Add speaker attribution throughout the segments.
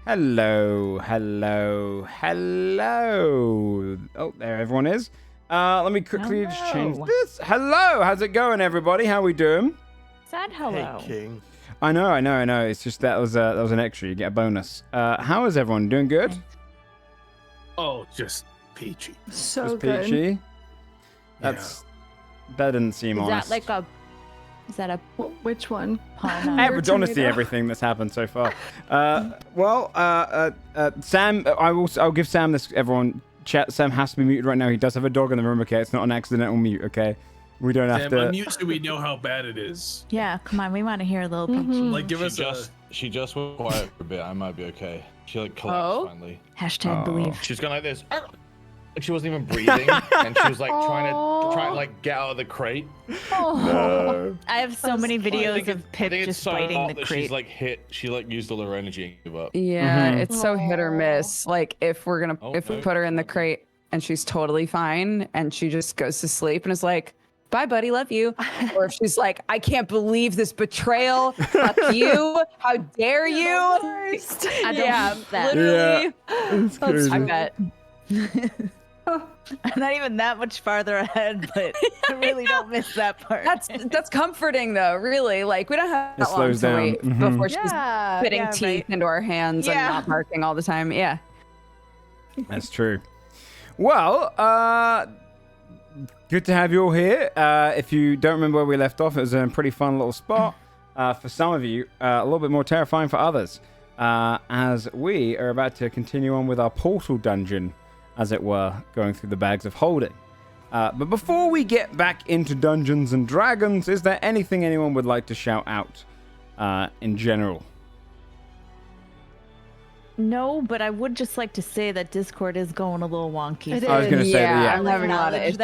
Speaker 1: Hello, hello, hello. Oh, there everyone is. Let me quickly just change this. Hello, how's it going, everybody? How we doing?
Speaker 2: Said hello.
Speaker 3: Hey, King.
Speaker 1: I know. It's just that was an extra. You get a bonus. How is everyone? Doing good?
Speaker 3: Oh, just peachy.
Speaker 4: So
Speaker 1: Just
Speaker 4: good.
Speaker 1: peachy. That didn't seem honest.
Speaker 2: Is that a
Speaker 4: Which one?
Speaker 2: pun?
Speaker 1: Honestly, everything that's happened so far. Sam, I'll give Sam this. Everyone, chat. Sam has to be muted right now. He does have a dog in the room. Okay, it's not an accidental mute. Okay, we don't have
Speaker 3: Sam,
Speaker 1: to.
Speaker 3: unmute so we know how bad it is.
Speaker 2: Yeah, come on, we want to hear a little peachy.
Speaker 3: Like, give us
Speaker 5: She just went quiet for a bit. I might be okay. She like collapsed finally.
Speaker 2: Hashtag believe.
Speaker 5: She's gone like this. Like she wasn't even breathing, and she was like trying to like get out of the crate.
Speaker 1: No.
Speaker 2: I have so many videos of Pip just biting the
Speaker 5: that
Speaker 2: crate.
Speaker 5: She's like she like used all her energy and gave up.
Speaker 4: Yeah, it's so hit or miss. Like if we put her in the crate and she's totally fine and she just goes to sleep and is like, "Bye, buddy, love you," or if she's like, "I can't believe this betrayal. Fuck you. How dare you?"
Speaker 2: I don't believe that.
Speaker 4: Literally.
Speaker 1: It's crazy.
Speaker 4: I bet.
Speaker 2: I'm not even that much farther ahead, but I really don't miss that part.
Speaker 4: That's comforting though, really. Like we don't have that long
Speaker 1: slows
Speaker 4: to
Speaker 1: down.
Speaker 4: wait
Speaker 1: Mhm.
Speaker 4: before she's spitting teeth into our hands and not barking all the time. Yeah.
Speaker 1: That's true. Well, good to have you all here. If you don't remember where we left off, it was a pretty fun little spot. For some of you, a little bit more terrifying for others. As we are about to continue on with our portal dungeon, as it were, going through the bags of holding. But before we get back into Dungeons and Dragons, is there anything anyone would like to shout out in general?
Speaker 2: No, but I would just like to say that Discord is going a little wonky.
Speaker 4: It
Speaker 1: I was going to say that,
Speaker 4: I'm having a lot of issues.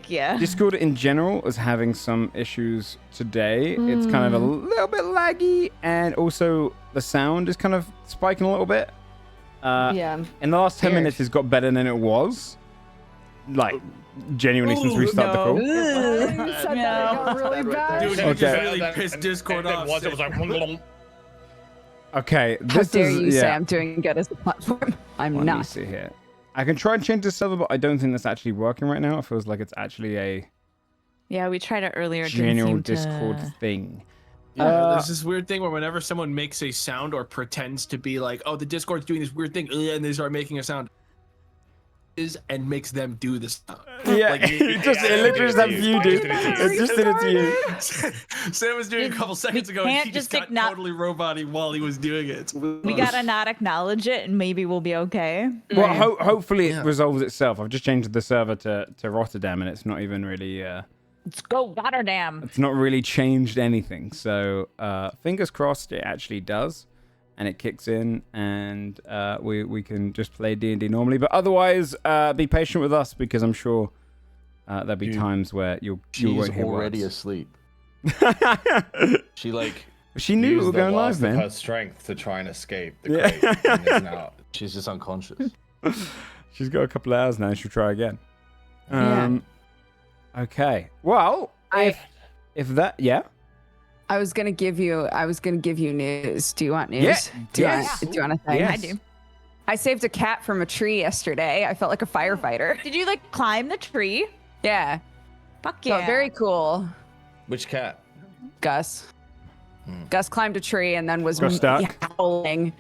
Speaker 1: Yeah. Discord in general is having some issues today. It's kind of a little bit laggy, and also the sound is kind of spiking a little bit. In the last 10 minutes, it's got better than it was. Like, genuinely, since we started the call.
Speaker 4: Really bad.
Speaker 3: Dude, you
Speaker 1: Okay.
Speaker 3: just really pissed Discord off.
Speaker 5: Once it was like.
Speaker 1: Okay,
Speaker 4: How
Speaker 1: this
Speaker 4: dare
Speaker 1: is
Speaker 4: you say I'm doing good as a platform? I'm
Speaker 1: Let me
Speaker 4: not.
Speaker 1: see here. I can try and change the server, but I don't think that's actually working right now. It feels like it's actually a
Speaker 2: Yeah, we tried it earlier. It
Speaker 1: general
Speaker 2: didn't seem
Speaker 1: Discord
Speaker 2: to...
Speaker 1: thing.
Speaker 3: Yeah, there's this weird thing where whenever someone makes a sound or pretends to be like, "Oh, the Discord's doing this weird thing," and they start making a sound, and makes them do the sound.
Speaker 1: Yeah,
Speaker 3: Like,
Speaker 1: it literally just that view, dude. It just did it to you.
Speaker 3: Sam was doing it a couple seconds ago, and
Speaker 2: can't
Speaker 3: he just
Speaker 2: just
Speaker 3: got totally robot-y while he was doing it.
Speaker 2: We gotta not acknowledge it, and maybe we'll be okay.
Speaker 1: Well, hopefully it resolves itself. I've just changed the server to Rotterdam, and it's not even really.
Speaker 2: Let's go, Rotterdam.
Speaker 1: It's not really changed anything. So fingers crossed, it actually does, and it kicks in, and we can just play D&D normally. But otherwise, be patient with us because I'm sure there'll be times where you won't hear
Speaker 5: already
Speaker 1: words.
Speaker 5: asleep. She like.
Speaker 1: She knew we
Speaker 5: used
Speaker 1: were
Speaker 5: the
Speaker 1: going live,
Speaker 5: last
Speaker 1: man.
Speaker 5: of her strength to try and escape the crate. And is now, she's just unconscious.
Speaker 1: She's got a couple of hours now. She'll try again.
Speaker 4: Yeah.
Speaker 1: Okay. Well, if that, yeah.
Speaker 4: I was gonna give you news. Do you want news?
Speaker 1: Yeah.
Speaker 4: Do you
Speaker 1: Yes.
Speaker 4: want a thing?
Speaker 1: Yes.
Speaker 2: I do.
Speaker 4: I saved a cat from a tree yesterday. I felt like a firefighter.
Speaker 2: Did you like climb the tree?
Speaker 4: Yeah.
Speaker 2: Fuck
Speaker 4: So
Speaker 2: yeah.
Speaker 4: very cool.
Speaker 5: Which cat?
Speaker 4: Gus. Gus climbed a tree and then was
Speaker 1: Gus stuck?
Speaker 4: howling.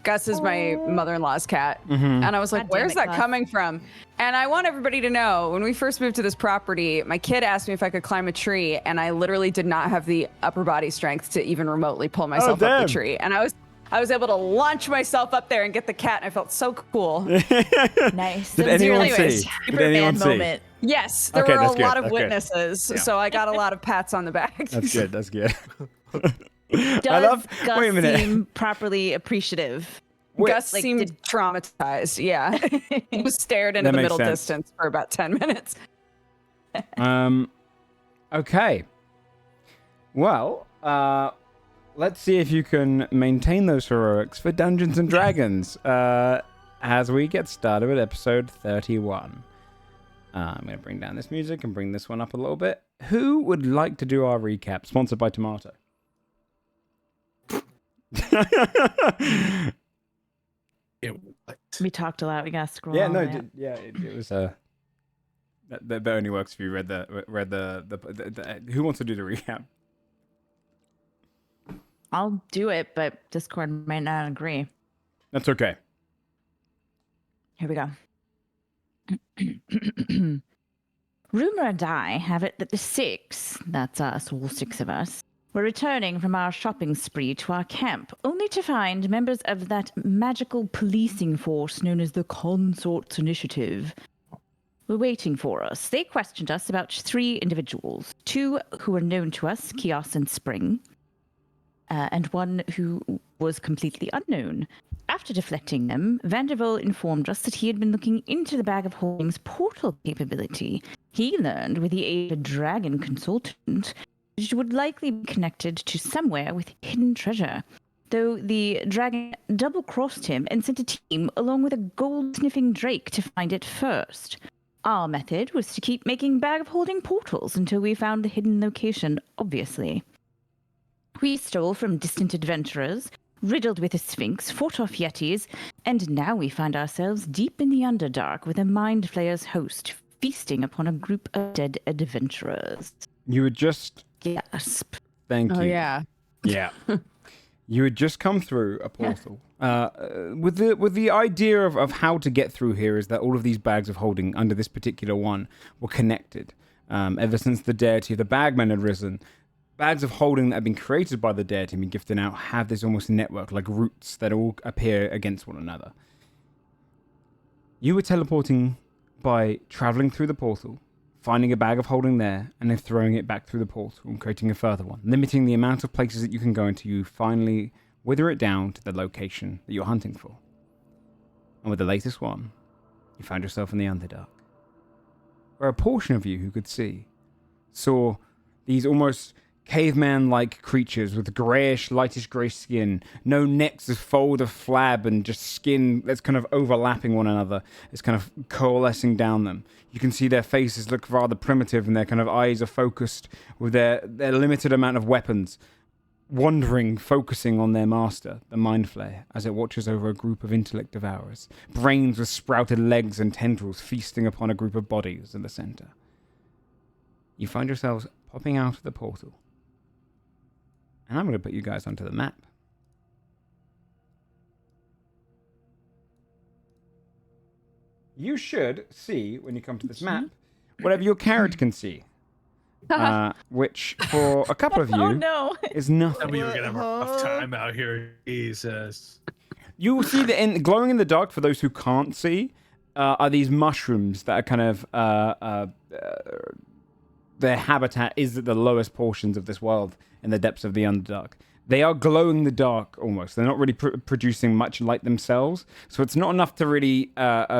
Speaker 4: Gus is my mother-in-law's cat.
Speaker 1: Mm-hmm.
Speaker 4: And I was like,
Speaker 2: God damn
Speaker 4: where's
Speaker 2: it,
Speaker 4: that
Speaker 2: Gus.
Speaker 4: coming from? And I want everybody to know, when we first moved to this property, my kid asked me if I could climb a tree, and I literally did not have the upper body strength to even remotely pull myself up
Speaker 1: damn.
Speaker 4: the tree. And I was able to launch myself up there and get the cat, and I felt so cool.
Speaker 2: Nice.
Speaker 1: Did
Speaker 2: It was your,
Speaker 1: anyone
Speaker 2: like,
Speaker 1: see? Did
Speaker 2: Superman
Speaker 1: anyone see?
Speaker 2: moment.
Speaker 4: Yes, there
Speaker 1: Okay,
Speaker 4: were a
Speaker 1: that's good,
Speaker 4: lot of
Speaker 1: that's good.
Speaker 4: witnesses,
Speaker 1: Yeah.
Speaker 4: so I got a lot of pats on the back.
Speaker 1: That's good. That's good.
Speaker 2: Does Gus
Speaker 1: Wait a minute.
Speaker 2: seem properly appreciative?
Speaker 4: Gus
Speaker 2: like,
Speaker 4: seemed traumatized. Yeah, he was stared into
Speaker 1: That
Speaker 4: the
Speaker 1: makes
Speaker 4: middle
Speaker 1: sense.
Speaker 4: distance for about 10 minutes.
Speaker 1: Okay. Well, let's see if you can maintain those heroics for Dungeons and Dragons as we get started with episode 31. I'm going to bring down this music and bring this one up a little bit. Who would like to do our recap? Sponsored by Tomato.
Speaker 2: We talked a lot. We got to scroll.
Speaker 1: Yeah,
Speaker 2: all
Speaker 1: no,
Speaker 2: that.
Speaker 1: it was that only works if you read the who wants to do the recap?
Speaker 2: I'll do it, but Discord might not agree.
Speaker 1: That's okay.
Speaker 2: Here we go. Rumor and I have it that the six, that's us, all six of us, were returning from our shopping spree to our camp, only to find members of that magical policing force known as the Consorts Initiative were waiting for us. They questioned us about 3 individuals, 2 who were known to us, Kios and Spring, and 1 who was completely unknown. After deflecting them, Vanderbilt informed us that he had been looking into the Bag of Holding's portal capability. He learned, with the aid of a dragon consultant, that it would likely be connected to somewhere with hidden treasure. Though the dragon double-crossed him and sent a team along with a gold-sniffing drake to find it first. Our method was to keep making Bag of Holding portals until we found the hidden location, obviously. We stole from distant adventurers, riddled with a sphinx, fought off yetis, and now we find ourselves deep in the underdark with a mind flayer's host feasting upon a group of dead adventurers.
Speaker 1: You had just
Speaker 2: Gasp.
Speaker 1: thank you.
Speaker 4: Oh yeah.
Speaker 1: Yeah. You had just come through a portal. With the idea of how to get through here is that all of these bags of holding under this particular one were connected. Ever since the deity of the bagmen had risen, bags of holding that have been created by the deity and been gifted out have this almost network, like roots that all appear against one another. You were teleporting by traveling through the portal, finding a bag of holding there, and then throwing it back through the portal and creating a further one, limiting the amount of places that you can go until you finally wither it down to the location that you're hunting for. And with the latest one, you found yourself in the Underdark, where a portion of you who could see saw these almost caveman-like creatures with greyish, lightish grey skin, no necks, a fold of flab, and just skin that's kind of overlapping one another. It's kind of coalescing down them. You can see their faces look rather primitive, and their kind of eyes are focused with their limited amount of weapons, wandering, focusing on their master, the Mind Flayer, as it watches over a group of intellect devourers, brains with sprouted legs and tendrils feasting upon a group of bodies in the center. You find yourselves popping out of the portal. And I'm going to put you guys onto the map. You should see, when you come to this map, whatever your character can see. Which, for a couple of you,
Speaker 2: Oh no!
Speaker 1: is nothing.
Speaker 3: We were gonna have a rough time out here. Jesus.
Speaker 1: You will see that glowing in the dark, for those who can't see, are these mushrooms that are kind of... their habitat is at the lowest portions of this world in the depths of the Underdark. They are glowing in the dark almost. They're not really producing much light themselves. So it's not enough to really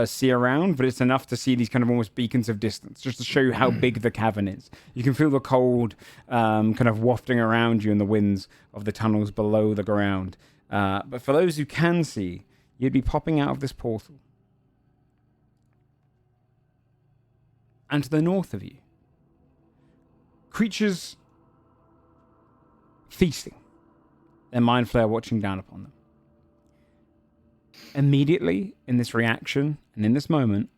Speaker 1: see around, but it's enough to see these kind of almost beacons of distance, just to show you how big the cavern is. You can feel the cold kind of wafting around you in the winds of the tunnels below the ground. But for those who can see, you'd be popping out of this portal. And to the north of you, creatures feasting, their mind flayer watching down upon them. Immediately, in this reaction and in this moment,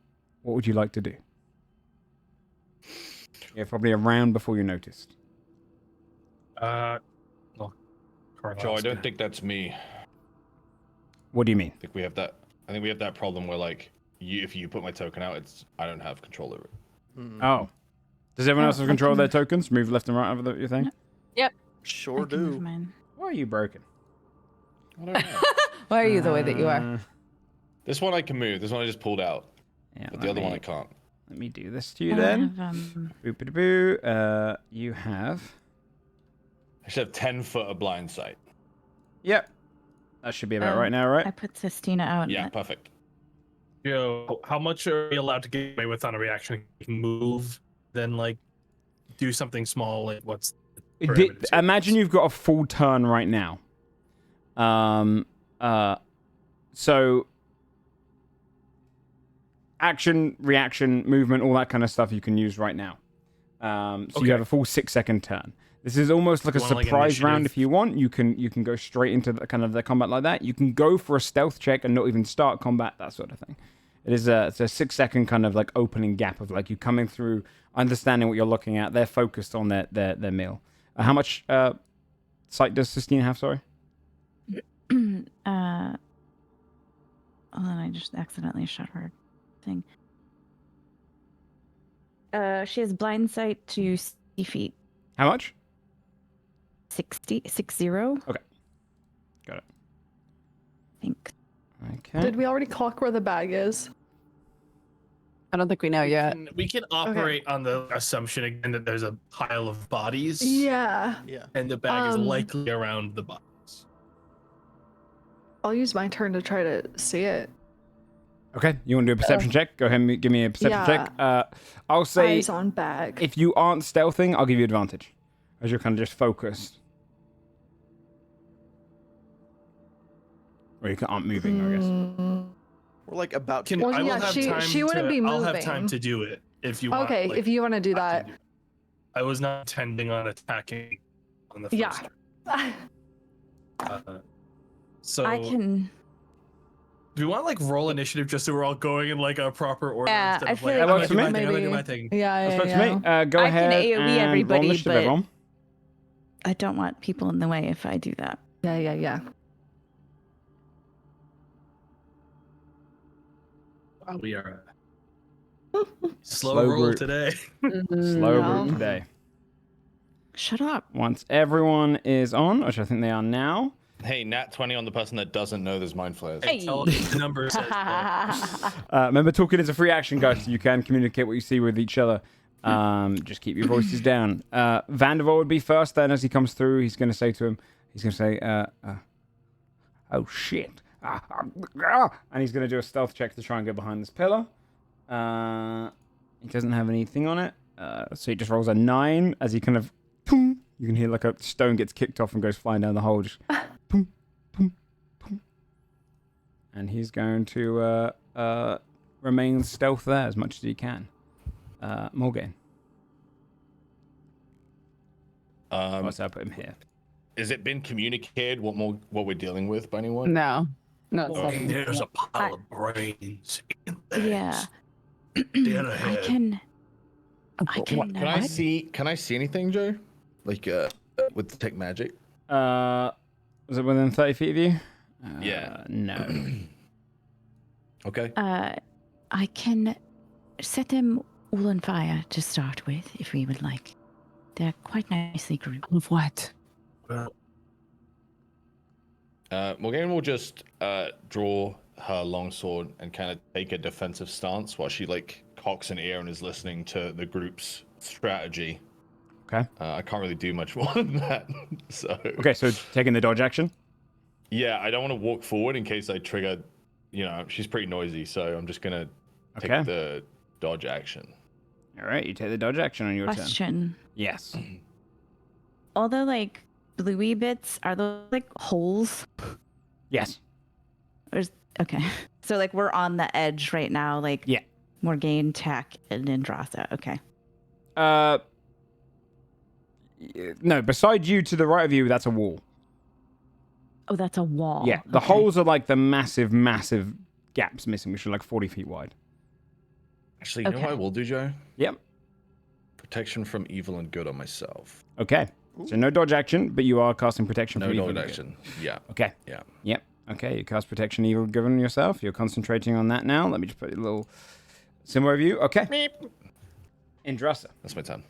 Speaker 1: what would you like to do? Yeah, probably a round before you noticed.
Speaker 3: Well,
Speaker 5: Joe, I don't think that's me.
Speaker 1: What do you mean?
Speaker 5: I think we have that problem where, like, if you put my token out, I don't have control over it.
Speaker 1: Oh. Does everyone else have control of their tokens? Move left and right over your thing?
Speaker 4: Yep.
Speaker 6: Sure do.
Speaker 1: Why are you broken?
Speaker 5: I don't know.
Speaker 4: Why are you the way that you are?
Speaker 5: This one I can move. This one I just pulled out.
Speaker 1: Yeah,
Speaker 5: But the other one I can't.
Speaker 1: Let me do this to you then. Boop-a-da-boo. You have...
Speaker 5: I should have 10 foot of blind sight.
Speaker 1: Yep. That should be about right now, right?
Speaker 2: I put Sestina out.
Speaker 5: Yeah, perfect.
Speaker 3: Joe, how much are we allowed to get away with on a reaction? You can move, then like do something small. Like what's?
Speaker 1: Imagine you've got a full turn right now. So action, reaction, movement, all that kind of stuff you can use right now. So you have a full 6-second turn. This is almost like a
Speaker 3: You want, like,
Speaker 1: surprise round
Speaker 3: initiative?
Speaker 1: if you want. You can go straight into the kind of the combat like that. You can go for a stealth check and not even start combat, that sort of thing. It's a 6-second kind of like opening gap of like you coming through, understanding what you're looking at. They're focused on their meal. How much sight does Sistine have? Sorry.
Speaker 2: Hold on, I just accidentally shut her thing. She has blind sight to 60 feet.
Speaker 1: How much?
Speaker 2: 60.
Speaker 1: Okay. Got it.
Speaker 2: Thanks.
Speaker 1: Okay.
Speaker 6: Did we already clock where the bag is?
Speaker 4: I don't think we know yet.
Speaker 3: We can operate on the assumption again that there's a pile of bodies.
Speaker 6: Yeah.
Speaker 5: Yeah.
Speaker 3: And the bag is likely around the bodies.
Speaker 6: I'll use my turn to try to see it.
Speaker 1: Okay. You want to do a perception check? Go ahead and give me a perception check. I'll say
Speaker 6: Eyes on bag.
Speaker 1: if you aren't stealthing, I'll give you advantage, as you're kind of just focused. Or you aren't moving, I guess.
Speaker 5: We're like about to.
Speaker 6: Well,
Speaker 3: I will
Speaker 6: yeah,
Speaker 3: have
Speaker 6: she-
Speaker 3: time
Speaker 6: she wouldn't be
Speaker 3: I'll have time
Speaker 6: moving.
Speaker 3: to do it if you want.
Speaker 6: Okay,
Speaker 3: like,
Speaker 6: if you want to do
Speaker 3: I
Speaker 6: that.
Speaker 3: can do it. I was not intending on attacking on the first
Speaker 6: Yeah.
Speaker 3: turn. So
Speaker 2: I can.
Speaker 3: do we want to like roll initiative just so we're all going in like a proper order?
Speaker 2: Yeah,
Speaker 3: instead
Speaker 2: I
Speaker 3: of,
Speaker 2: feel
Speaker 3: like,
Speaker 2: like
Speaker 3: I'm
Speaker 1: That
Speaker 3: gonna
Speaker 1: works
Speaker 3: do
Speaker 1: for
Speaker 3: my
Speaker 1: me.
Speaker 3: thing, I'm gonna do my
Speaker 6: Maybe.
Speaker 3: thing.
Speaker 6: Yeah,
Speaker 1: That's
Speaker 6: yeah,
Speaker 1: what
Speaker 6: yeah.
Speaker 1: to me. Go
Speaker 2: I can
Speaker 1: ahead
Speaker 2: AoE
Speaker 1: and roll
Speaker 2: everybody,
Speaker 1: initiative,
Speaker 2: but-
Speaker 1: everyone.
Speaker 2: I don't want people in the way if I do that.
Speaker 6: Yeah.
Speaker 3: Wow, we are slow
Speaker 1: Slow
Speaker 3: roll
Speaker 1: group.
Speaker 3: today.
Speaker 1: Slow
Speaker 6: No.
Speaker 1: route today.
Speaker 2: Shut up.
Speaker 1: Once everyone is on, which I think they are now.
Speaker 5: Hey, nat 20 on the person that doesn't know there's mind flayers.
Speaker 2: Hey.
Speaker 3: Tell us the number says.
Speaker 1: Remember, talking is a free action, guys, so you can communicate what you see with each other. Just keep your voices down. Vandervoort would be first. Then, as he comes through, he's going to say to him, "Oh shit!" And he's going to do a stealth check to try and go behind this pillar. He doesn't have anything on it, so he just rolls a 9 as he kind of. Boom, you can hear like a stone gets kicked off and goes flying down the hole. Just boom, boom, boom. And he's going to remain stealth there as much as he can. Morgan. What's up? Put him here.
Speaker 5: Has it been communicated what we're dealing with by anyone?
Speaker 4: No. No, it's
Speaker 3: Okay,
Speaker 4: not.
Speaker 3: there's a pile of brains in there.
Speaker 2: Yeah.
Speaker 3: Dead
Speaker 2: I
Speaker 3: ahead.
Speaker 2: can.
Speaker 5: Can I see anything, Joe? Like with detect magic?
Speaker 1: Was it within 30 feet of you?
Speaker 5: Yeah.
Speaker 1: No.
Speaker 5: Okay.
Speaker 2: I can set them all on fire to start with, if we would like. They're quite nicely grouped.
Speaker 4: Of what?
Speaker 3: Well,
Speaker 5: Morgan will just draw her longsword and kind of take a defensive stance while she like cocks an ear and is listening to the group's strategy.
Speaker 1: Okay.
Speaker 5: I can't really do much more than that. So.
Speaker 1: Okay, so taking the dodge action.
Speaker 5: Yeah, I don't want to walk forward in case I trigger. You know, she's pretty noisy, so I'm just gonna take
Speaker 1: Okay.
Speaker 5: the dodge action.
Speaker 1: All right, you take the dodge action on your turn.
Speaker 2: Question.
Speaker 1: Yes.
Speaker 2: All the like bluey bits, are those like holes?
Speaker 1: Yes.
Speaker 2: Okay. So like we're on the edge right now, like
Speaker 1: Yeah.
Speaker 2: Morgaine, Tack, and Andrasa. Okay.
Speaker 1: No, beside you to the right of you, that's a wall.
Speaker 2: Oh, that's a wall.
Speaker 1: Yeah, the
Speaker 2: Okay.
Speaker 1: holes are like the massive gaps missing, which are like 40 feet wide.
Speaker 5: Actually, you know what I
Speaker 2: Okay.
Speaker 5: will do, Joe?
Speaker 1: Yep.
Speaker 5: Protection from evil and good on myself.
Speaker 1: Okay. So no dodge action, but you are casting protection
Speaker 5: No
Speaker 1: for evil.
Speaker 5: dodge
Speaker 1: and good.
Speaker 5: action. Yeah.
Speaker 1: Okay.
Speaker 5: Yeah.
Speaker 1: Yep. Okay, you cast protection evil good on yourself. You're concentrating on that now. Let me just put a little symbol of you. Okay. Indrasa.
Speaker 5: That's my turn.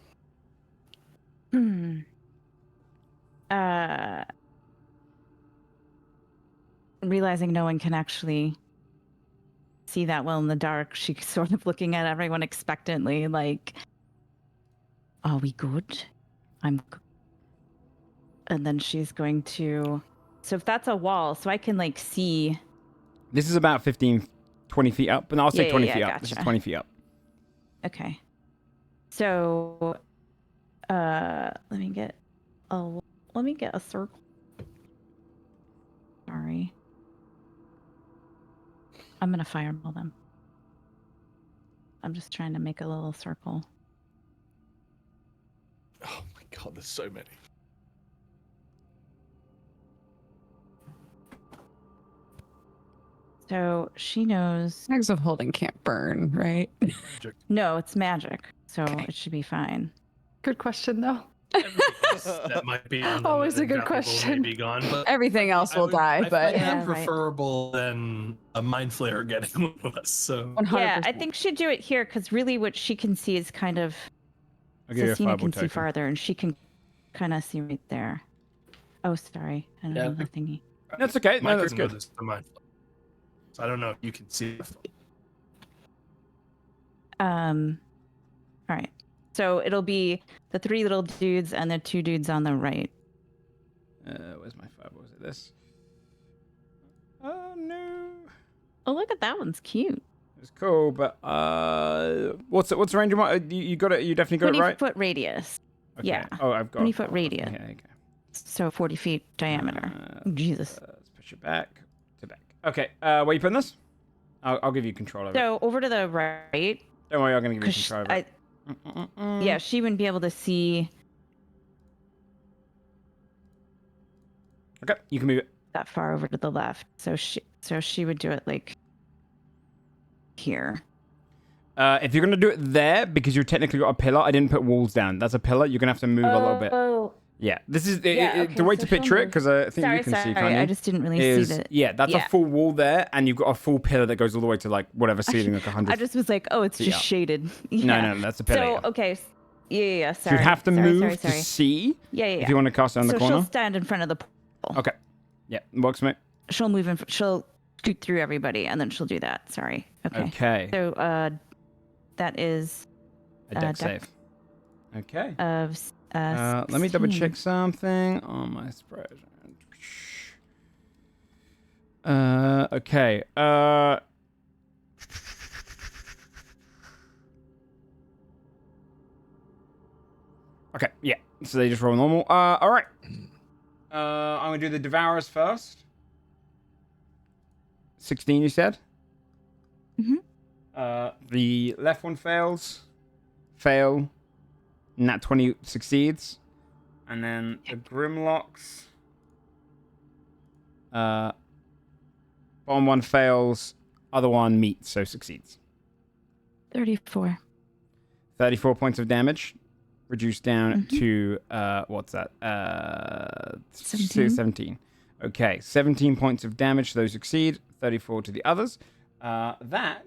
Speaker 2: Realizing no one can actually see that well in the dark, she's sort of looking at everyone expectantly, like, "Are we good? I'm good." And then she's going to. So if that's a wall, so I can like see.
Speaker 1: This is about 15, 20 feet up. And I'll say
Speaker 2: Yeah,
Speaker 1: 20
Speaker 2: yeah,
Speaker 1: feet up. This is
Speaker 2: gotcha.
Speaker 1: 20 feet up.
Speaker 2: Okay. So, let me get a circle. Sorry. I'm gonna fireball them. I'm just trying to make a little circle.
Speaker 5: Oh my god, there's so many.
Speaker 2: So she knows.
Speaker 4: Bags of holding can't burn, right?
Speaker 2: No, it's magic, so
Speaker 4: Okay.
Speaker 2: it should be fine.
Speaker 6: Good question, though.
Speaker 3: Everything else that might be on them
Speaker 6: Always a
Speaker 3: and
Speaker 6: good
Speaker 3: valuable
Speaker 6: question.
Speaker 3: may be gone, but
Speaker 4: Everything else will die,
Speaker 3: I
Speaker 4: but
Speaker 3: find
Speaker 2: Yeah,
Speaker 3: them
Speaker 2: right.
Speaker 3: preferable than a mind flayer getting one of us. So
Speaker 4: 100%.
Speaker 2: Yeah, I think she'd do it here because really what she can see is kind of.
Speaker 1: I'll give you a
Speaker 2: Cecina
Speaker 1: fireball
Speaker 2: can see
Speaker 1: token.
Speaker 2: farther, and she can kind of see right there. Oh, sorry. I don't
Speaker 3: Yeah,
Speaker 2: know the thingy.
Speaker 1: That's okay.
Speaker 3: my
Speaker 1: No, that's
Speaker 3: curtain
Speaker 1: good.
Speaker 3: is the mind flayer. So I don't know if you can see.
Speaker 2: All right. So it'll be the 3 little dudes and the 2 dudes on the right.
Speaker 1: Where's my fireball? Is it this? Oh no.
Speaker 2: Oh, look at that one's cute.
Speaker 1: It's cool, but what's the range of my? You got it. You definitely got
Speaker 2: 20
Speaker 1: it right.
Speaker 2: foot radius.
Speaker 1: Okay.
Speaker 2: Yeah.
Speaker 1: Oh, I've got
Speaker 2: 20-foot radius.
Speaker 1: Yeah, okay.
Speaker 2: So 40 feet diameter. Oh, Jesus.
Speaker 1: Let's push it back to back. Okay. Where you putting this? I'll give you control over it.
Speaker 2: So over to the right.
Speaker 1: Don't worry, I'm gonna give you
Speaker 2: 'Cause
Speaker 1: control over it.
Speaker 2: yeah, she wouldn't be able to see
Speaker 1: Okay, you can move it.
Speaker 2: that far over to the left. So she would do it like here.
Speaker 1: If you're gonna do it there, because you've technically got a pillar, I didn't put walls down. That's a pillar. You're gonna have to move a little bit.
Speaker 2: Oh.
Speaker 1: Yeah, this is
Speaker 2: Yeah, okay,
Speaker 1: the way
Speaker 2: so
Speaker 1: to
Speaker 2: she'll
Speaker 1: picture it,
Speaker 2: move.
Speaker 1: because I think you can see, can't you?
Speaker 2: I just didn't really
Speaker 1: is,
Speaker 2: see that.
Speaker 1: yeah, that's a full wall there, and you've got a full pillar that goes all the way to like whatever ceiling, like 100.
Speaker 2: I just was like, oh, it's just
Speaker 1: Yeah.
Speaker 2: shaded.
Speaker 1: No,
Speaker 2: Yeah.
Speaker 1: no, that's a pillar.
Speaker 2: So,
Speaker 1: yeah.
Speaker 2: okay. Yeah,
Speaker 1: So
Speaker 2: sorry.
Speaker 1: you'd have to
Speaker 2: sorry,
Speaker 1: move
Speaker 2: sorry,
Speaker 1: to
Speaker 2: sorry.
Speaker 1: see
Speaker 2: Yeah.
Speaker 1: if you want to cast it on the
Speaker 2: So
Speaker 1: corner.
Speaker 2: she'll stand in front of the pool.
Speaker 1: Okay. Yeah, works, mate.
Speaker 2: She'll move in. She'll scoot through everybody, and then she'll do that. Sorry. Okay.
Speaker 1: Okay.
Speaker 2: So, that is
Speaker 1: A deck save. Okay.
Speaker 2: of.
Speaker 1: Let me double
Speaker 2: 16.
Speaker 1: check something on my spread. Okay. Okay, yeah. So they just roll normal. All right. I'm gonna do the Devourers first. 16, you said?
Speaker 2: Mhm.
Speaker 1: The left one fails. Fail. Nat 20 succeeds. And then the Grimlocks. Bottom one fails. Other one meets, so succeeds.
Speaker 2: 34.
Speaker 1: 34 points of damage. Reduced down
Speaker 2: Mhm.
Speaker 1: to, what's that?
Speaker 2: 17.
Speaker 1: 17. Okay, 17 points of damage to those succeed. 34 to the others. That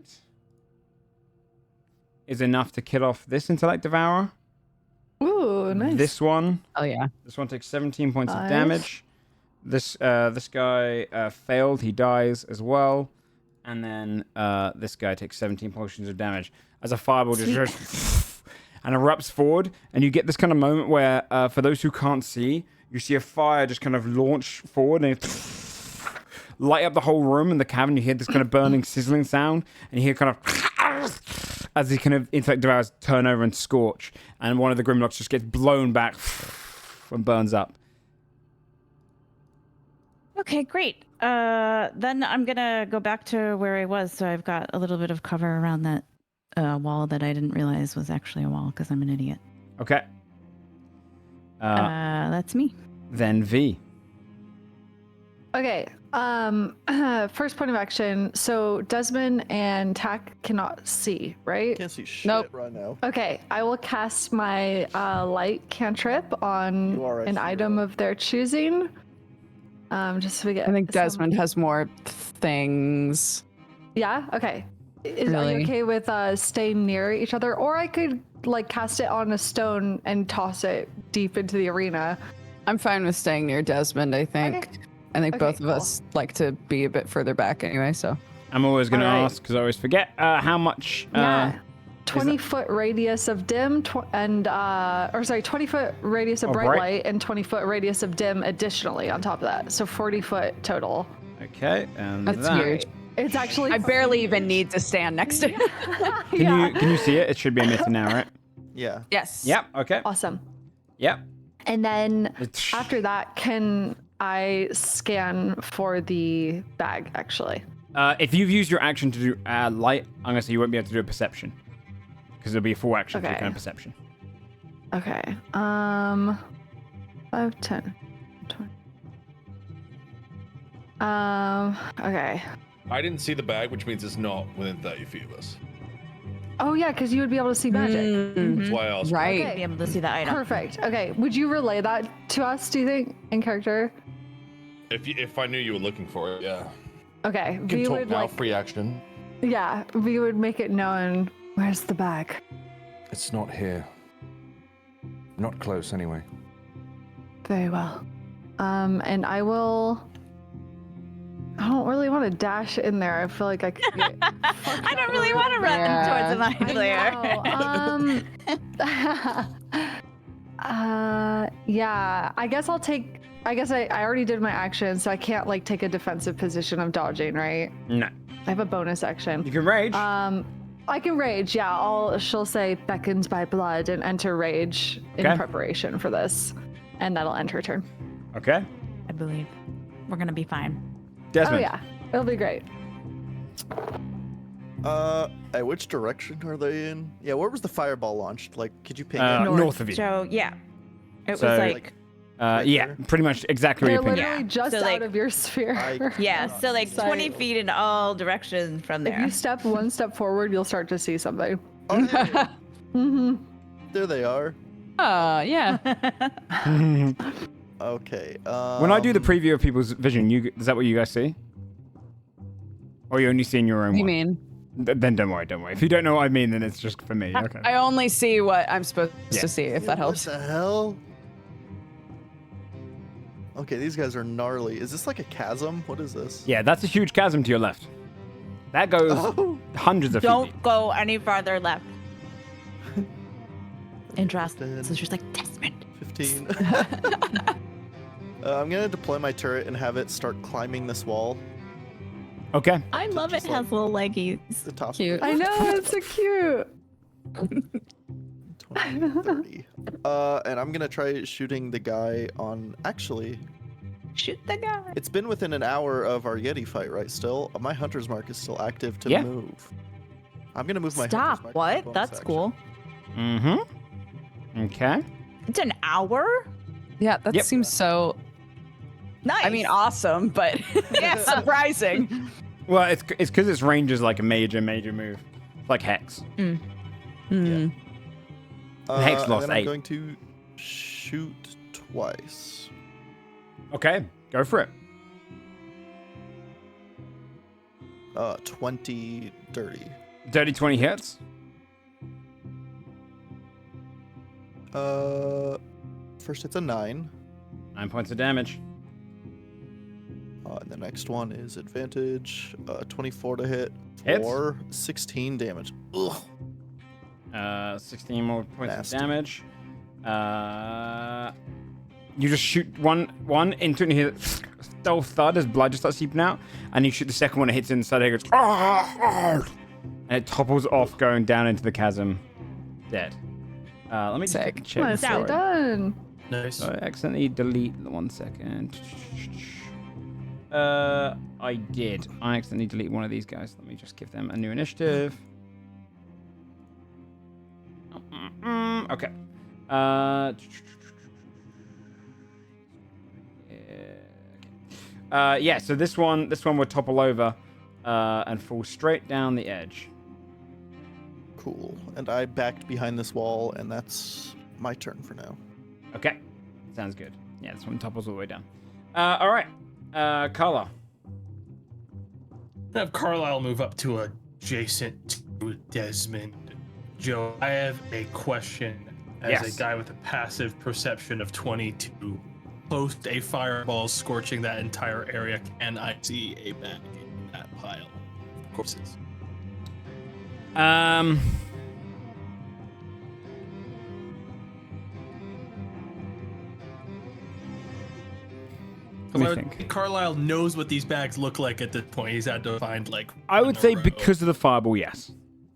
Speaker 1: is enough to kill off this Intellect Devourer.
Speaker 6: Ooh, nice.
Speaker 1: This one.
Speaker 4: Oh yeah.
Speaker 1: This one takes 17 points of
Speaker 6: Nice.
Speaker 1: damage. This guy failed. He dies as well. And then this guy takes 17 potions of damage as a fireball just and erupts forward. And you get this kind of moment where, for those who can't see, you see a fire just kind of launch forward and light up the whole room in the cavern. You hear this kind of burning, sizzling sound, and you hear kind of as the kind of Intellect Devourers turn over and scorch, and one of the Grimlocks just gets blown back and burns up.
Speaker 2: Okay, great. Then I'm gonna go back to where I was. So I've got a little bit of cover around that wall that I didn't realize was actually a wall because I'm an idiot.
Speaker 1: Okay.
Speaker 2: That's me.
Speaker 1: Then V.
Speaker 6: Okay. First point of action. So Desmond and Tack cannot see, right?
Speaker 7: Can't see shit
Speaker 4: Nope.
Speaker 7: right now.
Speaker 6: Okay. I will cast my light cantrip on
Speaker 7: You are a
Speaker 6: an
Speaker 7: hero.
Speaker 6: item of their choosing. Just so we get.
Speaker 4: I think
Speaker 6: some-
Speaker 4: Desmond has more things.
Speaker 6: Yeah. Okay. Are you
Speaker 4: Really?
Speaker 6: okay with staying near each other, or I could like cast it on a stone and toss it deep into the arena?
Speaker 4: I'm fine with staying near Desmond, I think.
Speaker 6: Okay.
Speaker 4: I think
Speaker 6: Okay,
Speaker 4: both of
Speaker 6: cool.
Speaker 4: us like to be a bit further back anyway, so.
Speaker 1: I'm always going to
Speaker 6: Alright.
Speaker 1: ask because I always forget how much.
Speaker 6: Yeah. 20-foot radius of dim and 20-foot radius of
Speaker 1: Oh,
Speaker 6: bright
Speaker 1: bright.
Speaker 6: light and 20-foot radius of dim additionally on top of that. So 40-foot total.
Speaker 1: Okay, and
Speaker 4: That's
Speaker 1: that.
Speaker 4: huge.
Speaker 6: It's actually
Speaker 4: I barely even need to stand next to him.
Speaker 1: Can you see it? It should be emitted now, right?
Speaker 7: Yeah.
Speaker 4: Yes.
Speaker 1: Yep. Okay.
Speaker 6: Awesome.
Speaker 1: Yep.
Speaker 6: And then
Speaker 1: It's-
Speaker 6: after that, can I scan for the bag actually?
Speaker 1: If you've used your action to do light, I'm gonna say you won't be able to do a perception because it'll be a full action for
Speaker 6: Okay.
Speaker 1: kind of perception.
Speaker 6: Okay. 5, 10, 20. Okay.
Speaker 5: I didn't see the bag, which means it's not within 30 feet of us.
Speaker 6: Oh yeah, because you would be able to see magic.
Speaker 5: That's why I asked.
Speaker 4: Right.
Speaker 6: Okay.
Speaker 2: Be able to see the item.
Speaker 6: Perfect. Okay. Would you relay that to us? Do you think in character?
Speaker 5: If I knew you were looking for it, yeah.
Speaker 6: Okay.
Speaker 5: You can
Speaker 6: We
Speaker 5: talk
Speaker 6: would
Speaker 5: now,
Speaker 6: like.
Speaker 5: free action.
Speaker 6: Yeah. We would make it known. Where's the bag?
Speaker 7: It's not here. Not close, anyway.
Speaker 6: Very well. And I will. I don't really want to dash in there. I feel like I could.
Speaker 2: I don't really want to run towards the mind flayer.
Speaker 6: Yeah. I guess I'll take. I guess I already did my action, so I can't like take a defensive position of dodging, right?
Speaker 1: No.
Speaker 6: I have a bonus action.
Speaker 1: You can rage.
Speaker 6: I can rage. Yeah. She'll say beckons by blood and enter rage in
Speaker 1: Okay.
Speaker 6: preparation for this, and that'll end her turn.
Speaker 1: Okay.
Speaker 2: I believe we're gonna be fine.
Speaker 1: Desmond.
Speaker 6: Oh yeah, it'll be great.
Speaker 8: Which direction are they in? Yeah, where was the fireball launched? Like, could you ping
Speaker 1: North of you.
Speaker 2: So yeah, it
Speaker 1: So,
Speaker 2: was like
Speaker 1: Yeah,
Speaker 8: there?
Speaker 1: pretty much exactly
Speaker 6: They're
Speaker 1: where you
Speaker 6: literally
Speaker 1: pinged.
Speaker 6: just
Speaker 2: So,
Speaker 6: out
Speaker 2: like-
Speaker 6: of your sphere.
Speaker 2: yeah, so like
Speaker 6: Sight.
Speaker 2: 20 feet in all directions from
Speaker 6: If
Speaker 2: there.
Speaker 6: you step one step forward, you'll start to see something.
Speaker 8: Oh, there,
Speaker 6: Mm-hmm.
Speaker 8: there they are.
Speaker 4: Yeah.
Speaker 8: Okay.
Speaker 1: When I do the preview of people's vision, is that what you guys see? Or you only see in your own
Speaker 4: You
Speaker 1: one?
Speaker 4: mean?
Speaker 1: Then don't worry. If you don't know what I mean, then it's just for me. Okay.
Speaker 4: I only see what I'm supposed
Speaker 1: Yeah.
Speaker 4: to see, if that helps.
Speaker 8: What the hell? Okay, these guys are gnarly. Is this like a chasm? What is this?
Speaker 1: Yeah, that's a huge chasm to your left. That goes
Speaker 8: Oh,
Speaker 1: hundreds of feet.
Speaker 2: Don't go any farther left. Interest.
Speaker 8: Then-
Speaker 2: So she's like, Desmond.
Speaker 8: 15. I'm gonna deploy my turret and have it start climbing this wall.
Speaker 1: Okay.
Speaker 2: I love it.
Speaker 8: Just
Speaker 2: Has little leggies.
Speaker 8: The top.
Speaker 4: Cute.
Speaker 6: I know, it's so cute.
Speaker 8: 20, 30. And I'm gonna try shooting the guy on. Actually,
Speaker 2: Shoot the guy.
Speaker 8: it's been within an hour of our Yeti fight, right? Still, my hunter's mark is still active to
Speaker 1: Yeah.
Speaker 8: move. I'm gonna move my hunter's
Speaker 2: Stop.
Speaker 8: mark.
Speaker 2: What?
Speaker 8: bonus
Speaker 2: That's
Speaker 8: action.
Speaker 2: cool.
Speaker 1: Mm-hmm. Okay.
Speaker 2: It's an hour.
Speaker 4: Yeah, that
Speaker 1: Yep.
Speaker 4: seems so.
Speaker 2: Nice.
Speaker 4: I mean, awesome, but surprising.
Speaker 1: Well, it's because its range is like a major move. It's like Hex.
Speaker 4: Hmm.
Speaker 1: Hex
Speaker 8: And
Speaker 1: lost
Speaker 8: then I'm
Speaker 1: 8.
Speaker 8: going to shoot twice.
Speaker 1: Okay, go for it.
Speaker 8: 20 dirty.
Speaker 1: Dirty 20 hits.
Speaker 8: First it's a 9.
Speaker 1: 9 points of damage.
Speaker 8: And the next one is advantage. 24 to hit.
Speaker 1: Hits.
Speaker 8: For 16 damage. Ugh.
Speaker 1: 16 more points
Speaker 8: Nasty.
Speaker 1: of damage. You just shoot one into it and hear dull thud as blood just starts seeping out, and you shoot the second one, it hits inside, it goes, and it topples off, going down into the chasm, dead. Let me just
Speaker 4: Sick.
Speaker 1: check.
Speaker 6: Nicely
Speaker 2: Sour.
Speaker 6: done.
Speaker 3: Nice.
Speaker 1: So I accidentally delete 1 second. I did. I accidentally delete one of these guys. Let me just give them a new initiative. Okay. Yeah. So this one would topple over, and fall straight down the edge.
Speaker 8: Cool. And I backed behind this wall, and that's my turn for now.
Speaker 1: Okay. Sounds good. Yeah, this one topples all the way down. All right. Carla.
Speaker 3: Have Carlisle move up to adjacent to Desmond. Joe, I have a question. As
Speaker 1: Yes.
Speaker 3: a guy with a passive perception of 22, post a fireball scorching that entire area, can I see a bag in that pile of corpses?
Speaker 1: Let me think.
Speaker 3: Carlisle knows what these bags look like at this point. He's had to find like.
Speaker 1: I would say
Speaker 3: row.
Speaker 1: because of the fireball, yes.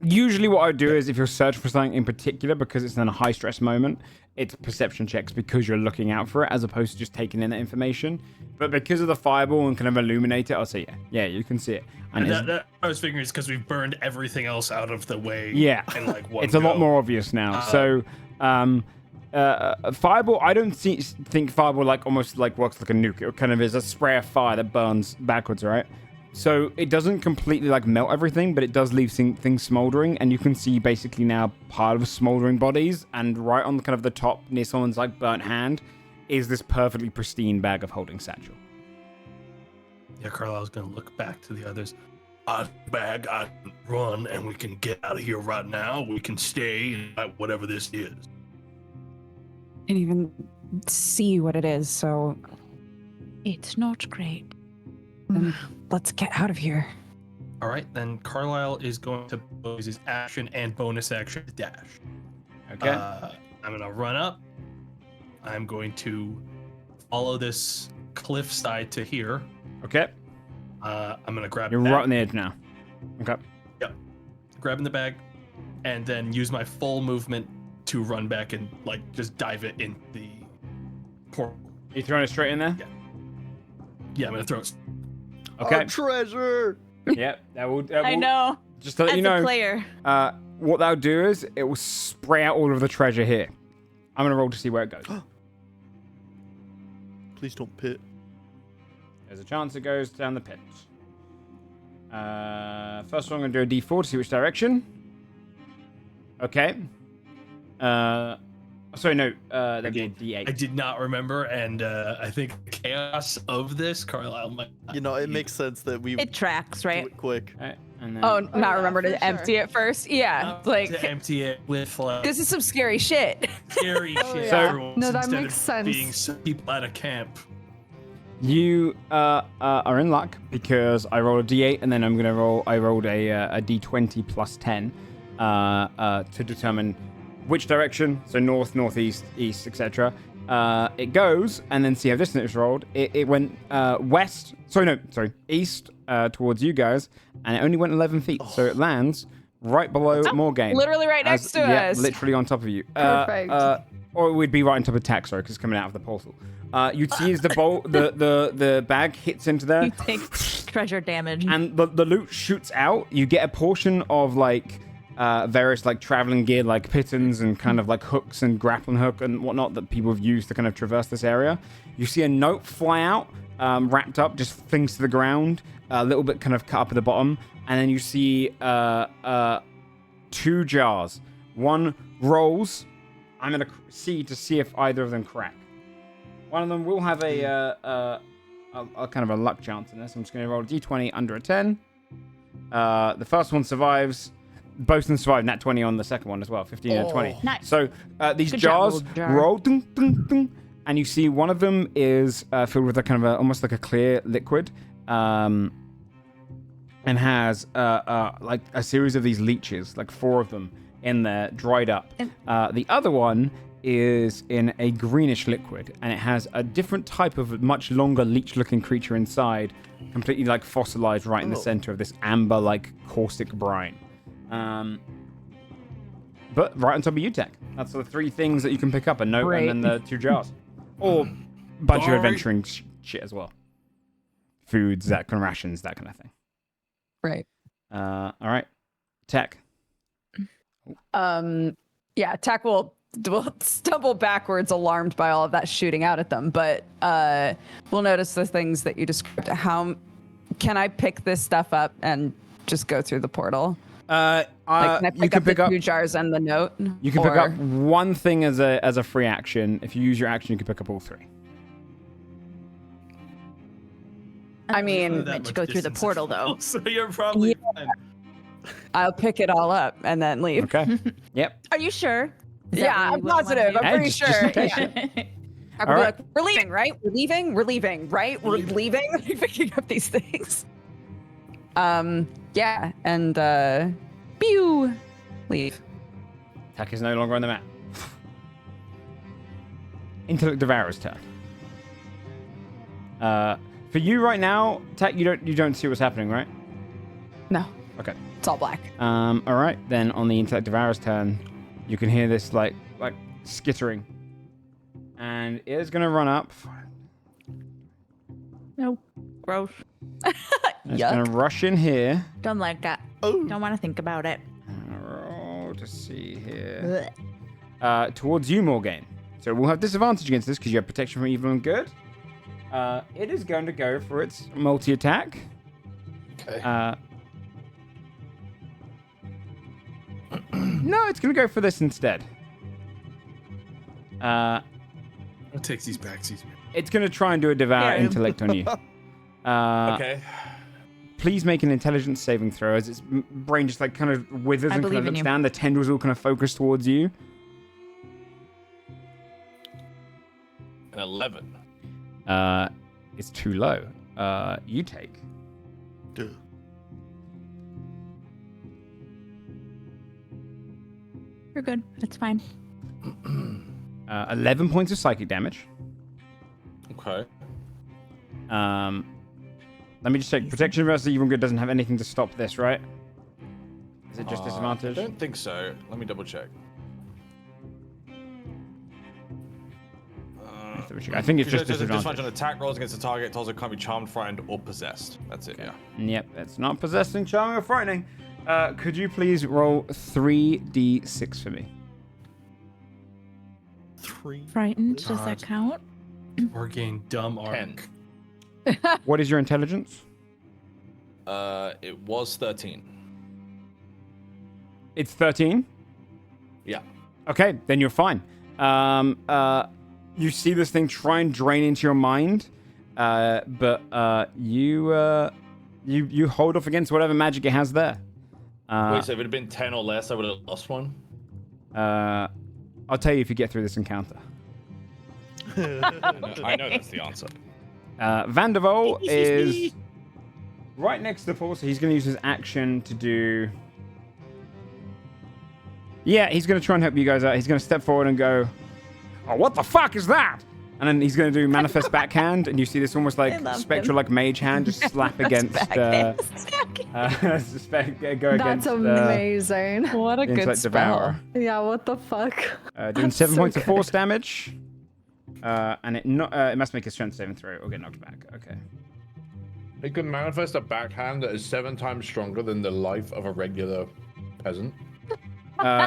Speaker 1: Usually what I would do is if you're searching for something in particular, because it's in a high stress moment, it's perception checks because you're looking out for it as opposed to just taking in that information. But because of the fireball and kind of illuminate it, I'll say yeah, you can see it. And
Speaker 3: That I was figuring is because we've burned everything else out of the way.
Speaker 1: yeah,
Speaker 3: in like one
Speaker 1: it's a lot
Speaker 3: go.
Speaker 1: more obvious now. So fireball, I don't think fireball like almost like works like a nuke. It kind of is a spray of fire that burns backwards, right? So it doesn't completely like melt everything, but it does leave things smoldering, and you can see basically now part of smoldering bodies, and right on kind of the top near someone's like burnt hand is this perfectly pristine bag of holding satchel.
Speaker 3: Yeah, Carlisle's gonna look back to the others. Bag, I can run, and we can get out of here right now. We can stay and fight whatever this is.
Speaker 4: Can't even see what it is, so
Speaker 2: It's not great.
Speaker 4: let's get out of here.
Speaker 3: All right, then Carlisle is going to use his action and bonus action to dash.
Speaker 1: Okay.
Speaker 3: I'm gonna run up. I'm going to follow this cliffside to here.
Speaker 1: Okay.
Speaker 3: I'm gonna grab.
Speaker 1: You're
Speaker 3: the bag,
Speaker 1: right on the edge now. Okay.
Speaker 3: grabbing the bag, and then use my full movement to run back and like just dive it in the portal.
Speaker 1: You throwing it straight in there?
Speaker 3: Yeah, I'm gonna throw it.
Speaker 1: Okay.
Speaker 8: Our treasure.
Speaker 1: Yep. That will.
Speaker 2: I know.
Speaker 1: Just to let
Speaker 2: As
Speaker 1: you know.
Speaker 2: a player.
Speaker 1: What that'll do is it will spray out all of the treasure here. I'm gonna roll to see where it goes.
Speaker 8: Please don't pit.
Speaker 1: There's a chance it goes down the pit. First one, I'm gonna do a D4 to see which direction. Okay. Sorry, no. That'd be a D8.
Speaker 3: I did not remember, and I think the chaos of this, Carlisle might.
Speaker 8: You know, it makes sense that we
Speaker 2: It tracks,
Speaker 8: do
Speaker 2: right?
Speaker 8: it quick.
Speaker 1: Alright, and then,
Speaker 4: Oh, not
Speaker 6: yeah,
Speaker 4: remember
Speaker 6: for
Speaker 4: to
Speaker 6: sure.
Speaker 4: empty it first? Yeah,
Speaker 3: Not
Speaker 4: like
Speaker 3: to empty it with like
Speaker 4: this is some scary shit.
Speaker 3: scary shit.
Speaker 1: So-
Speaker 3: everyone,
Speaker 6: No, that
Speaker 3: instead
Speaker 6: makes
Speaker 3: of
Speaker 6: sense.
Speaker 3: Being some people at a camp.
Speaker 1: you are in luck because I rolled a D8 and then I'm gonna roll. I rolled a D20 plus 10 to determine which direction. So north, northeast, east, etc. It goes, and then see how distant it's rolled. It went west. Sorry, east towards you guys, and it only went 11 feet. So it lands right below Morgaine.
Speaker 4: Literally right next to us.
Speaker 1: Literally on top of you.
Speaker 6: Perfect.
Speaker 1: Or it would be right on top of Tack, sorry, because it's coming out of the portal. You'd see as the bag hits into there,
Speaker 2: You take treasure damage.
Speaker 1: and the loot shoots out. You get a portion of like various like traveling gear, like pitons and kind of like hooks and grappling hook and whatnot that people have used to kind of traverse this area. You see a note fly out, wrapped up, just things to the ground, a little bit kind of cut up at the bottom, and then you see 2 jars. One rolls. I'm gonna see if either of them crack. One of them will have a kind of a luck chance in this. I'm just gonna roll a d20 under a 10. The first one survives. Both of them survive. Nat 20 on the second one as well. 15 and 20.
Speaker 2: Nice.
Speaker 1: So these
Speaker 2: Good job,
Speaker 1: jars
Speaker 2: little jar.
Speaker 1: roll, ding, ding, ding, and you see one of them is filled with a kind of almost like a clear liquid, and has like a series of these leeches, like 4 of them in there, dried up. The other one is in a greenish liquid, and it has a different type of much longer leech-looking creature inside, completely like fossilized right in the center of this amber, like caustic brine. But right on top of you, Tech. That's the 3 things that you can pick up: a note
Speaker 4: Great.
Speaker 1: and then the 2 jars, or a bunch of
Speaker 3: Alright.
Speaker 1: adventuring shit as well. Foods, that kind of rations, that kind of thing.
Speaker 4: Right.
Speaker 1: All right, Tech.
Speaker 4: Yeah, Tack will stumble backwards, alarmed by all of that shooting out at them. But we'll notice the things that you described. How can I pick this stuff up and just go through the portal? Like, can I
Speaker 1: You can pick
Speaker 4: the
Speaker 1: up.
Speaker 4: 2 jars and the note?
Speaker 1: You can pick
Speaker 4: Or-
Speaker 1: up one thing as a free action. If you use your action, you can pick up all 3.
Speaker 4: I mean,
Speaker 2: meant to go through the portal, though.
Speaker 3: So you're probably fine.
Speaker 4: I'll pick it all up and then leave.
Speaker 1: Okay. Yep.
Speaker 2: Are you sure? Is that
Speaker 4: Yeah,
Speaker 2: really
Speaker 4: I'm
Speaker 2: what you wanna
Speaker 4: positive.
Speaker 2: do?
Speaker 4: I'm
Speaker 1: Hey,
Speaker 4: pretty
Speaker 1: just in
Speaker 4: sure.
Speaker 1: case.
Speaker 4: Yeah. I'll
Speaker 1: All
Speaker 4: be
Speaker 1: right.
Speaker 4: like, we're leaving, right? We're leaving, right? We're leaving. Picking up these things. Yeah, and pew, leave.
Speaker 1: Tech is no longer on the map. Intellect Devourer's turn. For you right now, Tech, you don't see what's happening, right?
Speaker 4: No,
Speaker 1: Okay.
Speaker 4: it's all black.
Speaker 1: All right. Then on the Intellect Devourer's turn, you can hear this like skittering, and it is gonna run up.
Speaker 2: No. Gross.
Speaker 1: It's gonna rush in here.
Speaker 2: Don't like that.
Speaker 8: Oh.
Speaker 2: Don't want to think about it.
Speaker 1: Roll to see here. Towards you, Morgaine. So we'll have disadvantage against this because you have protection from evil and good. It is going to go for its multi-attack.
Speaker 5: Okay.
Speaker 1: No, it's going to go for this instead.
Speaker 3: It takes these backsies.
Speaker 1: It's going to try and do a devour intellect on you.
Speaker 5: Okay.
Speaker 1: Please make an intelligence saving throw as its brain just like kind of withers and kind of looks down. The tendrils all kind of focus towards you.
Speaker 5: An 11.
Speaker 1: It's too low. You take.
Speaker 8: Duh.
Speaker 2: You're good. That's fine.
Speaker 1: 11 points of psychic damage.
Speaker 5: Okay.
Speaker 1: Let me just check. Protection versus Evil Good doesn't have anything to stop this, right? Is it just disadvantage?
Speaker 5: I don't think so. Let me double check.
Speaker 1: I think it's just
Speaker 5: disadvantage
Speaker 1: disadvantage.
Speaker 5: on attack rolls against the target. It also can't be charmed, frightened, or possessed. That's it, yeah.
Speaker 1: Yep, it's not possessing, charming, or frightening. Could you please roll 3d6 for me?
Speaker 8: 3.
Speaker 2: Frightened, does that count?
Speaker 3: Or gain dumb arc.
Speaker 5: 10.
Speaker 1: What is your intelligence?
Speaker 5: It was 13.
Speaker 1: It's 13?
Speaker 5: Yeah.
Speaker 1: Okay, then you're fine. You see this thing try and drain into your mind, but you hold off against whatever magic it has there.
Speaker 5: Wait, so if it had been 10 or less, I would have lost one?
Speaker 1: I'll tell you if you get through this encounter.
Speaker 5: I know that's the answer.
Speaker 1: Van der Vol is right next to Paul, so he's going to use his action to do... Yeah, he's going to try and help you guys out. He's going to step forward and go, "Oh, what the fuck is that?" And then he's going to do Manifest Backhand, and you see this almost like spectral, like mage hand just slap against... go
Speaker 6: That's
Speaker 1: against...
Speaker 6: amazing.
Speaker 4: What a good
Speaker 1: Intellect
Speaker 4: spell.
Speaker 1: Devourer.
Speaker 6: Yeah, what the fuck?
Speaker 1: Doing 7
Speaker 6: so
Speaker 1: points of
Speaker 6: good.
Speaker 1: force damage. And it must make a strength saving throw or get knocked back. Okay.
Speaker 5: It can manifest a backhand that is 7 times stronger than the life of a regular peasant.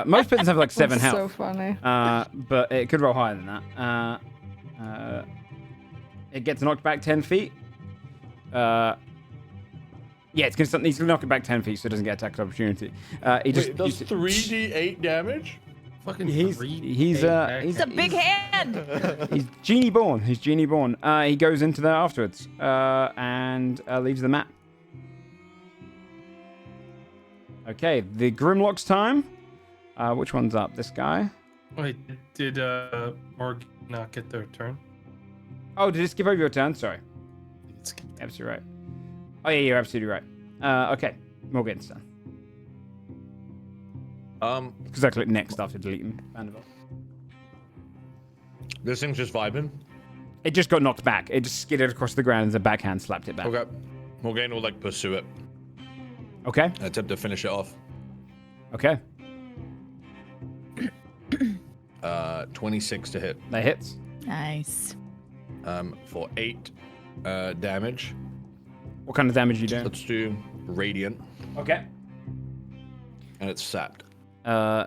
Speaker 1: Most peasants have like 7
Speaker 6: That's
Speaker 1: health.
Speaker 6: so funny.
Speaker 1: But it could roll higher than that. It gets knocked back 10 feet. Yeah, he's gonna knock it back 10 feet so it doesn't get attack opportunity. He just
Speaker 5: Wait, it does 3d8 damage?
Speaker 3: Fucking
Speaker 1: he's
Speaker 2: It's a big hand.
Speaker 1: he's genie born. He's genie born. He goes into there afterwards and leaves the map. Okay, the Grimlock's time. Which one's up? This guy?
Speaker 3: Wait, did Morg not get their turn?
Speaker 1: Oh, did it skip over your turn? Sorry. Absolutely right. Oh yeah, you're absolutely right. Okay, Morgan's turn. Because I clicked next after deleting Vanderbilt.
Speaker 5: This thing's just vibing.
Speaker 1: It just got knocked back. It just skidded across the ground and the backhand slapped it back.
Speaker 5: Okay. Morgan will like pursue it.
Speaker 1: Okay.
Speaker 5: Attempt to finish it off.
Speaker 1: Okay.
Speaker 5: 26 to hit.
Speaker 1: That hits.
Speaker 2: Nice.
Speaker 5: For 8 damage.
Speaker 1: What kind of damage are you doing?
Speaker 5: Let's do radiant,
Speaker 1: Okay.
Speaker 5: and it's sapped.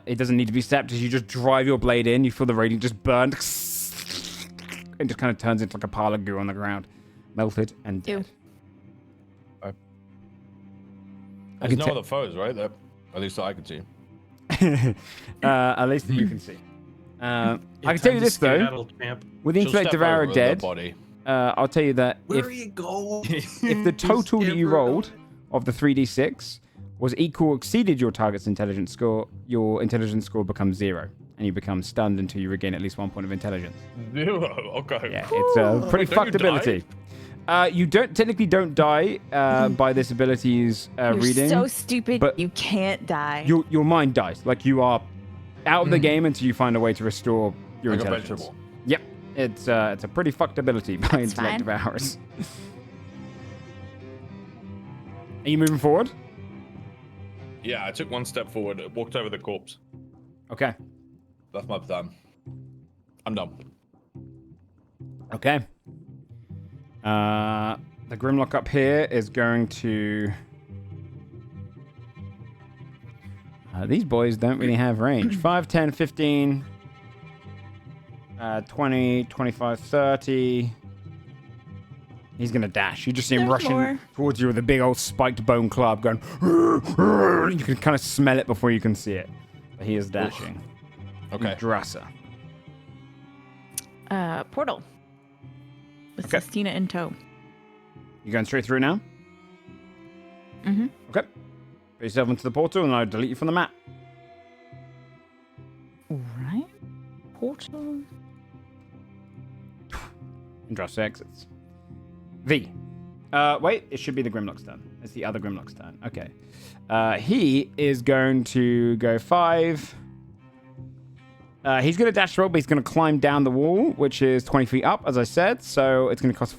Speaker 1: It doesn't need to be sapped as you just drive your blade in. You feel the radiant just burned. It just kind of turns into like a pile of goo on the ground. Melted and dead.
Speaker 5: There's no other foes, right? That, at least that I can see.
Speaker 1: At least that you can see. I can tell you this though. With the
Speaker 5: She'll
Speaker 1: Intellect
Speaker 5: step
Speaker 1: Devourer
Speaker 5: over the
Speaker 1: dead,
Speaker 5: body.
Speaker 1: I'll tell you that
Speaker 3: Where
Speaker 1: if
Speaker 3: are you going?
Speaker 1: if the total that you rolled of the 3d6 was equal or exceeded your target's intelligence score, your intelligence score becomes 0, and you become stunned until you regain at least 1 point of intelligence.
Speaker 5: 0. Okay.
Speaker 1: Yeah, it's a pretty
Speaker 5: Wait, don't
Speaker 1: fucked
Speaker 5: you die?
Speaker 1: ability. You technically don't die by this ability's
Speaker 2: You're
Speaker 1: reading.
Speaker 2: so stupid.
Speaker 1: but
Speaker 2: You can't die.
Speaker 1: Your mind dies. Like you are out of the game until you find a way to restore your
Speaker 5: Like a
Speaker 1: intelligence.
Speaker 5: vegetable.
Speaker 1: Yep, it's a pretty fucked ability by
Speaker 2: That's
Speaker 1: Intellect
Speaker 2: fine.
Speaker 1: Devourers. Are you moving forward?
Speaker 5: Yeah, I took 1 step forward, walked over the corpse.
Speaker 1: Okay.
Speaker 5: That's my plan. I'm done.
Speaker 1: Okay. The Grimlock up here is going to... these boys don't really have range. 5, 10, 15, 20, 25, 30. He's going to dash. You just see him
Speaker 2: There's
Speaker 1: rushing
Speaker 2: more.
Speaker 1: towards you with a big old spiked bone club going. You can kind of smell it before you can see it. But he is dashing.
Speaker 5: Okay.
Speaker 1: Drassa.
Speaker 2: Portal. With
Speaker 1: Okay.
Speaker 2: Sistina in tow.
Speaker 1: You going straight through now?
Speaker 2: Mm-hmm.
Speaker 1: Okay. Put yourself into the portal and I'll delete you from the map.
Speaker 2: All right. Portal.
Speaker 1: And Drassa exits. V. Wait, it should be the Grimlock's turn. It's the other Grimlock's turn. Okay. He is going to go 5. He's going to dash roll, but he's going to climb down the wall, which is 20 feet up, as I said. So it's going to cost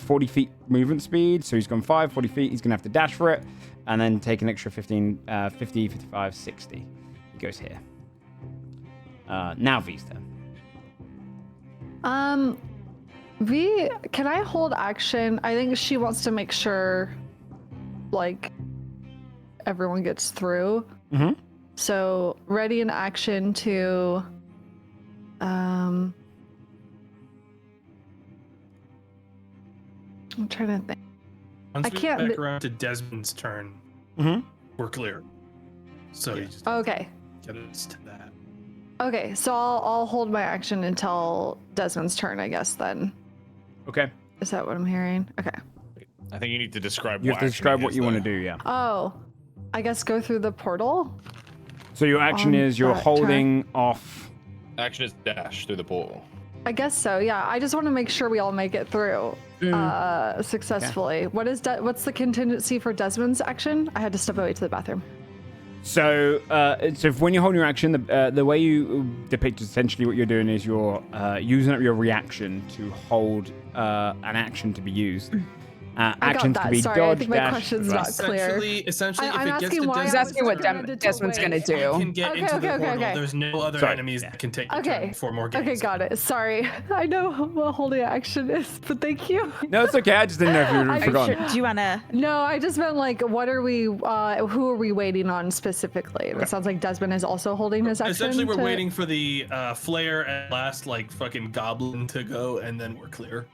Speaker 1: 40 feet movement speed. So he's gone 5, 40 feet. He's going to have to dash for it. And then take an extra 15, 50, 55, 60. He goes here. Now V's turn.
Speaker 6: V, can I hold action? I think she wants to make sure, like, everyone gets through.
Speaker 1: Mm-hmm.
Speaker 6: So, ready in action to, I'm trying to think.
Speaker 3: Once
Speaker 6: I
Speaker 3: we
Speaker 6: can't
Speaker 3: get back
Speaker 6: mi-
Speaker 3: around to Desmond's turn,
Speaker 1: Mm-hmm.
Speaker 3: we're clear. So you just
Speaker 6: Okay.
Speaker 3: get us to that.
Speaker 6: Okay, so I'll hold my action until Desmond's turn, I guess, then.
Speaker 1: Okay.
Speaker 6: Is that what I'm hearing? Okay.
Speaker 5: I think you need to describe.
Speaker 1: You
Speaker 5: what
Speaker 1: have to describe
Speaker 5: action
Speaker 1: what
Speaker 5: is,
Speaker 1: you want to
Speaker 5: though.
Speaker 1: do, yeah.
Speaker 6: Oh, I guess go through the portal?
Speaker 1: So your action
Speaker 6: On
Speaker 1: is you're
Speaker 6: that
Speaker 1: holding off.
Speaker 5: Action is dash through the portal.
Speaker 6: I guess so, yeah. I just want to make sure we all make it through successfully. What's the contingency for Desmond's action? I had to step away to the bathroom.
Speaker 1: So, when you're holding your action, the way you depict essentially what you're doing is you're using up your reaction to hold an action to be used. Actions
Speaker 6: that.
Speaker 1: to be
Speaker 6: Sorry, I
Speaker 1: dodged,
Speaker 6: think my
Speaker 1: dash,
Speaker 6: question's
Speaker 1: run.
Speaker 6: not clear.
Speaker 3: Essentially,
Speaker 6: I'm
Speaker 3: if it gets
Speaker 6: asking
Speaker 3: to
Speaker 6: why I
Speaker 4: He's
Speaker 6: was
Speaker 4: asking what
Speaker 6: directed to
Speaker 4: Desmond's
Speaker 6: wait.
Speaker 4: gonna do.
Speaker 3: you can get
Speaker 6: Okay,
Speaker 3: into the
Speaker 6: okay,
Speaker 3: portal.
Speaker 6: okay.
Speaker 3: There's no other
Speaker 1: Sorry.
Speaker 3: enemies that can take the
Speaker 6: Okay.
Speaker 3: turn before more games.
Speaker 6: Okay, got it. Sorry. I know what holding action is, but thank you.
Speaker 1: No, it's okay. I just didn't know if you
Speaker 6: I
Speaker 1: had forgotten.
Speaker 2: Do you wanna?
Speaker 6: No, I just meant like, what are we, who are we waiting on specifically? It sounds like Desmond is also holding his action.
Speaker 3: Essentially, we're
Speaker 6: to-
Speaker 3: waiting for the flayer and last like fucking goblin to go, and then we're clear.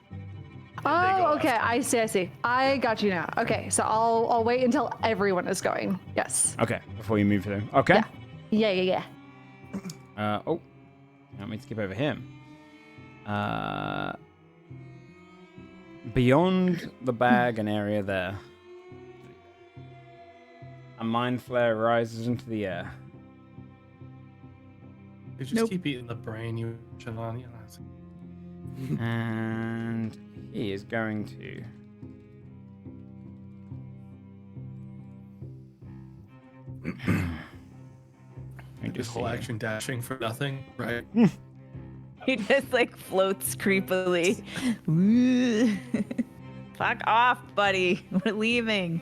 Speaker 6: Oh, okay. I see. I got you now. Okay, so I'll wait until everyone is going. Yes.
Speaker 1: Okay, before you move through. Okay.
Speaker 6: Yeah.
Speaker 1: Oh, let me skip over him. Beyond the bag and area there, a mind flare rises into the air.
Speaker 3: You just keep eating the brain you on. You know,
Speaker 1: And he is going to.
Speaker 3: this whole action dashing for nothing, right?
Speaker 2: He just like floats creepily. Fuck off, buddy. We're leaving.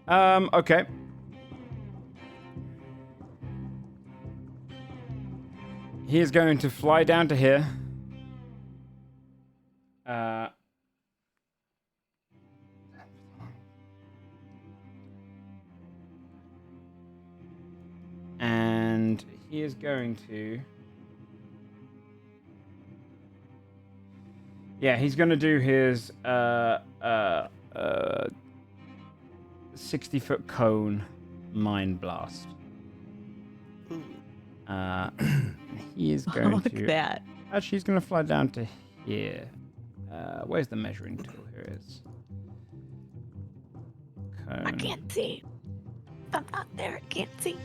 Speaker 1: Okay. He is going to fly down to here. And he is going to. Yeah, he's going to do his 60-foot cone mind blast. He is going
Speaker 2: Look
Speaker 1: to.
Speaker 2: at that.
Speaker 1: Actually, he's going to fly down to here. Where's the measuring tool? Here it is. Cone.
Speaker 2: I can't see. I'm not there. I can't see.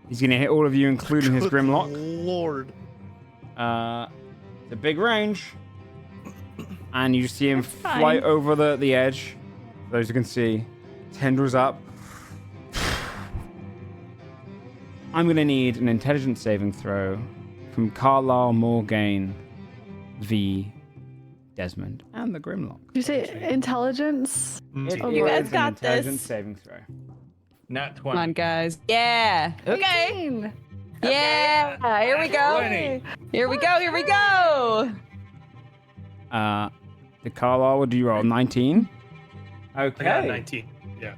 Speaker 1: He's going to hit all of you, including his
Speaker 8: Good
Speaker 1: Grimlock.
Speaker 8: Lord.
Speaker 1: The big range. And you see him
Speaker 2: That's
Speaker 1: fly
Speaker 2: fine.
Speaker 1: over the edge. For those who can see. Tendrils up. I'm going to need an intelligence saving throw from Carlisle, Morgaine, V, Desmond, and the Grimlock.
Speaker 6: Did you say intelligence?
Speaker 1: It
Speaker 6: Oh,
Speaker 2: You
Speaker 1: is
Speaker 2: guys
Speaker 1: an
Speaker 2: got
Speaker 1: intelligence
Speaker 2: this.
Speaker 1: saving throw.
Speaker 3: Nat 20.
Speaker 4: Come on, guys. Yeah. Okay.
Speaker 6: 18.
Speaker 4: Yeah. Here we go.
Speaker 3: 20.
Speaker 4: Here we go. Here we go.
Speaker 1: The Carlisle, what do you roll? 19?
Speaker 3: I got
Speaker 1: Okay.
Speaker 3: 19. Yeah.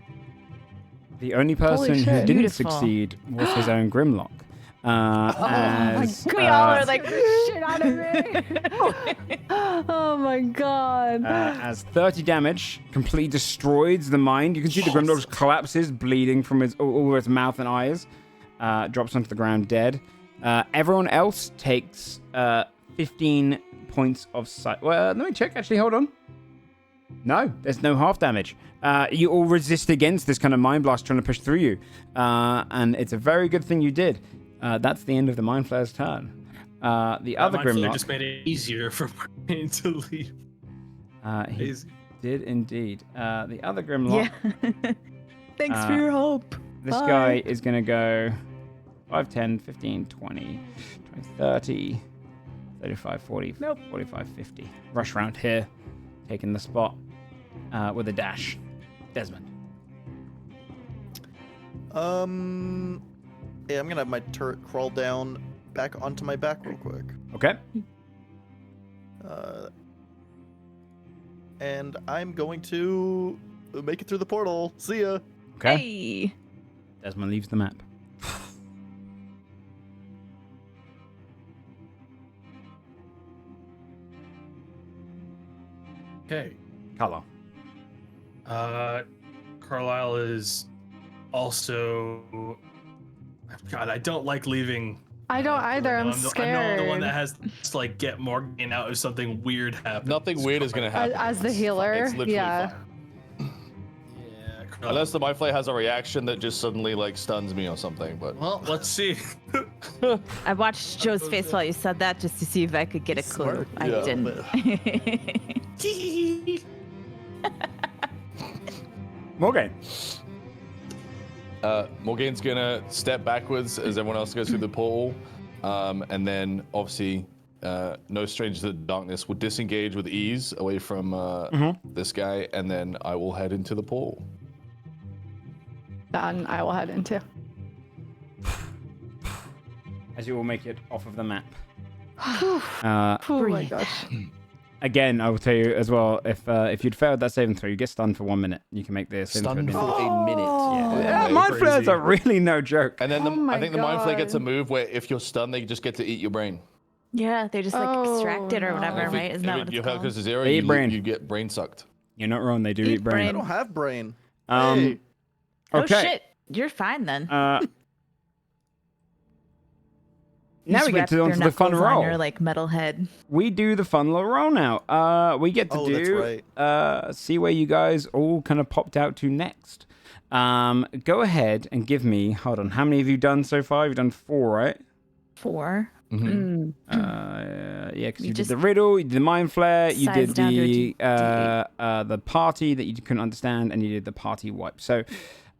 Speaker 1: The only person who
Speaker 6: shit.
Speaker 1: didn't
Speaker 2: Beautiful.
Speaker 1: succeed was his own Grimlock. As,
Speaker 2: We all are like,
Speaker 6: Shit out of me. Oh my god.
Speaker 1: as 30 damage completely destroys the mind. You can see the Grimlock just collapses, bleeding from his all over his mouth and eyes. Drops onto the ground dead. Everyone else takes 15 points of sight. Well, let me check. Actually, hold on. No, there's no half damage. You all resist against this kind of mind blast trying to push through you. And it's a very good thing you did. That's the end of the Mind Flayer's turn. The other
Speaker 3: Mind Flayer
Speaker 1: Grimlock
Speaker 3: just made it easier for Brian to leave.
Speaker 1: he
Speaker 3: Easy.
Speaker 1: did indeed. The other Grimlock,
Speaker 2: yeah. Thanks for your help.
Speaker 1: this
Speaker 2: Bye.
Speaker 1: guy is going to go 5, 10, 15, 20, 30, 35, 40, 45, 50. Rush round here, taking the spot with a dash. Desmond.
Speaker 8: Yeah, I'm gonna have my turret crawl down back onto my back real quick.
Speaker 1: Okay.
Speaker 8: And I'm going to make it through the portal. See ya.
Speaker 1: Okay.
Speaker 2: Hey.
Speaker 1: Desmond leaves the map.
Speaker 3: Okay.
Speaker 1: Carlo.
Speaker 3: Carlisle is also. God, I don't like leaving.
Speaker 6: I don't either. I'm
Speaker 3: I'm
Speaker 6: scared.
Speaker 3: the one that has to like get Morgan out if something weird happens.
Speaker 5: Nothing weird is gonna happen.
Speaker 6: As the
Speaker 5: It's fine.
Speaker 6: healer,
Speaker 5: It's literally
Speaker 6: yeah.
Speaker 5: fine.
Speaker 3: Yeah.
Speaker 5: Unless the Mind Flayer has a reaction that just suddenly like stuns me or something, but
Speaker 3: Well, let's see.
Speaker 2: I watched Joe's face while you said that just to see if I could get a clue.
Speaker 8: Smart.
Speaker 2: I
Speaker 5: Yeah.
Speaker 2: didn't.
Speaker 1: Morgan.
Speaker 5: Morgane's gonna step backwards as everyone else goes through the portal, and then obviously, no stranger to the darkness will disengage with ease away from this guy, and then I will head into the portal.
Speaker 6: Then I will head into.
Speaker 1: As you all make it off of the map.
Speaker 6: Oh my
Speaker 2: Breathe.
Speaker 6: gosh.
Speaker 1: Again, I will tell you as well, if you'd failed that saving throw, you get stunned for 1 minute. You can make the saving
Speaker 5: Stunned
Speaker 1: throw.
Speaker 5: for a minute.
Speaker 1: Yeah, Mind Flayers are really no joke.
Speaker 5: And then
Speaker 6: Oh
Speaker 5: I think the Mind Flayer gets a
Speaker 6: God.
Speaker 5: move where if you're stunned, they just get to eat your brain.
Speaker 2: Yeah, they just like extract it or whatever,
Speaker 5: If
Speaker 2: right? Isn't that what
Speaker 5: your
Speaker 2: it's
Speaker 5: health
Speaker 2: called?
Speaker 5: goes to zero,
Speaker 1: They eat
Speaker 5: you,
Speaker 1: brain.
Speaker 5: you get brain sucked.
Speaker 1: You're not wrong, they do
Speaker 2: Eat
Speaker 1: eat brain.
Speaker 8: I don't have brain.
Speaker 1: Um,
Speaker 8: Hey.
Speaker 2: Oh
Speaker 1: Okay.
Speaker 2: shit, you're fine then.
Speaker 1: Now
Speaker 2: Just
Speaker 1: we get
Speaker 2: wrap
Speaker 1: to
Speaker 2: your
Speaker 1: onto the fun
Speaker 2: knuckles on
Speaker 1: roll.
Speaker 2: your like metal head.
Speaker 1: We do the fun little roll now. We get to
Speaker 8: Oh, that's
Speaker 1: do
Speaker 8: right.
Speaker 1: see where you guys all kind of popped out to next. Go ahead and give me. Hold on, how many have you done so far? You've done 4, right?
Speaker 2: 4.
Speaker 5: Mm-hmm.
Speaker 1: Yeah, because you did
Speaker 2: just
Speaker 1: the riddle, you did the mind flare, you
Speaker 2: size
Speaker 1: did
Speaker 2: down to a
Speaker 1: the party that you couldn't understand, and you did the party wipe. So,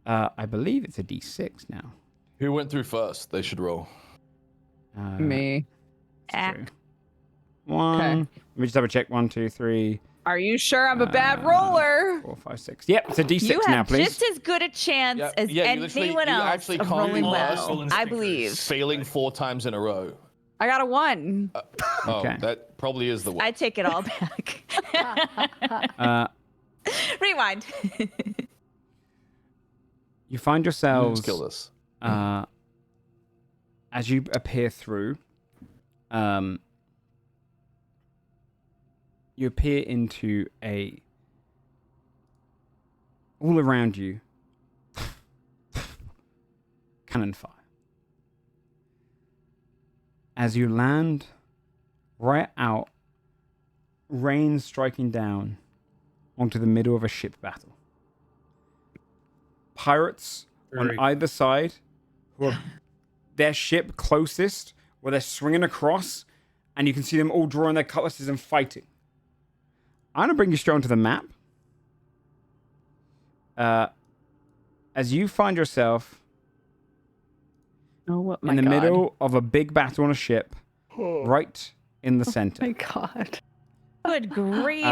Speaker 1: I believe it's a D6 now.
Speaker 5: Who went through first? They should roll.
Speaker 4: Me.
Speaker 2: Ack.
Speaker 1: True. 1.
Speaker 4: Okay.
Speaker 1: Let me just double check. 1, 2, 3,
Speaker 4: Are you sure I'm a bad roller?
Speaker 1: 4, 5, 6. Yep, it's a D6
Speaker 2: You
Speaker 1: now,
Speaker 2: have
Speaker 1: please.
Speaker 2: just as good a chance
Speaker 5: Yeah,
Speaker 2: as
Speaker 5: yeah, you literally-
Speaker 2: anyone
Speaker 5: you
Speaker 2: else
Speaker 5: actually
Speaker 2: of
Speaker 5: can't
Speaker 2: rolling
Speaker 5: roll
Speaker 2: well.
Speaker 3: rolling
Speaker 2: I
Speaker 3: stickers.
Speaker 2: believe.
Speaker 5: Failing 4 times in a row.
Speaker 4: I got a 1.
Speaker 5: Oh,
Speaker 1: Okay.
Speaker 5: that probably is the one.
Speaker 2: I take it all back. Rewind.
Speaker 1: You find
Speaker 5: Let's
Speaker 1: yourselves
Speaker 5: kill this.
Speaker 1: as you appear through. You appear into a. All around you, cannon fire. As you land right out, rain striking down onto the middle of a ship battle. Pirates on
Speaker 3: Very-
Speaker 1: either side, who are their ship closest, where they're swinging across, and you can see them all drawing their cutlasses and fighting. I'm gonna bring you straight onto the map. As you find yourself
Speaker 4: Oh, what my
Speaker 1: in the
Speaker 4: God.
Speaker 1: middle of a big battle on a ship, right in the center.
Speaker 6: My God.
Speaker 2: Good gravy.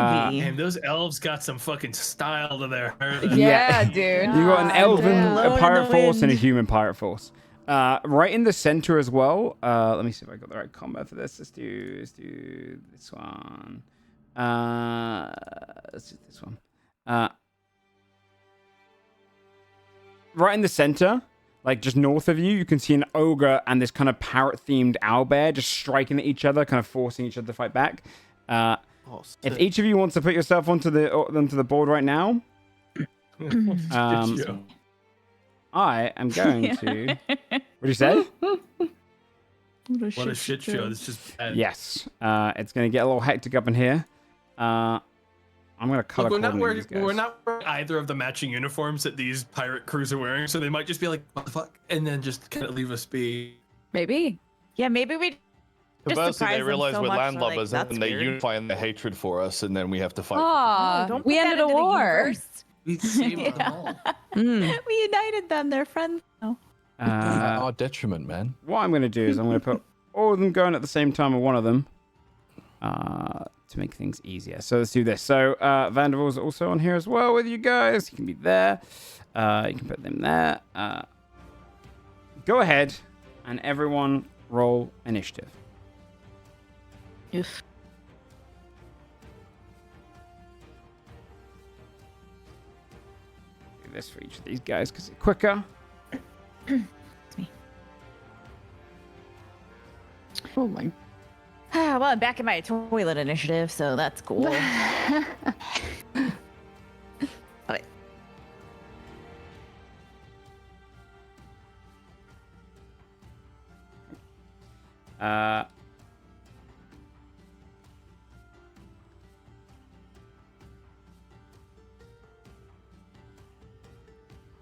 Speaker 3: Man, those elves got some fucking style to their hair.
Speaker 4: Yeah, dude.
Speaker 1: You got an
Speaker 6: God
Speaker 1: elven
Speaker 6: damn.
Speaker 1: a
Speaker 2: Blow in
Speaker 1: pirate
Speaker 2: the
Speaker 1: force and a
Speaker 2: wind.
Speaker 1: human pirate force. Right in the center as well. Let me see if I got the right combo for this. Let's do this one. Let's do this one. right in the center, like just north of you, you can see an ogre and this kind of parrot-themed owlbear just striking at each other, kind of forcing each other to fight back. If each of you wants to put yourself onto the board right now, I am going to. What do you say?
Speaker 3: What a shit show! This is bad.
Speaker 1: Yes, it's going to get a little hectic up in here. I'm going to color coordinate these guys.
Speaker 3: We're not wearing either of the matching uniforms that these pirate crews are wearing, so they might just be like, "What the fuck," and then just kind of leave us be.
Speaker 4: Maybe.
Speaker 2: Yeah, maybe we.
Speaker 5: Conversely, they realize
Speaker 2: so
Speaker 5: we're
Speaker 2: much,
Speaker 5: landlubbers,
Speaker 2: like,
Speaker 5: and they
Speaker 2: weird.
Speaker 5: unify in their hatred for us, and then we have to fight.
Speaker 4: Aw, we ended a war.
Speaker 3: We saved them all.
Speaker 2: We united them. They're friends now.
Speaker 5: At our detriment, man.
Speaker 1: What I'm going to do is I'm going to put all of them going at the same time with one of them to make things easier. So let's do this. So Vanderval's also on here as well with you guys. You can be there. You can put them there. Go ahead and everyone roll initiative.
Speaker 2: Oof.
Speaker 1: Do this for each of these guys because it's quicker.
Speaker 2: It's me.
Speaker 4: Oh my.
Speaker 2: Well, I'm back in my toilet initiative, so that's cool. Okay.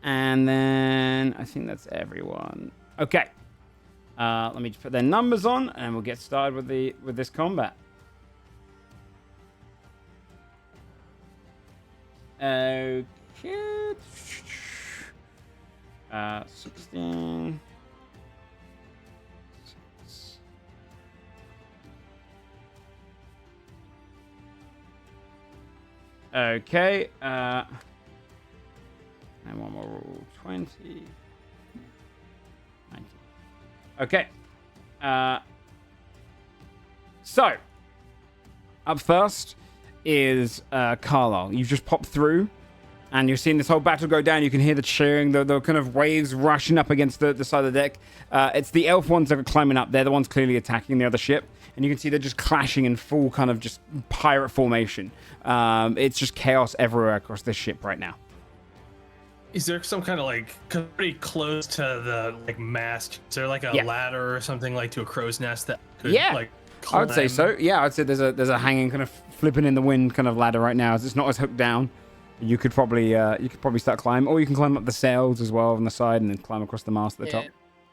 Speaker 1: And then I think that's everyone. Okay. Let me just put their numbers on, and we'll get started with this combat. Okay. 16. Okay. And one more rule. 20. 19. Okay. So, up first is Carlisle. You've just popped through, and you're seeing this whole battle go down. You can hear the cheering, the kind of waves rushing up against the side of the deck. It's the elf ones that are climbing up. They're the ones clearly attacking the other ship. And you can see they're just clashing in full kind of just pirate formation. It's just chaos everywhere across this ship right now.
Speaker 3: Is there some kind of like pretty close to the like mast? Is there like a ladder or something like to a crow's nest that could like
Speaker 1: I would say so. Yeah, I'd say there's a hanging kind of flipping in the wind kind of ladder right now. As it's not as hooked down. You could probably start climbing, or you can climb up the sails as well on the side and then climb across the mast at the top.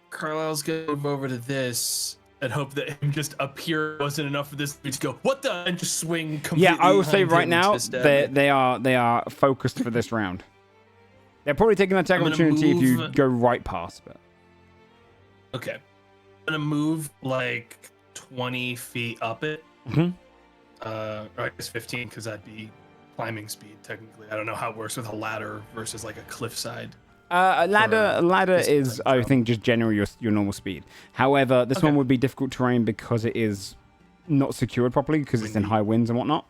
Speaker 3: Carlisle's gonna move over to this and hope that him just appear wasn't enough for this. We just go, what the, and just swing completely.
Speaker 1: Yeah, I will say
Speaker 3: behind
Speaker 1: right
Speaker 3: him
Speaker 1: now
Speaker 3: to stab him.
Speaker 1: they are focused for this round. They're probably taking an attack opportunity if you go right past, but
Speaker 3: okay. I'm gonna move like 20 feet up it.
Speaker 1: Mm-hmm.
Speaker 3: Or I guess 15 because that'd be climbing speed technically. I don't know how it works with a ladder versus like a cliffside.
Speaker 1: A ladder is, I think, just generally your normal speed. However, this one would be difficult terrain because it is not secured properly because it's in high winds and whatnot.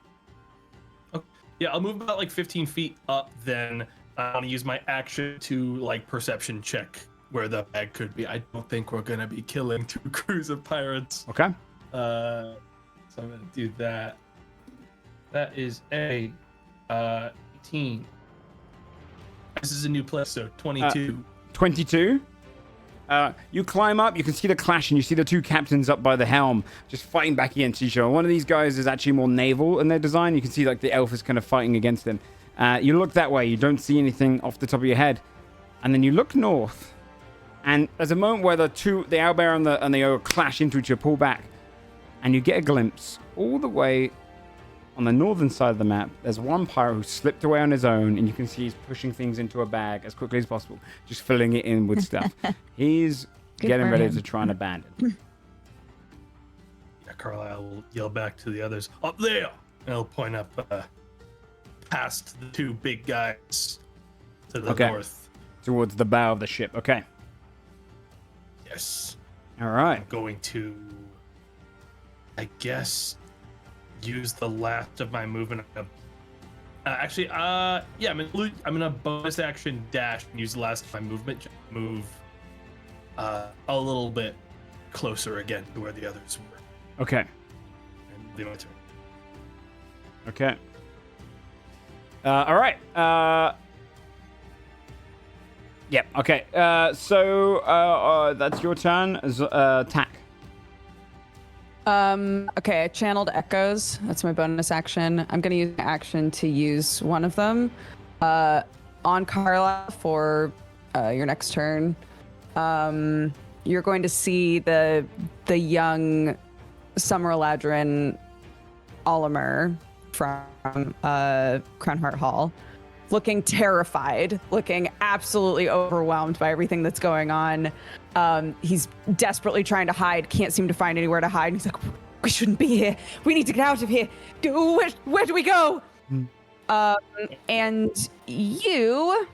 Speaker 3: Okay. Yeah, I'll move about like 15 feet up. Then I want to use my action to like perception check where the bag could be. I don't think we're gonna be killing 2 crews of pirates.
Speaker 1: Okay.
Speaker 3: So I'm gonna do that. That is a 18. This is a new place, so 22.
Speaker 1: 22. You climb up, you can see the clash, and you see the 2 captains up by the helm just fighting back against each other. One of these guys is actually more naval in their design. You can see like the elf is kind of fighting against him. You look that way, you don't see anything off the top of your head. And then you look north, and there's a moment where the owlbear and the ogre clash into each other, pull back, and you get a glimpse all the way on the northern side of the map. There's one pirate who slipped away on his own, and you can see he's pushing things into a bag as quickly as possible, just filling it in with stuff. He's getting ready to try and abandon.
Speaker 3: Yeah, Carlisle will yell back to the others, up there! And he'll point up past the 2 big guys to the north.
Speaker 1: Towards the bow of the ship. Okay.
Speaker 3: Yes.
Speaker 1: All right.
Speaker 3: I'm going to, I guess, use the last of my movement to Actually, yeah, I'm gonna bonus action dash and use the last of my movement to move a little bit closer again to where the others were.
Speaker 1: Okay.
Speaker 3: And leave my turn.
Speaker 1: Okay. All right. Yep. Okay. So that's your turn. Tack.
Speaker 4: Okay, I channeled echoes. That's my bonus action. I'm gonna use an action to use one of them. On Carla for your next turn. You're going to see the young Summer Eladrin Olimer from Crownheart Hall, looking terrified, looking absolutely overwhelmed by everything that's going on. He's desperately trying to hide, can't seem to find anywhere to hide. He's like, we shouldn't be here. We need to get out of here. Where do we go? And you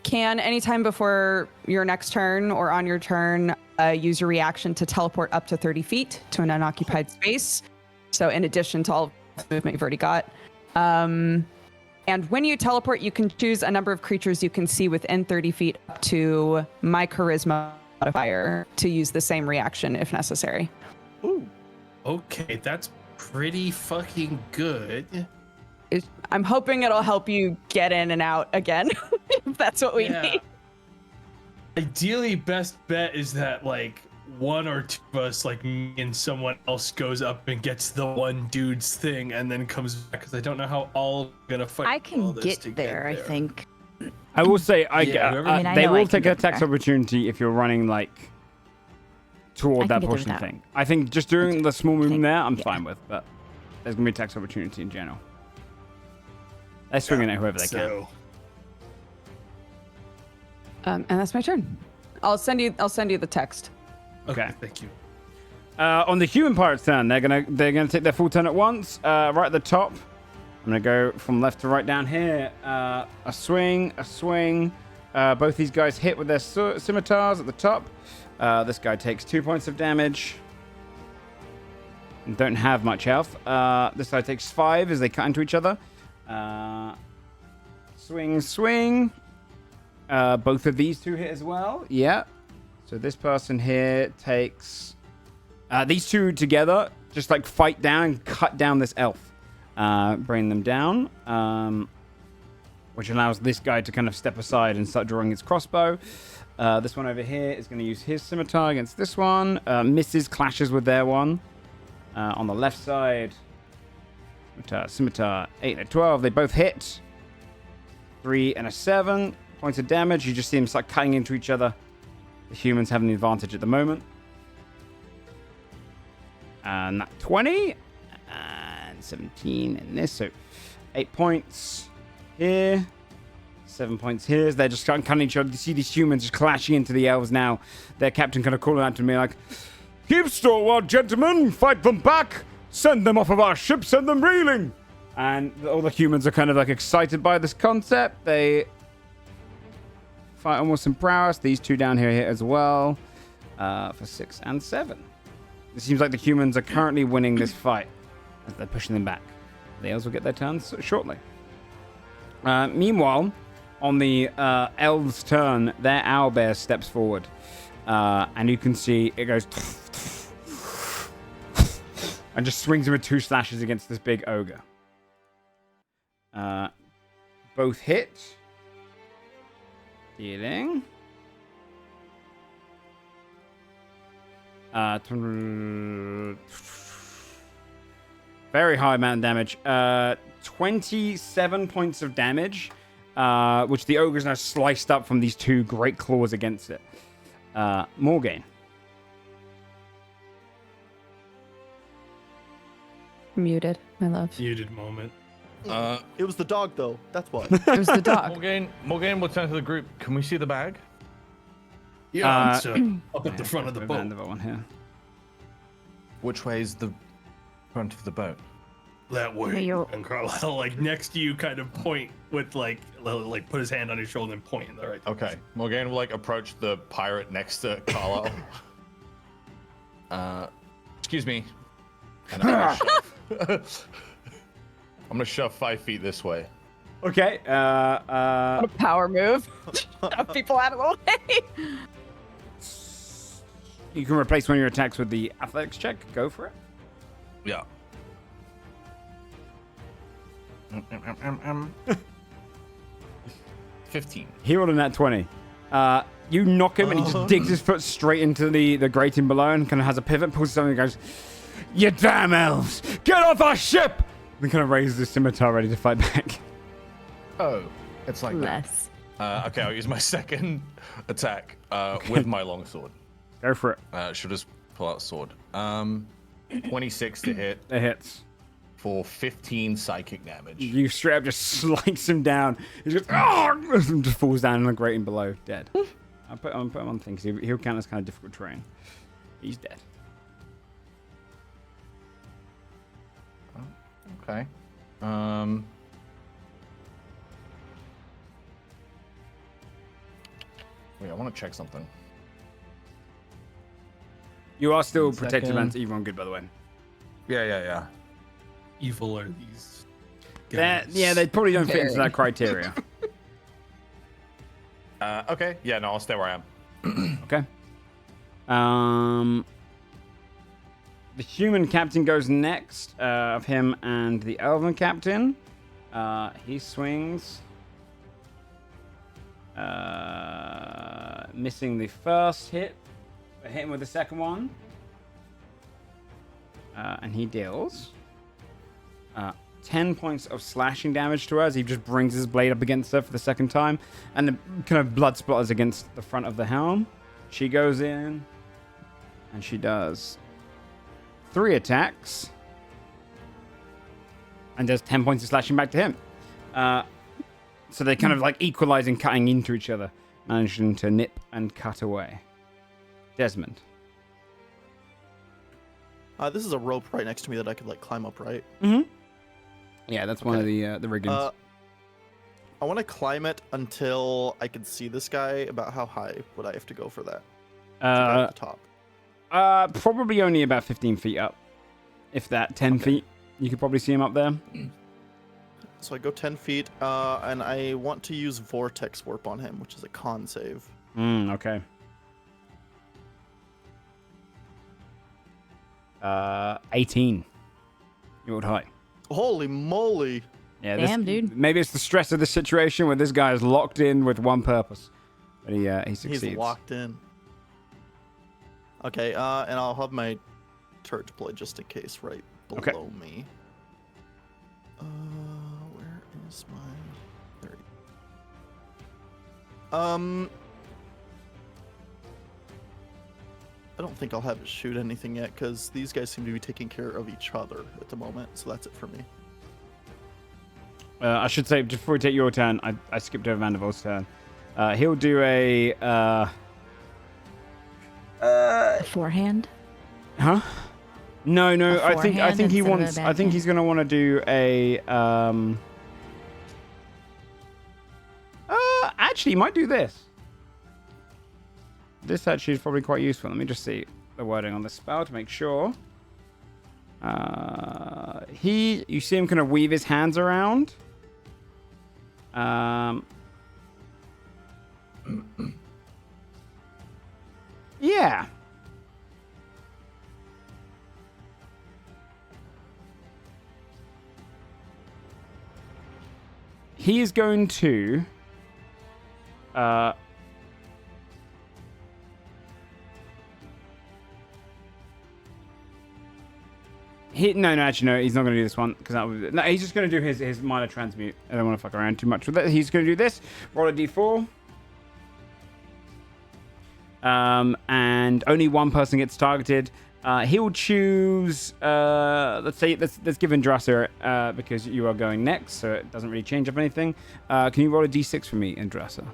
Speaker 4: can, anytime before your next turn or on your turn, use your reaction to teleport up to 30 feet to an unoccupied space. So in addition to all the movement you've already got. And when you teleport, you can choose a number of creatures you can see within 30 feet up to my charisma modifier to use the same reaction if necessary.
Speaker 3: Ooh. Okay, that's pretty fucking good.
Speaker 4: I'm hoping it'll help you get in and out again, if that's what we need.
Speaker 3: Ideally, best bet is that like one or two of us, like me and someone else, goes up and gets the one dude's thing and then comes back, because I don't know how all gonna fight.
Speaker 2: I can
Speaker 3: all this
Speaker 2: get
Speaker 3: to
Speaker 2: there, I think.
Speaker 1: I will say,
Speaker 3: Yeah, whoever- I
Speaker 2: mean, I
Speaker 1: they
Speaker 2: know I
Speaker 1: will
Speaker 2: can
Speaker 1: take a
Speaker 2: get
Speaker 1: tax
Speaker 2: there.
Speaker 1: opportunity if you're running like toward
Speaker 2: I
Speaker 1: that
Speaker 2: can get there
Speaker 1: portion
Speaker 2: without-
Speaker 1: thing. I think just doing the small movement there, I'm
Speaker 2: yeah.
Speaker 1: fine with, but there's gonna be a tax opportunity in general. They're swinging at whoever they can.
Speaker 3: So,
Speaker 4: And that's my turn. I'll send you the text.
Speaker 1: Okay.
Speaker 3: Thank you.
Speaker 1: On the human pirate's turn, they're gonna take their full turn at once. Right at the top, I'm gonna go from left to right down here. A swing. Both these guys hit with their scimitars at the top. This guy takes 2 points of damage. And don't have much health. This guy takes 5 as they cut into each other. Swing. Both of these two hit as well. Yeah. So this person here takes... these two together just like fight down and cut down this elf. Bring them down. Which allows this guy to kind of step aside and start drawing his crossbow. This one over here is going to use his scimitar against this one. Misses, clashes with their one. On the left side, scimitar, 8 and a 12. They both hit. 3 and a 7 points of damage. You just see them start cutting into each other. The humans having the advantage at the moment. And that 20 and 17 in this. So 8 points here. 7 points here. They're just cutting each other. You see these humans just clashing into the elves now. Their captain kind of calling out to me like, "Keep stalwart, gentlemen. Fight them back. Send them off of our ship. Send them reeling." And all the humans are kind of like excited by this concept. They fight almost in prowess. These two down here hit as well for 6 and 7. It seems like the humans are currently winning this fight as they're pushing them back. The elves will get their turns shortly. Meanwhile, on the elves' turn, their owlbear steps forward. And you can see it goes and just swings him with 2 slashes against this big ogre. Both hit. Dealing. Very high amount of damage. 27 points of damage, which the ogre's now sliced up from these 2 great claws against it. Morgaine.
Speaker 4: Muted, my love.
Speaker 3: Muted moment.
Speaker 8: It was the dog, though. That's why.
Speaker 4: It was the dog.
Speaker 5: Morgaine will turn to the group. Can we see the bag?
Speaker 3: Yeah, it's up at the front of the boat.
Speaker 1: One here.
Speaker 7: Which way is the front of the boat?
Speaker 3: That way.
Speaker 2: you-
Speaker 3: And Carlisle, like next to you, kind of point with like put his hand on your shoulder and point in the right.
Speaker 5: Okay. Morgaine will like approach the pirate next to Carlisle. Excuse me. And I'm gonna shove 5 feet this way.
Speaker 1: Okay.
Speaker 4: What a power move. Shove people out of the way.
Speaker 1: You can replace one of your attacks with the athletics check. Go for it.
Speaker 5: Yeah. 15.
Speaker 1: He rolled a nat 20. You knock him and he just digs his foot straight into the grating below and kind of has a pivot, pulls something and goes, "You damn elves! Get off our ship!" And kind of raises his scimitar ready to fight back.
Speaker 5: Oh, it's like
Speaker 2: Less.
Speaker 5: that. Okay, I'll use my second attack with my longsword.
Speaker 1: Go for it.
Speaker 5: Should just pull out sword. 26 to hit
Speaker 1: It hits.
Speaker 5: for 15 psychic damage.
Speaker 1: You straight up just slice him down. He just, and just falls down in the grating below, dead. I'll put him on things. He'll count as kind of difficult terrain. He's dead.
Speaker 5: Okay. Wait, I want to check something.
Speaker 1: You are still
Speaker 5: One
Speaker 1: protected
Speaker 5: second.
Speaker 1: against evil and good, by the way.
Speaker 5: Yeah.
Speaker 3: Evil are these
Speaker 1: They're-
Speaker 3: guys.
Speaker 1: Yeah, they probably don't fit into that criteria.
Speaker 5: Okay. Yeah, no, I'll stay where I am.
Speaker 1: Okay. The human captain goes next of him and the elven captain. He swings. Missing the first hit. But hit him with the second one. And he deals 10 points of slashing damage to her as he just brings his blade up against her for the second time. And the kind of blood splatters against the front of the helm. She goes in. And she does 3 attacks. And does 10 points of slashing back to him. So they kind of like equalizing, cutting into each other. Managing to nip and cut away. Desmond.
Speaker 8: This is a rope right next to me that I could like climb up, right?
Speaker 1: Mm-hmm. Yeah, that's one of
Speaker 8: Okay.
Speaker 1: the riggings.
Speaker 8: I want to climb it until I can see this guy. About how high would I have to go for that? To get at the top.
Speaker 1: Probably only about 15 feet up. If that, 10 feet. You could probably see him up there.
Speaker 8: So I go 10 feet, and I want to use Vortex Warp on him, which is a con save.
Speaker 1: Okay. 18. You rolled high.
Speaker 8: Holy moly!
Speaker 1: Yeah,
Speaker 2: Damn, dude.
Speaker 1: Maybe it's the stress of the situation where this guy is locked in with one purpose. But he succeeds.
Speaker 8: He's locked in. Okay, and I'll have my turret deployed just in case right below me. Where is my... There he... I don't think I'll have it shoot anything yet, because these guys seem to be taking care of each other at the moment, so that's it for me.
Speaker 1: I should say, just before we take your turn, I skipped over Vanderval's turn. He'll do a...
Speaker 2: Forehand.
Speaker 1: Huh? No.
Speaker 2: A
Speaker 1: I think
Speaker 2: forehand
Speaker 1: he
Speaker 2: instead of a
Speaker 1: wants. I think
Speaker 2: backhand?
Speaker 1: he's gonna want to do a. Actually, he might do this. This actually is probably quite useful. Let me just see the wording on the spell to make sure. You see him kind of weave his hands around. Yeah. He is going to no, actually, no, he's not going to do this one because no, he's just going to do his minor transmute. I don't want to fuck around too much with it. He's going to do this. Roll a d4. And only one person gets targeted. He'll choose. Let's give Indrasa because you are going next, so it doesn't really change up anything. Can you roll a d6 for me, Indrasa?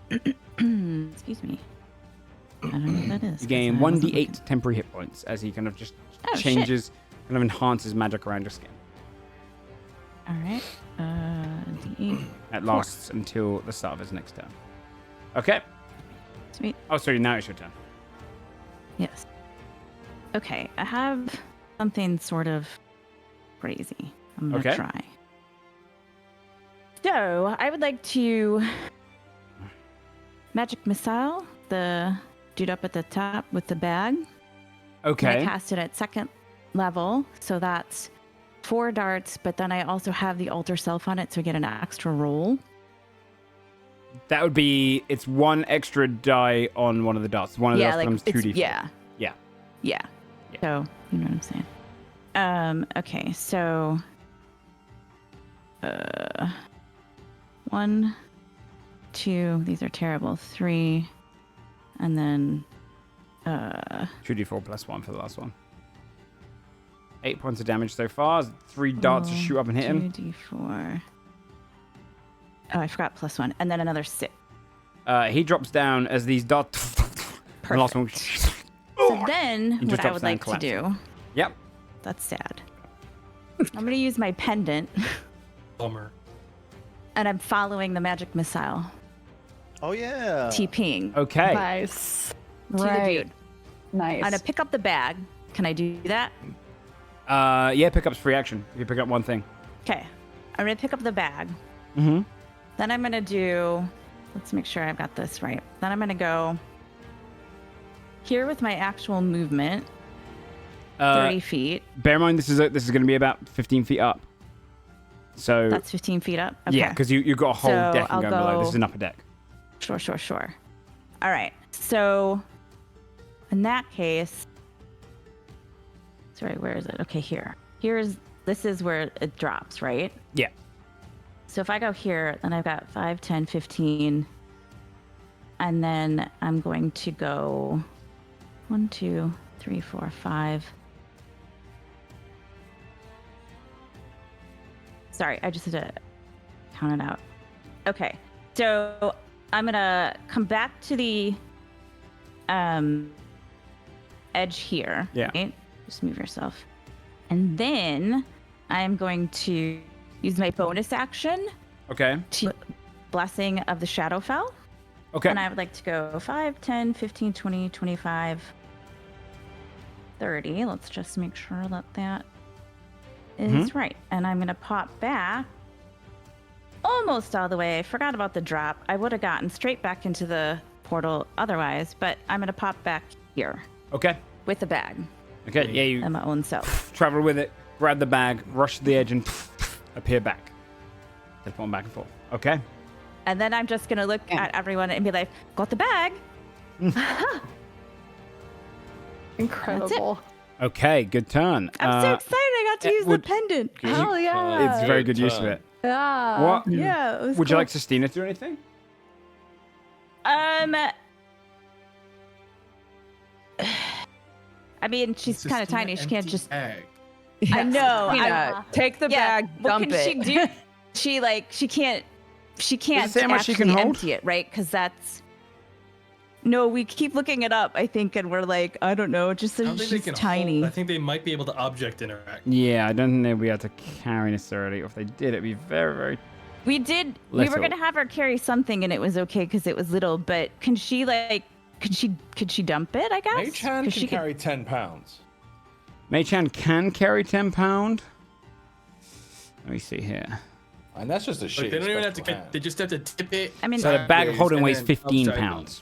Speaker 2: Excuse me. I don't know what that is.
Speaker 1: You gain
Speaker 2: 'cause I wasn't
Speaker 1: 1d8 temporary hit points as he kind of just
Speaker 2: Oh, shit.
Speaker 1: changes, kind of enhances magic around your skin.
Speaker 2: looking. All right. D8.
Speaker 1: That lasts until the start of his next turn. Okay.
Speaker 2: Sweet.
Speaker 1: Oh, sorry. Now it's your turn.
Speaker 2: Yes. Okay, I have something sort of crazy. I'm gonna
Speaker 1: Okay.
Speaker 2: try. So I would like to magic missile the dude up at the top with the bag.
Speaker 1: Okay.
Speaker 2: And I cast it at 2nd level, so that's 4 darts. But then I also have the alter self on it, so I get an extra roll.
Speaker 1: That would be, it's 1 extra die on one of the dots. One of the dots becomes 2d4.
Speaker 2: Yeah.
Speaker 1: Yeah.
Speaker 2: Yeah. So, you know what I'm saying. Okay, so 1, 2, these are terrible. 3, and then
Speaker 1: 2d4 plus 1 for the last one. 8 points of damage so far. 3 darts to shoot up and hit him.
Speaker 2: 2d4. Oh, I forgot +1, and then another 6.
Speaker 1: He drops down as these darts. The last one.
Speaker 2: So then,
Speaker 1: He
Speaker 2: what
Speaker 1: just
Speaker 2: I
Speaker 1: drops
Speaker 2: would
Speaker 1: down
Speaker 2: like to
Speaker 1: collapsing.
Speaker 2: do,
Speaker 1: Yep.
Speaker 2: that's sad. I'm going to use my pendant,
Speaker 3: Bummer.
Speaker 2: and I'm following the magic missile,
Speaker 8: Oh yeah.
Speaker 2: TPing
Speaker 1: Okay.
Speaker 6: Nice.
Speaker 2: to the dude.
Speaker 4: Nice.
Speaker 2: I'm going to pick up the bag. Can I do that?
Speaker 1: Yeah, pickup's free action. If you pick up one thing.
Speaker 2: Okay. I'm going to pick up the bag.
Speaker 1: Mm-hmm.
Speaker 2: Then I'm going to do, let's make sure I've got this right. Then I'm going to go here with my actual movement, 30 feet.
Speaker 1: Bear in mind, this is going to be about 15 feet up. So
Speaker 2: That's 15 feet up. Okay.
Speaker 1: yeah, because you've got a whole
Speaker 2: So
Speaker 1: deck
Speaker 2: I'll
Speaker 1: going below. This
Speaker 2: go-
Speaker 1: is an upper deck.
Speaker 2: Sure. All right. So in that case, sorry, where is it? Okay, here. This is where it drops, right?
Speaker 1: Yeah.
Speaker 2: So if I go here, then I've got 5, 10, 15. And then I'm going to go 1, 2, 3, 4, 5. Sorry, I just had to count it out. Okay. So I'm going to come back to the edge here.
Speaker 1: Yeah.
Speaker 2: Right? Just move yourself. And then I'm going to use my bonus action
Speaker 1: Okay.
Speaker 2: to Blessing of the Shadowfell.
Speaker 1: Okay.
Speaker 2: And I would like to go 5, 10, 15, 20, 25, 30. Let's just make sure that that is right. And I'm going to pop back almost all the way. I forgot about the drop. I would have gotten straight back into the portal otherwise, but I'm going to pop back here
Speaker 1: Okay.
Speaker 2: with the bag
Speaker 1: Okay. Yeah, you
Speaker 2: and my own self.
Speaker 1: travel with it, grab the bag, rush to the edge, and appear back. Teleport back and forth. Okay.
Speaker 2: And then I'm just going to look at everyone and be like, got the bag.
Speaker 6: Incredible.
Speaker 1: Okay. Good turn.
Speaker 2: I'm so excited. I got to use
Speaker 1: would-
Speaker 2: the pendant.
Speaker 6: Hell yeah.
Speaker 1: It's very good
Speaker 5: Good
Speaker 1: use of
Speaker 5: turn.
Speaker 1: it.
Speaker 6: Yeah.
Speaker 1: What?
Speaker 2: Yeah, it was
Speaker 1: Would you
Speaker 2: cool.
Speaker 1: like Sistina to do anything?
Speaker 2: I mean, she's kind of tiny. She can't just.
Speaker 3: Bag.
Speaker 2: I know.
Speaker 4: Christina, take the bag,
Speaker 2: What
Speaker 4: dump
Speaker 2: can
Speaker 4: it.
Speaker 2: she do? She can't. She can't
Speaker 1: say how much she
Speaker 2: actually
Speaker 1: can hold?
Speaker 2: empty it, right? Because that's. No, we keep looking it up. I think, and we're like, I don't know. It just
Speaker 3: I
Speaker 2: says
Speaker 3: don't think they
Speaker 2: she's
Speaker 3: can
Speaker 2: tiny.
Speaker 3: hold. I think they might be able to object interact.
Speaker 1: Yeah, I don't think they'll be able to carry necessarily. Or if they did, it'd be very, very.
Speaker 2: We did. We
Speaker 1: Little.
Speaker 2: were gonna have her carry something, and it was okay because it was little. But can she like? Could she dump it? I guess.
Speaker 7: Mage hand
Speaker 2: 'Cause
Speaker 7: can
Speaker 2: she could-
Speaker 7: carry 10 pounds.
Speaker 1: Mei-chan can carry 10 pound. Let me see here.
Speaker 7: And that's just a shit.
Speaker 3: Like, they don't even have to get. They just have to tip it.
Speaker 2: I mean,
Speaker 1: So the bag of holding
Speaker 3: and
Speaker 1: weighs
Speaker 3: then
Speaker 1: 15
Speaker 3: upside
Speaker 1: pounds.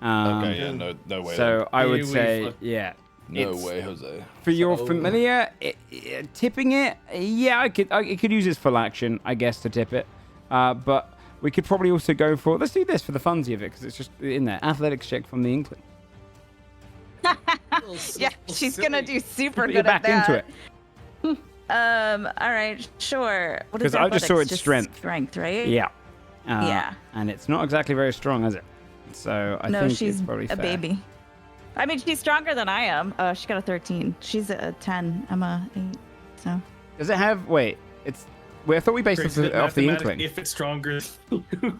Speaker 5: Okay, yeah, no way.
Speaker 1: So I would
Speaker 3: Here we
Speaker 1: say,
Speaker 3: fuck-
Speaker 1: yeah.
Speaker 5: no
Speaker 1: it's-
Speaker 5: way, Jose.
Speaker 1: For your
Speaker 3: So-
Speaker 1: familiar, tipping it, yeah, it could use its full action, I guess, to tip it. But we could probably also go for, let's do this for the funsy of it, because it's just in there. Athletics check from the Inkling.
Speaker 2: yeah, she's gonna do super
Speaker 1: Put your
Speaker 2: good at
Speaker 1: back
Speaker 2: that.
Speaker 1: into it.
Speaker 2: All right, sure. What is
Speaker 1: 'Cause I just saw
Speaker 2: athletics?
Speaker 1: its strength.
Speaker 2: Strength, right?
Speaker 1: Yeah.
Speaker 2: Yeah.
Speaker 1: And it's not exactly very strong, is it? So I
Speaker 2: No,
Speaker 1: think
Speaker 2: she's
Speaker 1: it's probably
Speaker 2: a
Speaker 1: fair.
Speaker 2: baby. I mean, she's stronger than I am. She got a 13. She's a 10. I'm a 8. So.
Speaker 1: Does it have, wait, it's, I thought we based
Speaker 3: Crazy
Speaker 1: it
Speaker 3: that
Speaker 1: off the
Speaker 3: mathematically,
Speaker 1: Inkling.
Speaker 3: If it's stronger, than you,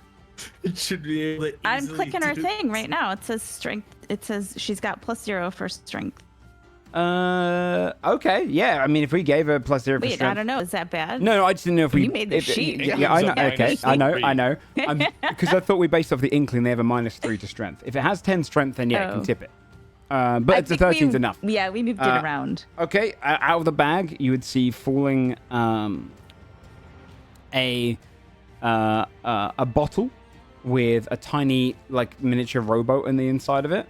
Speaker 3: it should be able to.
Speaker 2: I'm
Speaker 3: easily
Speaker 2: clicking her
Speaker 3: do-
Speaker 2: thing right now. It says strength. It says she's got +0 for strength.
Speaker 1: Okay, yeah, I mean, if we gave her +0 for
Speaker 2: Wait,
Speaker 1: strength.
Speaker 2: I don't know. Is that bad?
Speaker 1: No, I just didn't know if we.
Speaker 2: You made the sheet.
Speaker 1: Yeah, I know. Okay,
Speaker 5: Minus
Speaker 1: I know.
Speaker 5: three.
Speaker 1: Because I thought we based off the Inkling, they have a -3 to strength. If it has 10 strength, then yeah, it can
Speaker 2: Oh.
Speaker 1: tip it. But it's a 13's enough.
Speaker 2: Yeah, we moved it around.
Speaker 1: Okay, out of the bag, you would see falling a bottle with a tiny, like, miniature rowboat in the inside of it.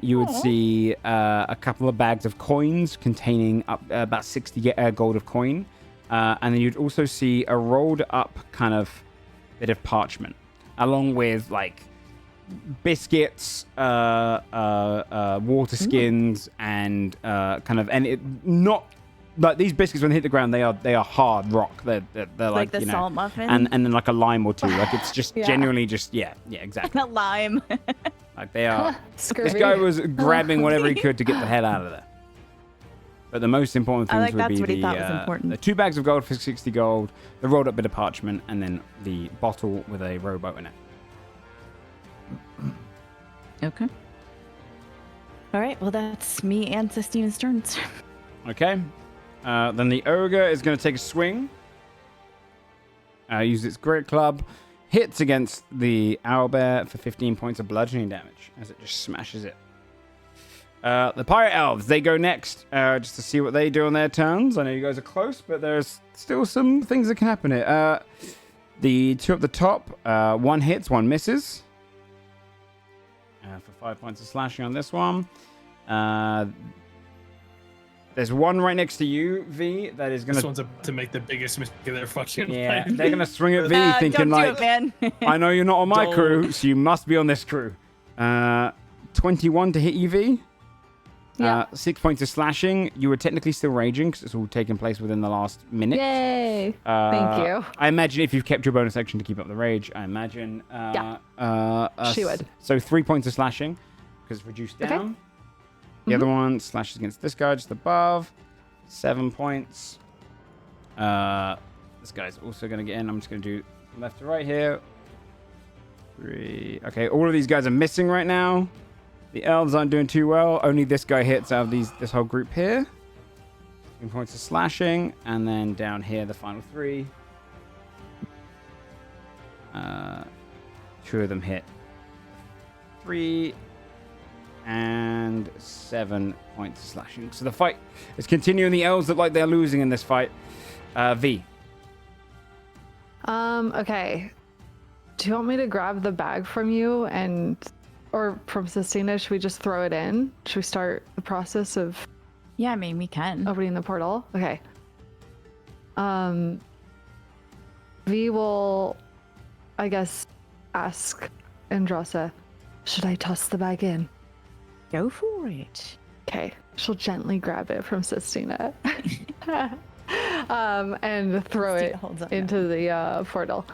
Speaker 1: You would see a couple of bags of coins containing about 60 gold of coin. And then you'd also see a rolled up kind of bit of parchment, along with, like, biscuits, water skins, and not like these biscuits when they hit the ground, they are hard rock. They're like
Speaker 2: the salt muffin,
Speaker 1: and then like a lime or two. Like it's just genuinely just exactly.
Speaker 2: A lime.
Speaker 1: Like they are. This guy was grabbing whatever he could to get the hell out of there. But the most important things would be the 2 bags of gold for 60 gold, the rolled up bit of parchment, and then the bottle with a rowboat in it.
Speaker 2: Okay. All right. Well, that's me and Sistina's turns.
Speaker 1: Okay. Then the ogre is going to take a swing. Use its great club. Hits against the owlbear for 15 points of bludgeoning damage as it just smashes it. The pirate elves, they go next just to see what they do on their turns. I know you guys are close, but there's still some things that can happen here. The 2 at the top, 1 hits, 1 misses. For 5 points of slashing on this one. There's one right next to you, V, that is going to...
Speaker 3: This one's to make the biggest mistake of their fucking
Speaker 1: Yeah,
Speaker 3: life.
Speaker 1: they're going to swing at V thinking
Speaker 2: don't
Speaker 1: like,
Speaker 2: do it, man.
Speaker 1: I know you're not on my
Speaker 3: Don't.
Speaker 1: crew, so you must be on this crew. 21 to hit you, V.
Speaker 6: Yeah.
Speaker 1: 6 points of slashing. You were technically still raging because it's all taken place within the last minute.
Speaker 6: Yay! Thank you.
Speaker 1: I imagine if you've kept your bonus action to keep up the rage, I imagine.
Speaker 6: She would.
Speaker 1: So 3 points of slashing because it's reduced down.
Speaker 6: Okay.
Speaker 1: The other one slashes against this guy just above. 7 points. This guy's also going to get in. I'm just going to do left to right here. 3. Okay, all of these guys are missing right now. The elves aren't doing too well. Only this guy hits out of this whole group here. 3 points of slashing. And then down here, the final 3. 2 of them hit. 3 and 7 points of slashing. So the fight is continuing. The elves look like they're losing in this fight. V.
Speaker 6: Okay. Do you want me to grab the bag from you or from Sistina? Should we just throw it in? Should we start the process of
Speaker 2: Yeah, I mean, we can.
Speaker 6: opening the portal? Okay. V will, I guess, ask Androssa, should I toss the bag in?
Speaker 2: Go for it.
Speaker 6: Okay. She'll gently grab it from Sistina. And throw
Speaker 2: Sistina
Speaker 6: it
Speaker 2: holds up
Speaker 6: into the portal.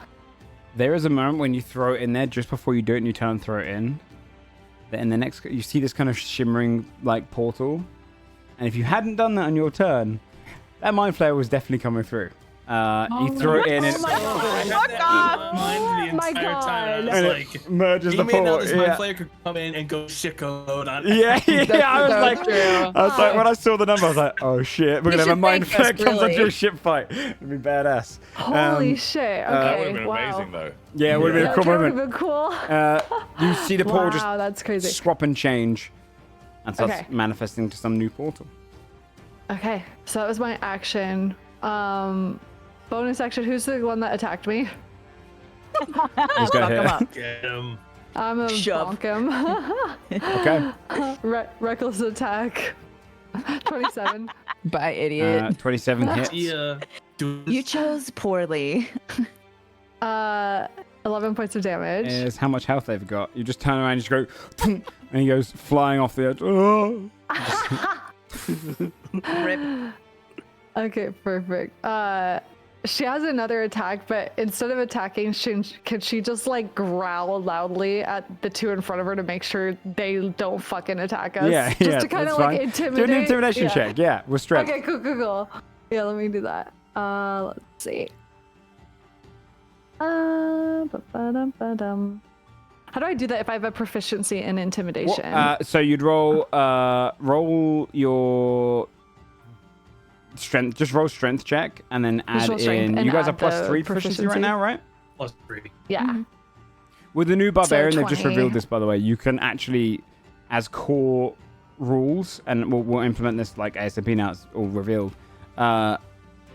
Speaker 1: There is a moment when you throw it in there just before you do it and you turn and throw it in. Then the next, you see this kind of shimmering like portal. And if you hadn't done that on your turn, that mind flayer was definitely coming through. You throw it in and
Speaker 6: my God.
Speaker 1: it merges
Speaker 3: he
Speaker 1: the
Speaker 3: may know
Speaker 1: portal.
Speaker 3: this mind flayer could come in and go shitload on
Speaker 1: Yeah. I was
Speaker 4: so
Speaker 1: like,
Speaker 4: true.
Speaker 1: when I saw the number, I was like, oh shit, we're gonna have a
Speaker 4: should
Speaker 1: mind
Speaker 4: thank us,
Speaker 1: flare comes
Speaker 4: really.
Speaker 1: onto a ship fight. It'd be badass.
Speaker 6: Holy shit.
Speaker 5: That would
Speaker 6: Okay.
Speaker 5: have been
Speaker 6: wow.
Speaker 5: amazing, though.
Speaker 1: Yeah, it would have been a cool
Speaker 6: That would
Speaker 1: moment.
Speaker 6: have been cool.
Speaker 1: You see the portal just
Speaker 6: Wow, that's crazy.
Speaker 1: swap and change and starts
Speaker 6: Okay.
Speaker 1: manifesting to some new portal.
Speaker 6: Okay, so that was my action. Bonus action. Who's the one that attacked me?
Speaker 1: This guy here.
Speaker 3: Get him.
Speaker 6: I'm gonna
Speaker 2: Shove.
Speaker 6: bonk him.
Speaker 1: Okay.
Speaker 6: Reckless attack. 27.
Speaker 4: Bye, idiot.
Speaker 1: 27 hits.
Speaker 3: Yeah.
Speaker 2: You chose poorly.
Speaker 6: 11 points of damage.
Speaker 1: Is how much health they've got. You just turn around and just go, and he goes flying off the edge. Oh.
Speaker 2: Rip.
Speaker 6: Okay, perfect. She has another attack, but instead of attacking, can she just like growl loudly at the 2 in front of her to make sure they don't fucking attack us?
Speaker 1: Yeah,
Speaker 6: Just to kind
Speaker 1: that's
Speaker 6: of like
Speaker 1: fine.
Speaker 6: intimidate.
Speaker 1: Do an intimidation check. Yeah, with strength.
Speaker 6: Okay, cool. Yeah, let me do that. Let's see. Ba-ba-dum-ba-dum. How do I do that if I have a proficiency in intimidation?
Speaker 1: So you'd roll your strength. Just roll strength check and then add
Speaker 6: roll strength
Speaker 1: in.
Speaker 6: and
Speaker 1: You guys are
Speaker 6: add
Speaker 1: plus
Speaker 6: the
Speaker 1: 3 proficiency right
Speaker 6: proficiency.
Speaker 1: now, right?
Speaker 3: +3.
Speaker 6: Yeah.
Speaker 1: With the new barbarian, they've just
Speaker 6: 20.
Speaker 1: revealed this, by the way. You can actually as core rules, and we'll implement this like ASAP now. It's all revealed.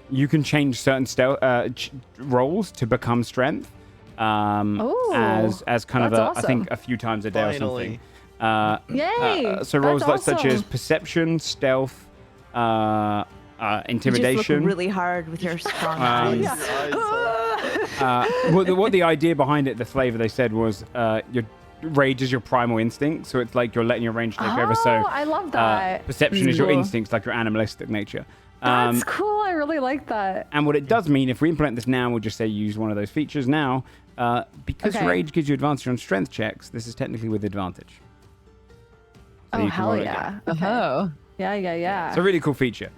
Speaker 1: You can change certain roles to become strength. As kind of
Speaker 6: awesome.
Speaker 1: I think a few times a day or something.
Speaker 6: Yay!
Speaker 1: So roles
Speaker 6: that's
Speaker 1: such as
Speaker 6: awesome.
Speaker 1: perception, stealth,
Speaker 2: You just
Speaker 1: intimidation.
Speaker 2: look really hard with your strong eyes.
Speaker 1: What the idea behind it, the flavor they said was your rage is your primal instinct, so it's like you're letting your range take over. So
Speaker 6: I love that.
Speaker 1: perception is your
Speaker 2: Cool.
Speaker 1: instincts, like your animalistic nature.
Speaker 6: That's cool. I really like that.
Speaker 1: And what it does mean, if we implement this now, we'll just say use one of those features now. Because
Speaker 6: Okay.
Speaker 1: rage gives you advantage on strength checks, this is technically with advantage. So
Speaker 6: Oh,
Speaker 1: you can
Speaker 6: hell
Speaker 1: roll it
Speaker 6: yeah.
Speaker 1: again.
Speaker 6: Okay.
Speaker 4: Oh.
Speaker 6: Yeah.
Speaker 1: It's a really cool feature.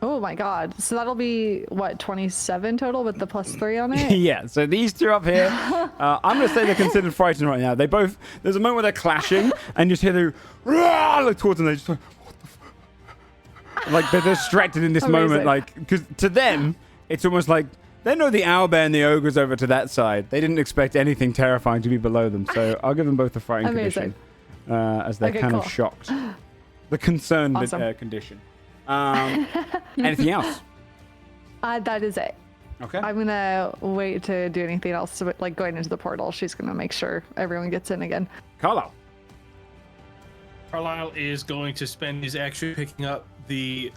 Speaker 6: Oh my god. So that'll be, what, 27 total with the +3 on it?
Speaker 1: Yeah, so these two up here, I'm going to say they're considered frightened right now. They both, there's a moment where they're clashing, and you just hear them look towards them, they just like they're distracted in this moment,
Speaker 6: Amazing.
Speaker 1: like, because to them, it's almost like they know the owlbear and the ogre's over to that side. They didn't expect anything terrifying to be below them, so I'll give them both a frightened
Speaker 6: Amazing.
Speaker 1: condition, as they're
Speaker 6: Okay,
Speaker 1: kind of
Speaker 6: cool.
Speaker 1: shocked. The concerned
Speaker 6: Awesome.
Speaker 1: condition. Anything else?
Speaker 6: That is it.
Speaker 1: Okay.
Speaker 6: I'm gonna wait to do anything else. So, like going into the portal, she's gonna make sure everyone gets in again.
Speaker 1: Carlisle.
Speaker 3: Carlisle is going to spend his action picking up the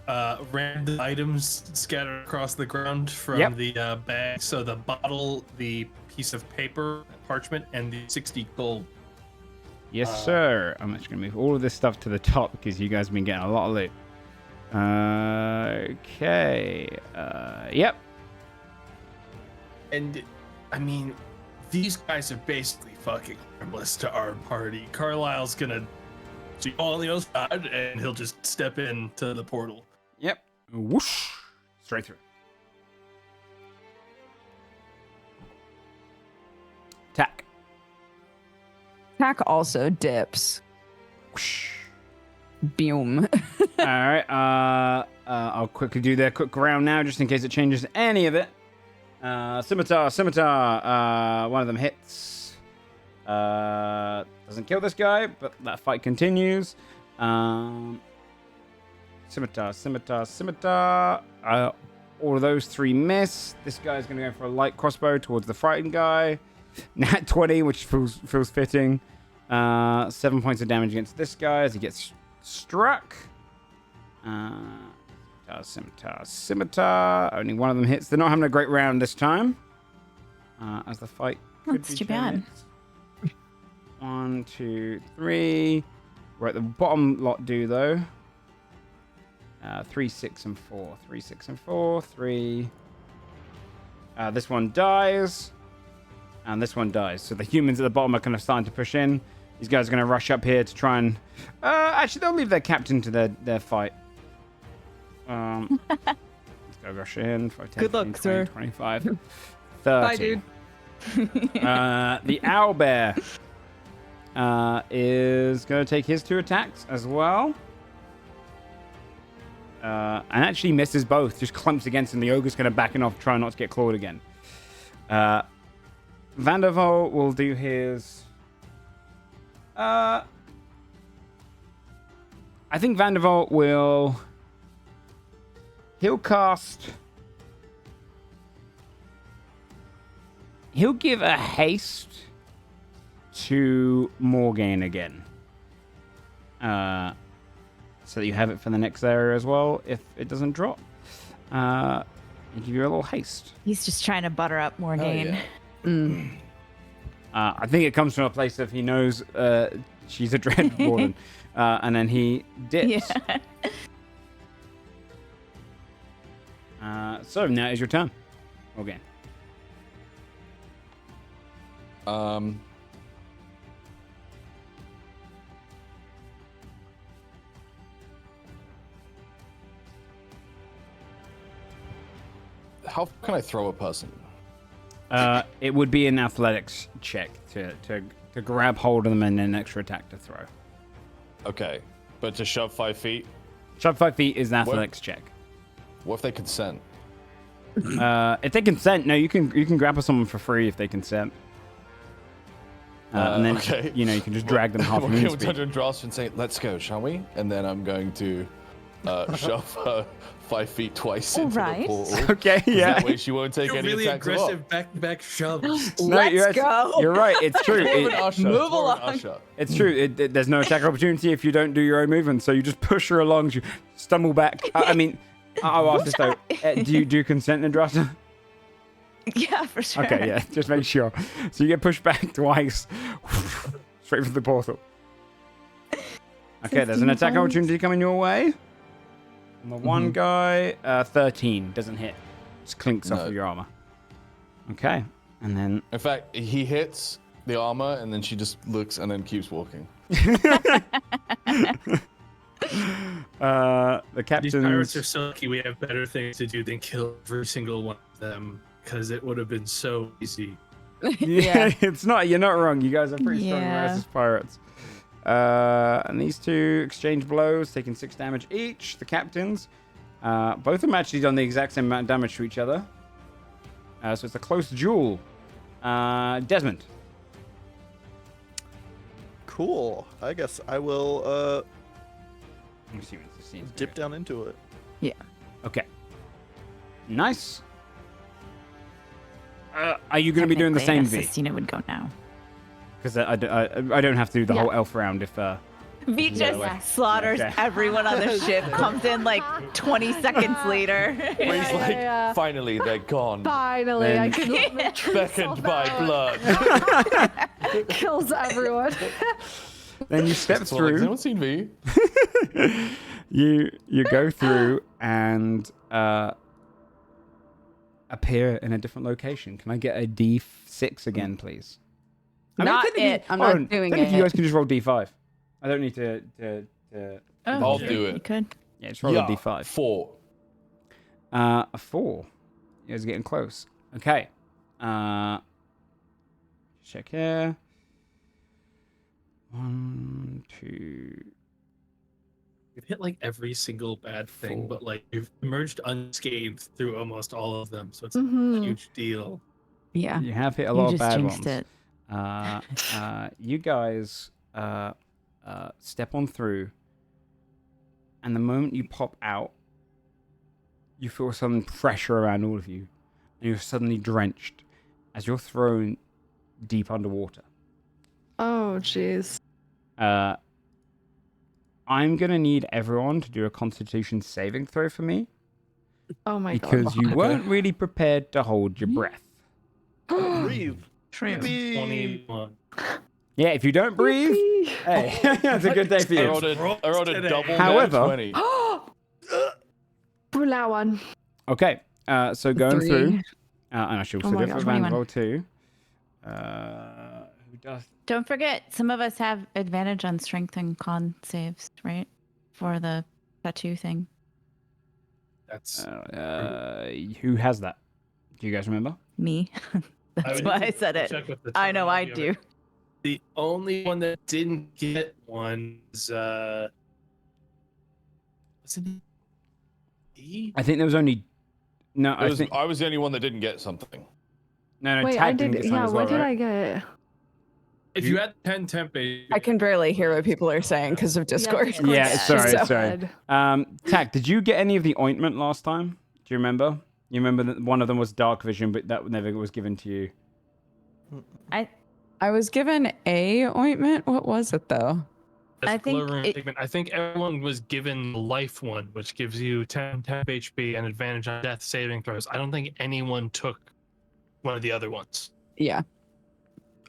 Speaker 3: random items scattered across the ground from the bag. So the bottle, the piece of paper, parchment, and the 60 gold.
Speaker 1: Yes, sir. I'm just going to move all of this stuff to the top because you guys have been getting a lot of loot. Okay. Yep.
Speaker 3: And, I mean, these guys are basically fucking harmless to our party. Carlisle's gonna see all on the other side, and he'll just step into the portal.
Speaker 1: Yep. Whoosh. Straight through. Tack.
Speaker 4: Tack also dips.
Speaker 1: Whoosh.
Speaker 4: Boom.
Speaker 1: All right. I'll quickly do their quick round now, just in case it changes any of it. Scimitar. One of them hits. Doesn't kill this guy, but that fight continues. Scimitar. All of those three miss. This guy's going to go for a light crossbow towards the frightened guy. Nat 20, which feels fitting. 7 points of damage against this guy as he gets struck. Scimitar. Only one of them hits. They're not having a great round this time. As the fight could
Speaker 2: That's
Speaker 1: be
Speaker 2: too bad.
Speaker 1: changed. 1, 2, 3. We're at the bottom lot do though. 3, 6, and 4. 3, 6, and 4. 3. This one dies. And this one dies. So the humans at the bottom are kind of starting to push in. These guys are going to rush up here to try and... actually, they'll leave their captain to their fight. Let's go rush in. 5, 10,
Speaker 2: Good luck,
Speaker 1: 15, 20,
Speaker 2: sir.
Speaker 1: 25, 30.
Speaker 4: Bye, dude.
Speaker 1: The owlbear is going to take his 2 attacks as well. And actually misses both. Just clumps against him. The ogre's going to back him off, trying not to get clawed again. Vandervoort will do his... I think Vandervoort will... He'll cast... He'll give a haste to Morgaine again. So that you have it for the next area as well, if it doesn't drop. He'll give you a little haste.
Speaker 2: He's just trying to butter up Morgaine.
Speaker 1: I think it comes from a place of he knows she's a dread warden. And then he dips.
Speaker 2: Yeah.
Speaker 1: So now is your turn. Morgaine.
Speaker 5: How can I throw a person?
Speaker 1: It would be an athletics check to grab hold of them and an extra attack to throw.
Speaker 5: Okay, but to shove 5 feet?
Speaker 1: Shove 5 feet is an athletics check.
Speaker 5: What if they consent?
Speaker 1: If they consent, no, you can grapple someone for free if they consent. And then,
Speaker 5: okay.
Speaker 1: you can just drag them half
Speaker 5: We'll
Speaker 1: moon
Speaker 5: go
Speaker 1: speed.
Speaker 5: to Tundra and Dross and say, let's go, shall we? And then I'm going to shove her 5 feet twice into
Speaker 2: Alright.
Speaker 5: the portal.
Speaker 1: Okay, yeah.
Speaker 5: That way she won't take
Speaker 3: You're
Speaker 5: any
Speaker 3: really
Speaker 5: attacks at all.
Speaker 3: aggressive back-to-back shoves.
Speaker 1: No,
Speaker 4: Let's go.
Speaker 1: You're right. It's true.
Speaker 5: More of an usher.
Speaker 4: Move
Speaker 5: It's more of an
Speaker 4: along.
Speaker 5: usher.
Speaker 1: It's true. There's no attack opportunity if you don't do your own movement. So you just push her along. You stumble back. I'll ask this though. Do you consent, Nadrasa?
Speaker 2: Yeah, for sure.
Speaker 1: Okay, yeah. Just make sure. So you get pushed back twice, straight from the portal. Okay, there's an attack opportunity coming your way. And the one guy, 13, doesn't hit. Just clinks off
Speaker 5: No.
Speaker 1: of your armor. Okay, and then
Speaker 5: In fact, he hits the armor and then she just looks and then keeps walking.
Speaker 1: the
Speaker 3: These
Speaker 1: captain's...
Speaker 3: pirates are so lucky we have better things to do than kill every single one of them, because it would have been so easy.
Speaker 1: Yeah, it's not. You're not wrong. You guys are pretty strong
Speaker 2: Yeah.
Speaker 1: versus pirates. And these two exchange blows, taking 6 damage each. The captains, both of them actually done the exact same amount of damage to each other. So it's a close duel. Desmond.
Speaker 8: Cool. I guess I will
Speaker 1: I'm assuming it's the scene.
Speaker 8: dip down into it.
Speaker 1: Okay. Nice. Are you going to be doing the same V?
Speaker 2: Cena would go now.
Speaker 1: Because I don't have to do the
Speaker 6: Yeah.
Speaker 1: whole elf round if...
Speaker 2: V just
Speaker 1: way.
Speaker 2: slaughters
Speaker 1: Okay.
Speaker 2: everyone on the ship, comes in like 20 seconds later.
Speaker 5: Where he's like,
Speaker 6: yeah.
Speaker 5: finally, they're gone.
Speaker 6: Finally, I
Speaker 1: Then-
Speaker 6: can true
Speaker 5: Beckoned
Speaker 6: myself
Speaker 5: by
Speaker 6: out.
Speaker 5: blood.
Speaker 6: Kills everyone.
Speaker 1: Then you step
Speaker 5: So, like, has
Speaker 1: through.
Speaker 5: anyone seen V?
Speaker 1: You go through and appear in a different location. Can I get a D6 again, please?
Speaker 4: Not it. I'm not doing
Speaker 1: technically you
Speaker 4: it.
Speaker 1: guys can just roll D5. I don't need to
Speaker 5: I'll do it.
Speaker 2: You could.
Speaker 1: yeah, just roll a D5.
Speaker 5: 4.
Speaker 1: A 4. You guys are getting close. Okay. Check here. 1, 2.
Speaker 3: You've hit like every single bad thing,
Speaker 1: Four.
Speaker 3: but like you've emerged unscathed through almost all of them, so it's
Speaker 6: Mhm.
Speaker 3: a huge deal.
Speaker 4: Yeah.
Speaker 1: You have hit a
Speaker 2: You
Speaker 1: lot of
Speaker 2: just
Speaker 1: bad
Speaker 2: jinxed
Speaker 1: ones.
Speaker 2: it.
Speaker 1: You guys step on through, and the moment you pop out, you feel sudden pressure around all of you, and you're suddenly drenched as you're thrown deep underwater.
Speaker 6: Oh, jeez.
Speaker 1: I'm gonna need everyone to do a Constitution saving throw for me
Speaker 6: Oh my
Speaker 1: because you weren't really prepared to hold your breath.
Speaker 8: Breathe.
Speaker 2: True.
Speaker 8: Yippee.
Speaker 3: 21.
Speaker 1: Yeah, if you don't breathe, hey, that's a good day for
Speaker 5: I
Speaker 1: you.
Speaker 5: rolled a double
Speaker 1: However-
Speaker 5: 20.
Speaker 6: Pull that one.
Speaker 1: Okay, so going
Speaker 4: 3.
Speaker 1: through, and I should also
Speaker 6: Oh
Speaker 1: do
Speaker 6: my
Speaker 1: it for
Speaker 6: God,
Speaker 1: Van
Speaker 2: 21.
Speaker 1: roll too. Who does?
Speaker 2: Don't forget, some of us have advantage on strength and con saves, right? For the tattoo thing.
Speaker 3: That's
Speaker 1: Who has that? Do you guys remember?
Speaker 2: Me. That's
Speaker 3: would
Speaker 2: why
Speaker 3: need
Speaker 2: I
Speaker 3: to
Speaker 2: said it.
Speaker 3: check with the
Speaker 2: I know I
Speaker 3: terminology of
Speaker 2: do.
Speaker 3: it. The only one that didn't get one was wasn't it E?
Speaker 1: I think there was only. No, I think
Speaker 5: I was the only one that didn't get something.
Speaker 1: no.
Speaker 6: Wait, I
Speaker 1: Tag didn't
Speaker 6: did.
Speaker 1: get some
Speaker 6: Yeah,
Speaker 1: as well,
Speaker 6: what did
Speaker 1: right?
Speaker 6: I get?
Speaker 3: If you had 10 temp base,
Speaker 4: I can barely hear what people are saying because of Discord.
Speaker 6: Discord.
Speaker 1: Yeah, sorry,
Speaker 4: So-
Speaker 1: sorry. Tag, did you get any of the ointment last time? Do you remember? You remember that one of them was dark vision, but that never was given to you.
Speaker 4: I was given a ointment. What was it though?
Speaker 3: that's
Speaker 2: I think
Speaker 3: Larian
Speaker 2: it-
Speaker 3: Pigment. I think everyone was given the life one, which gives you 10 temp HP and advantage on death saving throws. I don't think anyone took one of the other ones.
Speaker 4: Yeah.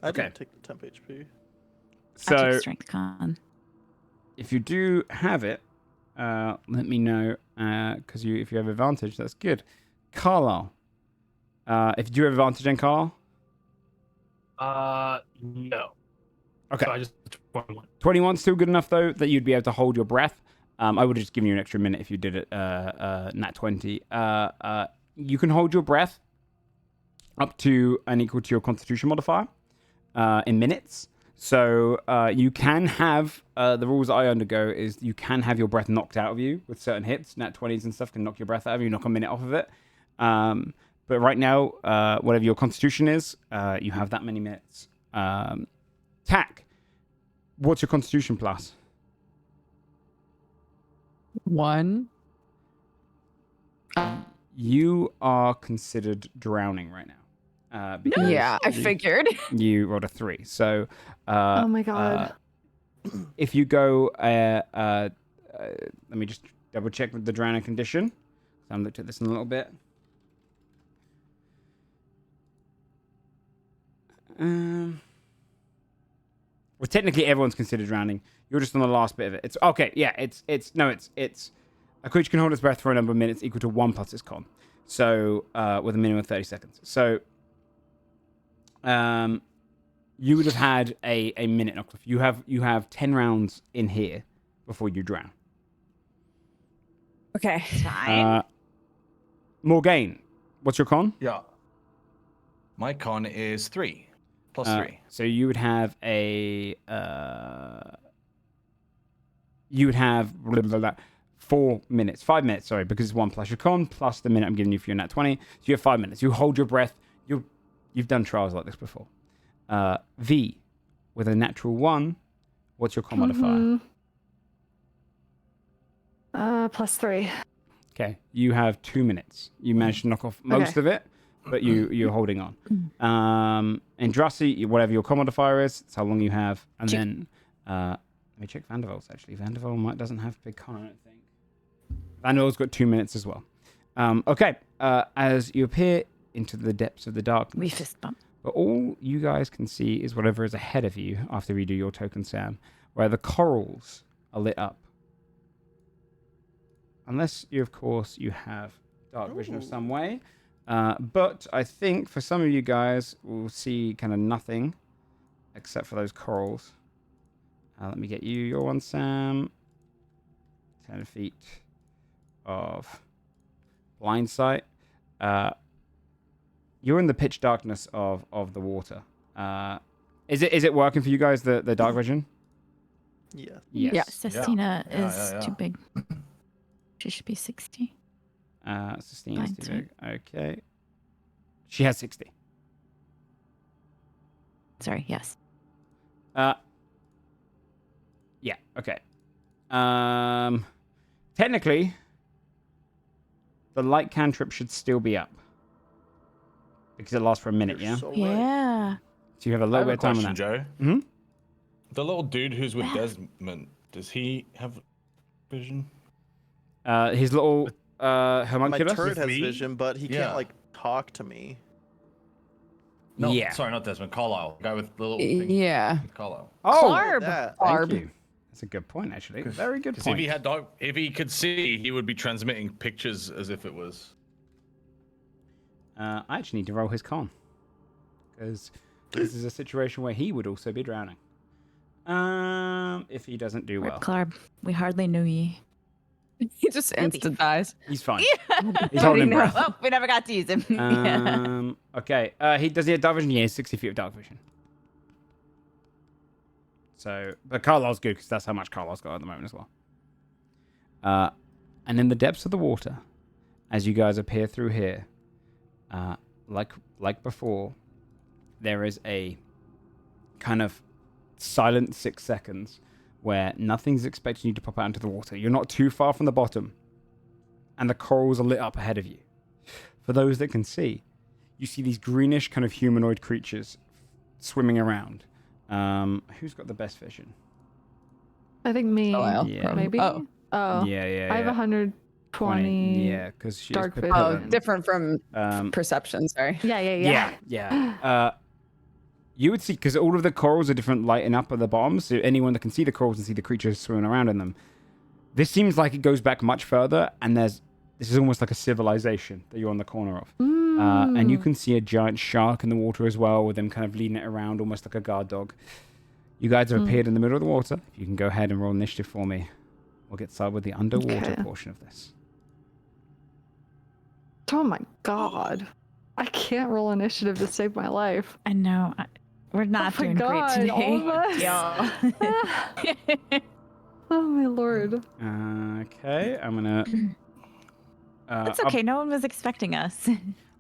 Speaker 8: I
Speaker 1: Okay.
Speaker 8: didn't take the temp HP.
Speaker 2: I
Speaker 1: So
Speaker 2: took strength con.
Speaker 1: if you do have it, let me know because if you have advantage, that's good. Carlisle, if you have advantage in Carlisle,
Speaker 3: No.
Speaker 1: okay.
Speaker 3: So I just 21.
Speaker 1: 21 still good enough though that you'd be able to hold your breath. I would have just given you an extra minute if you did it nat 20. You can hold your breath up to and equal to your Constitution modifier in minutes. So you can have the rules I undergo is you can have your breath knocked out of you with certain hits. Nat 20s and stuff can knock your breath out of you, knock a minute off of it. But right now, whatever your Constitution is, you have that many minutes. Tack, what's your Constitution plus?
Speaker 4: 1.
Speaker 1: You are considered drowning right now. Because
Speaker 4: Yeah, I figured.
Speaker 1: you rolled a 3. So,
Speaker 6: Oh my god.
Speaker 1: if you go, let me just double check with the drowning condition. I haven't looked at this in a little bit. Well, technically everyone's considered drowning. You're just on the last bit of it. It's okay. Yeah, it's a creature can hold its breath for a number of minutes equal to 1 plus its con. So, with a minimum of 30 seconds. So, you would have had a minute knocked. You have 10 rounds in here before you drown.
Speaker 4: Okay.
Speaker 2: Fine.
Speaker 1: Morgaine, what's your con?
Speaker 7: Yeah. My con is 3 plus 3.
Speaker 1: So you would have you would have 5 minutes, sorry, because it's 1 plus your con, plus the minute I'm giving you for your nat 20. So you have 5 minutes. You hold your breath. You've done trials like this before. V, with a natural 1, what's your con modifier?
Speaker 6: Plus 3.
Speaker 1: Okay, you have 2 minutes. You managed to knock off most of it, but you're holding on. And Drussi, whatever your con modifier is, that's how long you have. And then, let me check Vanderval's actually. Vanderval doesn't have big con, I don't think. Vanderval's got 2 minutes as well. Okay, as you appear into the depths of the darkness.
Speaker 2: We fist bump.
Speaker 1: But all you guys can see is whatever is ahead of you after we do your token, Sam, where the corals are lit up. Unless you, of course, you have dark vision of some way. But I think for some of you guys, we'll see kind of nothing except for those corals. Let me get you your one, Sam. 10 feet of blind sight. You're in the pitch darkness of the water. Is it working for you guys, the dark vision?
Speaker 8: Yeah.
Speaker 1: Yes.
Speaker 4: Yeah.
Speaker 2: Sestina is too big. She should be 60.
Speaker 1: Sestina's too big. Okay. She has 60.
Speaker 2: Sorry, yes.
Speaker 1: Yeah, okay. Technically, the light cantrip should still be up. Because it lasts for a minute, yeah?
Speaker 8: So right.
Speaker 2: Yeah.
Speaker 1: So you have a
Speaker 5: I
Speaker 1: little
Speaker 5: have a
Speaker 1: bit of time on
Speaker 5: question,
Speaker 1: that.
Speaker 5: Joe.
Speaker 1: Mm-hmm.
Speaker 5: The little dude who's with Desmond, does he have vision?
Speaker 1: His little
Speaker 8: My
Speaker 1: homunculus?
Speaker 8: turret has
Speaker 7: me?
Speaker 8: vision, but he
Speaker 7: Yeah.
Speaker 8: can't like talk to me.
Speaker 7: No,
Speaker 1: Yeah.
Speaker 7: sorry, not Desmond. Carlisle. The guy with the little thing.
Speaker 4: Yeah.
Speaker 7: Carlisle.
Speaker 1: Oh,
Speaker 2: Clarb.
Speaker 8: That.
Speaker 1: thank
Speaker 4: Clarb.
Speaker 1: you. That's a good point, actually. Very good
Speaker 5: Because
Speaker 1: point.
Speaker 5: if he could see, he would be transmitting pictures as if it was.
Speaker 1: I actually need to roll his con. Because this is a situation where he would also be drowning. If he doesn't do well.
Speaker 2: Rip Clarb, we hardly knew ye.
Speaker 4: He just instant dies.
Speaker 1: He's fine.
Speaker 2: Yeah.
Speaker 1: He's holding
Speaker 4: No.
Speaker 1: breath.
Speaker 2: Oh, we never got to use him.
Speaker 1: Okay. Does he have dark vision? Yeah, 60 feet of dark vision. So, but Carlisle's good because that's how much Carlisle's got at the moment as well. And in the depths of the water, as you guys appear through here, like before, there is a kind of silent 6 seconds where nothing's expecting you to pop out into the water. You're not too far from the bottom, and the corals are lit up ahead of you. For those that can see, you see these greenish kind of humanoid creatures swimming around. Who's got the best vision?
Speaker 6: I think me.
Speaker 4: Oh,
Speaker 1: Yeah.
Speaker 6: Maybe.
Speaker 4: Oh.
Speaker 1: Yeah.
Speaker 6: I have 120.
Speaker 1: Yeah, because she's
Speaker 6: dark vision.
Speaker 4: Oh,
Speaker 1: pupillant.
Speaker 4: different from
Speaker 1: Um,
Speaker 4: perception. Sorry.
Speaker 1: Yeah. You would see, because all of the corals are different lighting up at the bottom, so anyone that can see the corals and see the creatures swimming around in them. This seems like it goes back much further, and this is almost like a civilization that you're on the corner of. And you can see a giant shark in the water as well, with them kind of leading it around almost like a guard dog. You guys have appeared in the middle of the water. If you can go ahead and roll initiative for me, we'll get started with the underwater
Speaker 6: Okay.
Speaker 1: portion of this.
Speaker 6: Oh my god. I can't roll initiative to save my life.
Speaker 2: I know. We're not
Speaker 6: my
Speaker 2: doing
Speaker 6: God,
Speaker 2: great
Speaker 6: all of us.
Speaker 2: today. Y'all.
Speaker 6: Oh my lord.
Speaker 1: Okay, I'm gonna.
Speaker 2: That's okay. No one was expecting us.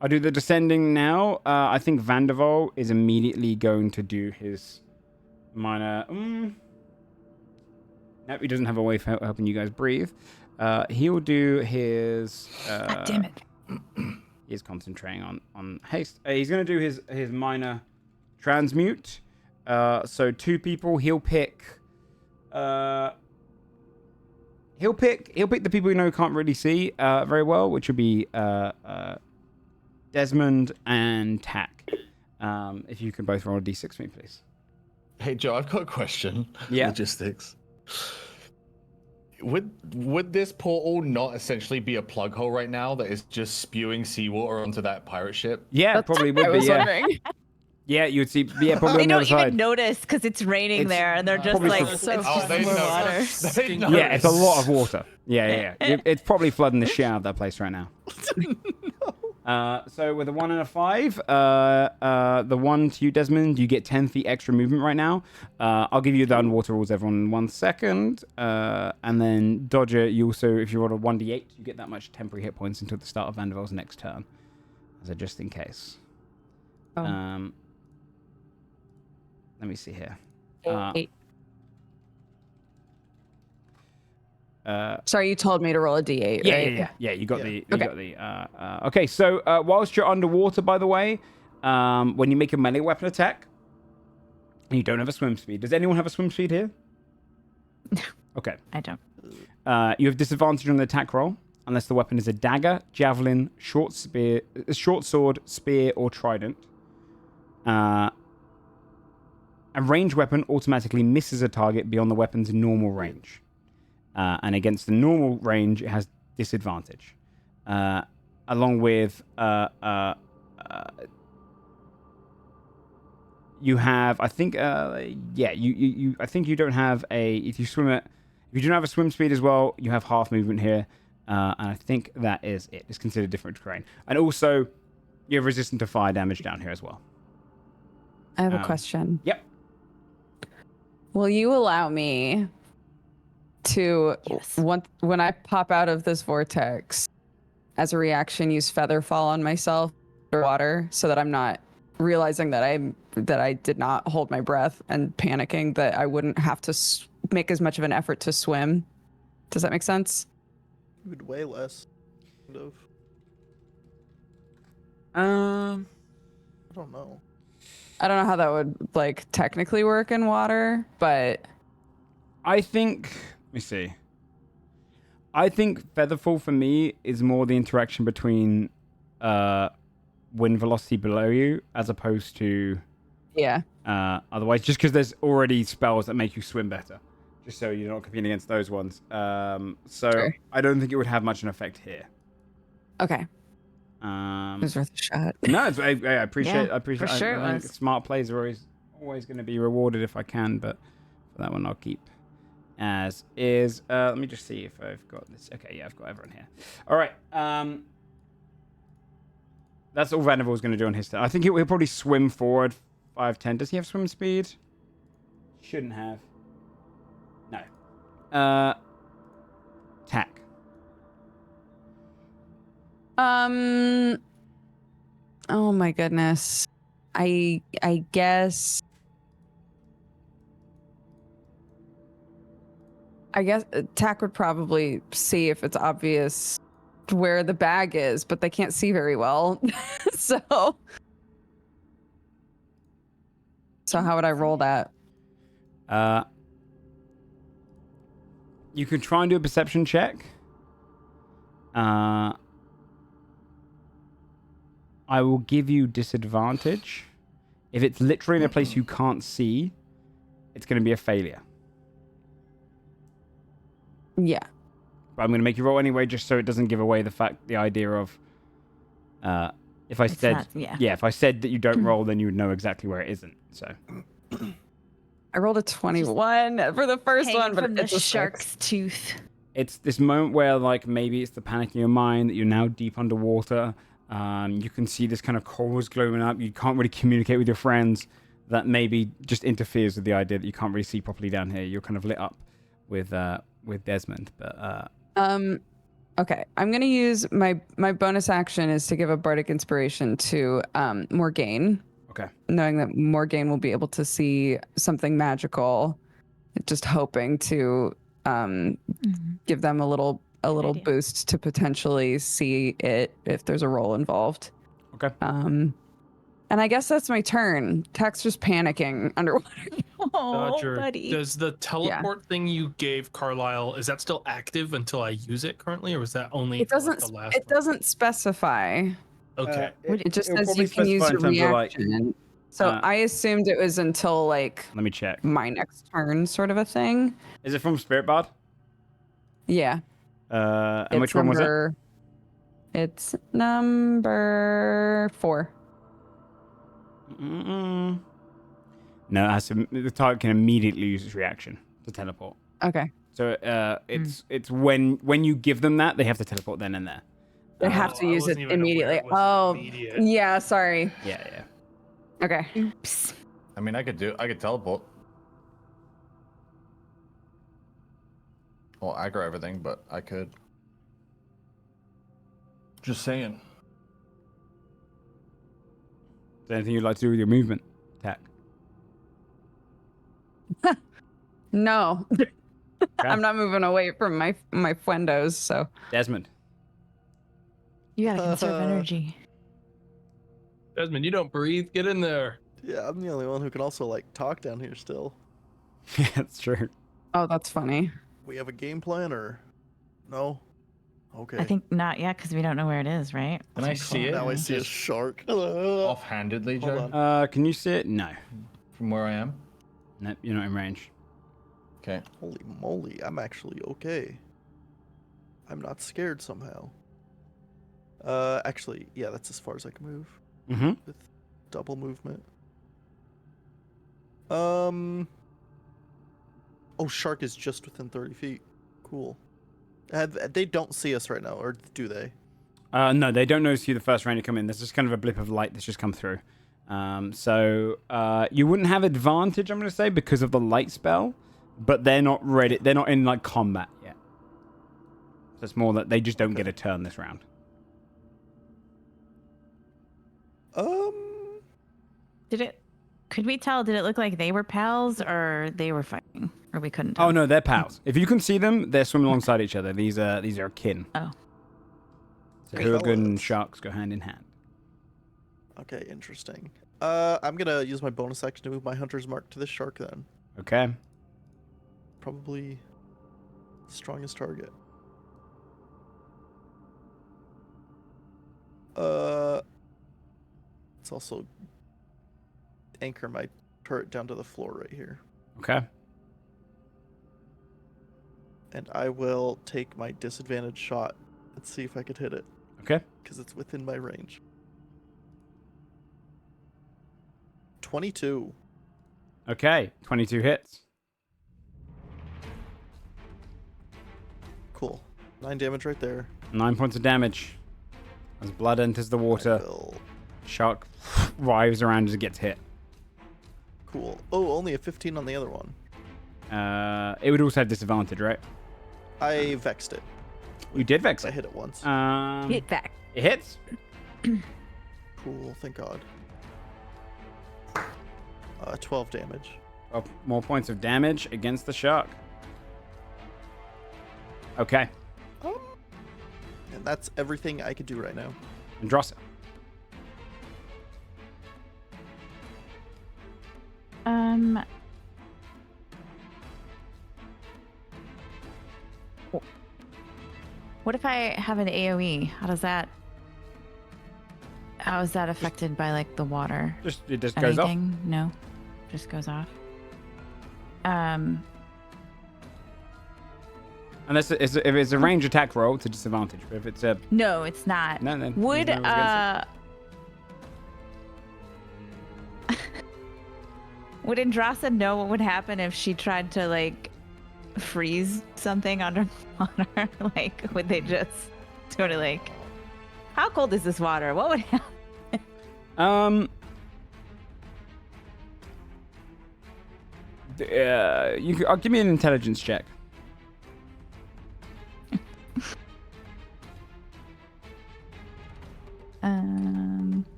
Speaker 1: I'll do the descending now. I think Vanderval is immediately going to do his minor. Nope, he doesn't have a way for helping you guys breathe. He'll do his.
Speaker 4: Damn it.
Speaker 1: He's concentrating on haste. He's going to do his minor transmute. So 2 people. He'll pick. He'll pick the people you know can't really see very well, which would be Desmond and Tack. If you can both roll a d6 for me, please.
Speaker 5: Hey Joe, I've got a question.
Speaker 1: Yeah.
Speaker 5: Logistics. Would this portal not essentially be a plug hole right now that is just spewing seawater onto that pirate ship?
Speaker 1: Yeah, probably would be. Yeah. Yeah, you would see. Yeah, probably
Speaker 2: They
Speaker 1: on the
Speaker 2: don't
Speaker 1: other side.
Speaker 2: even notice because it's raining there, and they're just
Speaker 1: probably
Speaker 2: like,
Speaker 1: for-
Speaker 2: it's
Speaker 3: Oh,
Speaker 2: just
Speaker 5: they
Speaker 2: more
Speaker 5: know.
Speaker 2: water.
Speaker 5: They know.
Speaker 1: Yeah, it's a lot of water. Yeah. It's probably flooding the shit out of that place right now. So with a 1 and a 5, the 1 to you, Desmond, you get 10 feet extra movement right now. I'll give you the underwater rules, everyone, in 1 second. And then Dodger, you also, if you roll a 1d8, you get that much temporary hit points until the start of Vandervel's next turn. So just in case.
Speaker 4: Oh.
Speaker 1: Let me see here.
Speaker 4: 8. Sorry, you told me to roll a d8, right?
Speaker 1: Yeah. You got
Speaker 8: Yeah.
Speaker 1: the. Okay, so whilst you're underwater, by the way, when you make a melee weapon attack, and you don't have a swim speed. Does anyone have a swim speed here?
Speaker 2: No.
Speaker 1: Okay.
Speaker 2: I don't.
Speaker 1: You have disadvantage on the attack roll unless the weapon is a dagger, javelin, short sword, spear, or trident. A ranged weapon automatically misses a target beyond the weapon's normal range. And against the normal range, it has disadvantage. Along with... you have... I think... I think you don't have a... If you don't have a swim speed as well, you have half movement here. And I think that is it. It's considered different terrain. And also, you have resistant to fire damage down here as well.
Speaker 4: I have a question.
Speaker 1: Yep.
Speaker 4: Will you allow me to, when I pop out of this vortex, as a reaction, use feather fall on myself underwater so that I'm not realizing that I did not hold my breath and panicking that I wouldn't have to make as much of an effort to swim? Does that make sense?
Speaker 8: You would way less. Kind of.
Speaker 1: Um,
Speaker 8: I don't know.
Speaker 4: I don't know how that would like technically work in water, but
Speaker 1: I think. Let me see. I think featherfall for me is more the interaction between wind velocity below you as opposed to
Speaker 4: yeah.
Speaker 1: Otherwise, just because there's already spells that make you swim better, just so you're not competing against those ones. So
Speaker 4: Sure.
Speaker 1: I don't think it would have much an effect here.
Speaker 4: Okay. It was worth a shot.
Speaker 1: No, I appreciate.
Speaker 2: Yeah,
Speaker 1: I appreciate.
Speaker 2: for sure
Speaker 1: I
Speaker 2: it
Speaker 1: think
Speaker 2: was.
Speaker 1: smart plays are always going to be rewarded if I can, but for that one I'll keep as is. Let me just see if I've got this. Okay, yeah, I've got everyone here. All right. That's all Vandervel's going to do on his turn. I think he'll probably swim forward 5-10. Does he have swim speed? Shouldn't have. No. Tack.
Speaker 4: Oh my goodness. I guess Tack would probably see if it's obvious where the bag is, but they can't see very well. So how would I roll that?
Speaker 1: You can try and do a perception check. I will give you disadvantage. If it's literally in a place you can't see, it's going to be a failure.
Speaker 4: Yeah.
Speaker 1: But I'm going to make you roll anyway, just so it doesn't give away the idea of... if I said... if I said that you don't roll, then you would know exactly where it isn't. So...
Speaker 4: I rolled a 21 for the first
Speaker 2: Hanging
Speaker 4: one, but
Speaker 2: from
Speaker 4: it's
Speaker 2: the
Speaker 4: a
Speaker 2: shark's tooth.
Speaker 1: It's this moment where, like, maybe it's the panic in your mind that you're now deep underwater. You can see this kind of corals glowing up. You can't really communicate with your friends. That maybe just interferes with the idea that you can't really see properly down here. You're kind of lit up with Desmond. But
Speaker 4: okay, I'm gonna use my bonus action is to give a bardic inspiration to Morgaine.
Speaker 1: Okay.
Speaker 4: knowing that Morgaine will be able to see something magical, just hoping to give them a little
Speaker 2: idea.
Speaker 4: boost to potentially see it if there's a roll involved.
Speaker 1: Okay.
Speaker 4: And I guess that's my turn. Tech's just panicking underwater.
Speaker 2: Oh,
Speaker 3: Dodger,
Speaker 2: buddy.
Speaker 3: does the teleport thing you gave Carlisle, is that still active until I use it currently, or was that only
Speaker 4: It
Speaker 3: for, like,
Speaker 4: doesn't.
Speaker 3: the last
Speaker 4: It
Speaker 3: one?
Speaker 4: doesn't specify.
Speaker 3: Okay.
Speaker 4: It just
Speaker 1: it'll
Speaker 4: says
Speaker 1: probably
Speaker 4: you can use
Speaker 1: specify
Speaker 4: your
Speaker 1: in terms of, like,
Speaker 4: reaction. So I assumed it was until like
Speaker 1: let me check.
Speaker 4: my next turn, sort of a thing.
Speaker 1: Is it from Spirit Bard?
Speaker 4: Yeah.
Speaker 1: And which one was it?
Speaker 4: It's number 4.
Speaker 1: Mm-mm. No, it has to, the target can immediately use its reaction to teleport.
Speaker 4: Okay.
Speaker 1: So it's when you give them that, they have to teleport then and there.
Speaker 4: They have to use it immediately. Yeah. Sorry.
Speaker 1: Yeah.
Speaker 4: Okay.
Speaker 2: Oops.
Speaker 7: I mean, I could teleport. Well, aggro everything, but I could. Just saying.
Speaker 1: Is there anything you'd like to do with your movement attack?
Speaker 4: No.
Speaker 1: Okay.
Speaker 4: I'm not moving away from my friendos, so.
Speaker 1: Desmond.
Speaker 2: You gotta conserve energy.
Speaker 3: Desmond, you don't breathe. Get in there.
Speaker 8: Yeah, I'm the only one who can also like talk down here still.
Speaker 1: Yeah, that's true.
Speaker 4: Oh, that's funny.
Speaker 8: We have a game plan or no? Okay.
Speaker 2: I think not yet because we don't know where it is, right?
Speaker 7: Can I see it?
Speaker 8: Now I see a shark.
Speaker 7: Offhandedly,
Speaker 8: Hold
Speaker 7: Joe,
Speaker 8: on.
Speaker 1: Can you see it? No.
Speaker 7: from where I am.
Speaker 1: Nope, you're not in range.
Speaker 7: Okay.
Speaker 8: Holy moly, I'm actually okay. I'm not scared somehow. Actually, yeah, that's as far as I can move.
Speaker 1: Mm-hmm.
Speaker 8: With double movement. Oh, shark is just within 30 feet. Cool. They don't see us right now, or do they?
Speaker 1: No, they don't notice you the first round you come in. There's just kind of a blip of light that's just come through. So you wouldn't have advantage, I'm going to say, because of the light spell, but they're not ready. They're not in like combat yet. So it's more that they just don't get a turn this round.
Speaker 2: Could we tell? Did it look like they were pals or they were fighting, or we couldn't tell?
Speaker 1: Oh no, they're pals. If you can see them, they're swimming alongside each other. These are kin.
Speaker 2: Oh.
Speaker 1: So
Speaker 8: Great.
Speaker 1: Hurgun and sharks go hand in hand.
Speaker 8: Okay, interesting. I'm gonna use my bonus action to move my hunter's mark to this shark then.
Speaker 1: Okay.
Speaker 8: Probably the strongest target. Let's also anchor my turret down to the floor right here.
Speaker 1: Okay.
Speaker 8: And I will take my disadvantage shot and see if I could hit it.
Speaker 1: Okay.
Speaker 8: Because it's within my range. 22.
Speaker 1: Okay. 22 hits.
Speaker 8: Cool. 9 damage right there.
Speaker 1: 9 points of damage. As blood enters the water, shark writhes around as it gets hit.
Speaker 8: Cool. Oh, only a 15 on the other one.
Speaker 1: It would also have disadvantage, right?
Speaker 8: I vexed it.
Speaker 1: You did vex
Speaker 8: I
Speaker 1: it.
Speaker 8: hit it once.
Speaker 2: Hit back.
Speaker 1: It hits.
Speaker 8: Cool, thank God. 12 damage.
Speaker 1: 12 more points of damage against the shark. Okay.
Speaker 8: And that's everything I could do right now.
Speaker 1: Androssa.
Speaker 2: What if I have an AoE? How is that affected by like the water?
Speaker 1: It just goes off.
Speaker 2: Anything? No, just goes off.
Speaker 1: Unless if it's a range attack roll, it's a disadvantage. But if it's a
Speaker 2: No, it's not.
Speaker 1: no, then
Speaker 2: Would
Speaker 1: no one's against
Speaker 2: would Androssa know what would happen if she tried to like freeze something underwater? Like, would they just sort of like, how cold is this water? What would happen?
Speaker 1: I'll give me an intelligence check.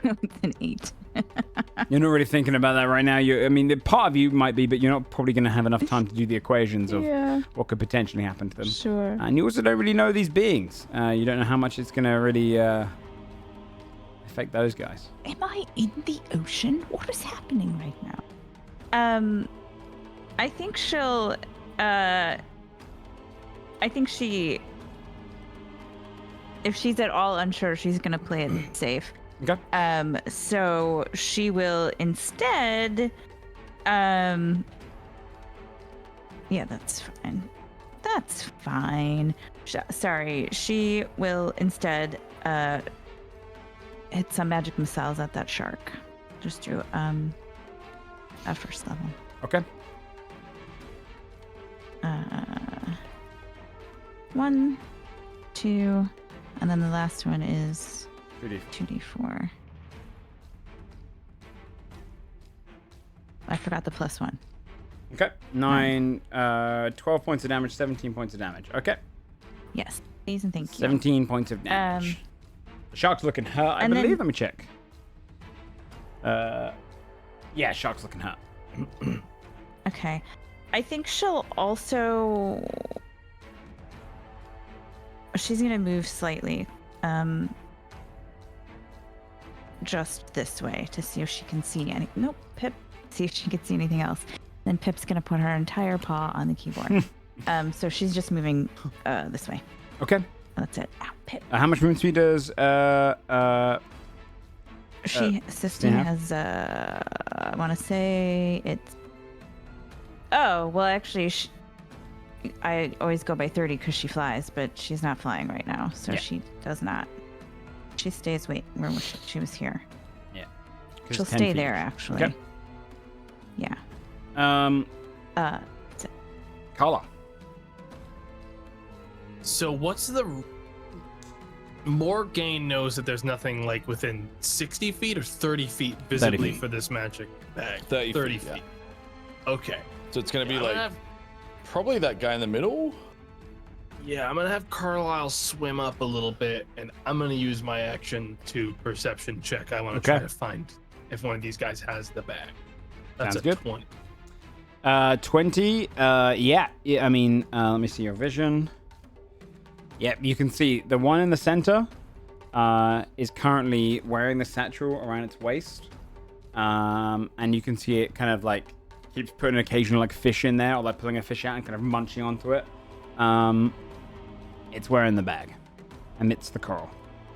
Speaker 2: It's an 8.
Speaker 1: You're not really thinking about that right now. I mean, the part of you might be, but you're not probably going to have enough time to do the equations of what could potentially happen to them.
Speaker 2: Sure.
Speaker 1: And you also don't really know these beings. You don't know how much it's going to really affect those guys.
Speaker 2: Am I in the ocean? What is happening right now? I think she'll. I think she. If she's at all unsure, she's gonna play it safe.
Speaker 1: Okay.
Speaker 2: So she will instead. Yeah, that's fine. That's fine. Sorry, she will instead hit some magic missiles at that shark. Just do at first level.
Speaker 1: Okay.
Speaker 2: 1, 2, and then the last one is
Speaker 1: 2D.
Speaker 2: 2d4. I forgot the +1.
Speaker 1: Okay. 9, 12 points of damage, 17 points of damage. Okay.
Speaker 2: Yes, please and thank you.
Speaker 1: 17 points of damage. The shark's looking hurt, I
Speaker 2: and
Speaker 1: believe.
Speaker 2: then-
Speaker 1: Let me check. Yeah, shark's looking hurt.
Speaker 2: Okay. I think she'll also. She's gonna move slightly, just this way to see if she can see any. Nope, Pip. See if she can see anything else. Then Pip's gonna put her entire paw on the keyboard. So she's just moving this way.
Speaker 1: Okay.
Speaker 2: That's it. Ow, Pip.
Speaker 1: How much movement speed does
Speaker 2: Sistine has. I want to say it's. Oh well, actually, I always go by 30 because she flies, but she's not flying right now, so she does not. She stays where she was here.
Speaker 1: Yeah.
Speaker 2: She'll stay there actually.
Speaker 1: Okay.
Speaker 2: Yeah.
Speaker 1: Carla.
Speaker 3: So what's the... Morgaine knows that there's nothing like within 60 feet or 30 feet visibly
Speaker 1: 30 feet.
Speaker 3: for this magic bag?
Speaker 5: 30 feet.
Speaker 3: Yeah. Okay.
Speaker 5: So it's going to be
Speaker 3: I'm
Speaker 5: like
Speaker 3: gonna
Speaker 5: probably that guy in the middle.
Speaker 3: I'm gonna have Carlisle swim up a little bit, and I'm gonna use my action to perception check. I want to try to find if one of these guys has the bag. That's
Speaker 1: Sounds
Speaker 3: a
Speaker 1: good.
Speaker 3: 20.
Speaker 1: 20. Yeah. I mean, let me see your vision. Yep, you can see the one in the center is currently wearing the satchel around its waist. And you can see it kind of like keeps putting an occasional like fish in there, or like pulling a fish out and kind of munching onto it. It's wearing the bag amidst the coral.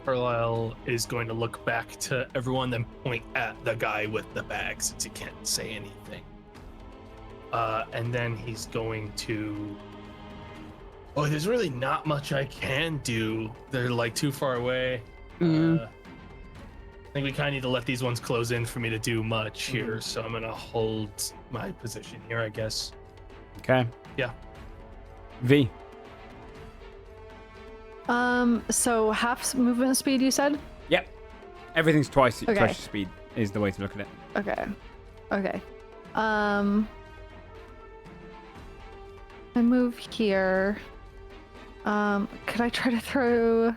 Speaker 3: Carlisle is going to look back to everyone, then point at the guy with the bag since he can't say anything. And then he's going to... Oh, there's really not much I can do. They're like too far away. I think we kind of need to let these ones close in for me to do much here. So I'm going to hold my position here, I guess.
Speaker 1: Okay.
Speaker 3: Yeah.
Speaker 1: V.
Speaker 6: So half movement speed, you said?
Speaker 1: Yep. Everything's twice
Speaker 6: Okay.
Speaker 1: your speed is the way to look at it.
Speaker 6: Okay. I move here. Could I try to throw...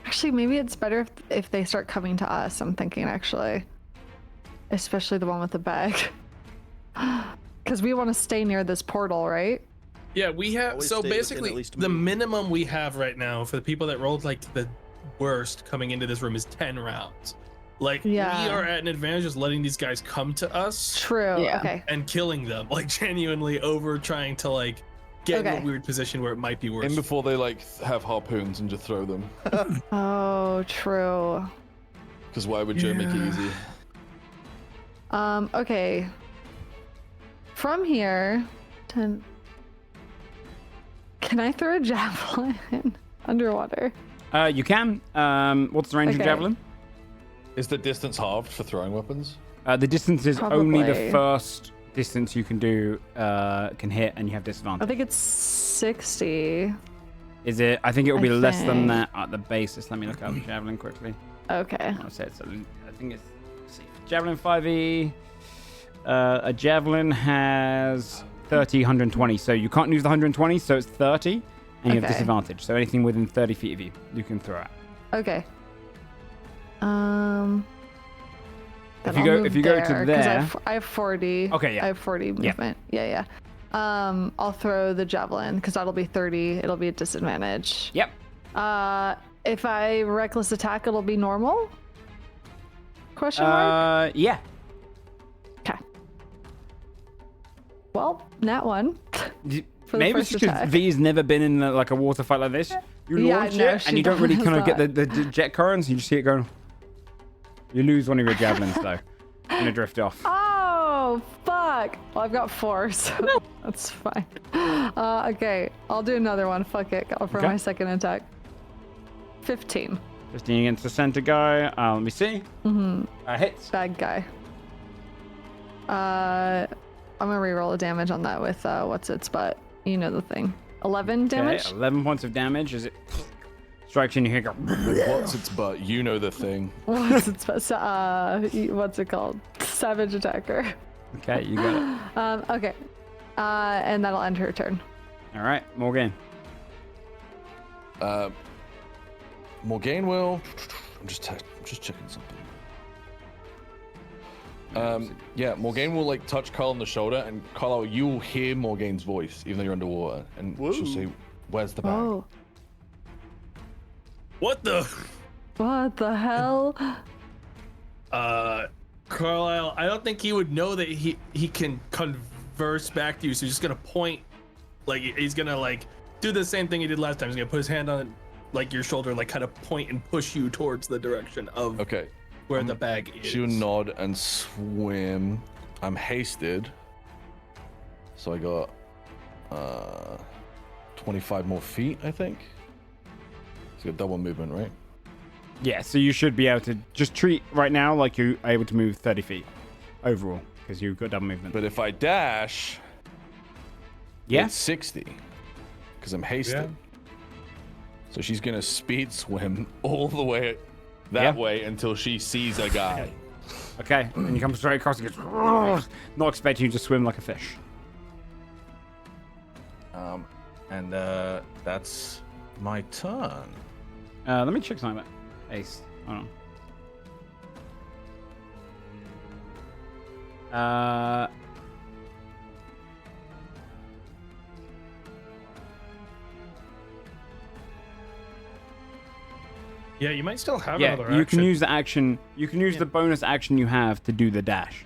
Speaker 6: Actually, maybe it's better if they start coming to us, I'm thinking, actually. Especially the one with the bag. Because we want to stay near this portal, right?
Speaker 3: Yeah, we have...
Speaker 8: Always
Speaker 3: So
Speaker 8: stay within
Speaker 3: basically,
Speaker 8: at least a
Speaker 3: the
Speaker 8: move.
Speaker 3: minimum we have right now for the people that rolled like the worst coming into this room is 10 rounds. Like,
Speaker 6: Yeah.
Speaker 3: we are at an advantage just letting these guys come to us
Speaker 6: True.
Speaker 4: Yeah.
Speaker 6: Okay.
Speaker 3: and killing them, like genuinely over trying to like get in
Speaker 6: Okay.
Speaker 3: a weird position where it might be worse.
Speaker 5: In before they like have harpoons and just throw them.
Speaker 6: Oh, true.
Speaker 5: Because why would Joe make it easy?
Speaker 6: Okay. From here, 10... Can I throw a javelin underwater?
Speaker 1: You can. What's the range of
Speaker 6: Okay.
Speaker 1: javelin?
Speaker 5: Is the distance halved for throwing weapons?
Speaker 1: The distance is only the
Speaker 6: Probably.
Speaker 1: first distance you can do, can hit, and you have disadvantage.
Speaker 6: I think it's 60.
Speaker 1: Is it? I think it will be
Speaker 6: I
Speaker 1: less than
Speaker 6: think.
Speaker 1: that at the basis. Let me look up javelin quickly.
Speaker 6: Okay.
Speaker 1: I want to say it's. I think it's. Let's see. Javelin 5e. A javelin has 30, 120. So you can't use the 120. So it's 30, and you have
Speaker 6: Okay.
Speaker 1: disadvantage. So anything within 30 feet of you, you can throw at.
Speaker 6: Okay.
Speaker 1: If you go to there,
Speaker 6: I have 40.
Speaker 1: Okay, yeah.
Speaker 6: I have 40 movement. Yeah. I'll throw the javelin because that'll be 30. It'll be a disadvantage.
Speaker 1: Yep.
Speaker 6: If I reckless attack, it'll be normal. Question mark.
Speaker 1: Yeah.
Speaker 6: Okay. Well, nat 1. For
Speaker 1: Maybe
Speaker 6: the
Speaker 1: it's
Speaker 6: first
Speaker 1: because
Speaker 6: attack.
Speaker 1: V's never been in like a water fight like this. You
Speaker 6: Yeah,
Speaker 1: launch
Speaker 6: no,
Speaker 1: it
Speaker 6: she
Speaker 1: and you don't really kind of get
Speaker 6: does
Speaker 1: the jet currents. You just see it going. You lose one of your javelins though, and it drift off.
Speaker 6: Oh, fuck. Well, I've got 4, so that's fine. Okay, I'll do another one. Fuck it. For
Speaker 1: Okay.
Speaker 6: my second attack. 15.
Speaker 1: 15 against the center guy. Let me see. Hits.
Speaker 6: Bad guy. I'm gonna reroll the damage on that with what's its butt. You know the thing. 11 damage.
Speaker 1: Okay, 11 points of damage as it strikes you and you hear go.
Speaker 5: What's its butt? You know the thing.
Speaker 6: What's its butt? What's it called? Savage attacker.
Speaker 1: Okay, you got it.
Speaker 6: Okay. And that'll end her turn.
Speaker 1: All right, Morgan.
Speaker 5: Morgaine will. I'm just checking something. Yeah, Morgaine will like touch Carl on the shoulder, and Carl, you will hear Morgaine's voice even though you're underwater, and she'll say, "Where's the bag?"
Speaker 6: Oh.
Speaker 3: What the?
Speaker 6: What the hell?
Speaker 3: Carlisle, I don't think he would know that he can converse back to you, so he's just gonna point, like he's gonna like do the same thing he did last time. He's gonna put his hand on like your shoulder, like kind of point and push you towards the direction of where the bag is.
Speaker 5: She'll nod and swim. I'm hasted, so I got 25 more feet, I think. So you got double movement, right?
Speaker 1: Yeah, so you should be able to just treat right now like you're able to move 30 feet overall because you've got double movement.
Speaker 5: But if I dash,
Speaker 1: yeah,
Speaker 5: it's 60 because I'm hasted. So she's gonna speed swim all the way that way until she sees a guy.
Speaker 1: Okay, and you come straight across and goes, not expecting you to swim like a fish.
Speaker 5: And that's my turn.
Speaker 1: Let me check something about Ace. Hold on.
Speaker 3: Yeah, you might still have another
Speaker 1: you
Speaker 3: action.
Speaker 1: can use the action. You can use the bonus action you have to do the dash.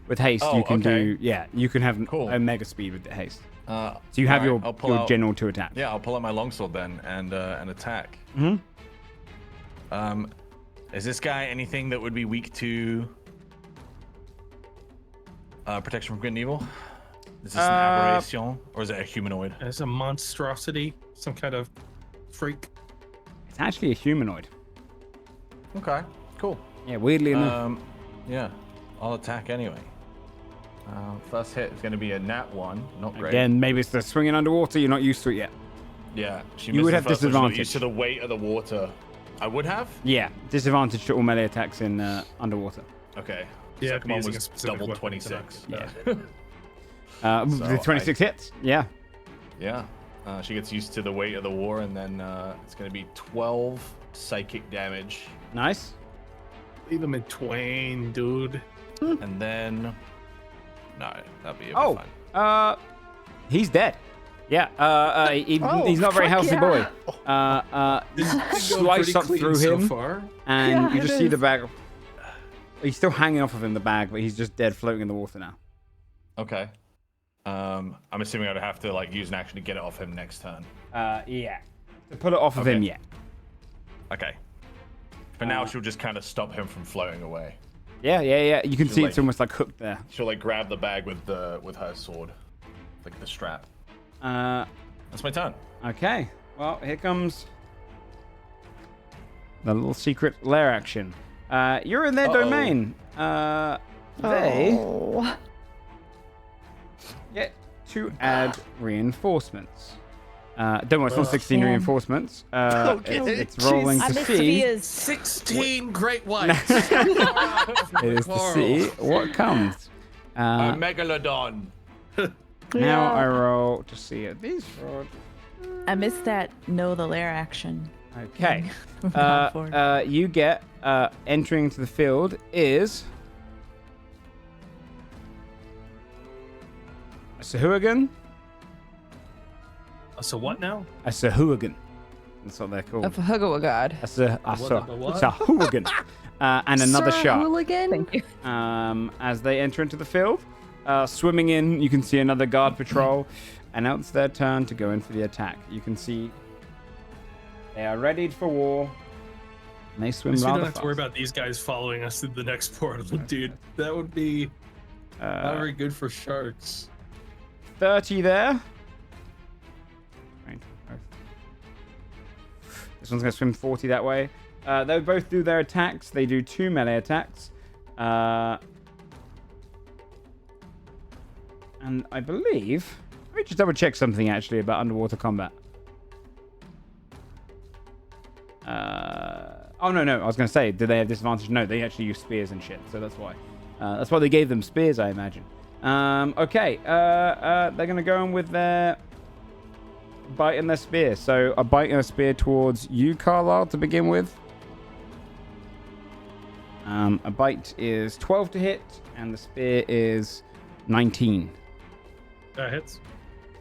Speaker 1: With haste, you can do. Yeah, you can have a mega speed with the haste. So you have your general to attack.
Speaker 5: Yeah, I'll pull out my longsword then and attack. Is this guy anything that would be weak to protection from good and evil? Is this an aberration or is it a humanoid?
Speaker 3: It's a monstrosity, some kind of freak.
Speaker 1: It's actually a humanoid.
Speaker 5: Okay, cool.
Speaker 1: Yeah, weirdly enough.
Speaker 5: Yeah, I'll attack anyway. First hit is going to be a nat 1. Not great.
Speaker 1: Again, maybe it's the swinging underwater. You're not used to it yet.
Speaker 5: Yeah,
Speaker 1: you would have disadvantage.
Speaker 5: Used to the weight of the water. I would have?
Speaker 1: Yeah, didisadvantage to all melee attacks in underwater.
Speaker 5: Okay.
Speaker 3: Yeah,
Speaker 5: Second one
Speaker 3: using a
Speaker 5: was
Speaker 3: specific
Speaker 5: double
Speaker 3: weapon
Speaker 5: 26.
Speaker 1: Yeah.
Speaker 5: So
Speaker 1: the 26 hits. Yeah.
Speaker 5: Yeah. She gets used to the weight of the war, and then it's going to be 12 psychic damage.
Speaker 1: Nice.
Speaker 3: Leave him in twain, dude.
Speaker 5: And then... No, that'd be fine.
Speaker 1: He's dead. Yeah, he's not a very healthy boy. You slice up through him, and you just see the bag. He's still hanging off of him, the bag, but he's just dead, floating in the water now.
Speaker 5: Okay. I'm assuming I'd have to like use an action to get it off him next turn.
Speaker 1: Yeah. To pull it off of him, yeah.
Speaker 5: Okay. For now, she'll just kind of stop him from floating away.
Speaker 1: Yeah. You can see it's almost like hooked there.
Speaker 5: She'll like grab the bag with her sword, like the strap. That's my turn.
Speaker 1: Okay. Well, here comes the little secret lair action. You're in their domain. They get to add reinforcements. Don't worry, it's not 16 reinforcements. It's rolling to see.
Speaker 3: 16 great whites.
Speaker 1: It is to see what comes.
Speaker 5: A megalodon.
Speaker 1: Now I roll to see if these rolled.
Speaker 2: I missed that know the lair action.
Speaker 1: Okay. You get entering to the field is Sahuagin.
Speaker 3: So what now?
Speaker 1: A Sahuagin. That's what they're called.
Speaker 4: Of Hugawagad.
Speaker 1: A
Speaker 3: what?
Speaker 1: Sahuagin. And another
Speaker 6: Sir
Speaker 1: shark.
Speaker 6: Hooligan?
Speaker 4: Thank you.
Speaker 1: As they enter into the field. Swimming in, you can see another guard patrol. And now it's their turn to go in for the attack. You can see they are readied for war. And they swim
Speaker 3: We don't
Speaker 1: rather
Speaker 3: have
Speaker 1: fast.
Speaker 3: to worry about these guys following us to the next portal, dude. That would be not very good for sharks.
Speaker 1: 30 there. Right. This one's going to swim 40 that way. They both do their attacks. They do 2 melee attacks. And I believe... Let me just double check something actually about underwater combat. Oh, no. I was going to say, do they have disadvantage? No, they actually use spears and shit. So that's why. That's why they gave them spears, I imagine. Okay. They're going to go in with their bite and their spear. So a bite and a spear towards you, Carlisle, to begin with. A bite is 12 to hit, and the spear is 19.
Speaker 3: That hits.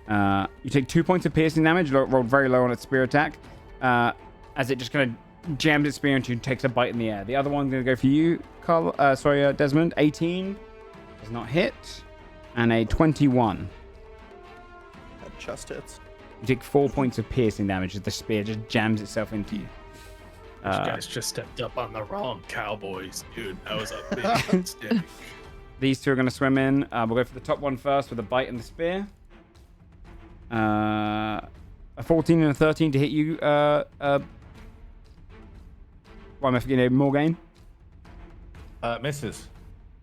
Speaker 1: You take 2 points of piercing damage, rolled very low on its spear attack, as it just kind of jams its spear into you and takes a bite in the air. The other one's going to go for you, Desmond. 18 does not hit, and a 21.
Speaker 8: That just hits.
Speaker 1: You take 4 points of piercing damage as the spear just jams itself into you.
Speaker 3: These guys just stepped up on the wrong cowboys, dude. That was a big mistake.
Speaker 1: These two are going to swim in. We'll go for the top one first with a bite and the spear. A 14 and a 13 to hit you. Why am I forgetting Morgaine?
Speaker 5: Misses.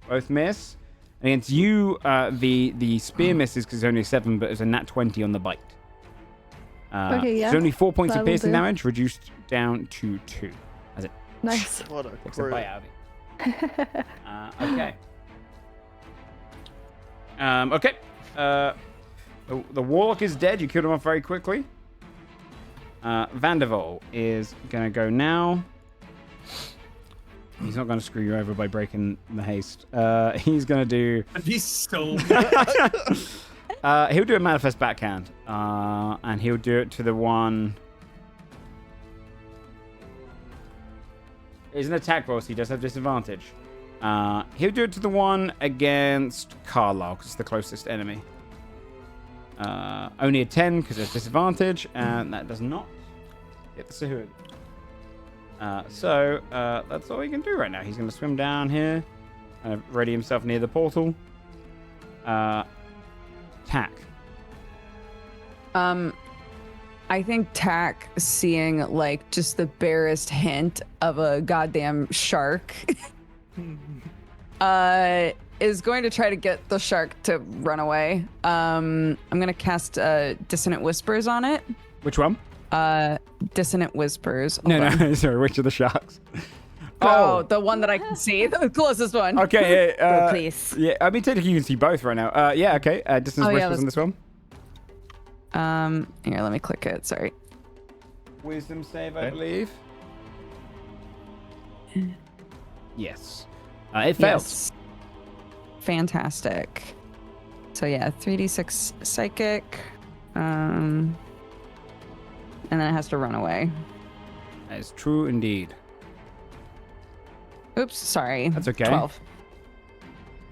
Speaker 1: Both miss. Against you, the spear misses because it's only 7, but it's a nat 20 on the bite.
Speaker 6: Okay, yeah.
Speaker 1: It's only 4 points of
Speaker 6: That'll
Speaker 1: piercing
Speaker 6: do.
Speaker 1: damage, reduced down to 2. As it
Speaker 6: Nice.
Speaker 8: What a
Speaker 1: takes a
Speaker 8: crit.
Speaker 1: bite out of you. Okay. Okay. The warlock is dead. You killed him off very quickly. Vandervool is going to go now. He's not going to screw you over by breaking the haste. He's going to do...
Speaker 3: He's so
Speaker 1: he'll do a manifest backhand. And he'll do it to the one... It's an attack roll, so he does have disadvantage. He'll do it to the one against Carlisle, because it's the closest enemy. Only a 10, because there's disadvantage, and that does not hit the Sahud. So that's all he can do right now. He's going to swim down here, ready himself near the portal. Tack.
Speaker 4: I think Tack, seeing like just the barest hint of a goddamn shark, is going to try to get the shark to run away. I'm gonna cast Dissonant Whispers on it.
Speaker 1: Which one?
Speaker 4: Dissonant Whispers.
Speaker 1: No, sorry, which of the sharks?
Speaker 4: Oh, the one that I can see, the closest one.
Speaker 1: Okay,
Speaker 2: Oh, please.
Speaker 1: yeah, I mean, technically you can see both right now. Yeah, okay, distance whispers on this one.
Speaker 4: Here, let me click it. Sorry.
Speaker 1: Wisdom save, I believe. Yes. It fails.
Speaker 4: Yes. Fantastic. So yeah, 3d6 psychic. And then it has to run away.
Speaker 1: That is true indeed.
Speaker 4: Oops, sorry.
Speaker 1: That's okay.
Speaker 4: 12.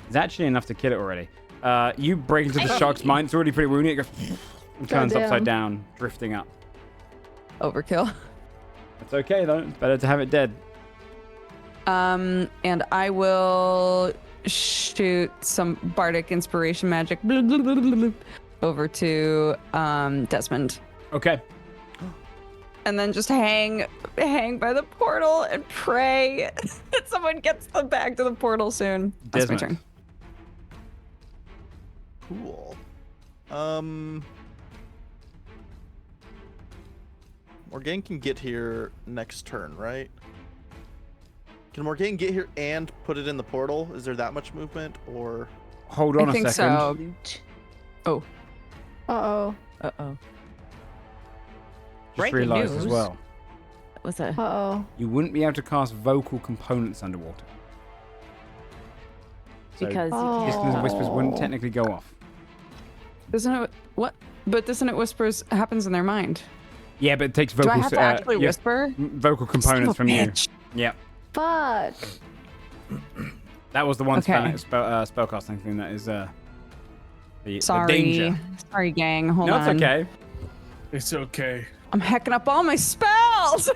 Speaker 1: It's actually enough to kill it already. You break into the shark's mind. It's already pretty wounded. It goes and turns
Speaker 6: Goddamn.
Speaker 1: upside down, drifting up.
Speaker 4: Overkill.
Speaker 1: It's okay though. It's better to have it dead.
Speaker 4: And I will shoot some bardic inspiration magic over to Desmond.
Speaker 1: Okay.
Speaker 4: And then just hang by the portal and pray that someone gets them back to the portal soon. That's my
Speaker 1: Desmond.
Speaker 4: turn.
Speaker 8: Cool. Morgaine can get here next turn, right? Can Morgaine get here and put it in the portal? Is there that much movement, or?
Speaker 1: Hold on
Speaker 4: I
Speaker 1: a
Speaker 4: think
Speaker 1: second.
Speaker 4: so. Oh.
Speaker 6: Uh-oh.
Speaker 2: Uh-oh.
Speaker 1: Just
Speaker 2: Breaking
Speaker 1: realised as
Speaker 2: news.
Speaker 1: well.
Speaker 2: That was a...
Speaker 6: Uh-oh.
Speaker 1: You wouldn't be able to cast vocal components underwater. So
Speaker 2: Because
Speaker 6: Oh.
Speaker 2: you
Speaker 1: Distance
Speaker 2: can't...
Speaker 1: whispers wouldn't technically go off.
Speaker 4: Doesn't it? What? But doesn't it whispers happens in their mind?
Speaker 1: Yeah, but it takes
Speaker 4: Do
Speaker 1: vocal.
Speaker 4: I have to actually whisper?
Speaker 1: Vocal components from you. Yeah.
Speaker 6: Fuck.
Speaker 1: That was the one
Speaker 4: Okay.
Speaker 1: spellcasting thing that is the
Speaker 4: Sorry.
Speaker 1: danger.
Speaker 4: Sorry, gang. Hold
Speaker 1: No,
Speaker 4: on.
Speaker 1: it's okay.
Speaker 3: It's okay.
Speaker 4: I'm hacking up all my spells.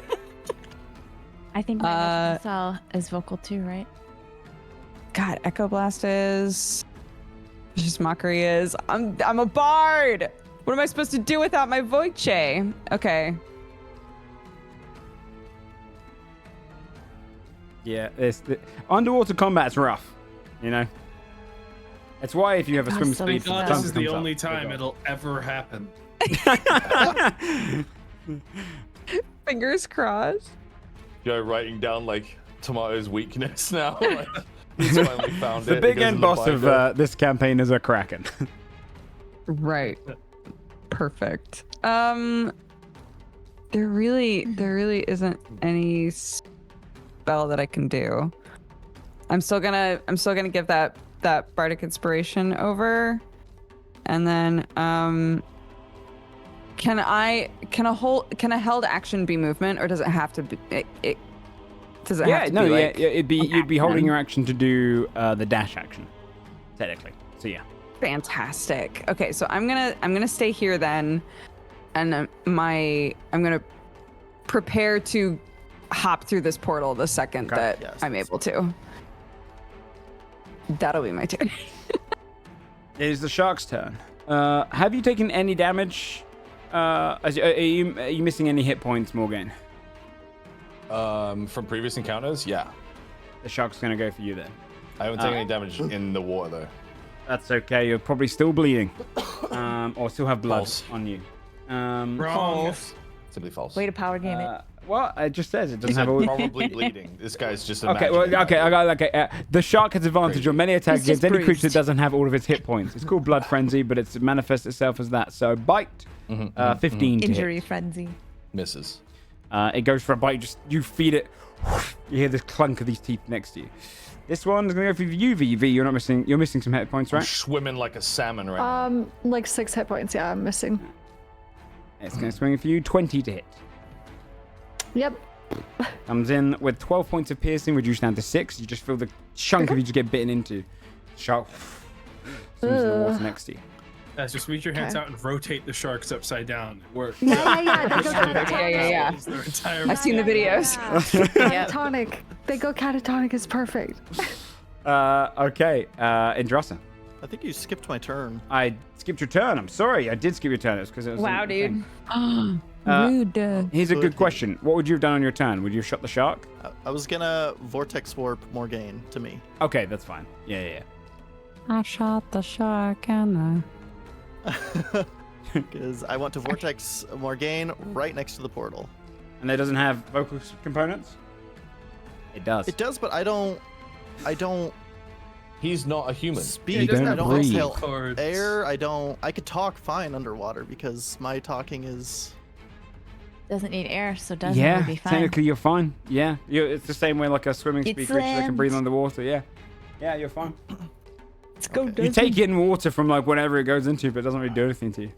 Speaker 2: I think my spell is vocal too, right?
Speaker 4: God, Echo Blast is. Just Mockery is. I'm a bard. What am I supposed to do without my voice? Okay.
Speaker 1: Yeah, underwater combat's rough. You know. That's why if you have a swim
Speaker 2: Constantly
Speaker 1: speed,
Speaker 3: God,
Speaker 2: Tongue
Speaker 3: this is the
Speaker 1: comes up.
Speaker 3: only time it'll ever happen.
Speaker 4: Fingers crossed.
Speaker 5: You're writing down like Tomato's weakness now. Like, he's finally found
Speaker 1: The
Speaker 5: it.
Speaker 1: big
Speaker 5: He goes
Speaker 1: end
Speaker 5: in the
Speaker 1: boss of
Speaker 5: binder.
Speaker 1: this campaign is a kraken.
Speaker 4: Right. Perfect. There really isn't any spell that I can do. I'm still gonna give that bardic inspiration over, and then can a held action be movement, or does it have to be it does it have to be like
Speaker 1: you'd be holding
Speaker 4: action?
Speaker 1: your action to do the dash action, technically. So yeah.
Speaker 4: Fantastic. Okay, so I'm gonna stay here then, and I'm gonna prepare to hop through this portal the second
Speaker 1: Okay.
Speaker 4: that
Speaker 8: Yes,
Speaker 4: I'm able to. That'll be my turn.
Speaker 1: It is the shark's turn. Have you taken any damage? Are you missing any hit points, Morgan?
Speaker 5: From previous encounters, yeah.
Speaker 1: The shark's gonna go for you then.
Speaker 5: I haven't taken any damage in the water though.
Speaker 1: That's okay. You're probably still bleeding, or still have blood
Speaker 5: False.
Speaker 1: on you.
Speaker 3: Wrong.
Speaker 5: Simply false.
Speaker 2: Way to power game it.
Speaker 1: Well, it just says it doesn't
Speaker 5: He's
Speaker 1: have all.
Speaker 5: probably bleeding. This guy's just
Speaker 1: Okay,
Speaker 5: imagining.
Speaker 1: well, okay, I got okay. The shark has advantage on many attacks
Speaker 4: He's just
Speaker 1: against any creature that
Speaker 4: bruised.
Speaker 1: doesn't have all of its hit points. It's called Blood Frenzy, but it manifests itself as that. So bite, 15 to hit.
Speaker 2: Injury frenzy.
Speaker 5: Misses.
Speaker 1: It goes for a bite. Just you feed it. You hear the clunk of these teeth next to you. This one's gonna go for you, VV. You're not missing. You're missing some hit points,
Speaker 5: I'm
Speaker 1: right?
Speaker 5: swimming like a salmon right now.
Speaker 6: Like 6 hit points. Yeah, I'm missing.
Speaker 1: It's gonna swing for you. 20 to hit.
Speaker 6: Yep.
Speaker 1: Comes in with 12 points of piercing, reduced down to 6. You just feel the chunk of you just get bitten into. Shark swims in the water next to you.
Speaker 3: Guys, just reach your hands
Speaker 6: Okay.
Speaker 3: out and rotate the sharks upside down. It works.
Speaker 6: Yeah. They go catatonic.
Speaker 4: Yeah.
Speaker 3: It's their entire
Speaker 4: I've seen the videos.
Speaker 6: Catatonic. They go catatonic is perfect.
Speaker 1: Okay, Indrasa.
Speaker 8: I think you skipped my turn.
Speaker 1: I skipped your turn. I'm sorry. I did skip your turn. It was because it was.
Speaker 2: Wow,
Speaker 1: a
Speaker 2: dude.
Speaker 1: thing.
Speaker 4: Rude.
Speaker 1: Here's a good question. What would you have done on your turn? Would you have shot the shark?
Speaker 8: I was gonna vortex warp Morgaine to me.
Speaker 1: Okay, that's fine. Yeah.
Speaker 4: I shot the shark and
Speaker 8: Because I want to vortex Morgaine right next to the portal.
Speaker 1: And it doesn't have vocal components? It does.
Speaker 8: It does, but I don't
Speaker 5: He's not a human.
Speaker 8: speak.
Speaker 1: don't
Speaker 8: I don't
Speaker 1: breathe.
Speaker 8: exhale
Speaker 3: Cards.
Speaker 8: air. I could talk fine underwater because my talking is.
Speaker 2: Doesn't need air, so doesn't
Speaker 1: Yeah,
Speaker 2: really be fine.
Speaker 1: technically you're fine. Yeah, it's the same way like a swimming speed
Speaker 2: It's
Speaker 1: creature that can breathe
Speaker 2: land.
Speaker 1: underwater. Yeah, you're fine.
Speaker 2: Let's go,
Speaker 8: Okay.
Speaker 1: You take in water from like whatever it goes into, but it doesn't really do anything to you.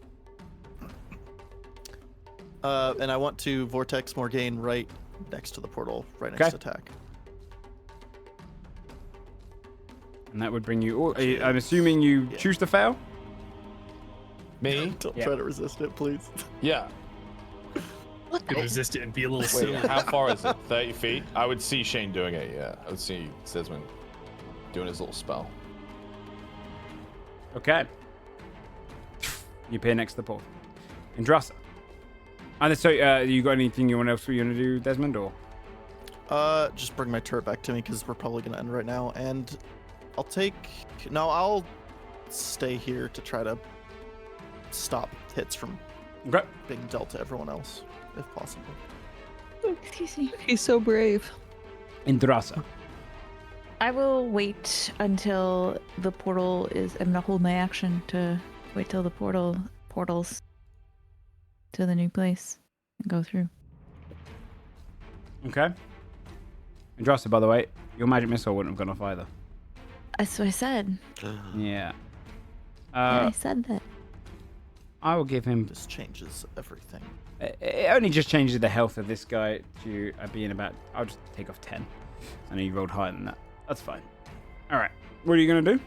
Speaker 8: And I want to vortex Morgaine right next to the portal, right next
Speaker 1: Okay.
Speaker 8: to attack.
Speaker 1: And that would bring you. I'm assuming you choose to fail.
Speaker 5: Me?
Speaker 8: Don't
Speaker 1: Yeah.
Speaker 8: try to resist it, please.
Speaker 5: Yeah.
Speaker 2: What
Speaker 3: Could resist it and be a little
Speaker 5: Wait,
Speaker 3: silly.
Speaker 5: how far is it? 30 feet? I would see Shane doing it, yeah. I would see Desmond doing his little spell.
Speaker 1: Okay. You appear next to the portal. Indrasa. And so, you got anything you else you want to do, Desmond, or?
Speaker 8: Just bring my turret back to me because we're probably gonna end right now, and I'll stay here to try to stop hits from
Speaker 1: Okay.
Speaker 8: being dealt to everyone else, if possible.
Speaker 2: Excuse me.
Speaker 4: he's so brave.
Speaker 1: Indrasa.
Speaker 2: I will wait until the portal is. I'm gonna hold my action to wait till the portals to the new place and go through.
Speaker 1: Okay. Indrasa, by the way, your magic missile wouldn't have gone off either.
Speaker 2: That's what I said.
Speaker 1: Yeah.
Speaker 2: Yeah, I said that.
Speaker 1: I will give him.
Speaker 8: This changes everything.
Speaker 1: It only just changes the health of this guy to being about. I'll just take off 10. I know you rolled higher than that. That's fine. All right. What are you gonna do?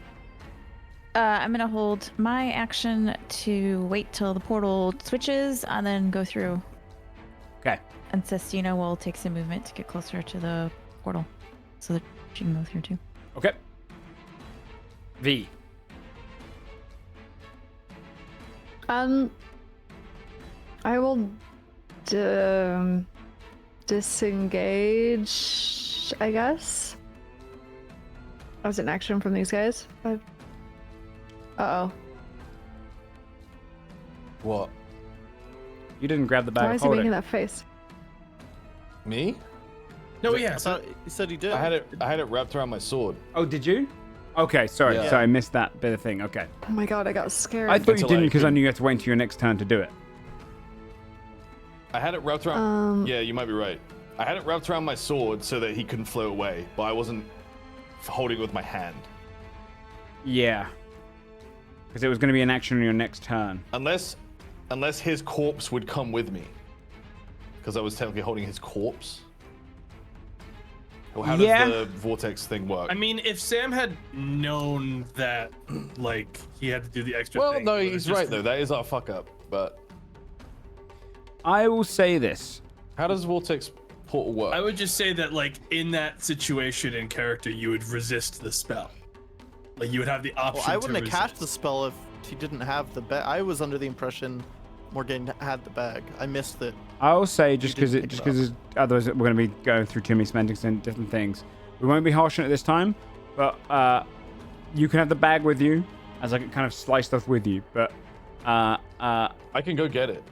Speaker 2: I'm gonna hold my action to wait till the portal switches and then go through.
Speaker 1: Okay.
Speaker 2: And Sestina will take some movement to get closer to the portal so that she can go through too.
Speaker 1: Okay. V.
Speaker 6: I will disengage, I guess, as an action from these guys. Uh-oh.
Speaker 5: What?
Speaker 1: You didn't grab the bag.
Speaker 6: Why is he
Speaker 1: Hold
Speaker 6: making
Speaker 1: it.
Speaker 6: that face?
Speaker 5: Me?
Speaker 3: No,
Speaker 8: I
Speaker 3: yeah.
Speaker 8: thought you said he did.
Speaker 5: I had it wrapped around my sword.
Speaker 1: Oh, did you? Okay, sorry.
Speaker 5: Yeah.
Speaker 1: Sorry, I missed that bit of thing. Okay.
Speaker 6: Oh my god, I got scared.
Speaker 1: I thought you
Speaker 5: Until
Speaker 1: didn't
Speaker 5: I
Speaker 1: because I
Speaker 5: can-
Speaker 1: knew you had to wait until your next turn to do it.
Speaker 5: I had it wrapped around. Yeah, you might be right. I had it wrapped around my sword so that he couldn't float away, but I wasn't holding it with my hand.
Speaker 1: Yeah. Because it was going to be an action on your next turn.
Speaker 5: Unless his corpse would come with me. Because I was technically holding his corpse. Or how
Speaker 1: Yeah.
Speaker 5: does the vortex thing work?
Speaker 3: I mean, if Sam had known that, like, he had to do the extra
Speaker 5: well,
Speaker 3: thing.
Speaker 5: no,
Speaker 3: he would've
Speaker 5: he's
Speaker 3: just-
Speaker 5: right though. That is our fuck up. But
Speaker 1: I will say this.
Speaker 5: how does vortex portal work?
Speaker 3: I would just say that, like, in that situation in character, you would resist the spell. Like, you would have the option
Speaker 8: Well, I wouldn't
Speaker 3: to
Speaker 8: have cast
Speaker 3: resist.
Speaker 8: the spell if he didn't have the bag. I was under the impression Morgan had the bag. I missed it.
Speaker 1: I will say just
Speaker 8: You didn't
Speaker 1: because
Speaker 8: pick it
Speaker 1: otherwise we're going to be going through too many semantics and different things. We won't be harsh on it this time, but you can have the bag with you as like it kind of sliced off with you. But
Speaker 5: I can go get it,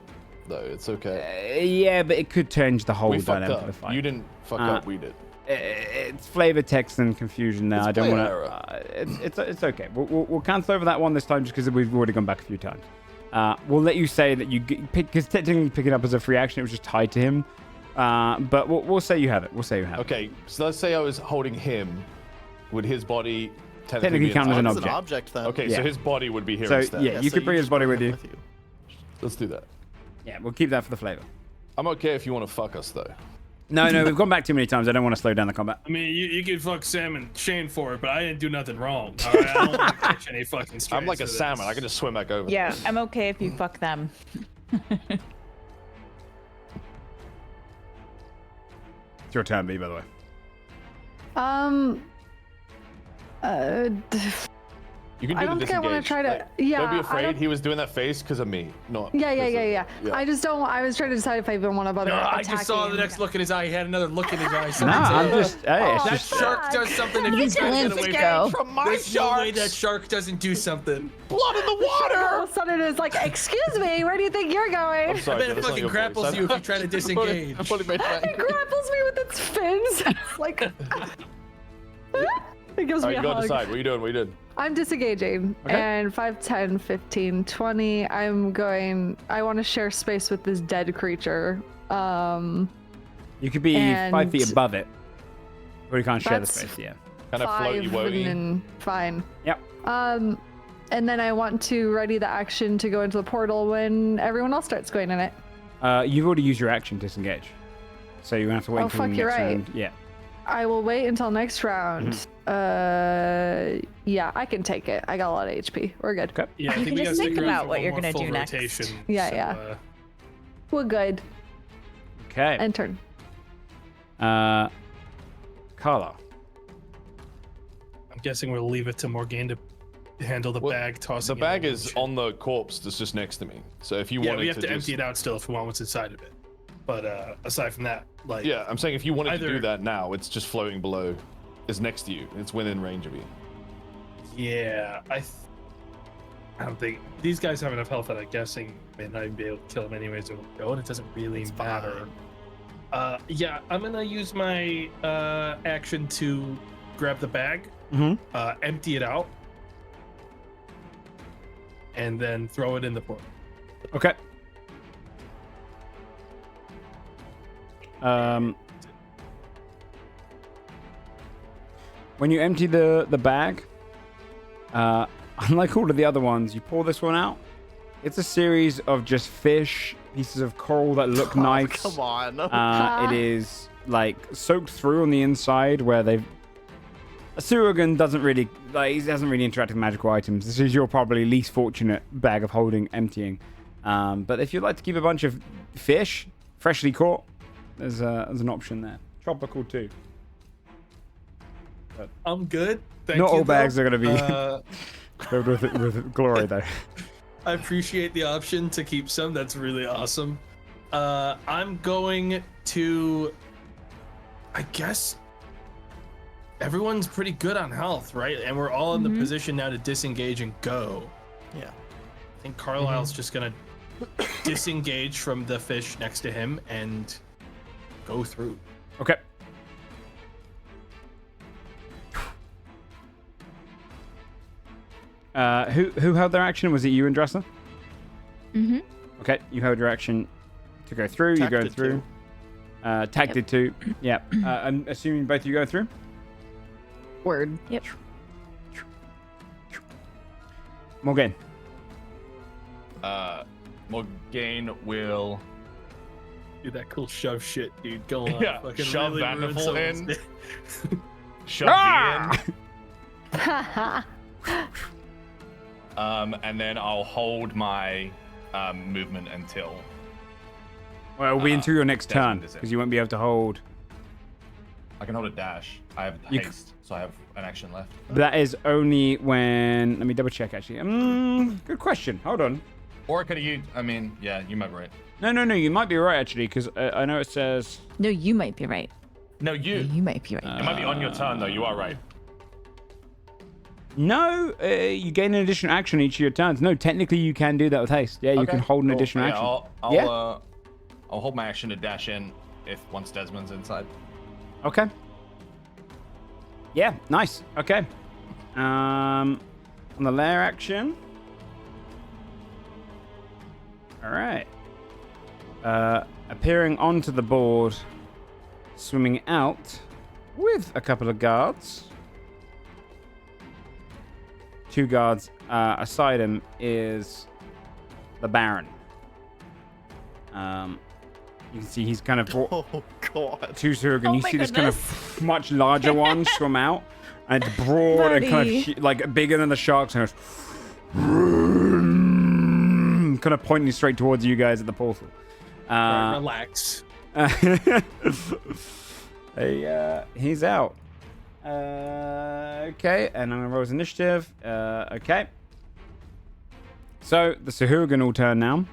Speaker 5: though. It's okay.
Speaker 1: yeah, but it could change the whole
Speaker 5: We fucked
Speaker 1: dynamic of
Speaker 5: up.
Speaker 1: the fight.
Speaker 5: You didn't fuck up. We did.
Speaker 1: It's flavor text and confusion now.
Speaker 5: It's
Speaker 1: I don't want
Speaker 5: player
Speaker 1: to. It's okay. We'll cancel over that one this time just because we've already gone back a few times. We'll let you say that you pick because technically pick it up as a free action. It was just tied to him. But we'll say you have it. We'll say you have it.
Speaker 5: Okay, so let's say I was holding him. Would his body
Speaker 1: Technically
Speaker 5: be
Speaker 1: count as an
Speaker 5: inside?
Speaker 8: It's an
Speaker 1: object.
Speaker 8: object then.
Speaker 5: Okay,
Speaker 1: Yeah.
Speaker 5: so his body would be here
Speaker 1: So
Speaker 5: instead.
Speaker 1: yeah, you
Speaker 8: so
Speaker 1: could bring his
Speaker 8: just
Speaker 1: body with
Speaker 8: him
Speaker 1: you.
Speaker 5: Let's do that.
Speaker 1: Yeah, we'll keep that for the flavor.
Speaker 5: I'm okay if you want to fuck us though.
Speaker 1: No, we've gone back too many times. I don't want to slow down the combat.
Speaker 3: I mean, you could fuck Sam and Shane for it, but I didn't do nothing wrong. All right? I don't want to catch any fucking strays
Speaker 5: I'm like a
Speaker 3: for this.
Speaker 5: salmon. I can just swim back over.
Speaker 2: Yeah, I'm okay if you fuck them.
Speaker 1: It's your turn, B, by the way.
Speaker 5: You can do
Speaker 6: I don't
Speaker 5: the
Speaker 6: think I want to
Speaker 5: disengage.
Speaker 6: try to.
Speaker 5: Like,
Speaker 6: Yeah.
Speaker 5: don't be
Speaker 6: I
Speaker 5: afraid.
Speaker 6: don't-
Speaker 5: He was doing that face because of me, not.
Speaker 6: Yeah.
Speaker 5: because of-
Speaker 6: I just don't. I was trying to decide if I even want to bother
Speaker 3: No, I
Speaker 6: attacking.
Speaker 3: just saw the next look in his eye. He had another look in his eye.
Speaker 1: Nah, I'm just. Hey, it's
Speaker 6: Oh,
Speaker 3: That
Speaker 1: just.
Speaker 3: shark does something if you
Speaker 2: He's
Speaker 3: guys get away
Speaker 2: Glenn
Speaker 3: from
Speaker 5: from my
Speaker 3: There's no way
Speaker 5: sharks.
Speaker 3: that shark doesn't do something.
Speaker 5: Blood in the
Speaker 6: All
Speaker 5: water.
Speaker 6: of a sudden, it's like, excuse me, where do you think you're going?
Speaker 5: I'm sorry,
Speaker 3: I bet it
Speaker 5: that's not
Speaker 3: fucking
Speaker 5: your
Speaker 3: grapples
Speaker 5: voice.
Speaker 3: you if you try to disengage.
Speaker 5: I'm fully made that.
Speaker 6: It grapples me with its fins. It's like, it gives
Speaker 5: All
Speaker 6: me
Speaker 5: right,
Speaker 6: a
Speaker 5: you gotta
Speaker 6: hug.
Speaker 5: decide. What are you doing? What are you doing?
Speaker 6: I'm disengaging.
Speaker 1: Okay.
Speaker 6: And 5, 10, 15, 20. I want to share space with this dead creature.
Speaker 1: You could be 5 feet
Speaker 6: and-
Speaker 1: above it. Or you can't share the
Speaker 6: That's-
Speaker 1: space, yeah.
Speaker 5: Kind of floaty
Speaker 6: 5
Speaker 5: woaty.
Speaker 6: and fine.
Speaker 1: Yep.
Speaker 6: And then I want to ready the action to go into the portal when everyone else starts going in it.
Speaker 1: You've already used your action to disengage. So you're going to have to wait
Speaker 6: Oh,
Speaker 1: until the
Speaker 6: fuck, you're
Speaker 1: next
Speaker 6: right.
Speaker 1: round. Yeah.
Speaker 6: I will wait until next round. Yeah, I can take it. I got a lot of HP. We're good.
Speaker 1: Okay.
Speaker 3: Yeah, I
Speaker 2: You
Speaker 3: think
Speaker 2: can
Speaker 3: we
Speaker 2: just
Speaker 3: gotta
Speaker 2: think
Speaker 3: stick around
Speaker 2: about
Speaker 3: for
Speaker 2: what
Speaker 3: one
Speaker 2: you're
Speaker 3: more
Speaker 2: gonna
Speaker 3: full
Speaker 2: do next.
Speaker 3: rotation.
Speaker 6: Yeah,
Speaker 3: So,
Speaker 6: yeah. We're good.
Speaker 1: Okay.
Speaker 6: End turn.
Speaker 1: Carla.
Speaker 3: I'm guessing we'll leave it to Morgan to handle the
Speaker 5: Well,
Speaker 3: bag tossing.
Speaker 5: The
Speaker 3: it
Speaker 5: bag
Speaker 3: in.
Speaker 5: is on the corpse that's just next to me. So if you
Speaker 3: Yeah,
Speaker 5: wanted
Speaker 3: we have to
Speaker 5: just...
Speaker 3: empty it out still if we want what's inside of it. But aside from that, like,
Speaker 5: Yeah, I'm saying if you wanted to
Speaker 3: Either-
Speaker 5: do that now, it's just floating below. It's next to you. It's within range of you.
Speaker 3: yeah, I don't think these guys have enough health that I'm guessing may not even be able to kill him anyways. And it doesn't really
Speaker 8: It's
Speaker 3: matter.
Speaker 8: fine.
Speaker 3: Yeah, I'm gonna use my action to grab the bag, empty it out, and then throw it in the portal.
Speaker 1: Okay. When you empty the bag, unlike all of the other ones, you pour this one out, It's a series of just fish, pieces of coral that look nice.
Speaker 8: Come on.
Speaker 1: It is like soaked through on the inside where they've. A Surugan doesn't really he doesn't really interact with magical items. This is your probably least fortunate bag of holding emptying. But if you'd like to keep a bunch of fish freshly caught, there's an option there. Tropical too. But
Speaker 3: I'm good. Thank
Speaker 1: not
Speaker 3: you,
Speaker 1: all bags
Speaker 3: though.
Speaker 1: are going to be filled with glory though.
Speaker 3: I appreciate the option to keep some. That's really awesome. I'm going to, I guess, everyone's pretty good on health, right? And we're all in the position now to disengage and go.
Speaker 8: Yeah.
Speaker 3: I think Carlisle's just gonna disengage from the fish next to him and go through.
Speaker 1: Okay. Who held their action? Was it you and Dresser?
Speaker 2: Mm-hmm.
Speaker 1: Okay, you held your action to go through. You go
Speaker 8: Tacted
Speaker 1: through. Tacted too. Yep. I'm assuming both of you go through.
Speaker 4: Word.
Speaker 2: Yep.
Speaker 1: Morgan.
Speaker 5: Morgaine will.
Speaker 3: Do that cool shove shit, dude. Go on.
Speaker 5: Yeah,
Speaker 3: Fucking
Speaker 5: shove
Speaker 3: really ruin
Speaker 5: Vanderful
Speaker 3: someone's
Speaker 5: in.
Speaker 3: day.
Speaker 5: Shove in. And then I'll hold my movement until.
Speaker 1: Well, it'll be until your next turn
Speaker 5: Desmond is in.
Speaker 1: because you won't be able to hold.
Speaker 5: I can hold a dash. I have
Speaker 1: You
Speaker 5: haste, so I have an action left.
Speaker 1: That is only when. Let me double check actually. Good question. Hold on.
Speaker 5: Or could you? I mean, yeah, you might be right.
Speaker 1: No. You might be right actually because I know it says.
Speaker 2: No, you might be right.
Speaker 5: No, you.
Speaker 2: You might be right.
Speaker 5: It might be on your turn though. You are right.
Speaker 1: No, you gain an additional action each of your turns. No, technically you can do that with haste. Yeah, you
Speaker 5: Okay,
Speaker 1: can hold an
Speaker 5: cool.
Speaker 1: additional
Speaker 5: Yeah,
Speaker 1: action.
Speaker 5: I'll hold my action to dash in if once Desmond's inside.
Speaker 1: Okay. Yeah, nice. Okay. On the lair action. All right. Appearing onto the board, swimming out with a couple of guards. 2 guards aside him is the Baron. You can see he's kind of brought
Speaker 8: Oh god.
Speaker 1: 2 Surugan.
Speaker 2: Oh
Speaker 1: You
Speaker 2: my
Speaker 1: see this kind
Speaker 2: goodness.
Speaker 1: of much larger one swim out, and it's broad and kind
Speaker 2: Buddy.
Speaker 1: of like bigger than the sharks, and it's kind of pointing straight towards you guys at the portal.
Speaker 3: Alright, relax.
Speaker 1: He's out. Okay, and I'm gonna roll his initiative. Okay. So the Surugan will turn now.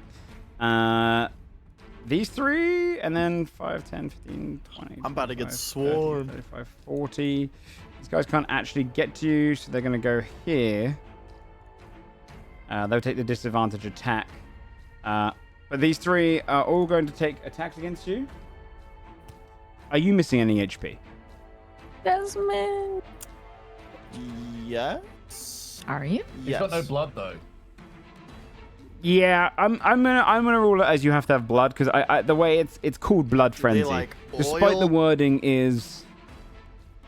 Speaker 1: These 3, and then 5, 10, 15, 20.
Speaker 8: I'm about to get
Speaker 1: 25, 30,
Speaker 8: swarmed.
Speaker 1: 35, 40. These guys can't actually get to you, so they're going to go here. They'll take the disadvantage attack. But these 3 are all going to take attacks against you. Are you missing any HP?
Speaker 2: Desmond.
Speaker 8: Yes.
Speaker 2: Are you?
Speaker 5: He's got no blood though.
Speaker 1: Yeah, I'm gonna rule it as you have to have blood because I the way it's called blood frenzy.
Speaker 8: like
Speaker 1: Despite the
Speaker 8: oil?
Speaker 1: wording is,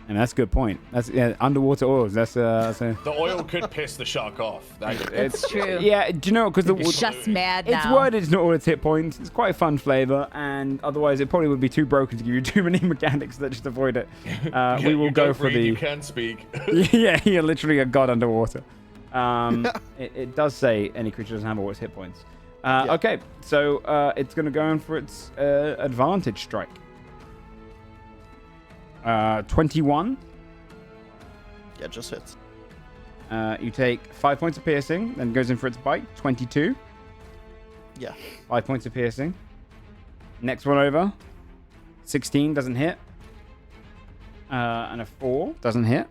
Speaker 1: and that's a good point. That's underwater oils. That's a
Speaker 5: The oil could piss the shark off.
Speaker 2: It's true.
Speaker 1: yeah. Do you know because the
Speaker 2: It's just mad
Speaker 1: it's
Speaker 2: now.
Speaker 1: worded it's not all its hit points. It's quite a fun flavor, and otherwise it probably would be too broken to give you too many mechanics that just avoid it. We will
Speaker 5: You
Speaker 1: go
Speaker 5: don't
Speaker 1: for
Speaker 5: breathe,
Speaker 1: the
Speaker 5: You can speak.
Speaker 1: yeah. You're literally a god underwater. It does say any creature doesn't have all its hit points.
Speaker 8: Yeah.
Speaker 1: Okay, so it's going to go in for its advantage strike. 21.
Speaker 8: Yeah, just hits.
Speaker 1: You take 5 points of piercing, then goes in for its bite. 22.
Speaker 8: Yeah.
Speaker 1: 5 points of piercing. Next one over. 16 doesn't hit. And a 4 doesn't hit.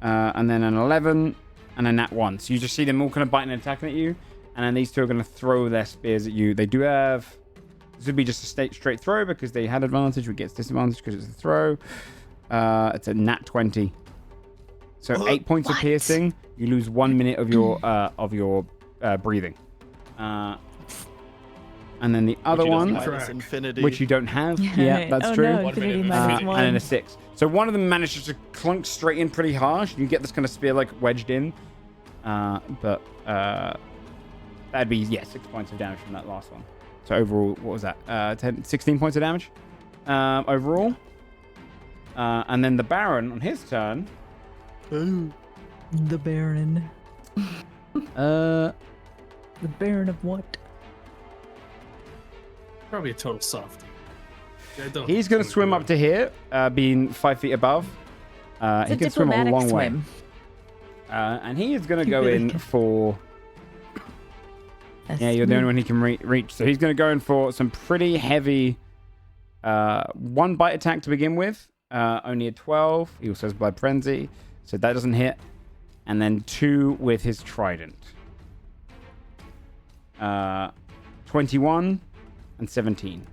Speaker 1: And then an 11 and a nat 1. So you just see them all kind of biting and attacking at you. And then these 2 are going to throw their spears at you. They do have... This would be just a straight throw because they had advantage. We get disadvantage because it's a throw. It's a nat 20. So 8 points of
Speaker 2: What?
Speaker 1: piercing. You lose 1 minute of your breathing. And then the other
Speaker 5: he doesn't
Speaker 1: one,
Speaker 5: have.
Speaker 8: Minus infinity.
Speaker 1: which you don't have. Yeah, that's
Speaker 2: oh,
Speaker 1: true.
Speaker 2: No,
Speaker 5: 1
Speaker 2: infinity
Speaker 5: minute.
Speaker 2: minus
Speaker 1: And
Speaker 2: one.
Speaker 1: then a 6. So one of them manages to clunk straight in pretty harsh. You get this kind of spear like wedged in. But That'd be, 6 points of damage from that last one. So overall, what was that? 16 points of damage overall. And then the Baron on his turn.
Speaker 2: The Baron. The Baron of what?
Speaker 3: Probably a total softie.
Speaker 1: He's going to swim up to here, being 5 feet above. He can swim a long way. And he is going to go in for... Yeah, you're the only one he can reach. So he's going to go in for some pretty heavy... 1 bite attack to begin with. Only a 12. He also has Blood Frenzy. So that doesn't hit. And then 2 with his trident. 21 and 17.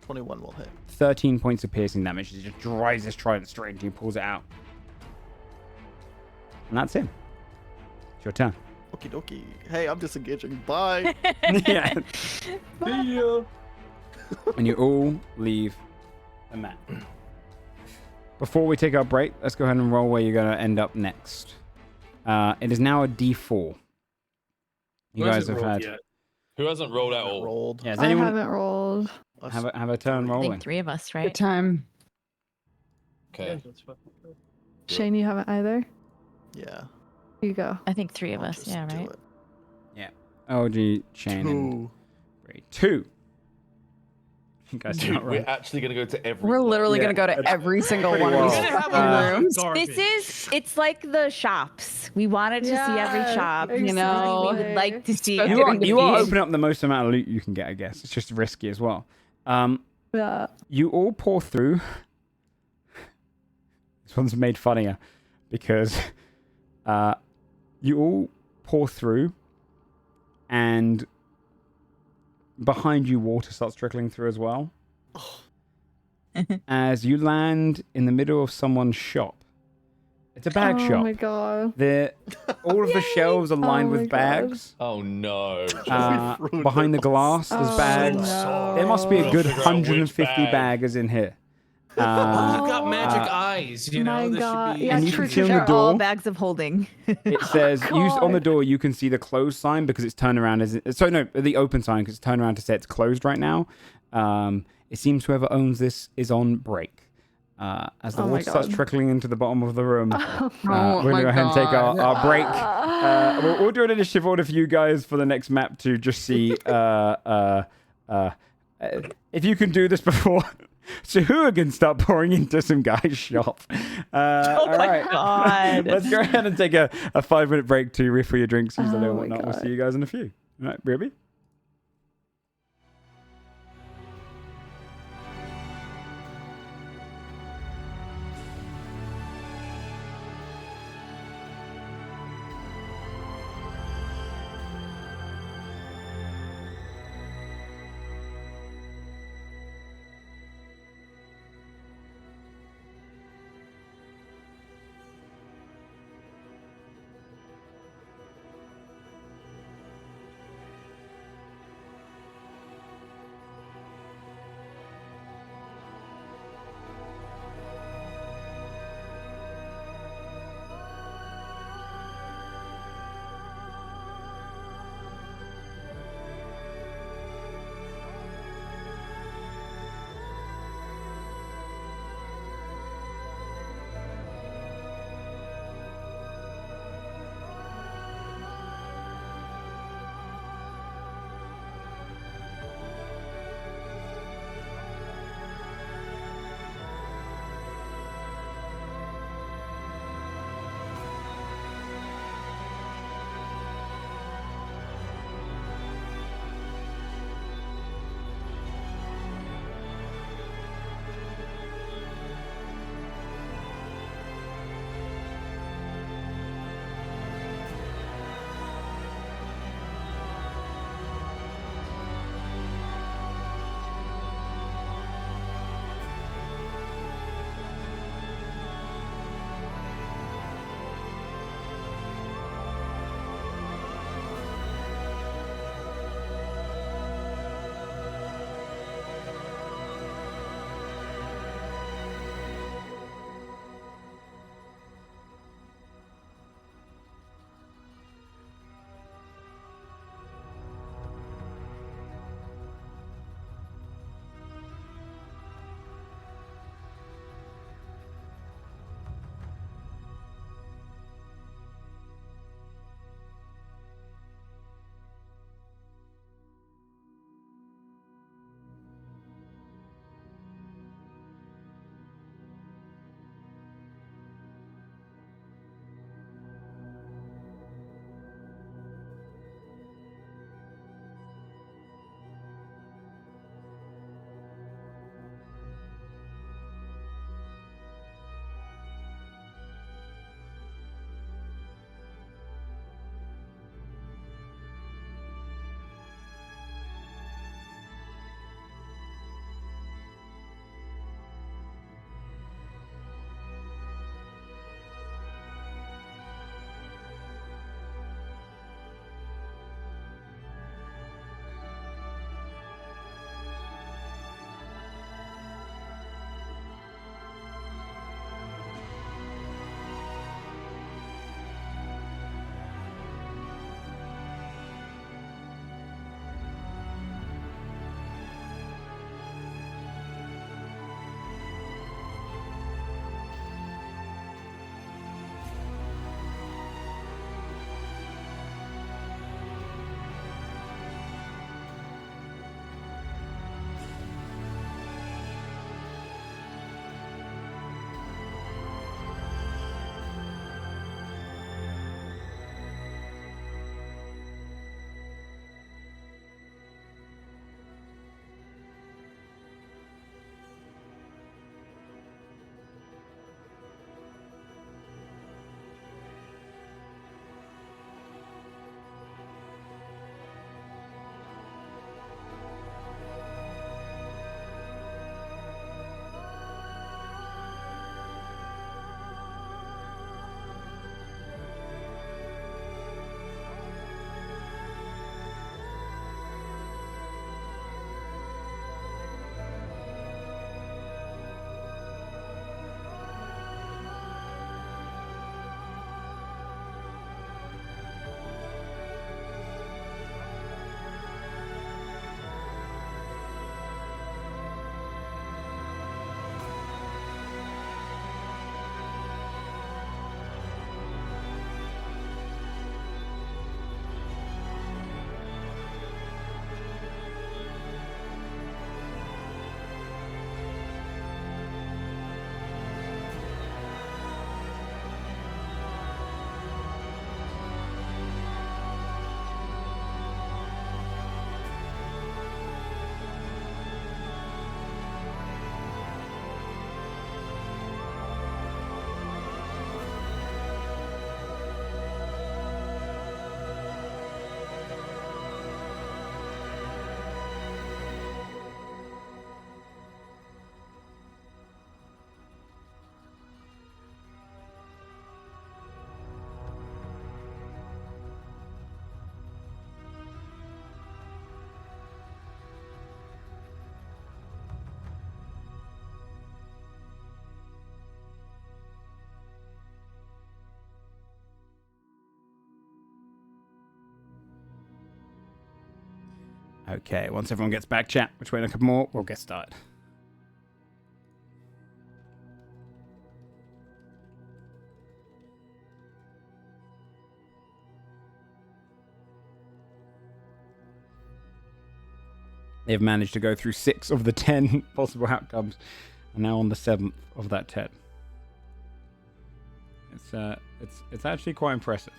Speaker 8: 21 will hit.
Speaker 1: 13 points of piercing damage. He just drives his trident straight into you, pulls it out. And that's him. It's your turn.
Speaker 8: Okie dokie. Hey, I'm disengaging. Bye.
Speaker 1: Yeah.
Speaker 3: See ya.
Speaker 1: And you all leave the map. Before we take our break, let's go ahead and roll where you're going to end up next. It is now a D4. You guys have had...
Speaker 3: Yet?
Speaker 5: Who hasn't rolled at all?
Speaker 8: Rolled.
Speaker 1: Yeah, does
Speaker 6: I
Speaker 1: anyone
Speaker 6: haven't rolled.
Speaker 1: have a turn
Speaker 2: I
Speaker 1: rolling?
Speaker 2: think 3 of us, right?
Speaker 4: Good time.
Speaker 5: Okay.
Speaker 6: Shane, you haven't either?
Speaker 8: Yeah.
Speaker 6: You go.
Speaker 2: I think 3 of
Speaker 8: I'll
Speaker 2: us,
Speaker 8: just
Speaker 2: yeah,
Speaker 8: do
Speaker 2: right?
Speaker 8: it.
Speaker 1: OG, Shane, and
Speaker 8: 2.
Speaker 1: Bree. 2. You guys are
Speaker 5: Dude,
Speaker 1: not
Speaker 5: we're
Speaker 1: right.
Speaker 5: actually gonna go to every.
Speaker 4: We're literally
Speaker 1: Yeah,
Speaker 4: gonna go to every single
Speaker 1: pretty
Speaker 4: one of these
Speaker 1: well.
Speaker 4: fucking rooms.
Speaker 2: It's like the shops. We wanted to see every
Speaker 6: Yeah,
Speaker 2: shop.
Speaker 4: you know.
Speaker 2: We would like to see
Speaker 4: Spoken
Speaker 1: You are,
Speaker 2: every
Speaker 1: you are
Speaker 2: piece.
Speaker 1: opening up the most amount of loot you can get, I guess. It's just risky as well.
Speaker 6: Yeah.
Speaker 1: You all pour through. This one's made funnier because you all pour through and behind you water starts trickling through as well. As you land in the middle of someone's shop. It's a bag
Speaker 6: Oh
Speaker 1: shop.
Speaker 6: my god.
Speaker 1: All of the shelves are lined
Speaker 6: Oh my
Speaker 1: with
Speaker 6: God.
Speaker 1: bags.
Speaker 5: Oh no.
Speaker 1: Behind the glass, there's
Speaker 6: Oh,
Speaker 1: bags.
Speaker 6: no.
Speaker 1: There must be a good
Speaker 5: Figure out which
Speaker 1: 150
Speaker 5: bag.
Speaker 1: baggers in here.
Speaker 3: You've got magic eyes, you know.
Speaker 6: my
Speaker 3: This
Speaker 6: God.
Speaker 3: should be.
Speaker 6: Yeah,
Speaker 1: And you
Speaker 6: true,
Speaker 1: can see on the
Speaker 2: They're all
Speaker 1: door,
Speaker 2: bags of holding.
Speaker 1: it says,
Speaker 6: God.
Speaker 1: on the door, you can see the closed sign because it's turned around. The open sign because it's turned around to say it's closed right now. It seems whoever owns this is on break. As the
Speaker 6: Oh my
Speaker 1: water starts
Speaker 6: God.
Speaker 1: trickling into the bottom of the room,
Speaker 4: Oh
Speaker 1: we're going to
Speaker 4: my
Speaker 1: go ahead and take
Speaker 4: God.
Speaker 1: our break. We'll do an initiative order for you guys for the next map to just see if you can do this before Sahua can start pouring into some guy's shop. All right.
Speaker 2: God.
Speaker 1: Let's go ahead and take a 5-minute break to refill your drinks, use the
Speaker 6: Oh
Speaker 1: and
Speaker 6: my
Speaker 1: whatnot. We'll
Speaker 6: God.
Speaker 1: see you guys in a few. All right, Ruby? Okay, once everyone gets back, chat. Which way in a couple more, we'll get started. They've managed to go through 6 of the 10 possible outcomes, and now on the 7th of that 10. It's actually quite impressive.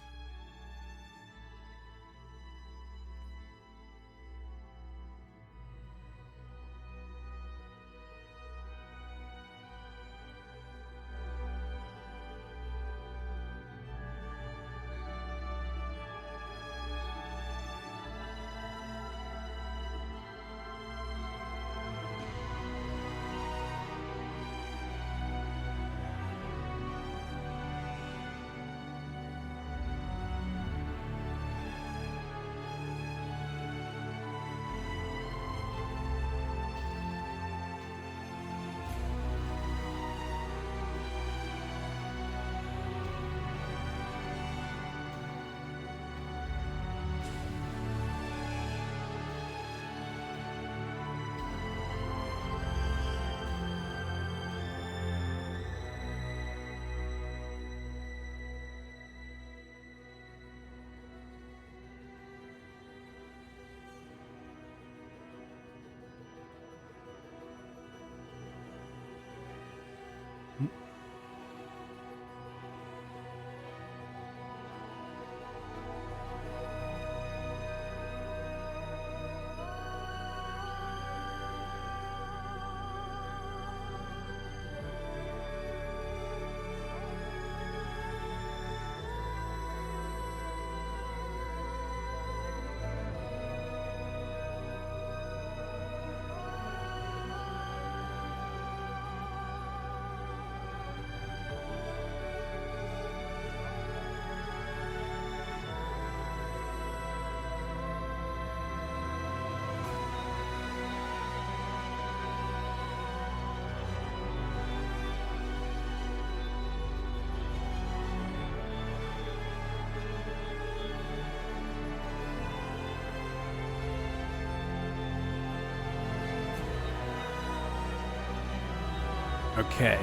Speaker 1: Okay.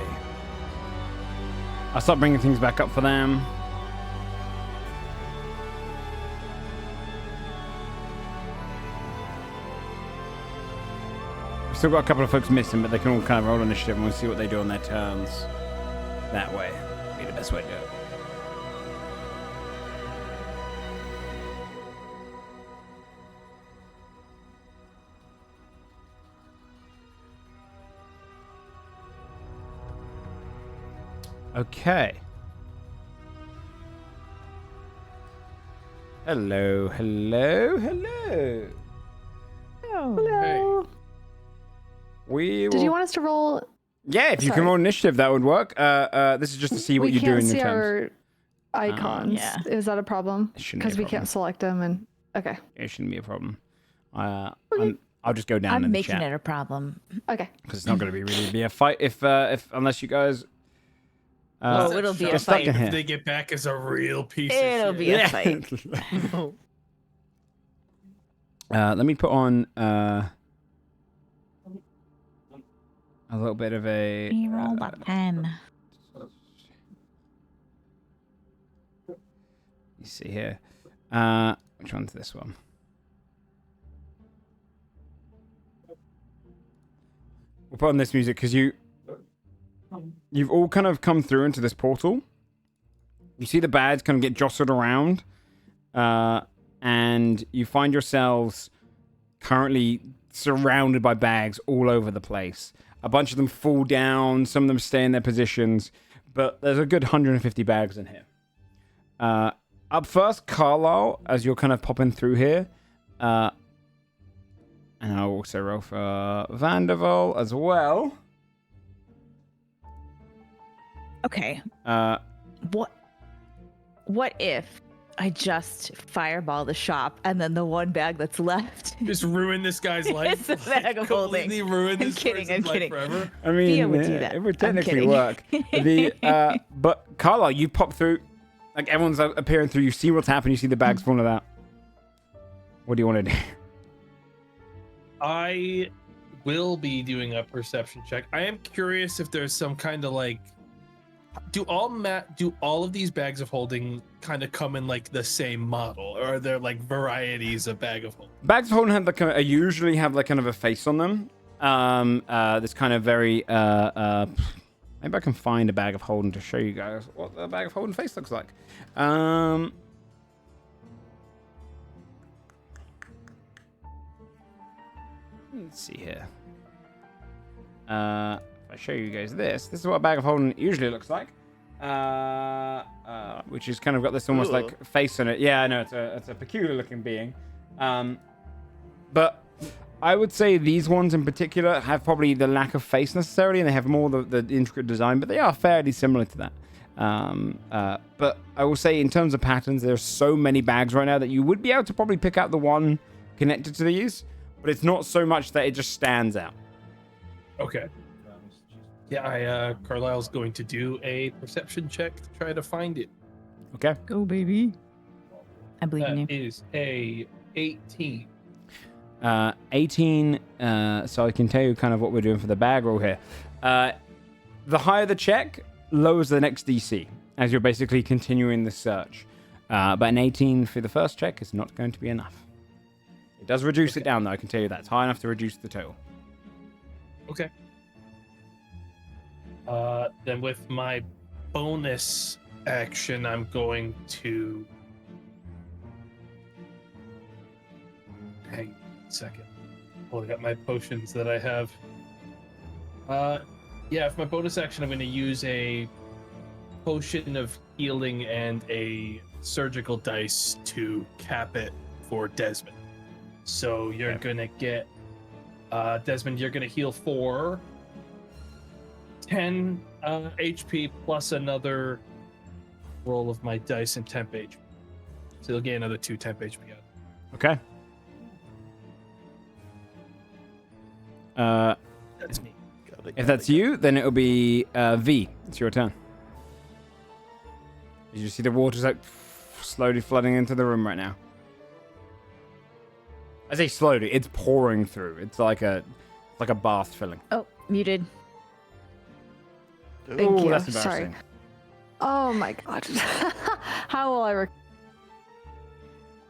Speaker 1: I'll start bringing things back up for them. We've still got a couple of folks missing, but they can all kind of roll initiative and we'll see what they do on their turns. That way. Be the best way to do it. Okay. Hello, hello, hello.
Speaker 6: Hello.
Speaker 1: We
Speaker 6: Did you want us to roll?
Speaker 1: Yeah, if you can
Speaker 6: Sorry.
Speaker 1: roll initiative, that would work. This is just to see what you do in your
Speaker 6: We can't
Speaker 1: turns.
Speaker 6: see our icons.
Speaker 2: yeah.
Speaker 6: Is that a problem?
Speaker 1: It shouldn't be a
Speaker 6: Because we
Speaker 1: problem.
Speaker 6: can't select them and okay.
Speaker 1: It shouldn't be a problem. I'll just go down
Speaker 2: I'm
Speaker 1: in the
Speaker 2: making
Speaker 1: chat
Speaker 2: it a problem.
Speaker 6: Okay.
Speaker 1: because it's not going to be really be a fight if unless you guys.
Speaker 2: Oh, it'll be a
Speaker 1: get stuck
Speaker 2: fight.
Speaker 1: in here.
Speaker 3: If they get back as a real piece
Speaker 2: It'll
Speaker 3: of
Speaker 2: be
Speaker 3: shit.
Speaker 2: a fight.
Speaker 1: Let me put on a little bit of a.
Speaker 2: Roll button.
Speaker 1: You see here. Which one's this one? We'll put on this music because you've all kind of come through into this portal. You see the bags kind of get jostled around, and you find yourselves currently surrounded by bags all over the place. A bunch of them fall down, some of them stay in their positions, but there's a good 150 bags in here. Up first, Carlisle, as you're kind of popping through here. And I'll also roll for Vanderval as well.
Speaker 2: Okay. What if I just fireball the shop and then the one bag that's left?
Speaker 3: Just ruin this guy's life.
Speaker 2: It's a bag of holding.
Speaker 3: Completely ruin
Speaker 2: I'm
Speaker 3: this
Speaker 2: kidding,
Speaker 3: person's
Speaker 2: I'm kidding.
Speaker 3: life forever.
Speaker 1: I mean,
Speaker 2: Thea would do that.
Speaker 1: it would
Speaker 2: I'm
Speaker 1: technically
Speaker 2: kidding.
Speaker 1: work. But Carlisle, you pop through, like everyone's appearing through. You see what's happened. You see the bags falling out. What do you want to do?
Speaker 3: I will be doing a perception check. I am curious if there's some kind of like, do all of these bags of holding kind of come in like the same model, or are there like varieties of bag of holding?
Speaker 1: Bags of holding have like usually have like kind of a face on them. This kind of very maybe I can find a bag of holding to show you guys what a bag of holding face looks like. Let's see here. If I show you guys this is what a bag of holding usually looks like. Which is kind of got this almost like face on it. Yeah, I know it's a peculiar looking being. But I would say these ones in particular have probably the lack of face necessarily, and they have more the intricate design, but they are fairly similar to that. But I will say in terms of patterns, there's so many bags right now that you would be able to probably pick out the one connected to these, but it's not so much that it just stands out.
Speaker 3: Okay. Yeah, Carlisle's going to do a perception check to try to find it.
Speaker 1: Okay.
Speaker 2: Go, baby. I believe in you.
Speaker 3: That is a 18.
Speaker 1: 18, so I can tell you kind of what we're doing for the bag roll here. The higher the check, lowers the next DC, as you're basically continuing the search. But an 18 for the first check is not going to be enough. It does reduce it down, though, I can tell you that. It's high enough to reduce the total.
Speaker 3: Okay. Then with my bonus action, I'm going to... Hang on a second. Pulling up my potions that I have. Yeah, for my bonus action, I'm going to use a potion of healing and a surgical dice to cap it for Desmond. So you're going to get... Desmond, you're going to heal for 10 HP plus another roll of my dice and temp HP. So you'll get another 2 temp HP out.
Speaker 1: Okay.
Speaker 3: That's me.
Speaker 1: If that's you, then it'll be V. It's your turn. You see the water's like slowly flooding into the room right now. I say slowly, it's pouring through. It's like a bath filling.
Speaker 2: Oh, muted.
Speaker 6: Thank you.
Speaker 1: That's
Speaker 6: Sorry.
Speaker 1: embarrassing.
Speaker 6: Oh my god. How will I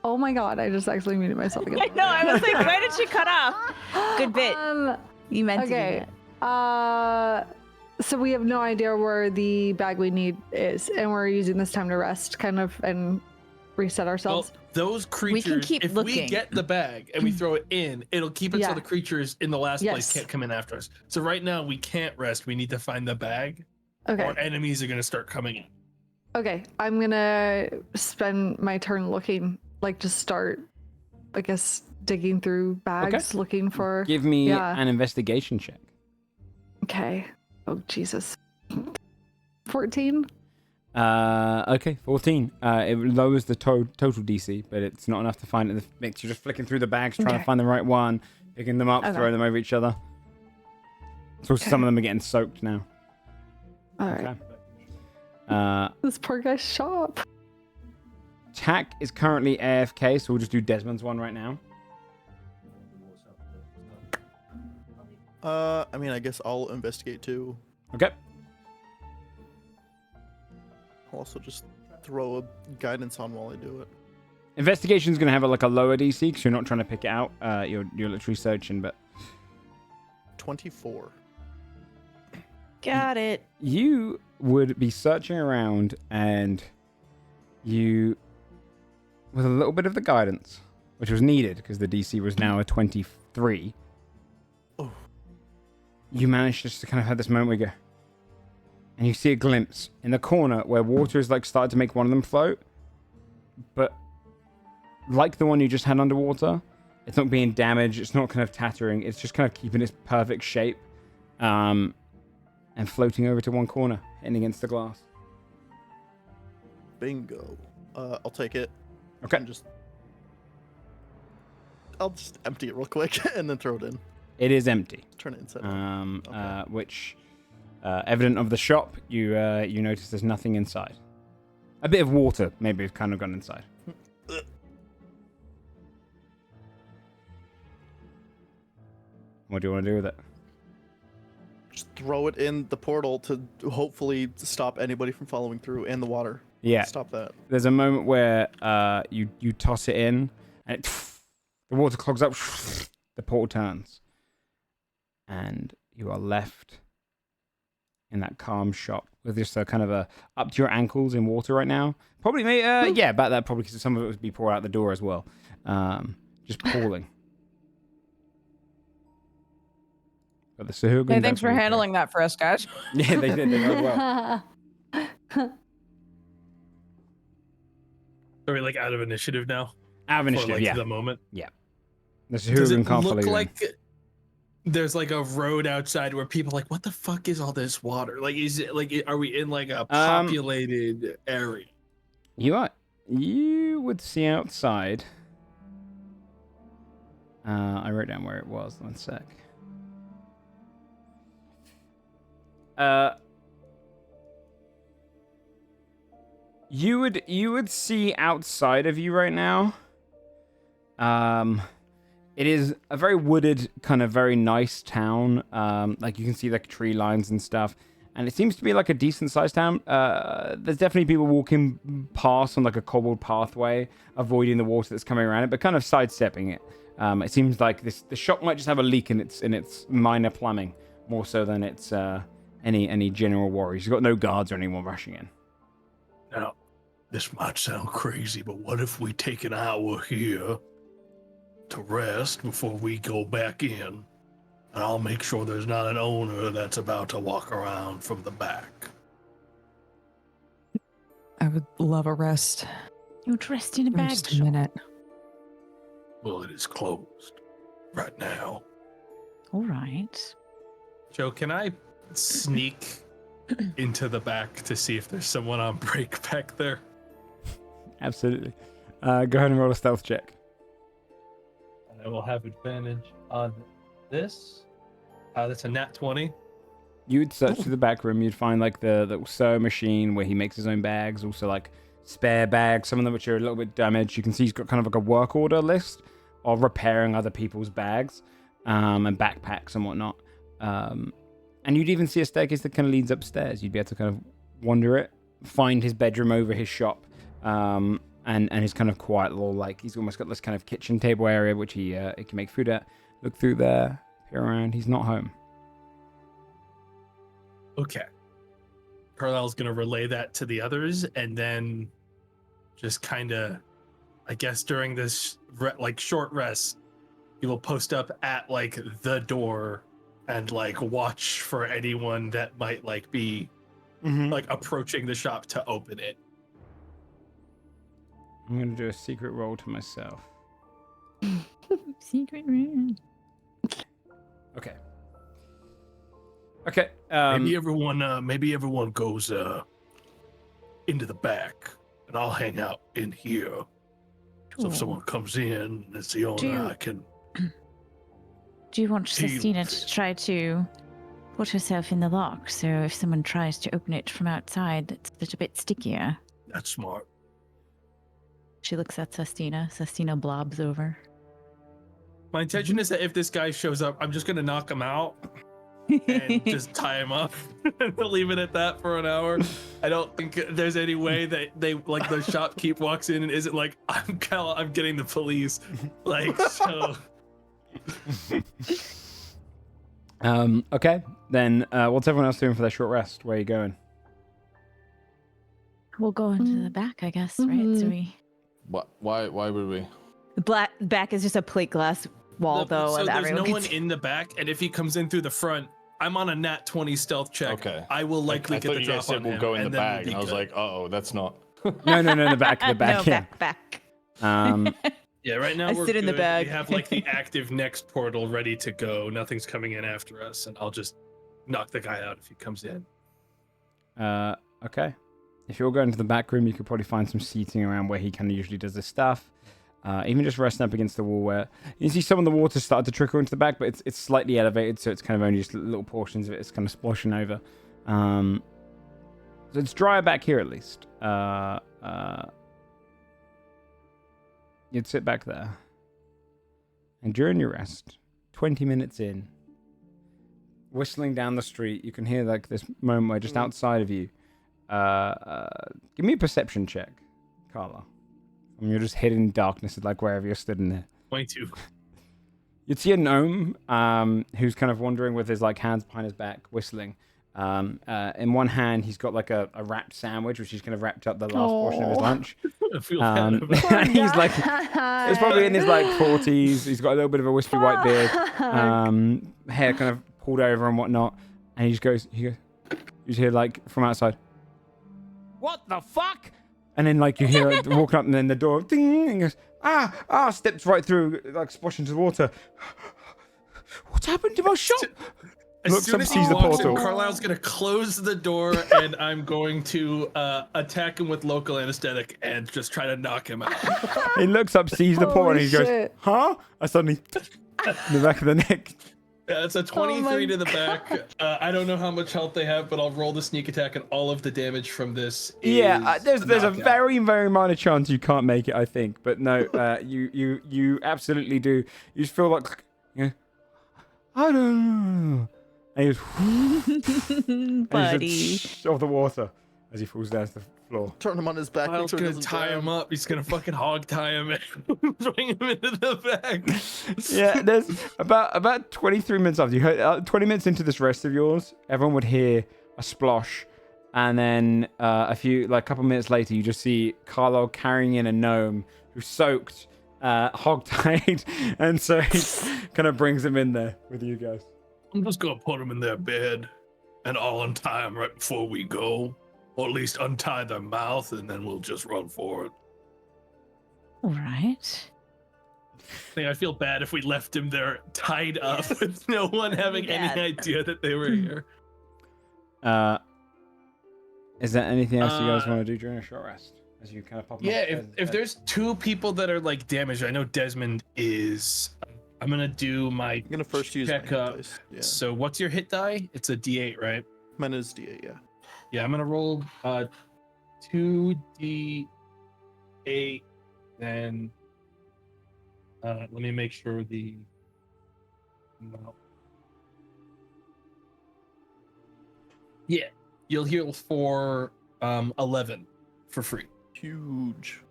Speaker 6: Oh my god, I just actually muted myself again.
Speaker 2: I know, I was like, where did she cut off? Good bit. You meant to do that.
Speaker 6: So we have no idea where the bag we need is, and we're using this time to rest, kind of, and reset ourselves.
Speaker 3: Well, those creatures,
Speaker 2: keep
Speaker 3: if
Speaker 2: looking.
Speaker 3: we get the bag and we throw it in, it'll keep it so the creatures in the last place can't come in after us. So right now we can't rest. We need to find the bag, or enemies are going to start coming in.
Speaker 6: Okay, I'm going to spend my turn looking, like just start, I guess, digging through bags, looking for...
Speaker 1: Give me an investigation check.
Speaker 6: Okay. Oh, Jesus. 14?
Speaker 1: Okay, 14. It lowers the total DC, but it's not enough to find it. Makes you just flicking through the bags, trying to find the right one, picking them up, throwing them over each other. So some of them are getting soaked now.
Speaker 6: All right. This poor guy's shop.
Speaker 1: Tack is currently AFK, so we'll just do Desmond's one right now.
Speaker 8: I mean, I guess I'll investigate too.
Speaker 1: Okay.
Speaker 8: I'll also just throw a guidance on while I do it.
Speaker 1: Investigation's going to have a lower DC because you're not trying to pick it out. You're literally searching, but...
Speaker 8: 24.
Speaker 2: Got it.
Speaker 1: You would be searching around, and you, with a little bit of the guidance, which was needed because the DC was now a 23, you managed just to kind of have this moment where you go, and you see a glimpse in the corner where water is started to make one of them float, but like the one you just had underwater, it's not being damaged, it's not kind of tattering, it's just kind of keeping its perfect shape, and floating over to one corner, hitting against the glass.
Speaker 8: Bingo. I'll take it.
Speaker 1: Okay.
Speaker 8: I'll just empty it real quick and then throw it in.
Speaker 1: It is empty.
Speaker 8: Turn it inside out.
Speaker 1: Which, evident of the shop, you notice there's nothing inside. A bit of water maybe has kind of gone inside. What do you want to do with it?
Speaker 8: Just throw it in the portal to hopefully stop anybody from following through and the water.
Speaker 1: Yeah.
Speaker 8: Stop that.
Speaker 1: There's a moment where you toss it in, and the water clogs up. The portal turns, and you are left in that calm shop with just a kind of a up to your ankles in water right now. Probably, yeah, about that. Probably because some of it would be poured out the door as well. Just pooling. But the Sahugin
Speaker 4: Hey, thanks for handling that for us, guys.
Speaker 1: Yeah, they did. They did well.
Speaker 3: Are we like out of initiative now?
Speaker 1: Out of
Speaker 3: For
Speaker 1: initiative,
Speaker 3: like
Speaker 1: yeah.
Speaker 3: the moment.
Speaker 1: Yeah. The
Speaker 3: Does
Speaker 1: Sahugin
Speaker 3: it
Speaker 1: can't
Speaker 3: look
Speaker 1: follow you
Speaker 3: like there's like a road outside where people are like, what the fuck is all this water? Like, is it like, are we in like a populated area?
Speaker 1: You would see outside. I wrote down where it was. 1 sec. You would see outside of you right now. It is a very wooded, kind of very nice town. Like you can see like tree lines and stuff, and it seems to be like a decent sized town. There's definitely people walking past on like a cobbled pathway, avoiding the water that's coming around it, but kind of sidestepping it. It seems like the shop might just have a leak in its minor plumbing, more so than its any general worries. You've got no guards or anyone rushing in.
Speaker 3: Now, this might sound crazy, but what if we take an hour here to rest before we go back in? And I'll make sure there's not an owner that's about to walk around from the back.
Speaker 4: I would love a rest.
Speaker 2: You're dressed in a bag
Speaker 4: Just a
Speaker 2: shop.
Speaker 4: minute.
Speaker 3: Well, it is closed right now.
Speaker 2: All right.
Speaker 3: Joe, can I sneak into the back to see if there's someone on break back there?
Speaker 1: Absolutely. Go ahead and roll a stealth check.
Speaker 3: I will have advantage on this. That's a nat 20.
Speaker 1: You'd search through the back room. You'd find like the sewing machine where he makes his own bags. Also like spare bags, some of them which are a little bit damaged. You can see he's got kind of like a work order list of repairing other people's bags and backpacks and whatnot. And you'd even see a staircase that kind of leads upstairs. You'd be able to kind of wander it, find his bedroom over his shop, and his kind of quiet little, like, he's almost got this kind of kitchen table area which he can make food at. Look through there, peer around. He's not home.
Speaker 3: Okay. Carlisle's going to relay that to the others, and then just kind of, I guess during this like short rest, he will post up at like the door and like watch for anyone that might like be like approaching the shop to open it.
Speaker 1: I'm going to do a secret roll to myself.
Speaker 2: Secret room.
Speaker 1: Okay. Okay.
Speaker 3: Maybe everyone goes into the back, and I'll hang out in here. So if someone comes in, and it's the owner, I can.
Speaker 2: Do you want
Speaker 3: Deal
Speaker 2: Sestina
Speaker 3: with
Speaker 2: to
Speaker 3: it.
Speaker 2: try to put herself in the lock, so if someone tries to open it from outside, it's a little bit stickier?
Speaker 3: That's smart.
Speaker 2: She looks at Sestina. Sestina blobs over.
Speaker 3: My intention is that if this guy shows up, I'm just gonna knock him out and just tie him up and leave it at that for an hour. I don't think there's any way that they like the shopkeep walks in and isn't like, I'm getting the police. Like, so.
Speaker 1: Okay. Then what's everyone else doing for their short rest? Where are you going?
Speaker 2: We'll go into the back, I guess, right? So we.
Speaker 5: Why would we?
Speaker 2: The back is just a plate glass wall, though,
Speaker 3: So
Speaker 2: and
Speaker 3: there's
Speaker 2: everyone
Speaker 3: no
Speaker 2: can
Speaker 3: one
Speaker 2: see.
Speaker 3: in the back, and if he comes in through the front, I'm on a nat 20 stealth check.
Speaker 5: Okay.
Speaker 3: I will likely
Speaker 5: I
Speaker 3: get
Speaker 5: thought
Speaker 3: the
Speaker 5: you
Speaker 3: drop
Speaker 5: guys said
Speaker 3: on
Speaker 5: we'll
Speaker 3: him,
Speaker 5: go in the
Speaker 3: and then we'll
Speaker 5: bag,
Speaker 3: be
Speaker 5: and I was
Speaker 3: good.
Speaker 5: like, uh-oh, that's not.
Speaker 1: No, the back, the back.
Speaker 2: No,
Speaker 1: Yeah.
Speaker 2: back.
Speaker 3: Yeah, right now
Speaker 2: I
Speaker 3: we're
Speaker 2: sit in the
Speaker 3: good.
Speaker 2: bag.
Speaker 3: We have like the active next portal ready to go. Nothing's coming in after us, and I'll just knock the guy out if he comes in.
Speaker 1: Okay. If you're going to the back room, you could probably find some seating around where he kind of usually does this stuff. Even just resting up against the wall where you see some of the water started to trickle into the back, but it's slightly elevated, so it's kind of only just little portions of it. It's kind of splashing over. So it's drier back here at least. You'd sit back there. And during your rest, 20 minutes in, whistling down the street. You can hear like this moment where just outside of you. Give me a perception check, Carla. I mean, you're just hidden in darkness, like wherever you're stood in there.
Speaker 3: 22.
Speaker 1: You'd see a gnome who's kind of wandering with his like hands behind his back, whistling. In one hand, he's got like a wrapped sandwich, which he's kind of wrapped up the last portion of his lunch.
Speaker 3: I feel bad about it.
Speaker 1: And he's like, he's probably in his like 40s. He's got a little bit of a wispy white beard, hair kind of pulled over and whatnot. And he just goes, you hear like from outside, "What the fuck?" And then like you hear it walking up, and then the door, ding, and he goes, steps right through, like splash into the water. What's happened to my shop?
Speaker 3: As soon as he walks in, Carlisle's gonna close the door, and I'm going to attack him with local anesthetic and just try to knock him out.
Speaker 1: He looks up, sees the portal, and he goes,
Speaker 6: shit.
Speaker 1: "Huh?" I suddenly in the back of the neck.
Speaker 3: Yeah, it's a 23 to the back. I don't know how much health they have, but I'll roll the sneak attack, and all of the damage from this is
Speaker 1: there's a very, very minor chance you can't make it, I think. But no, you absolutely do. You just feel like, I don't know. And he goes,
Speaker 2: buddy.
Speaker 1: Of the water as he falls down to the floor.
Speaker 8: Turn him on his back.
Speaker 3: Kyle's
Speaker 8: make sure he
Speaker 3: gonna
Speaker 8: doesn't
Speaker 3: tie
Speaker 8: drown.
Speaker 3: him up. He's gonna fucking hog tie him and bring him into the back.
Speaker 1: Yeah, there's about 23 minutes after you heard 20 minutes into this rest of yours, everyone would hear a splosh, and then a couple minutes later, you just see Carlo carrying in a gnome who's soaked, hog-tied, and so he kind of brings him in there with you guys.
Speaker 3: I'm just gonna put him in their bed, and I'll untie them right before we go, or at least untie their mouth, and then we'll just run for it.
Speaker 2: All right.
Speaker 3: I feel bad if we left him there tied up with no one having any idea that they were here.
Speaker 1: Is there anything else you guys want to do during a short rest? As you kind of pop
Speaker 3: Yeah,
Speaker 1: up
Speaker 3: if there's two people that are like damaged, I know Desmond is. I'm gonna do my.
Speaker 8: I'm gonna first use my
Speaker 3: check
Speaker 8: hit
Speaker 3: up.
Speaker 8: dice. Yeah.
Speaker 3: So what's your hit die? It's a D8, right?
Speaker 8: Mine is D8, yeah.
Speaker 3: Yeah, I'm gonna roll 2d8, then let me make sure the amount. Yeah, you'll heal for 11 for free.
Speaker 8: Huge.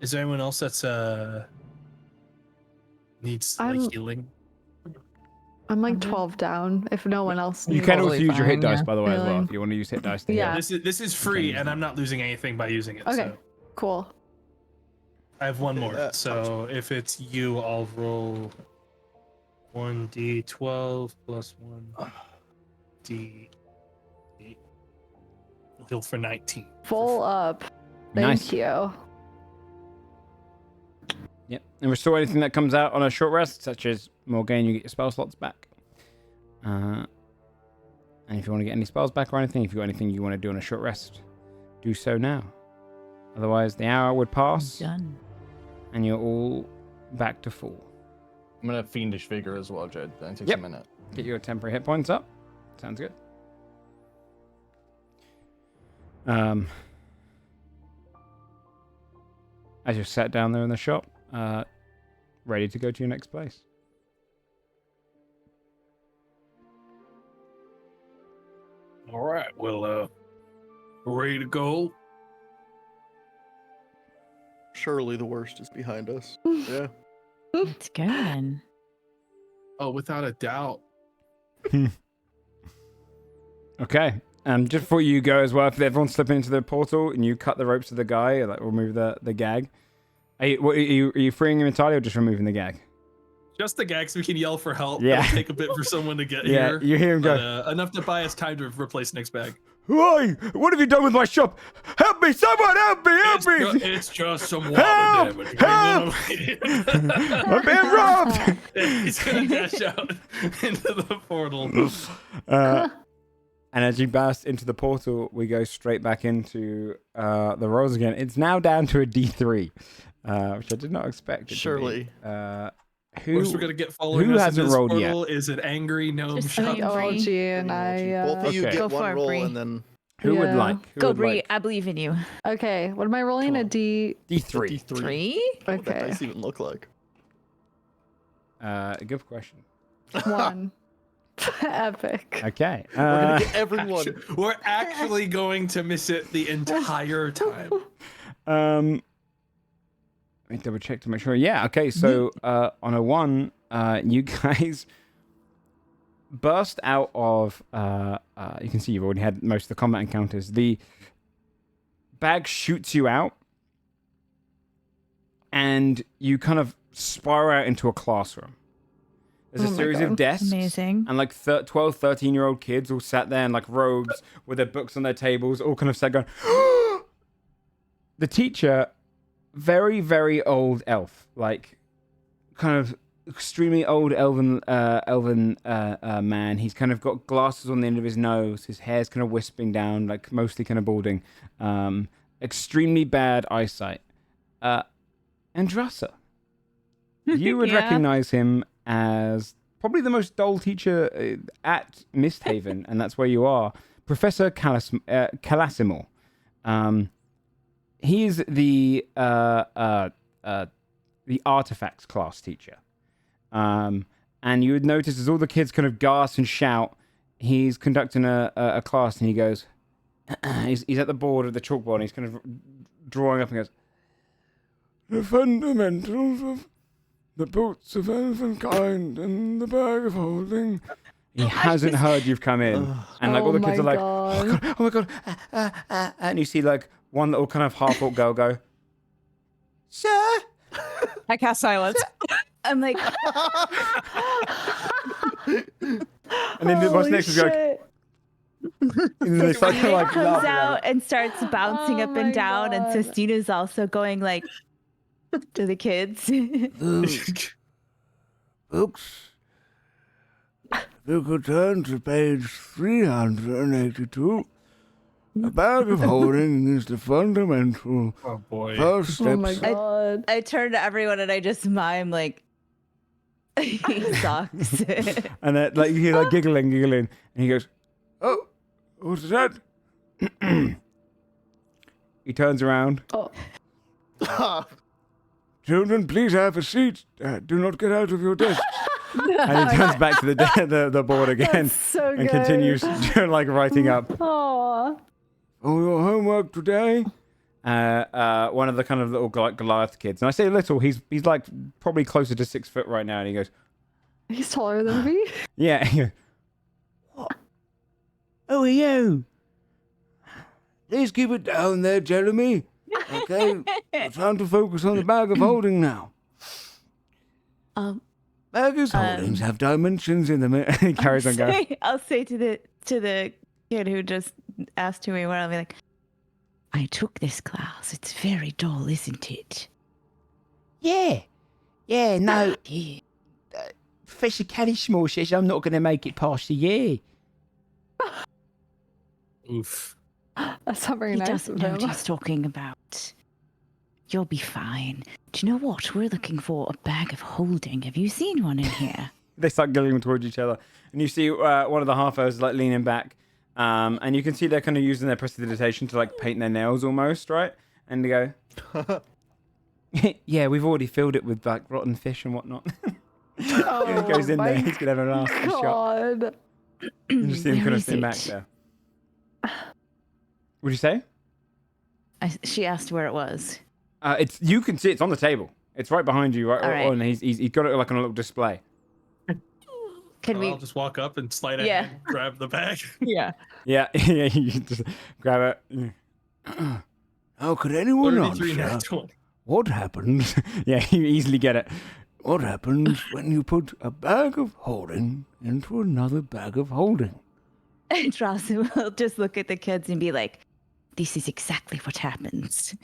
Speaker 3: Is there anyone else that's needs like healing?
Speaker 6: I'm like 12 down. If no one else
Speaker 1: You
Speaker 6: needs
Speaker 1: can also
Speaker 4: Totally
Speaker 1: use your hit
Speaker 4: fine,
Speaker 1: dice,
Speaker 4: yeah.
Speaker 1: by the way, as well.
Speaker 6: Healing.
Speaker 1: If you want to use hit dice to
Speaker 6: Yeah.
Speaker 1: heal.
Speaker 3: This is free, and I'm not losing anything by using it.
Speaker 6: Okay.
Speaker 3: So.
Speaker 6: Cool.
Speaker 3: I have one
Speaker 8: Okay,
Speaker 3: more.
Speaker 8: that
Speaker 3: So if it's you, I'll roll 1d12 plus 1d8. Heal for 19.
Speaker 6: Full up. Thank
Speaker 1: Nice.
Speaker 6: you.
Speaker 1: Yep. And restore anything that comes out on a short rest, such as Morgane, you get your spell slots back. And if you want to get any spells back or anything, if you've got anything you want to do on a short rest, do so now. Otherwise, the hour would pass,
Speaker 2: Done.
Speaker 1: and you're all back to full.
Speaker 5: I'm gonna fiendish vigor as well, Jed. That takes
Speaker 1: Yep.
Speaker 5: a minute.
Speaker 1: Get your temporary hit points up. Sounds good. As you're sat down there in the shop, ready to go to your next place.
Speaker 3: All right. Well, ready to go?
Speaker 8: Surely the worst is behind us. Yeah.
Speaker 2: Let's go then.
Speaker 3: Oh, without a doubt.
Speaker 1: Okay. Just before you go as well, if everyone's slipping into the portal and you cut the ropes to the guy, like remove the gag, are you freeing him entirely or just removing the gag?
Speaker 3: Just the gag so we can yell for help.
Speaker 1: Yeah.
Speaker 3: It'll take a bit for someone to get
Speaker 1: Yeah,
Speaker 3: here.
Speaker 1: you hear him go,
Speaker 3: But, enough to buy us time to replace Nick's bag.
Speaker 1: "Who are you? What have you done with my shop? Help me! Someone help me! Help me!
Speaker 3: It's just some water
Speaker 1: Help!
Speaker 3: damage.
Speaker 1: Help! I'm being robbed!"
Speaker 3: He's gonna dash out into the portal.
Speaker 1: And as you burst into the portal, we go straight back into the rolls again. It's now down to a D3, which I did not expect it
Speaker 8: Surely.
Speaker 1: to be.
Speaker 3: First, we're gonna get following
Speaker 1: who
Speaker 3: us in
Speaker 1: hasn't
Speaker 3: this
Speaker 1: rolled
Speaker 3: portal is an angry gnome
Speaker 2: Just
Speaker 3: shop.
Speaker 2: me. Bree.
Speaker 6: OG and I.
Speaker 8: Both of you
Speaker 1: Okay.
Speaker 8: get
Speaker 2: Go for
Speaker 8: one
Speaker 2: it,
Speaker 8: roll
Speaker 2: Bree.
Speaker 8: and then
Speaker 1: Who would
Speaker 6: Yeah.
Speaker 1: like? Who
Speaker 2: Go,
Speaker 1: would
Speaker 2: Bree.
Speaker 1: like?
Speaker 2: I believe in you.
Speaker 6: Okay, what am I rolling?
Speaker 8: Come
Speaker 6: A
Speaker 8: on.
Speaker 6: D.
Speaker 1: D3.
Speaker 8: D3.
Speaker 2: 3?
Speaker 8: What would that
Speaker 6: Okay.
Speaker 8: dice even look like?
Speaker 1: Good question.
Speaker 6: 1. Epic.
Speaker 1: Okay.
Speaker 8: We're gonna get everyone.
Speaker 3: We're actually going to miss it the entire time.
Speaker 1: Let me double check to make sure. Yeah. Okay. So on a 1, you guys burst out of. You can see you've already had most of the combat encounters. The bag shoots you out, and you kind of spiral out into a classroom. There's a series of desks.
Speaker 2: Amazing.
Speaker 1: And like 12, 13-year-old kids all sat there in like robes with their books on their tables, all kind of sat going. The teacher, very, very old elf, like kind of extremely old elven man. He's kind of got glasses on the end of his nose. His hair's kind of wisping down, like mostly kind of balding. Extremely bad eyesight. Andrasa, you would recognize him as probably the most dull teacher at Misthaven, and that's where you are, Professor Calasimor. He's the artifacts class teacher. And you would notice as all the kids kind of gasp and shout, he's conducting a class, and he goes, he's at the board of the chalkboard, and he's kind of drawing up and goes, the fundamentals of the boots of elfenkind and the bag of holding. He hasn't heard you've come in. And like all the kids are like, oh my god. And you see like one little kind of half-orc girl go, sir.
Speaker 4: I cast silence.
Speaker 2: I'm like,
Speaker 1: and then what's next is like, and then they start kind of like
Speaker 2: comes
Speaker 1: laughing.
Speaker 2: out and starts bouncing up and down, and Sestina's also going like to the kids.
Speaker 9: Books. You could turn to page 382. A bag of holding is the fundamental first steps.
Speaker 6: Oh my god.
Speaker 2: I turn to everyone and I just mime like, he sucks.
Speaker 1: And then like you hear like giggling, and he goes, oh, what's that? He turns around.
Speaker 6: Oh.
Speaker 1: Children, please have a seat. Do not get out of your desks. And he turns back to the board again.
Speaker 6: That's so
Speaker 1: and
Speaker 6: good.
Speaker 1: continues like writing up.
Speaker 6: Aww.
Speaker 1: Oh, your homework today. One of the kind of little Goliath kids, and I say little. He's like probably closer to 6 foot right now, and he goes,
Speaker 6: He's taller than me.
Speaker 1: yeah. He goes, what? Who are you? Please keep it down there, Jeremy. Okay, we're trying to focus on the bag of holding now. Bag of holdings have dimensions in them. He carries on going.
Speaker 2: I'll say to the kid who just asked who we were, I'll be like, I took this class. It's very dull, isn't it?
Speaker 1: Yeah, no. Professor Cadishmore says I'm not going to make it past the year.
Speaker 3: Oof.
Speaker 6: That's not very
Speaker 2: He
Speaker 6: nice
Speaker 2: doesn't
Speaker 6: of
Speaker 2: know
Speaker 6: him.
Speaker 2: what he's talking about. You'll be fine. Do you know what? We're looking for a bag of holding. Have you seen one in here?
Speaker 1: They start giggling towards each other, and you see one of the half-elves like leaning back, and you can see they're kind of using their prestidigitation to like paint their nails almost, right? And they go, yeah, we've already filled it with like rotten fish and whatnot.
Speaker 6: Oh,
Speaker 1: He goes in
Speaker 6: my
Speaker 1: there, he's gonna have a nasty shot.
Speaker 6: God.
Speaker 1: You just see him
Speaker 2: Where
Speaker 1: kind of
Speaker 2: is
Speaker 1: sitting back
Speaker 2: it?
Speaker 1: there. What'd you say?
Speaker 2: She asked where it was.
Speaker 1: It's you can see it's on the table. It's right behind you, right?
Speaker 2: All right.
Speaker 1: And he's got it like on a little display.
Speaker 2: Can we?
Speaker 3: I'll just walk up and slide
Speaker 2: Yeah.
Speaker 3: ahead, grab the bag.
Speaker 2: Yeah.
Speaker 1: Yeah, yeah. You just grab it.
Speaker 9: How could anyone
Speaker 3: 33 nat
Speaker 9: answer?
Speaker 3: 20.
Speaker 9: What happens?
Speaker 1: Yeah, you easily get it.
Speaker 9: What happens when you put a bag of holding into another bag of holding?
Speaker 2: And Russell will just look at the kids and be like, this is exactly what happens.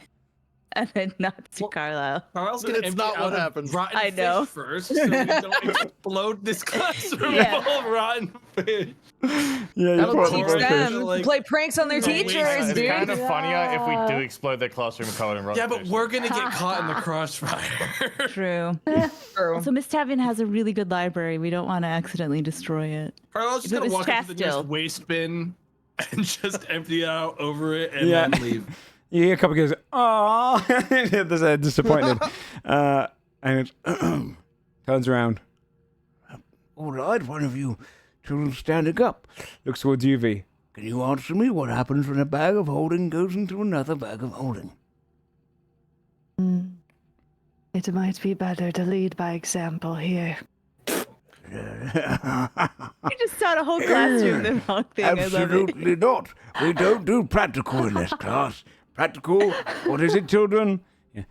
Speaker 2: And then nods to Carlisle.
Speaker 3: Carl's gonna
Speaker 8: It's
Speaker 3: empty
Speaker 8: not
Speaker 3: out
Speaker 8: what
Speaker 3: a
Speaker 8: happens.
Speaker 3: rotten
Speaker 2: I know.
Speaker 3: fish first, so we don't explode this classroom
Speaker 2: Yeah.
Speaker 3: full of rotten fish.
Speaker 1: Yeah, you
Speaker 4: That'll
Speaker 1: put
Speaker 4: teach
Speaker 1: both fish.
Speaker 4: them.
Speaker 3: Like-
Speaker 4: Play pranks on their
Speaker 3: No, wait,
Speaker 4: teachers,
Speaker 5: It's
Speaker 4: dude.
Speaker 5: kind of funnier if we do explode their classroom covered in rotten
Speaker 3: Yeah, but
Speaker 5: fish.
Speaker 3: we're gonna get caught in the crossfire.
Speaker 2: True.
Speaker 4: True.
Speaker 2: So Miss Tavin has a really good library. We don't want to accidentally destroy it.
Speaker 3: Carl's
Speaker 2: If
Speaker 3: just
Speaker 2: it
Speaker 3: gonna
Speaker 2: was
Speaker 3: walk up to the nearest
Speaker 2: Chastil.
Speaker 3: waste bin and just empty out over it and
Speaker 1: Yeah.
Speaker 3: then leave.
Speaker 1: You hear a couple of guys, "Aww," they're disappointed, and it turns around.
Speaker 9: All right, one of you children standing up.
Speaker 1: Looks towards you, V.
Speaker 9: Can you answer me what happens when a bag of holding goes into another bag of holding?
Speaker 6: It might be better to lead by example here.
Speaker 2: You just taught a whole classroom the wrong thing.
Speaker 9: Absolutely not. We don't do practical in this class. Practical,
Speaker 1: What is it, children? Yeah.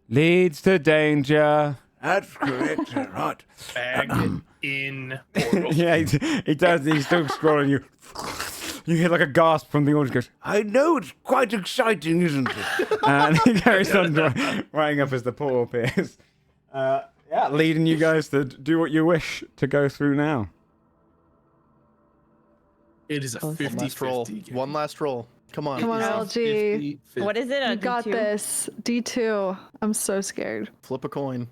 Speaker 1: Leads to danger.
Speaker 9: that's correct. Right.
Speaker 3: Bag in portal.
Speaker 1: Yeah, he does. He's still scrolling. You hear like a gasp from the audience. Goes,
Speaker 9: I know it's quite exciting, isn't it?
Speaker 1: and he carries on writing up as the portal appears. Yeah, leading you guys to do what you wish to go through now.
Speaker 3: It is a
Speaker 8: One last roll.
Speaker 3: 50-50 game.
Speaker 8: One last roll. Come on.
Speaker 6: Come on,
Speaker 3: It is a
Speaker 6: LG.
Speaker 3: 50-50.
Speaker 2: What is it?
Speaker 6: You got
Speaker 2: D2?
Speaker 6: this. D2. I'm so scared.
Speaker 8: Flip a coin.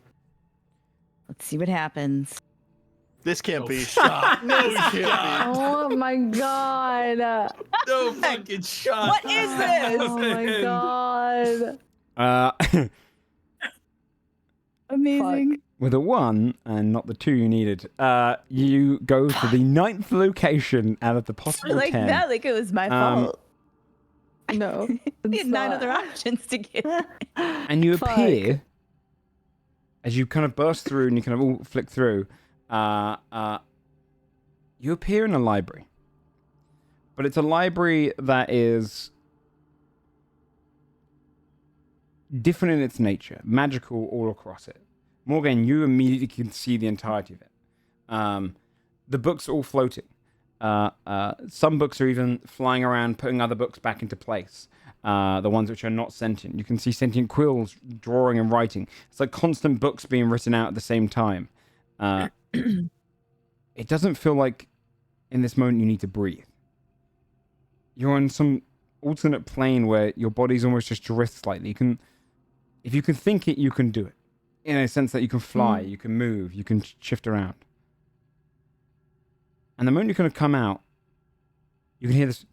Speaker 2: Let's see what happens.
Speaker 8: This can't
Speaker 3: No
Speaker 8: be.
Speaker 3: shot. No
Speaker 8: This can't
Speaker 3: shot.
Speaker 6: Oh my god.
Speaker 3: No fucking shot.
Speaker 2: What is this?
Speaker 6: Oh my god.
Speaker 2: Amazing.
Speaker 1: With a 1 and not the 2 you needed, you go to the 9th location out of the possible
Speaker 2: Like
Speaker 1: 10.
Speaker 2: that, like it was my fault.
Speaker 6: No.
Speaker 2: We
Speaker 6: it's
Speaker 2: had 9
Speaker 6: not.
Speaker 2: other options to get.
Speaker 1: And you
Speaker 6: Fuck.
Speaker 1: appear, as you kind of burst through and you kind of all flick through, you appear in a library. But it's a library that is different in its nature, magical all across it. Morgan, you immediately can see the entirety of it. The books are all floating. Some books are even flying around, putting other books back into place. The ones which are not sentient. You can see sentient quills drawing and writing. It's like constant books being written out at the same time. It doesn't feel like in this moment you need to breathe. You're on some alternate plane where your body's almost just drifts slightly. If you can think it, you can do it. In a sense that you can fly, you can move, you can shift around. And the moment you kind of come out, you can hear this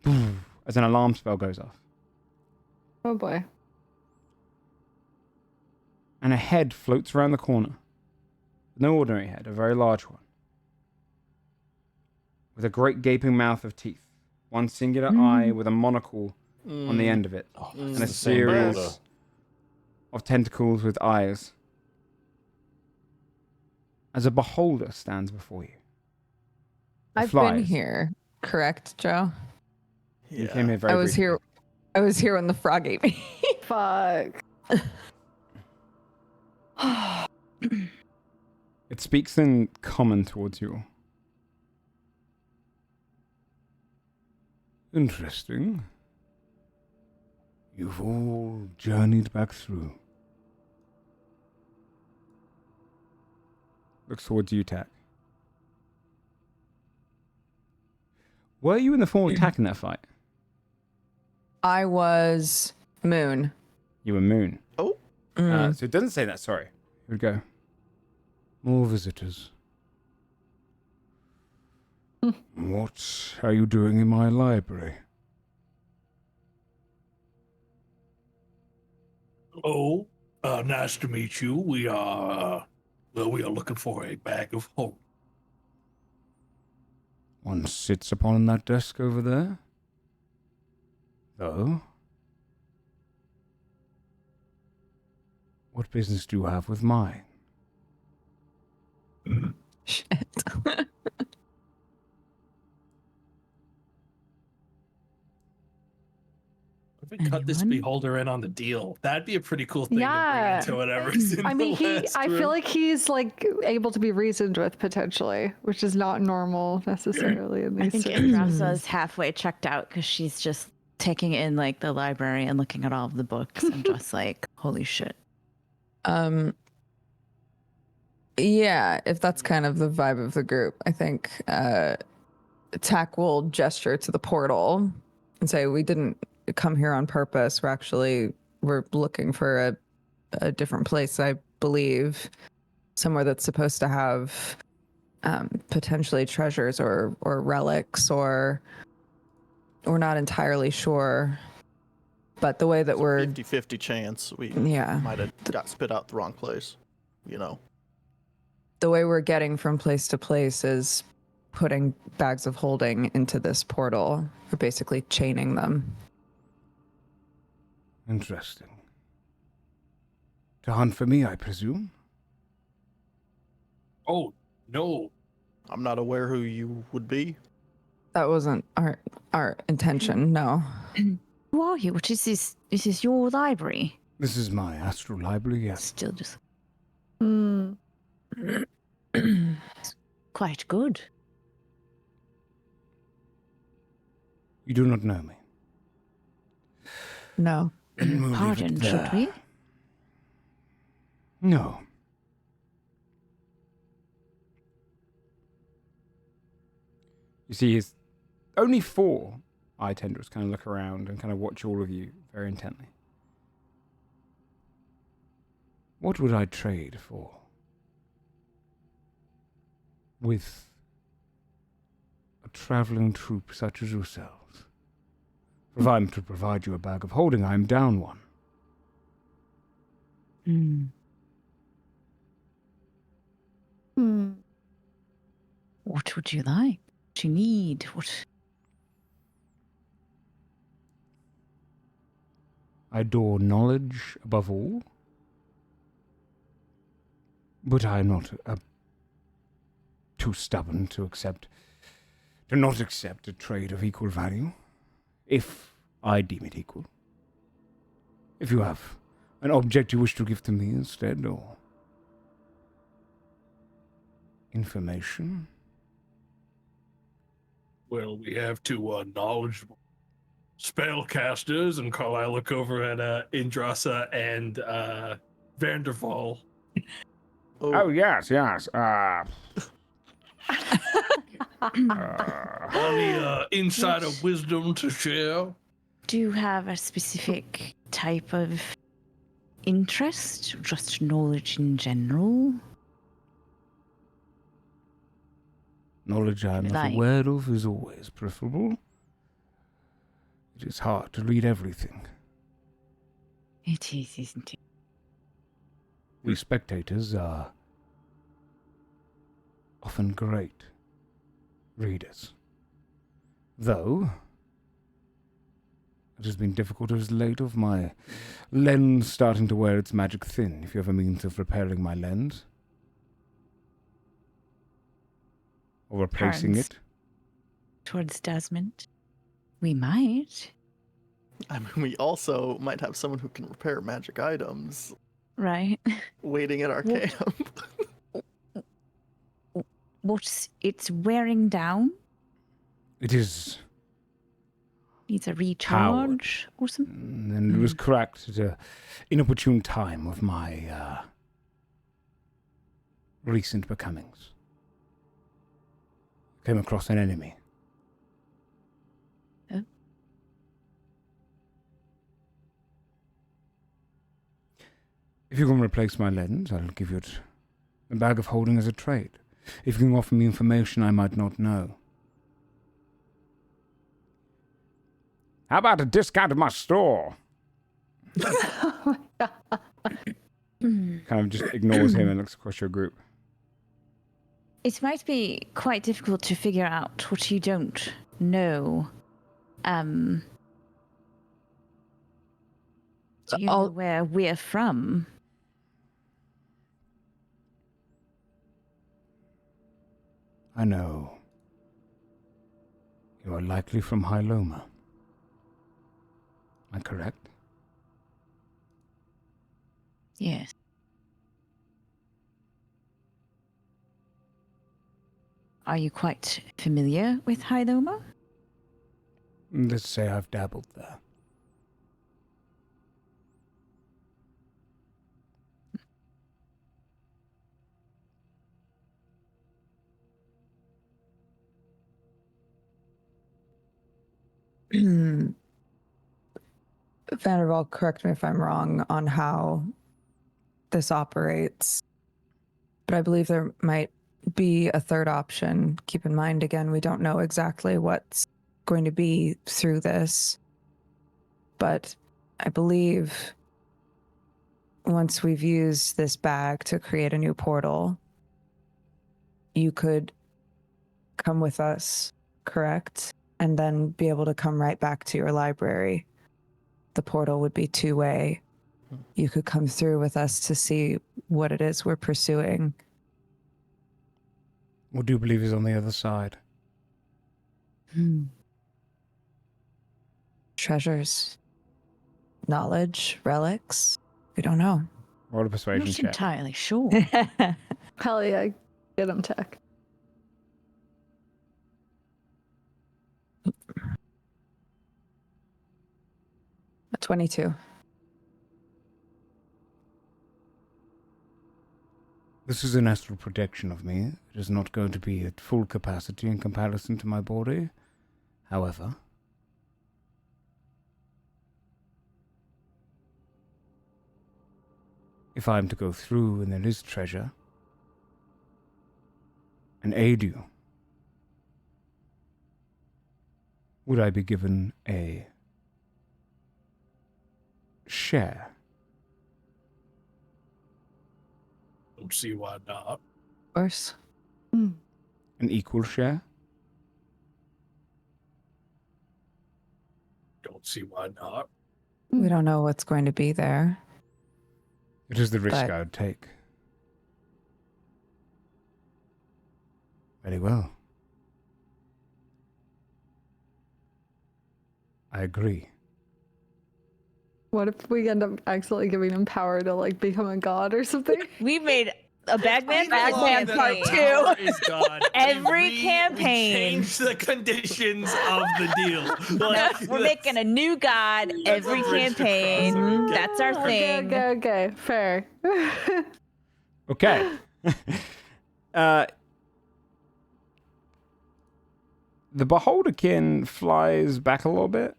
Speaker 1: as an alarm spell goes off.
Speaker 6: Oh boy.
Speaker 1: And a head floats around the corner. No ordinary head, a very large one. With a great gaping mouth of teeth. One singular eye with a monocle on the end of it. And a
Speaker 5: the same
Speaker 1: series
Speaker 5: border.
Speaker 1: of tentacles with eyes. As a beholder stands before you. The
Speaker 4: I've
Speaker 1: flies.
Speaker 4: been here, correct, Joe?
Speaker 1: You came here very
Speaker 4: I was
Speaker 1: briefly.
Speaker 4: here. I was here when the frog ate me.
Speaker 6: Fuck.
Speaker 1: It speaks in common towards you.
Speaker 9: Interesting. You've all journeyed back through.
Speaker 1: Looks towards you, Tak. Were you in the form of Tak in that fight?
Speaker 4: I was Moon.
Speaker 1: You were Moon.
Speaker 8: Oh.
Speaker 1: So it doesn't say that, sorry. Here we go.
Speaker 9: More visitors. What are you doing in my library?
Speaker 10: Oh, nice to meet you. We are looking for a bag of hope.
Speaker 9: One sits upon that desk over there. Oh? What business do you have with mine?
Speaker 4: Shit.
Speaker 3: If we cut this
Speaker 2: Anyone?
Speaker 3: beholder in on the deal, that'd be a pretty cool thing
Speaker 6: Yeah.
Speaker 3: to bring into whatever's in
Speaker 6: I mean,
Speaker 3: the last
Speaker 6: I
Speaker 3: room.
Speaker 6: feel like he's like able to be reasoned with potentially, which is not normal necessarily in
Speaker 2: I
Speaker 6: these.
Speaker 2: think Andrasa's halfway checked out because she's just taking in like the library and looking at all of the books and just like, holy shit.
Speaker 4: Yeah, if that's kind of the vibe of the group, I think Tak will gesture to the portal and say, "We didn't come here on purpose. We're looking for a different place, I believe, somewhere that's supposed to have potentially treasures or relics, or we're not entirely sure. But the way that we're
Speaker 8: 50-50 chance we
Speaker 4: Yeah.
Speaker 8: might have got spit out the wrong place. You know.
Speaker 4: the way we're getting from place to place is putting bags of holding into this portal. We're basically chaining them.
Speaker 9: Interesting. To hunt for me, I presume?
Speaker 10: Oh, no.
Speaker 8: I'm not aware who you would be.
Speaker 4: That wasn't our intention, no.
Speaker 2: Who are you? What is this? Is this your library?
Speaker 9: This is my Astral library, yes.
Speaker 2: Still just
Speaker 6: Hmm.
Speaker 2: quite good.
Speaker 9: You do not know me.
Speaker 4: No.
Speaker 9: Then we'll leave it
Speaker 2: Pardon, should
Speaker 9: there.
Speaker 2: we?
Speaker 9: No. You see, his only 4 eye tendrils kind of look around and kind of watch all of you very intently. What would I trade for? With a traveling troupe such as yourselves? If I'm to provide you a bag of holding, I am down one.
Speaker 6: Hmm.
Speaker 2: What would you like? What you need? What?
Speaker 9: I adore knowledge above all, but I am not too stubborn to not accept a trade of equal value, if I deem it equal. If you have an object you wish to give to me instead, or information.
Speaker 10: Well, we have 2 knowledgeable spellcasters, and Carlisle look over at Indrasa and Vanderval.
Speaker 9: Oh, yes.
Speaker 10: Any insider wisdom to share?
Speaker 2: Do you have a specific type of interest? Just knowledge in general?
Speaker 9: Knowledge I am not
Speaker 2: Like-
Speaker 9: aware of is always preferable. It is hard to read everything.
Speaker 2: It is, isn't it?
Speaker 9: We spectators are often great readers. Though, it has been difficult as late of my lens starting to wear its magic thin. If you have a means of repairing my lens, or replacing
Speaker 2: Hands.
Speaker 9: it,
Speaker 2: Towards Desmond? We might.
Speaker 8: I mean, we also might have someone who can repair magic items
Speaker 2: Right.
Speaker 8: waiting at our
Speaker 2: What?
Speaker 8: camp.
Speaker 2: What's it's wearing down?
Speaker 9: it is.
Speaker 2: Needs a recharge or something?
Speaker 9: And it was correct at an inopportune time of my recent becomings. Came across an enemy.
Speaker 2: Oh.
Speaker 9: If you can replace my lens, I'll give you a bag of holding as a trade. If you can offer me information I might not know. How about a discount at my store? Kind of just ignores him and looks across your group.
Speaker 2: It might be quite difficult to figure out what you don't know. Do you know where we're from?
Speaker 9: I know. You are likely from Hyloma. Am I correct?
Speaker 2: Yes. Are you quite familiar with Hyloma?
Speaker 9: Let's say I've dabbled there.
Speaker 4: Vanderbilt, correct me if I'm wrong on how this operates, but I believe there might be a third option. Keep in mind, again, we don't know exactly what's going to be through this, but I believe once we've used this bag to create a new portal, you could come with us, correct? And then be able to come right back to your library. The portal would be two-way. You could come through with us to see what it is we're pursuing.
Speaker 9: What do you believe is on the other side?
Speaker 4: Treasures, knowledge, relics. We don't know.
Speaker 1: Roll a
Speaker 2: I'm
Speaker 1: persuasion
Speaker 2: not
Speaker 1: check.
Speaker 2: entirely sure.
Speaker 6: Hell yeah, get him tech.
Speaker 4: A 22.
Speaker 9: This is an astral projection of me. It is not going to be at full capacity in comparison to my body. However, if I am to go through and there is treasure, and aid you, would I be given a share?
Speaker 10: Don't see why not.
Speaker 4: Of course.
Speaker 9: An equal share?
Speaker 10: Don't see why not.
Speaker 4: We don't know what's going to be there.
Speaker 9: It is the risk
Speaker 4: But-
Speaker 9: I would take. Very well. I agree.
Speaker 6: What if we end up accidentally giving him power to like become a god or something?
Speaker 2: We made a Bagman
Speaker 4: Bagman Part
Speaker 2: campaign.
Speaker 4: 2.
Speaker 3: Is God.
Speaker 2: Every
Speaker 3: We
Speaker 2: campaign.
Speaker 3: change the conditions of the deal. Like,
Speaker 2: We're making a new god every
Speaker 3: a bridge to
Speaker 2: campaign.
Speaker 3: crossover.
Speaker 2: That's our
Speaker 6: Okay,
Speaker 2: thing.
Speaker 6: okay, fair.
Speaker 1: Okay. The Beholderkin flies back a little bit.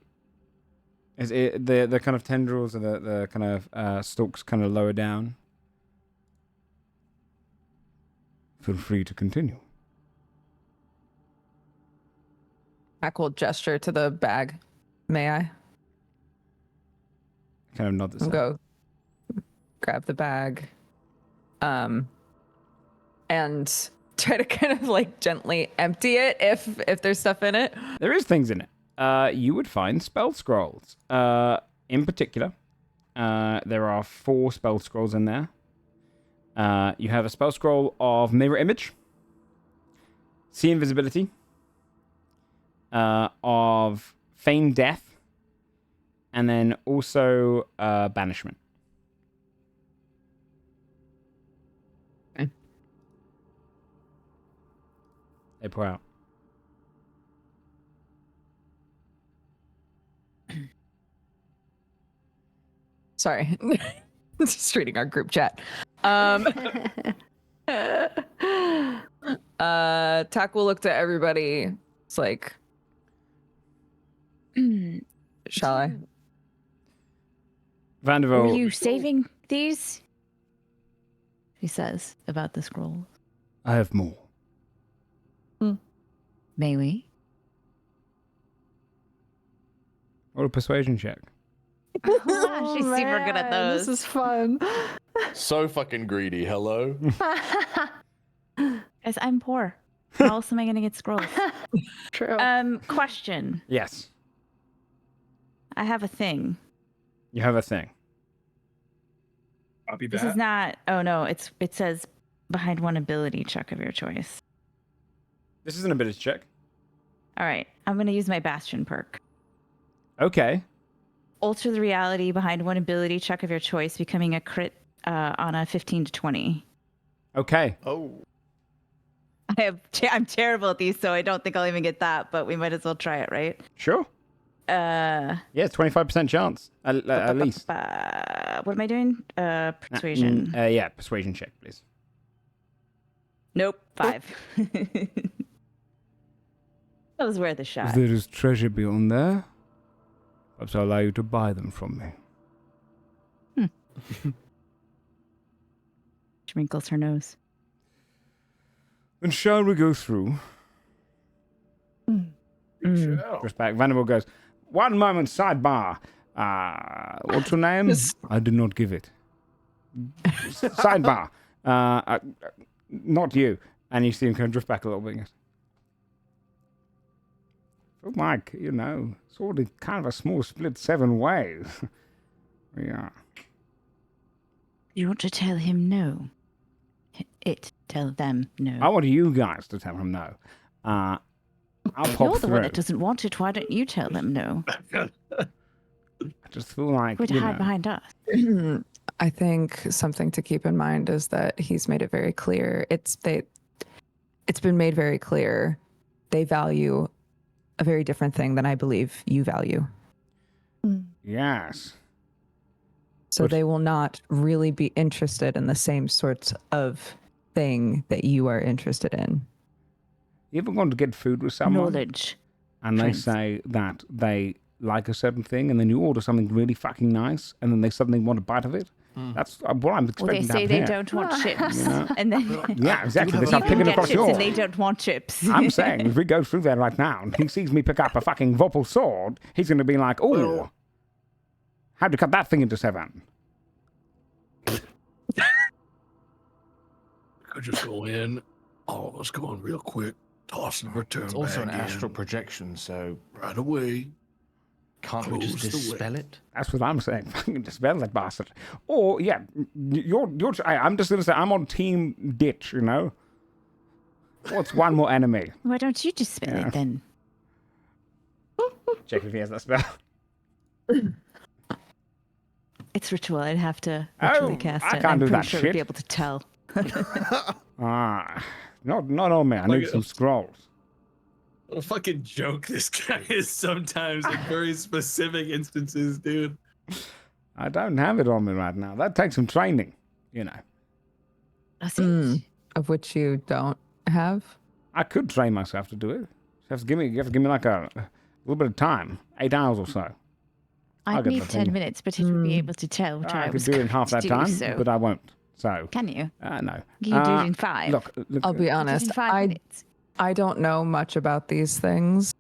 Speaker 1: Is it the kind of tendrils and the kind of stalks kind of lower down?
Speaker 9: Feel free to continue.
Speaker 4: Mac will gesture to the bag. May I?
Speaker 1: Kind of nod this.
Speaker 4: I'll go grab the bag. And try to kind of like gently empty it if there's stuff in it.
Speaker 1: There is things in it. You would find spell scrolls. In particular, there are 4 spell scrolls in there. You have a spell scroll of Mirror Image, See Invisibility, of Feign Death, and then also Banishment.
Speaker 4: Okay.
Speaker 1: They pour out.
Speaker 4: Sorry. Just reading our group chat. Tack will look to everybody. It's like, shall I?
Speaker 2: Were
Speaker 1: Vanderbilt.
Speaker 2: you saving these? He says about the scroll.
Speaker 9: I have more.
Speaker 2: May we?
Speaker 1: Or a persuasion check.
Speaker 2: She's super good at
Speaker 6: man,
Speaker 2: those.
Speaker 6: This is fun.
Speaker 5: So fucking greedy. Hello.
Speaker 2: Guys, I'm poor. How else am I gonna get scrolls?
Speaker 6: True.
Speaker 2: Question.
Speaker 1: Yes.
Speaker 2: I have a thing.
Speaker 1: You have a thing.
Speaker 10: Copy
Speaker 2: This
Speaker 10: that.
Speaker 2: is not. Oh no, it says behind one ability check of your choice.
Speaker 1: This is an ability check.
Speaker 2: All right, I'm gonna use my Bastion perk.
Speaker 1: Okay.
Speaker 2: Alter the reality behind one ability check of your choice, becoming a crit on a 15 to 20.
Speaker 1: Okay.
Speaker 8: Oh.
Speaker 2: I'm terrible at these, so I don't think I'll even get that. But we might as well try it, right?
Speaker 1: Sure. Yeah, 25% chance at least.
Speaker 2: What am I doing? Persuasion.
Speaker 1: Yeah, persuasion check, please.
Speaker 2: Nope, 5. That was worth a
Speaker 9: If
Speaker 2: shot.
Speaker 9: there is treasure beyond there, perhaps I'll allow you to buy them from me.
Speaker 2: She wrinkles her nose.
Speaker 9: Then shall we go through?
Speaker 1: Just back. Vanderbilt goes, 1 moment, sidebar. What's your name?
Speaker 9: I did not give it.
Speaker 1: Sidebar. Not you. And you see him kind of drift back a little bit. He goes,
Speaker 9: feel like, sort of kind of a small split 7 ways. Yeah.
Speaker 2: You want to tell him no? Tell them no.
Speaker 9: I want you guys to tell him no. I'll pop
Speaker 2: You're the
Speaker 9: through.
Speaker 2: one that doesn't want it. Why don't you tell them no?
Speaker 9: I just feel like,
Speaker 2: Would hide behind us.
Speaker 4: I think something to keep in mind is that he's made it very clear. It's been made very clear they value a very different thing than I believe you value.
Speaker 9: Yes.
Speaker 4: So they will not really be interested in the same sorts of thing that you are interested in.
Speaker 9: You ever gone to get food with someone?
Speaker 2: Knowledge.
Speaker 9: And they say that they like a certain thing, and then you order something really fucking nice, and then they suddenly want a bite of it? That's what I'm expecting
Speaker 2: Well, they
Speaker 9: to
Speaker 2: say
Speaker 9: happen
Speaker 2: they
Speaker 9: here.
Speaker 2: don't want chips. And then
Speaker 9: Yeah, exactly. They
Speaker 2: you
Speaker 9: start
Speaker 2: can
Speaker 9: picking
Speaker 2: get
Speaker 9: across
Speaker 2: chips
Speaker 9: yours.
Speaker 2: and they don't want chips.
Speaker 9: I'm saying, if we go through there right now, and he sees me pick up a fucking Vopal sword, he's going to be like, ooh, how'd you cut that thing into 7?
Speaker 10: Could just go in. All of us go in real quick. Toss and return.
Speaker 7: It's also an
Speaker 10: back in
Speaker 7: astral projection, so
Speaker 10: right away.
Speaker 7: can't we just
Speaker 10: Close the
Speaker 7: dispel it?
Speaker 9: That's what I'm saying. Fucking dispel that bastard. Or, yeah, I'm just going to say, I'm on team ditch, What's one more enemy?
Speaker 2: Why don't you just spell it then?
Speaker 9: Check if he has that spell.
Speaker 2: It's ritual. I'd have to ritually cast
Speaker 9: I
Speaker 2: it.
Speaker 9: can't
Speaker 2: I'm
Speaker 9: do
Speaker 2: pretty
Speaker 9: that
Speaker 2: sure
Speaker 9: shit.
Speaker 2: we'd be able to tell.
Speaker 9: Not on me. I need some scrolls.
Speaker 3: What a fucking joke this guy is sometimes in very specific instances, dude.
Speaker 9: I don't have it on me right now. That takes some training,
Speaker 2: That's it.
Speaker 4: Of which you don't have.
Speaker 9: I could train myself to do it. You have to give me like a little bit of time, 8 hours or so. I'll
Speaker 2: I'd
Speaker 9: get
Speaker 2: need
Speaker 9: the
Speaker 2: 10
Speaker 9: thing.
Speaker 2: minutes, but he would be able to tell which
Speaker 9: I
Speaker 2: I
Speaker 9: could
Speaker 2: was
Speaker 9: do it in half that time,
Speaker 2: so.
Speaker 9: but I won't. So
Speaker 2: Can you?
Speaker 9: no.
Speaker 2: You can do it in 5.
Speaker 9: Look,
Speaker 4: I'll be
Speaker 2: Do it in
Speaker 4: honest.
Speaker 2: 5 minutes.
Speaker 4: I don't know much about these things,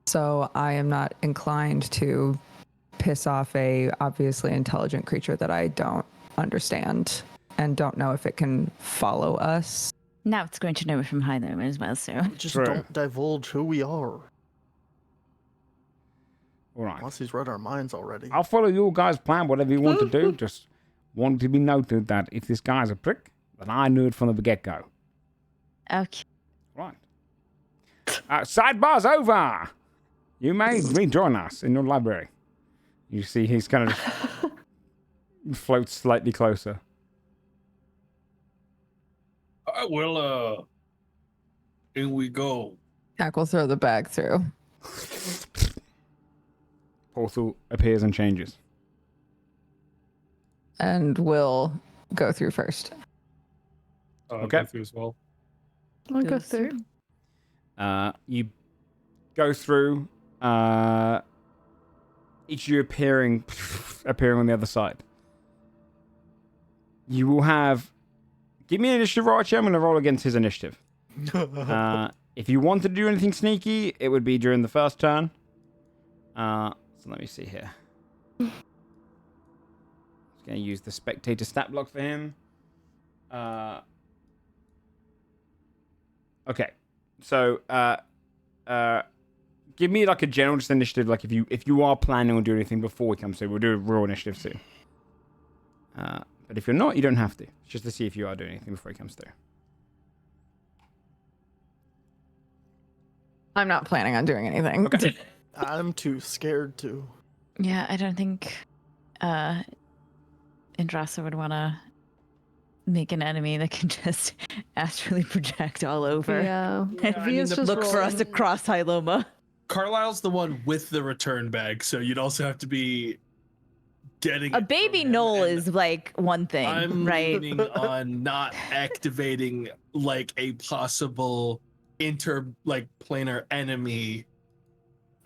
Speaker 4: so I am not inclined to piss off a obviously intelligent creature that I don't understand and don't know if it can follow us.
Speaker 2: Now it's going to know we're from Hilo as well, so.
Speaker 8: Just
Speaker 9: True.
Speaker 8: don't divulge who we are.
Speaker 9: all right.
Speaker 8: Once he's read our minds already.
Speaker 9: I'll follow your guys' plan, whatever you want to do. Just want to be noted that if this guy's a prick, then I knew it from the get-go.
Speaker 2: Okay.
Speaker 9: Right. Sidebar's over. You may rejoin us in your library. You see he's kind of floats slightly closer.
Speaker 10: All right, well, in we go.
Speaker 4: Jack will throw the bag through.
Speaker 9: Portal appears and changes.
Speaker 4: And we'll go through first.
Speaker 9: Okay.
Speaker 3: Go through as well.
Speaker 6: I'll go through.
Speaker 9: You go through, each of you appearing on the other side. You will have... Give me an initiative roll, actually. I'm going to roll against his initiative. If you want to do anything sneaky, it would be during the first turn. So let me see here. I'm just going to use the spectator stat block for him. Okay. So, give me like a general just initiative, like if you are planning on doing anything before he comes through, we'll do a raw initiative soon. But if you're not, you don't have to. It's just to see if you are doing anything before he comes through.
Speaker 4: I'm not planning on doing anything.
Speaker 9: Okay.
Speaker 8: I'm too scared to.
Speaker 2: Yeah, I don't think Indrasa would want to make an enemy that can just astrally project all over.
Speaker 6: Yeah.
Speaker 3: I mean, the
Speaker 2: Look for us across Hyloma.
Speaker 3: Carlisle's the one with the return bag, so you'd also have to be getting
Speaker 2: A
Speaker 3: it
Speaker 2: baby
Speaker 3: from him,
Speaker 2: knoll
Speaker 3: and
Speaker 2: is like one thing,
Speaker 3: I'm
Speaker 2: right?
Speaker 3: leaning on not activating like a possible planar enemy.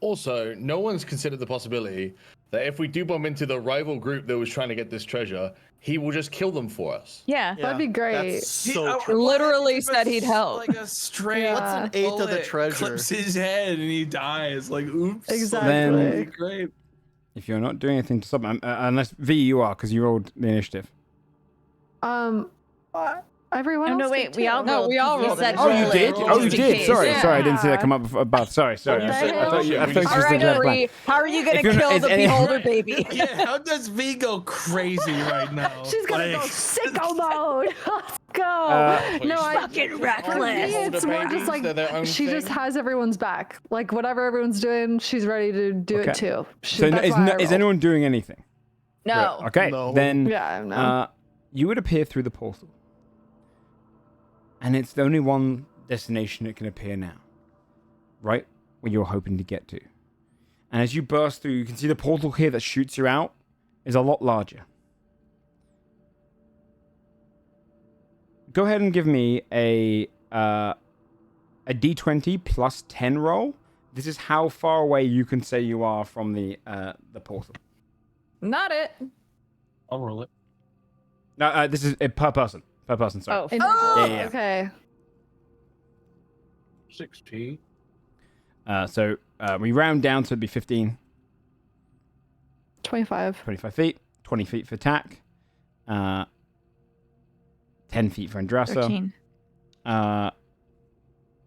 Speaker 5: Also, no one's considered the possibility that if we do bump into the rival group that was trying to get this treasure, he will just kill them for us.
Speaker 2: Yeah.
Speaker 6: That'd be great.
Speaker 8: That's so true.
Speaker 4: Literally said he'd help.
Speaker 3: Like a straight
Speaker 6: Yeah.
Speaker 8: What's an eighth of the
Speaker 3: bullet
Speaker 8: treasure?
Speaker 3: clips his head and he dies. Like, oops.
Speaker 6: Exactly.
Speaker 9: Then-
Speaker 3: That'd be great.
Speaker 9: If you're not doing anything to stop him, unless V, you are, because you rolled the initiative.
Speaker 6: Everyone
Speaker 2: Oh, no,
Speaker 6: else
Speaker 2: wait,
Speaker 6: did
Speaker 2: we
Speaker 6: too.
Speaker 2: all
Speaker 4: No,
Speaker 2: rolled.
Speaker 4: we all
Speaker 2: 'cause
Speaker 4: rolled.
Speaker 2: said
Speaker 1: Oh, you
Speaker 2: roll
Speaker 1: did?
Speaker 2: it,
Speaker 1: Oh,
Speaker 2: just
Speaker 1: you
Speaker 2: in
Speaker 1: did.
Speaker 2: case.
Speaker 1: Sorry,
Speaker 6: Yeah.
Speaker 1: sorry. I didn't see that come up above. Sorry.
Speaker 6: What the
Speaker 1: I thought
Speaker 6: hell?
Speaker 1: you
Speaker 5: All
Speaker 1: said
Speaker 4: All right,
Speaker 1: you had a plan.
Speaker 4: Ari, how are you gonna
Speaker 1: If you're not-
Speaker 4: kill
Speaker 1: is
Speaker 4: the
Speaker 1: any-
Speaker 4: beholder baby?
Speaker 3: Yeah, how does V go crazy right now?
Speaker 6: She's gonna go
Speaker 3: Like-
Speaker 6: sicko mode. Let's go.
Speaker 1: Uh,
Speaker 2: Fucking
Speaker 6: For me,
Speaker 2: reckless.
Speaker 6: it's more just like
Speaker 5: They're their own
Speaker 6: she just
Speaker 5: thing.
Speaker 6: has everyone's back. Like whatever everyone's doing, she's ready to do
Speaker 1: Okay.
Speaker 6: it too.
Speaker 1: So
Speaker 6: That's why I
Speaker 1: is
Speaker 6: rolled.
Speaker 1: anyone doing anything?
Speaker 4: No.
Speaker 1: Okay.
Speaker 8: No.
Speaker 1: Then
Speaker 6: Yeah, no.
Speaker 1: you would appear through the portal. And it's the only one destination it can appear now. Right where you're hoping to get to. And as you burst through, you can see the portal here that shoots you out is a lot larger. Go ahead and give me a D20 plus 10 roll. This is how far away you can say you are from the portal.
Speaker 4: Not it.
Speaker 3: I'll roll it.
Speaker 1: No, this is per person. Per person, sorry.
Speaker 2: Oh,
Speaker 1: Yeah.
Speaker 6: Okay.
Speaker 3: 16.
Speaker 1: So we round down to it'd be 15,
Speaker 6: 25.
Speaker 1: 25 feet, 20 feet for attack, 10 feet for Andrasa.
Speaker 2: 13.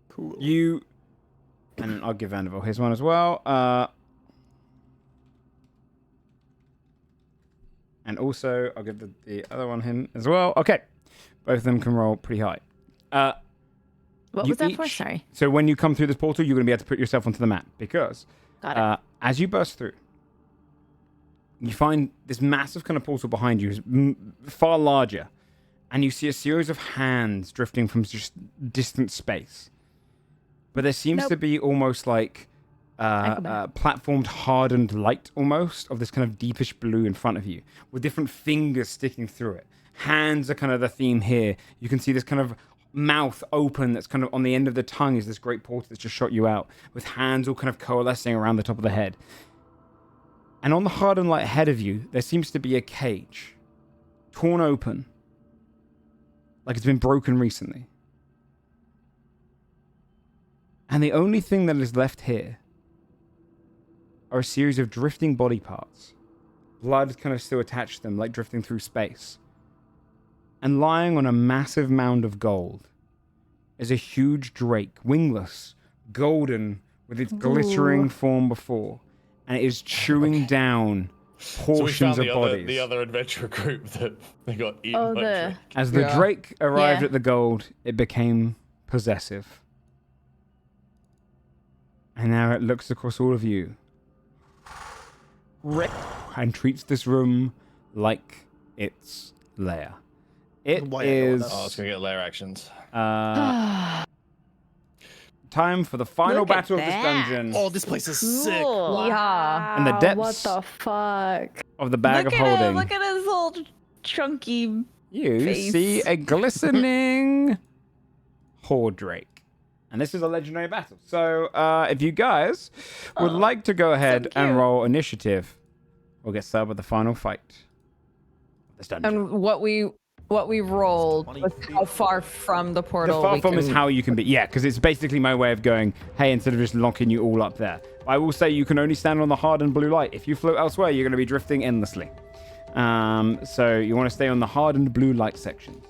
Speaker 8: Cool.
Speaker 1: You, and I'll give Vanderbilt his one as well. And also, I'll give the other one him as well. Okay. Both of them can roll pretty high.
Speaker 2: What
Speaker 1: You
Speaker 2: was that for?
Speaker 1: each-
Speaker 2: Sorry.
Speaker 1: So when you come through this portal, you're going to be able to put yourself onto the map because
Speaker 2: Got it.
Speaker 1: as you burst through, you find this massive kind of portal behind you is far larger, and you see a series of hands drifting from just distant space. But there seems to be almost like platformed, hardened light almost of this kind of deepish blue in front of you with different fingers sticking through it. Hands are kind of the theme here. You can see this kind of mouth open that's kind of on the end of the tongue is this great portal that's just shot you out with hands all kind of coalescing around the top of the head. And on the hardened light ahead of you, there seems to be a cage torn open like it's been broken recently. And the only thing that is left here are a series of drifting body parts. Blood kind of still attached to them, like drifting through space. And lying on a massive mound of gold is a huge drake, wingless, golden, with its glittering form before. And it is chewing down portions of bodies.
Speaker 5: The other adventure group that they got eaten
Speaker 2: Oh,
Speaker 5: by
Speaker 2: the-
Speaker 5: Drake.
Speaker 1: As the
Speaker 4: Yeah.
Speaker 1: drake arrived
Speaker 2: Yeah.
Speaker 1: at the gold, it became possessive. And now it looks across all of you and treats this room like its lair. It
Speaker 8: Why I know
Speaker 1: is
Speaker 5: Oh, it's gonna get lair actions.
Speaker 1: time for the final
Speaker 2: Look at
Speaker 1: battle of this
Speaker 2: that.
Speaker 1: dungeon
Speaker 8: Oh, this place is sick.
Speaker 2: Cool.
Speaker 4: Yeah.
Speaker 1: And the
Speaker 6: Wow,
Speaker 1: depths-
Speaker 6: What the fuck?
Speaker 1: of the bag
Speaker 2: Look
Speaker 1: of
Speaker 2: at
Speaker 1: holding.
Speaker 2: him. Look at his little chunky.
Speaker 1: You
Speaker 2: face.
Speaker 1: see a glistening horde drake. And this is a legendary battle. So if you guys would like to go ahead and
Speaker 2: cute.
Speaker 1: roll initiative, we'll get started with the final fight of this dungeon.
Speaker 4: And what we rolled
Speaker 8: 20
Speaker 4: was how far from the
Speaker 1: The
Speaker 4: portal
Speaker 1: far
Speaker 4: we
Speaker 1: from is
Speaker 4: can-
Speaker 1: how you can be. Yeah, because it's basically my way of going, hey, instead of just locking you all up there. I will say you can only stand on the hardened blue light. If you float elsewhere, you're going to be drifting endlessly. So you want to stay on the hardened blue light sections.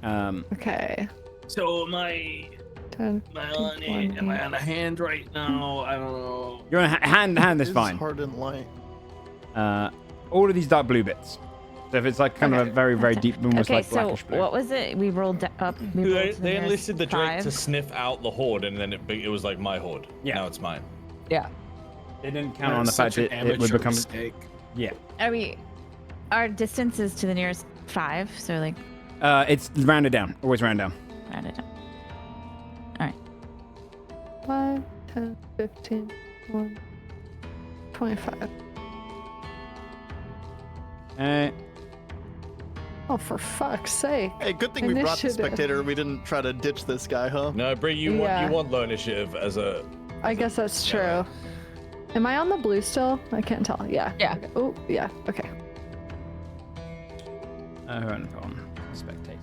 Speaker 6: Okay.
Speaker 3: So am I
Speaker 6: 10,
Speaker 3: on it? Am I on a hand right now? I don't know.
Speaker 1: You're on a hand is
Speaker 8: It's
Speaker 1: fine.
Speaker 8: hardened light.
Speaker 1: All of these dark blue bits. So if it's like kind of a very, very deep, almost
Speaker 2: Okay,
Speaker 1: like
Speaker 2: so
Speaker 1: blackish blue.
Speaker 2: what was it? We rolled up. We
Speaker 5: They,
Speaker 2: rolled to the
Speaker 5: they
Speaker 2: nearest
Speaker 5: enlisted the drake
Speaker 2: 5.
Speaker 5: to sniff out the horde, and then it was like my horde.
Speaker 1: Yeah.
Speaker 5: Now it's mine.
Speaker 4: Yeah.
Speaker 1: It didn't count on the fact
Speaker 3: Such
Speaker 1: that
Speaker 3: an
Speaker 1: it would
Speaker 3: amateur
Speaker 1: become.
Speaker 3: mistake.
Speaker 1: Yeah.
Speaker 2: Are we? Our distance is to the nearest 5, so like
Speaker 1: It's rounded down. Always round down.
Speaker 2: round it up. All right.
Speaker 6: 5, 10, 15, 1, 25. Oh, for fuck's sake.
Speaker 8: Hey, good thing we brought the
Speaker 6: Initiative.
Speaker 8: spectator. We didn't try to ditch this guy, huh?
Speaker 5: No, Bree, you
Speaker 6: Yeah.
Speaker 5: want low initiative as a.
Speaker 6: I guess that's true. Am I on the blue still? I can't tell. Yeah.
Speaker 4: Yeah.
Speaker 6: Okay. Oh, yeah. Okay.
Speaker 1: On spectator.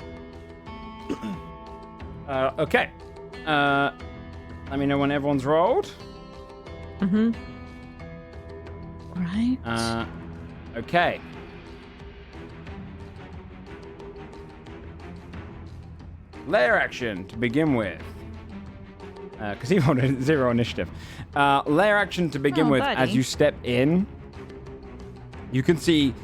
Speaker 1: Okay. Let me know when everyone's rolled.
Speaker 4: Mm-hmm.
Speaker 2: Right.
Speaker 1: Okay. layer action to begin with. Because he wanted 0 initiative. Layer action to begin with,
Speaker 2: buddy.
Speaker 1: as you step in, you can see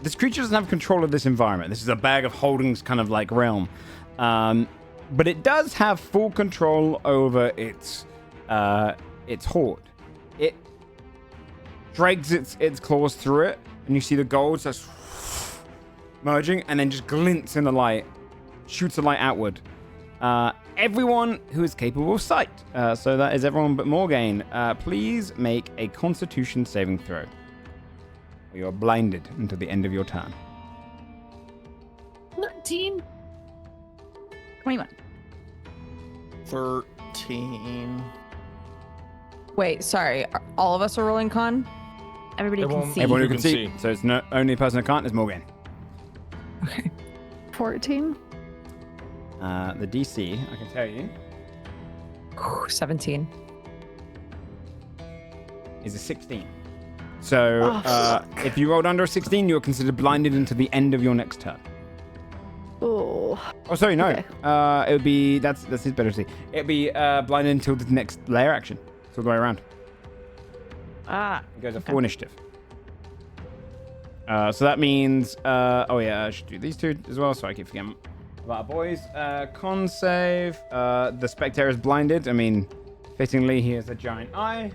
Speaker 1: this creature doesn't have control of this environment. This is a bag of holdings kind of like realm. But it does have full control over its hoard. It drags its claws through it, and you see the gold starts merging and then just glints in the light, shoots the light outward. Everyone who is capable of sight. So that is everyone but Morgaine. Please make a Constitution saving throw. Or you're blinded until the end of your turn.
Speaker 11: 19.
Speaker 2: 21.
Speaker 8: 13.
Speaker 4: Wait, sorry. All of us are rolling con?
Speaker 2: Everybody can see.
Speaker 1: Everyone who can see. So it's no only person who can't is Morgaine.
Speaker 4: Okay.
Speaker 6: 14.
Speaker 1: The DC, I can tell you,
Speaker 4: 17.
Speaker 1: is a 16. So if you rolled under a 16, you're considered blinded until the end of your next turn.
Speaker 6: Oh.
Speaker 1: Oh, sorry, no.
Speaker 6: Okay.
Speaker 1: It would be that's his ability. It'd be blinded until the next layer action. It's all the way around. It goes at 4 initiative. So that means I should do these two as well, so I keep forgetting about our boys. Con save. The spectator is blinded. I mean, fittingly, he has a giant eye.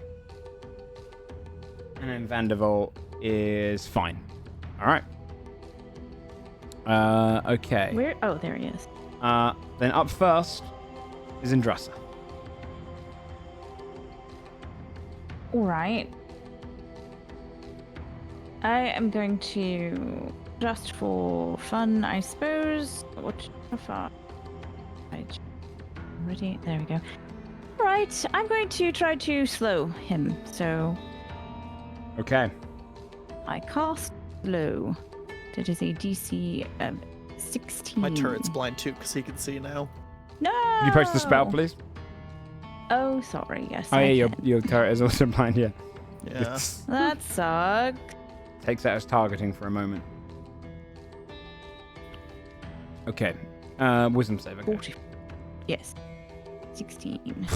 Speaker 1: And then Vandervolt is fine. All right. Okay.
Speaker 2: Where? Oh, there he is.
Speaker 1: Then up first is Indrasa.
Speaker 2: All right. I am going to, just for fun, I suppose. How far? Right. Ready? There we go. All right. I'm going to try to slow him. So
Speaker 1: Okay.
Speaker 2: I cast slow. That is a DC 16.
Speaker 8: My turret's blind too, because he can see now.
Speaker 2: No.
Speaker 1: Could you post the spell, please?
Speaker 2: Oh, sorry. Yes.
Speaker 1: Oh,
Speaker 2: I
Speaker 1: yeah,
Speaker 2: can.
Speaker 1: your turret is also blind, yeah.
Speaker 8: Yeah.
Speaker 2: That sucks.
Speaker 1: Takes that as targeting for a moment. Okay. Wisdom save. Okay.
Speaker 2: 40. Yes. 16.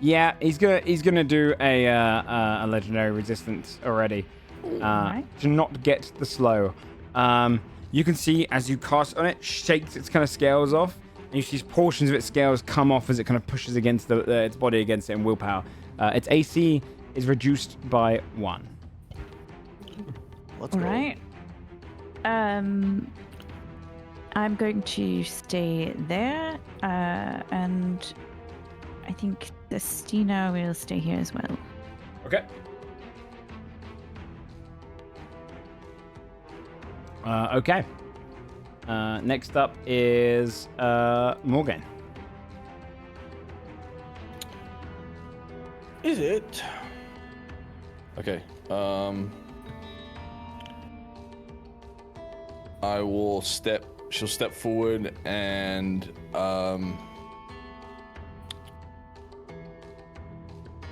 Speaker 1: Yeah, he's gonna do a legendary resistance already.
Speaker 2: Alright.
Speaker 1: To not get the slow. You can see as you cast on it, shakes its kind of scales off, and you see portions of its scales come off as it kind of pushes against its body against it in willpower. Its AC is reduced by 1.
Speaker 8: Let's
Speaker 2: All
Speaker 8: go.
Speaker 2: right. I'm going to stay there, and I think Destina will stay here as well.
Speaker 1: Okay. Okay. Next up is Morgan.
Speaker 5: Is it? Okay. I will step. She'll step forward and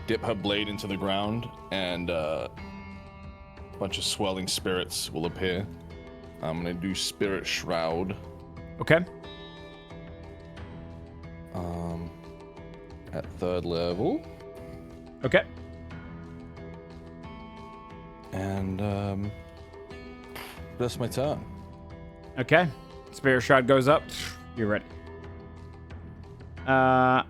Speaker 5: dip her blade into the ground, and a bunch of swelling spirits will appear. I'm gonna do Spirit Shroud.
Speaker 1: Okay.
Speaker 5: At 3rd level.
Speaker 1: Okay.
Speaker 5: And that's my turn.
Speaker 1: Okay. Spirit Shroud goes up. You're ready. Yeah,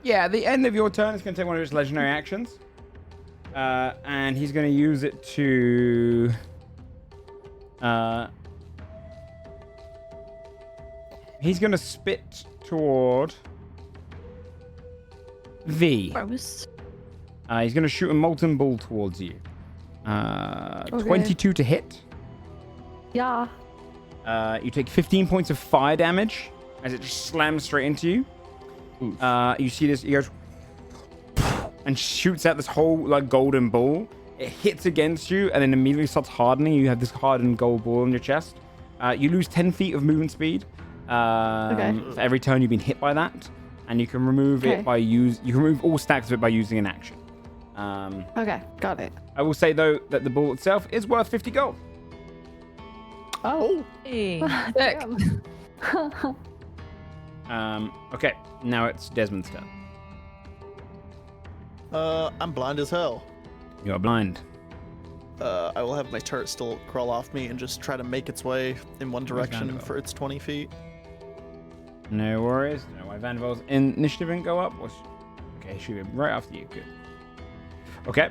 Speaker 1: at the end of your turn, it's going to take one of his legendary actions. And he's going to use it to... he's going to spit toward... V.
Speaker 2: Gross.
Speaker 1: He's going to shoot a molten ball towards you. 22 to hit.
Speaker 6: Yeah.
Speaker 1: You take 15 points of fire damage as it just slams straight into you. You see this, he goes and shoots out this whole like golden ball. It hits against you and then immediately starts hardening. You have this hardened gold ball on your chest. You lose 10 feet of movement speed for every turn you've been hit by that, and you can remove it by you can remove all stacks of it by using an action.
Speaker 6: Okay, got it.
Speaker 1: I will say, though, that the ball itself is worth 50 gold.
Speaker 6: Oh.
Speaker 2: Hey.
Speaker 6: Damn.
Speaker 1: Okay, now it's Desmond's turn.
Speaker 8: I'm blind as hell.
Speaker 1: You are blind.
Speaker 8: I will have my turret still crawl off me and just try to make its way in one direction
Speaker 1: Vanderbilt?
Speaker 8: for its 20 feet.
Speaker 1: No worries. Don't know why Vanderbilt's initiative didn't go up. Okay, shoot him right after you. Good. Okay.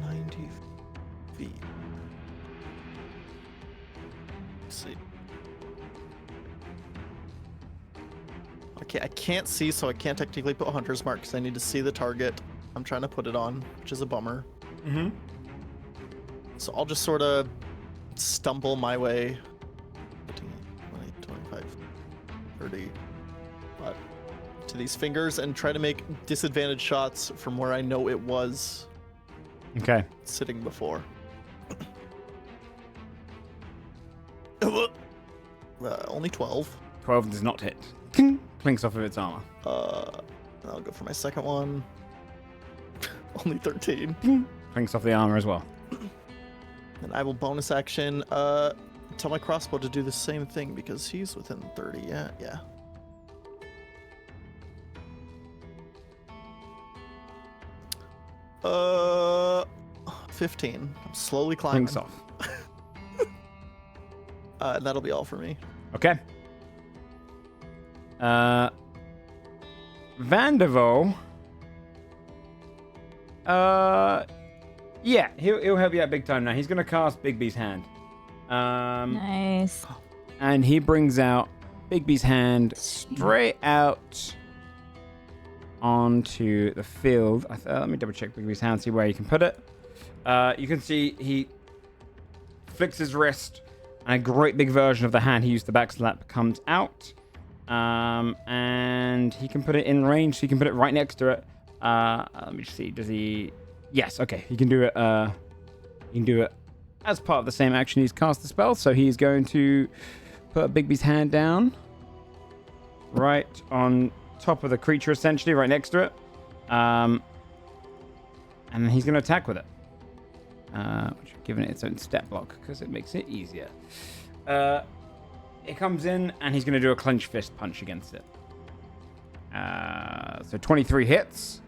Speaker 8: 90 feet. Let's see. Okay, I can't see, so I can't technically put Hunter's Mark because I need to see the target I'm trying to put it on, which is a bummer.
Speaker 1: Mm-hmm.
Speaker 8: So I'll just sort of stumble my way 15, 20, 25, 30 to these fingers and try to make disadvantaged shots from where I know it was
Speaker 1: Okay.
Speaker 8: sitting before. Only 12.
Speaker 1: 12 does not hit. King, clinks off of its armor.
Speaker 8: I'll go for my second one. Only 13.
Speaker 1: Clinks off the armor as well.
Speaker 8: And I will bonus action tell my crossbow to do the same thing because he's within 30. Yeah. 15. I'm slowly climbing.
Speaker 1: Clinks off.
Speaker 8: And that'll be all for me.
Speaker 1: Okay. Vanderval. Yeah, he'll help you out big time now. He's gonna cast Bigby's hand.
Speaker 2: Nice.
Speaker 1: And he brings out Bigby's hand straight out onto the field. Let me double check Bigby's hand, see where you can put it. You can see he flicks his wrist, and a great big version of the hand he used to backslap comes out. And he can put it in range, so you can put it right next to it. Let me just see. Does he? Yes. Okay. He can do it. He can do it as part of the same action he's cast the spell. So he's going to put Bigby's hand down, right on top of the creature, essentially, right next to it. And then he's going to attack with it. Which I've given it its own step block because it makes it easier. It comes in and he's going to do a clench fist punch against it. So 23 hits.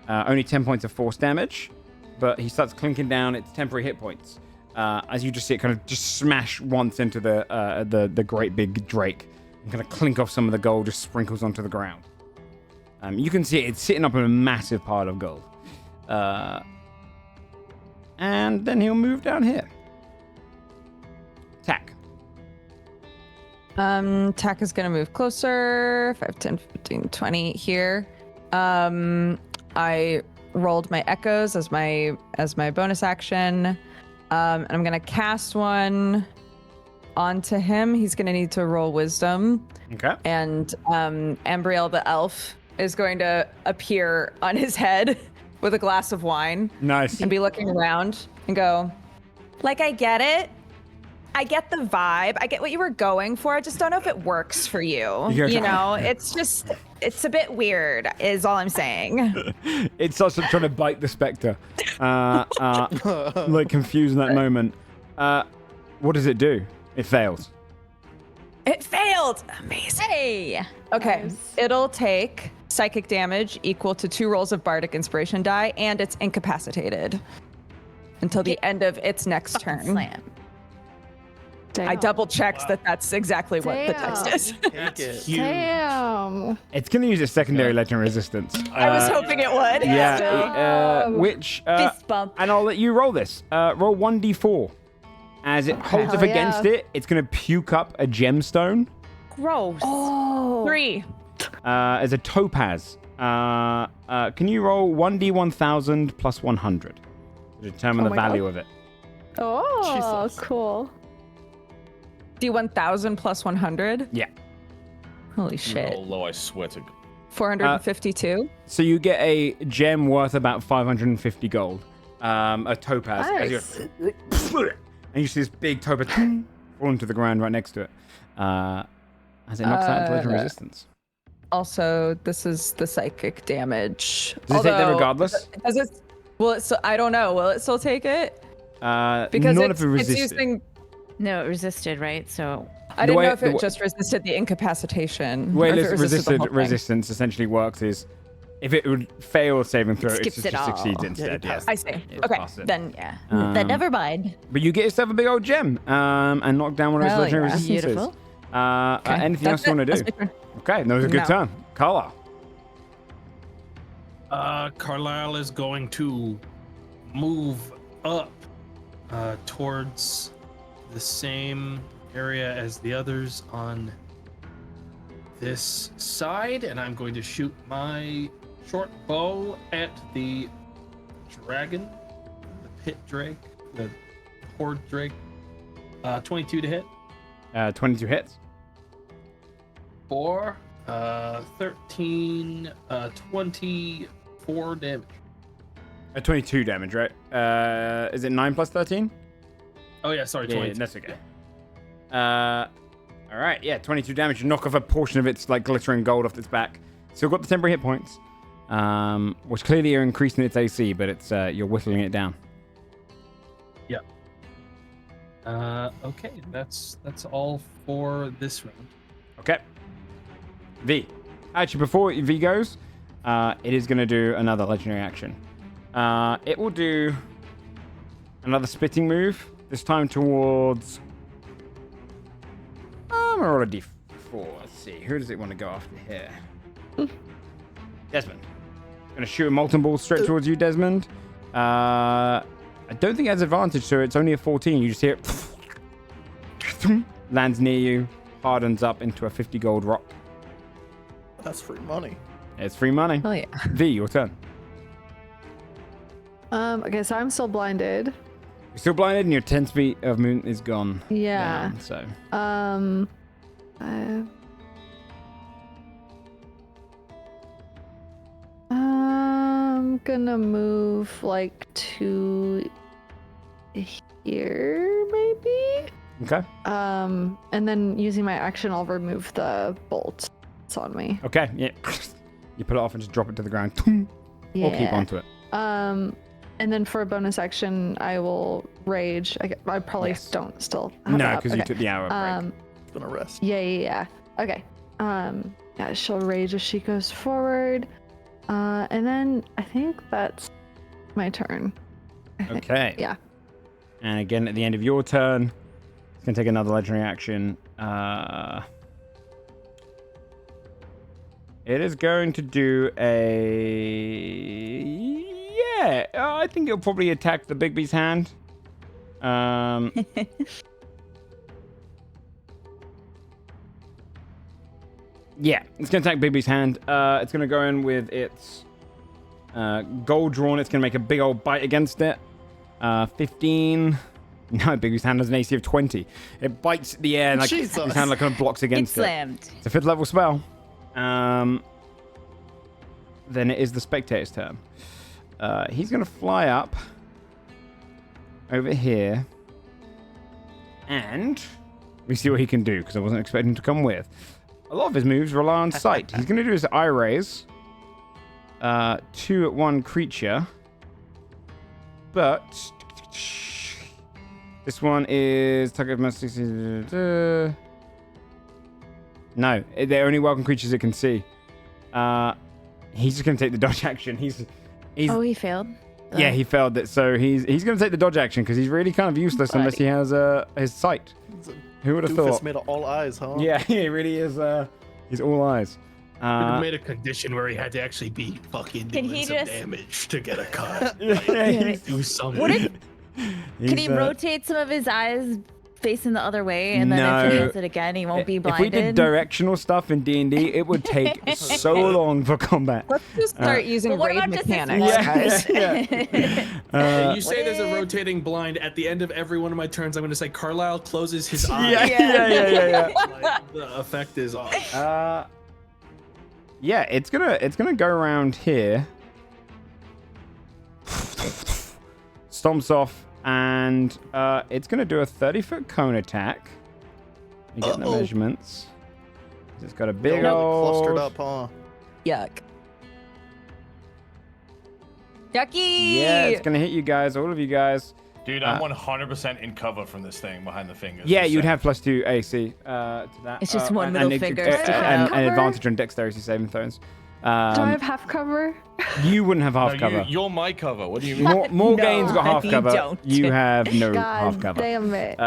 Speaker 1: Only 10 points of force damage. But he starts clinking down its temporary hit points. As you just see it kind of just smash once into the great big drake. And kind of clink off some of the gold, just sprinkles onto the ground. You can see it's sitting up in a massive pile of gold. And then he'll move down here. Attack.
Speaker 4: Tack is going to move closer. 5, 10, 15, 20 here. I rolled my echoes as my bonus action. And I'm going to cast one onto him. He's going to need to roll wisdom.
Speaker 1: Okay.
Speaker 4: And Ambriel the elf is going to appear on his head with a glass of wine.
Speaker 1: Nice.
Speaker 4: And be looking around and go, like, I get it. I get the vibe. I get what you were going for. I just don't know if it works for you. You know, it's a bit weird, is all I'm saying.
Speaker 1: It's also trying to bite the spectre. Like, confused in that moment. What does it do? It fails.
Speaker 4: It failed. Amazing.
Speaker 2: Hey.
Speaker 4: Okay.
Speaker 6: Nice.
Speaker 4: It'll take psychic damage equal to 2 rolls of bardic inspiration die, and it's incapacitated until the end of its next turn.
Speaker 2: Slam.
Speaker 6: Damn.
Speaker 4: I double checked that that's exactly what the text is.
Speaker 8: Take it.
Speaker 6: Damn.
Speaker 1: It's going to use a secondary legend resistance.
Speaker 4: I was hoping it would.
Speaker 1: Yeah. Which...
Speaker 2: Fist bump.
Speaker 1: and I'll let you roll this. Roll 1d4. As it holds up
Speaker 6: Hell
Speaker 1: against
Speaker 6: yeah.
Speaker 1: it, it's going to puke up a gemstone.
Speaker 2: Gross.
Speaker 6: Oh.
Speaker 4: 3.
Speaker 1: As a topaz. Can you roll 1d1000 plus 100 to determine
Speaker 6: Oh
Speaker 1: the
Speaker 6: my
Speaker 1: value
Speaker 6: God.
Speaker 1: of it?
Speaker 6: Oh,
Speaker 8: Jesus.
Speaker 6: cool.
Speaker 4: D1000 plus 100?
Speaker 1: Yeah.
Speaker 4: Holy shit.
Speaker 5: Although I swear to God.
Speaker 4: 452?
Speaker 1: So you get a gem worth about 550 gold. A topaz.
Speaker 6: Nice.
Speaker 1: And you see this big topaz fall into the ground right next to it. As it knocks out into legend resistance.
Speaker 4: also, this is the psychic damage.
Speaker 1: Does it take that regardless?
Speaker 4: Does it? Will it? So I don't know. Will it still take it? Because
Speaker 1: not
Speaker 4: it's
Speaker 1: if it resisted.
Speaker 4: using.
Speaker 2: No, it resisted, right? So
Speaker 4: I didn't know if it just resisted the incapacitation.
Speaker 1: The way
Speaker 4: or if it
Speaker 1: this
Speaker 4: resisted the whole thing.
Speaker 1: resistance essentially works is if it would fail saving throw, it
Speaker 2: skips
Speaker 1: just
Speaker 2: it all.
Speaker 1: succeeds instead. Yeah.
Speaker 4: I see.
Speaker 1: It
Speaker 4: Okay,
Speaker 1: passes it.
Speaker 4: then
Speaker 2: yeah.
Speaker 1: Um,
Speaker 2: Never mind.
Speaker 1: But you get yourself a big old gem and knock down one of those
Speaker 4: Hell
Speaker 1: legendary
Speaker 4: yeah.
Speaker 1: resistances.
Speaker 2: Beautiful.
Speaker 1: Anything else you want to do?
Speaker 4: That's my turn.
Speaker 1: Okay, that was a good
Speaker 4: No.
Speaker 1: turn. Carla.
Speaker 3: Carlisle is going to move up towards the same area as the others on this side, and I'm going to shoot my short bow at the dragon, the pit drake, the horde drake. 22 to hit
Speaker 1: 22 hits.
Speaker 3: for 13, 24 damage.
Speaker 1: 22 damage, right? Is it 9 plus 13?
Speaker 3: Oh yeah, sorry,
Speaker 1: Yeah,
Speaker 3: 22.
Speaker 1: that's okay. All right, yeah, 22 damage. You knock off a portion of its like glittering gold off its back. Still got the temporary hit points, which clearly are increasing its AC, but it's you're whittling it down.
Speaker 3: Yep. Okay, that's all for this round.
Speaker 1: Okay. V. Actually, before V goes, it is going to do another legendary action. It will do another spitting move, this time towards... I'm going to roll a d4. Let's see. Who does it want to go after here? Desmond. Going to shoot a molten ball straight towards you, Desmond. I don't think it has advantage, so it's only a 14. You just hear it... lands near you, hardens up into a 50 gold rock.
Speaker 8: That's free money.
Speaker 1: It's free money.
Speaker 4: Oh yeah.
Speaker 1: V, your turn.
Speaker 6: Okay, so I'm still blinded.
Speaker 1: You're still blinded and your 10 feet of movement is gone.
Speaker 6: Yeah.
Speaker 1: Down, so
Speaker 6: I'm gonna move like to here, maybe.
Speaker 1: okay.
Speaker 6: And then using my action, I'll remove the bolt that's on me.
Speaker 1: Okay, yeah. You put it off and just drop it to the ground.
Speaker 6: Yeah.
Speaker 1: Or keep onto it.
Speaker 6: And then for a bonus action, I will rage. I probably
Speaker 1: Yes.
Speaker 6: don't still have
Speaker 1: No,
Speaker 6: it up.
Speaker 1: because you
Speaker 6: Okay.
Speaker 1: took the hour break.
Speaker 8: It's gonna rest.
Speaker 6: Yeah. Okay. Yeah, she'll rage as she goes forward. And then I think that's my turn. I think.
Speaker 1: Okay.
Speaker 6: Yeah.
Speaker 1: And again, at the end of your turn, it's going to take another legendary action. It is going to do a... Yeah, I think it'll probably attack the Big B's hand. Yeah, it's going to attack Big B's hand. It's going to go in with its gold drawn. It's going to make a big old bite against it. 15. No, Big B's hand has an AC of 20. It bites the air and like his
Speaker 8: Jesus.
Speaker 1: hand like kind of blocks against it.
Speaker 2: Slammed.
Speaker 1: It's a 5th level spell. Then it is the spectator's turn. He's going to fly up over here. And we see what he can do, because I wasn't expecting him to come with. A lot of his moves rely on sight. He's going to do his eye raise. 2 at one creature. But this one is target must. No, they're only welcome creatures it can see. He's just going to take the dodge action. He's
Speaker 2: Oh, he failed.
Speaker 1: yeah, he failed it. So he's going to take the dodge action because he's really kind of useless unless he has his sight. Who would have
Speaker 8: Doofus
Speaker 1: thought?
Speaker 8: made of all eyes, huh?
Speaker 1: Yeah, he really is. He's all eyes.
Speaker 3: Could have made a condition where he had to actually be fucking
Speaker 2: Can
Speaker 3: doing
Speaker 2: he
Speaker 3: some
Speaker 2: just-
Speaker 3: damage to get a cut.
Speaker 1: Yeah,
Speaker 3: Do something.
Speaker 2: What if can he
Speaker 1: he's,
Speaker 2: rotate some of his eyes facing the other way, and then if he
Speaker 1: No.
Speaker 2: does it again, he won't be
Speaker 1: If
Speaker 2: blinded?
Speaker 1: we did directional stuff in D&D, it would take so long for combat.
Speaker 4: Let's just start using
Speaker 2: But what
Speaker 4: raid
Speaker 2: about just his
Speaker 4: mechanics,
Speaker 2: one?
Speaker 4: guys.
Speaker 3: And you say there's a rotating blind. At the end of every one of my turns, I'm going to say Carlisle closes his eyes.
Speaker 1: Yeah.
Speaker 3: Like, the effect is off.
Speaker 1: Yeah, it's gonna go around here. Stomps off, and it's gonna do a 30-foot cone attack. You get the measurements. It's got a big
Speaker 8: Really
Speaker 1: old...
Speaker 8: clustered up, huh?
Speaker 4: Yuck. Yucky!
Speaker 1: Yeah, it's going to hit you guys, all of you guys.
Speaker 5: Dude, I'm 100% in cover from this thing behind the fingers.
Speaker 1: Yeah,
Speaker 5: Just
Speaker 1: you'd
Speaker 5: saying.
Speaker 1: have +2 AC to that.
Speaker 2: It's just one middle finger
Speaker 1: and,
Speaker 2: sticking
Speaker 1: and,
Speaker 2: out.
Speaker 1: and advantage on dexterity saving throws.
Speaker 6: Do I have half cover?
Speaker 1: You wouldn't have half
Speaker 5: No,
Speaker 1: cover.
Speaker 5: you're my cover. What do you mean?
Speaker 1: Morgane's got half
Speaker 2: you
Speaker 1: cover.
Speaker 2: don't.
Speaker 1: You have no half
Speaker 6: God
Speaker 1: cover.
Speaker 6: damn it.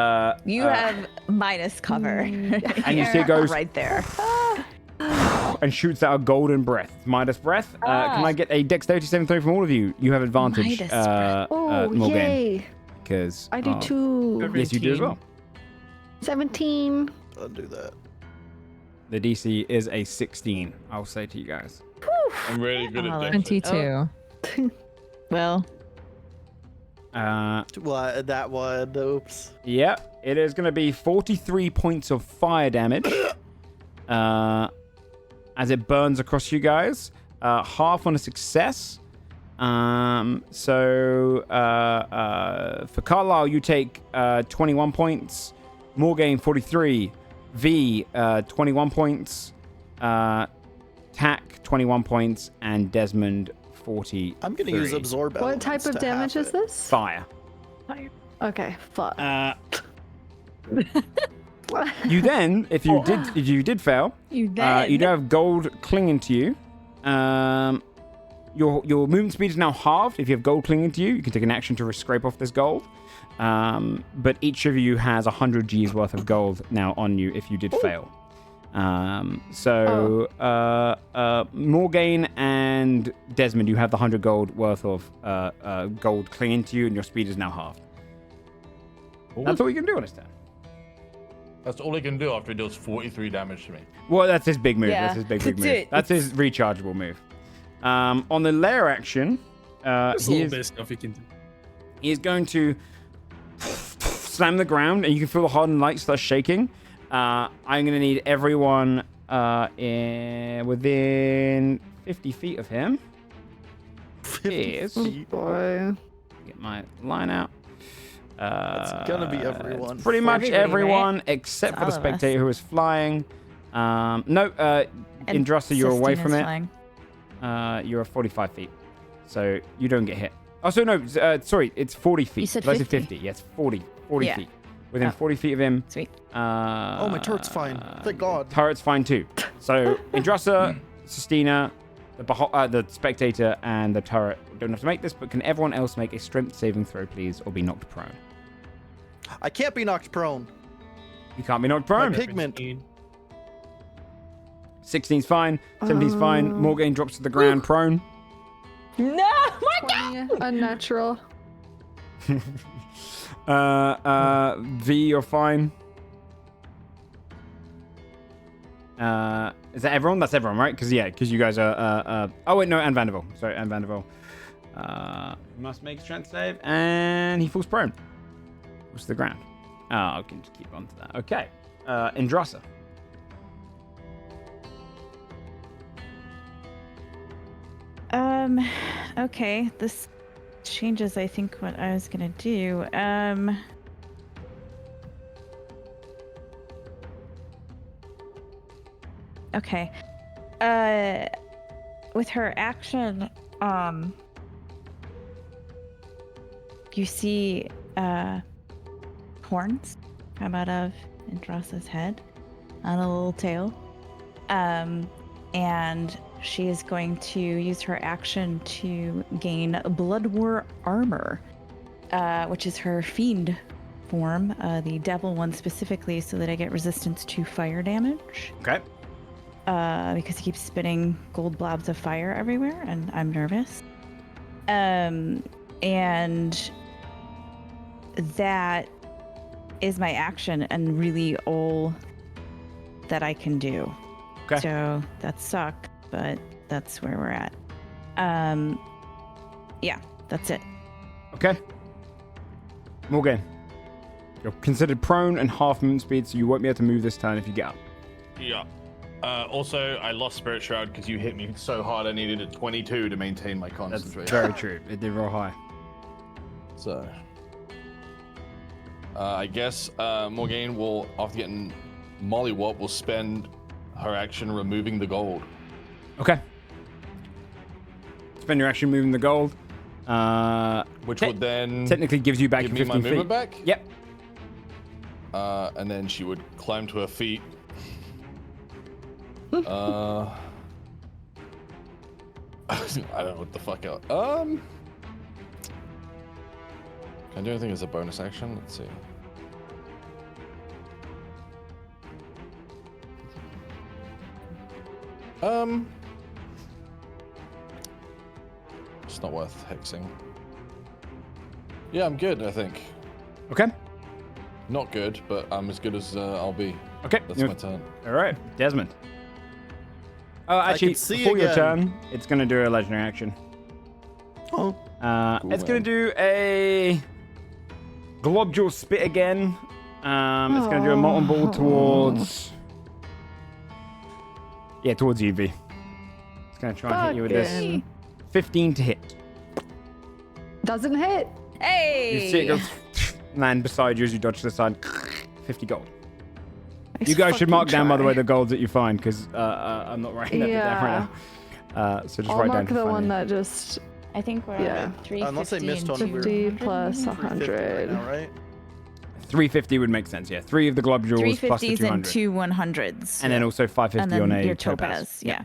Speaker 2: You have minus cover.
Speaker 1: And you see it goes
Speaker 2: right there.
Speaker 1: and shoots out a golden breath. Midas breath. Can I get a dexterity saving throw from all of you? You have advantage,
Speaker 2: Midas breath.
Speaker 6: Oh,
Speaker 1: Morgane.
Speaker 6: yay.
Speaker 1: Because
Speaker 6: I do too.
Speaker 1: yes, you do as well.
Speaker 6: 17.
Speaker 8: I'll do that.
Speaker 1: The DC is a 16. I'll say to you guys.
Speaker 5: I'm really good at
Speaker 2: Oh,
Speaker 5: dex.
Speaker 4: 22.
Speaker 2: Well,
Speaker 8: What? That one. Oops.
Speaker 1: Yeah, it is going to be 43 points of fire damage as it burns across you guys. Half on a success. So for Carlisle, you take 21 points. Morgane, 43. V, 21 points. Tack, 21 points. And Desmond, 40.
Speaker 8: I'm gonna use absorb.
Speaker 6: What type
Speaker 8: elements
Speaker 6: of
Speaker 8: to
Speaker 6: damage
Speaker 8: half
Speaker 6: is
Speaker 8: it.
Speaker 6: this?
Speaker 1: Fire.
Speaker 6: Okay, fuck.
Speaker 1: You then, if you did fail,
Speaker 2: you
Speaker 1: you do have gold clinging to you. Your movement speed is now halved. If you have gold clinging to you, you can take an action to scrape off this gold. But each of you has 100 G's worth of gold now on you if you did fail. Morgane and Desmond, you have the 100 gold worth of gold clinging to you, and your speed is now halved. That's all you can do on his turn.
Speaker 5: That's all he can do after he deals 43 damage to me.
Speaker 1: Well, that's his big move.
Speaker 2: Yeah,
Speaker 1: That's his big
Speaker 2: that's
Speaker 1: move.
Speaker 2: it.
Speaker 1: That's his rechargeable move. On the lair action,
Speaker 3: There's a
Speaker 1: he
Speaker 3: little
Speaker 1: is,
Speaker 3: bit of stuff he can do.
Speaker 1: he is going to slam the ground, and you can feel the hardened light start shaking. I'm going to need everyone within 50 feet of him.
Speaker 8: 50 feet.
Speaker 6: Boy.
Speaker 1: Get my line out.
Speaker 8: It's gonna be everyone.
Speaker 1: Pretty much
Speaker 2: Everybody,
Speaker 1: everyone
Speaker 2: right?
Speaker 1: except
Speaker 2: It's
Speaker 1: for the
Speaker 2: all of us.
Speaker 1: spectator who is flying. No,
Speaker 2: And
Speaker 1: Indrasa, you're away
Speaker 2: Sistine
Speaker 1: from
Speaker 2: is
Speaker 1: it.
Speaker 2: flying.
Speaker 1: You're 45 feet, so you don't get hit. Oh, so no, sorry, it's 40 feet.
Speaker 2: You said
Speaker 1: Did I say
Speaker 2: 50?
Speaker 1: 50. Yeah, it's 40
Speaker 2: Yeah.
Speaker 1: feet. Within
Speaker 2: Oh.
Speaker 1: 40 feet of him.
Speaker 2: Sweet.
Speaker 8: Oh, my turret's fine. Thank God.
Speaker 1: Turret's fine too. So Indrasa, Sistina, the spectator, and the turret don't have to make this, but can everyone else make a strength saving throw, please, or be knocked prone?
Speaker 8: I can't be knocked prone.
Speaker 1: You can't be knocked
Speaker 8: My
Speaker 1: prone.
Speaker 8: pigment.
Speaker 1: 16's fine. 17's fine. Morgane drops to the ground prone.
Speaker 2: No, my God!
Speaker 6: 20. Unnatural.
Speaker 1: V, you're fine. Is that everyone? That's everyone, right? Because you guys are. Oh wait, no, and Vanderbilt. Sorry, and Vanderbilt. Must make a strength save, and he falls prone. Falls to the ground. Oh, I can just keep on to that. Okay, Indrasa.
Speaker 2: Okay, this changes, I think, what I was gonna do. Okay. With her action, you see, horns come out of Indrasa's head on a little tail. And she is going to use her action to gain Blood War Armor, which is her fiend form, the devil one specifically, so that I get resistance to fire damage.
Speaker 1: Okay.
Speaker 2: Because he keeps spitting gold blobs of fire everywhere, and I'm nervous. And that is my action, and really all that I can do.
Speaker 1: Okay.
Speaker 2: So that sucked, but that's where we're at. Yeah, that's it.
Speaker 1: Okay. Morgane. You're considered prone and half movement speed, so you won't be able to move this turn if you get up.
Speaker 5: Yeah. Also, I lost Spirit Shroud because you hit me so hard I needed a 22 to maintain my
Speaker 1: That's
Speaker 5: concentration.
Speaker 1: very true. It did roll high.
Speaker 5: So, I guess Morgane will, after getting mollywop, will spend her action removing the gold.
Speaker 1: Okay. Spend your action moving the gold.
Speaker 5: Which would then
Speaker 1: technically gives you back
Speaker 5: give
Speaker 1: your
Speaker 5: me
Speaker 1: 15
Speaker 5: my
Speaker 1: feet.
Speaker 5: movement back?
Speaker 1: Yep.
Speaker 5: And then she would climb to her feet. I don't know what the fuck else. Can I do anything as a bonus action? Let's see. It's not worth hexing. Yeah, I'm good, I think.
Speaker 1: Okay.
Speaker 5: Not good, but I'm as good as I'll be.
Speaker 1: Okay.
Speaker 5: That's my turn.
Speaker 1: All right, Desmond. Oh,
Speaker 8: I
Speaker 1: actually,
Speaker 8: can see
Speaker 1: before your
Speaker 8: again.
Speaker 1: turn, it's going to do a legendary action.
Speaker 8: Oh.
Speaker 1: It's going to do a globule spit again. It's going to do a molten ball towards... Yeah, towards you, V. It's going to try and hit you with this.
Speaker 6: Fucking
Speaker 1: 15 to hit.
Speaker 6: Doesn't hit.
Speaker 2: Hey!
Speaker 1: You see it goes land beside you as you dodge to the side. 50 gold. You guys should mark down, by the way, the golds that you find, because I'm not writing that down right now. So just
Speaker 6: I'll
Speaker 1: write down
Speaker 6: mark
Speaker 1: to
Speaker 6: the
Speaker 1: find
Speaker 6: one
Speaker 1: it.
Speaker 6: that just
Speaker 2: I think we're
Speaker 6: Yeah.
Speaker 2: at 350
Speaker 8: Unless I missed
Speaker 2: and
Speaker 8: one, we were
Speaker 6: 50
Speaker 2: 200
Speaker 6: plus
Speaker 2: maybe?
Speaker 8: 350
Speaker 6: 100.
Speaker 8: right now, right?
Speaker 1: 350 would make sense, yeah. 3 of the globules plus the
Speaker 2: 350s
Speaker 1: 200.
Speaker 2: and 2 100s.
Speaker 1: And then also 550
Speaker 2: and then
Speaker 1: on a
Speaker 2: your
Speaker 1: topaz.
Speaker 2: topaz. Yeah.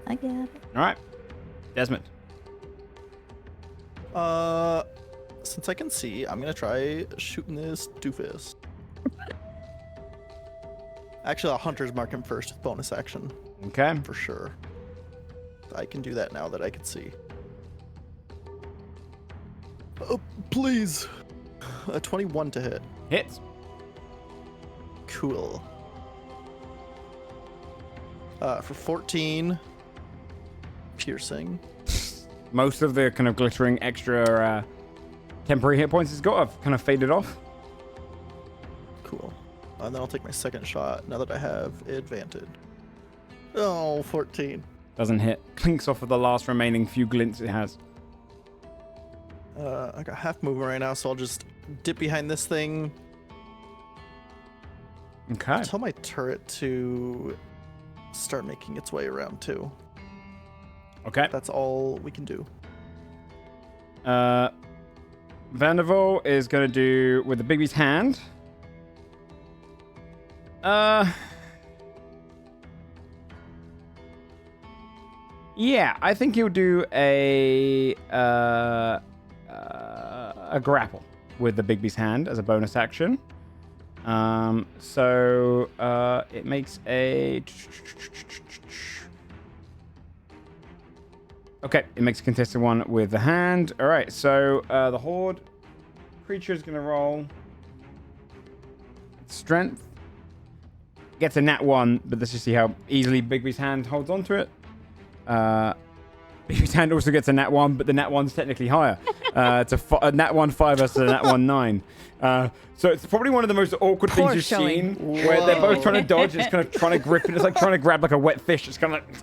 Speaker 2: I get it.
Speaker 1: All right. Desmond.
Speaker 8: Since I can see, I'm gonna try shooting this doofus. Actually, I'll hunter's mark him first with bonus action
Speaker 1: Okay.
Speaker 8: for sure. I can do that now that I can see. Oh, please. 21 to hit.
Speaker 1: Hits.
Speaker 8: Cool. For 14 piercing.
Speaker 1: Most of the kind of glittering extra temporary hit points it's got have kind of faded off.
Speaker 8: Cool. And then I'll take my second shot now that I have advantage. Oh, 14.
Speaker 1: Doesn't hit. Clinks off of the last remaining few glints it has.
Speaker 8: I got half movement right now, so I'll just dip behind this thing.
Speaker 1: Okay.
Speaker 8: Tell my turret to start making its way around too.
Speaker 1: Okay.
Speaker 8: That's all we can do.
Speaker 1: Vandervool is going to do with the Bigby's hand. Yeah, I think he'll do a grapple with the Bigby's hand as a bonus action. So it makes a... Okay, it makes a contested one with the hand. All right, so the horde creature is going to roll strength. Gets a nat 1, but let's just see how easily Bigby's hand holds onto it. Bigby's hand also gets a nat 1, but the nat 1's technically higher. It's a nat 1 5 versus a nat 1 9. So it's probably one of the most awkward things you've seen, where they're both trying to dodge. It's kind of trying to grip it. It's like trying to grab like a wet fish. It's kind of like,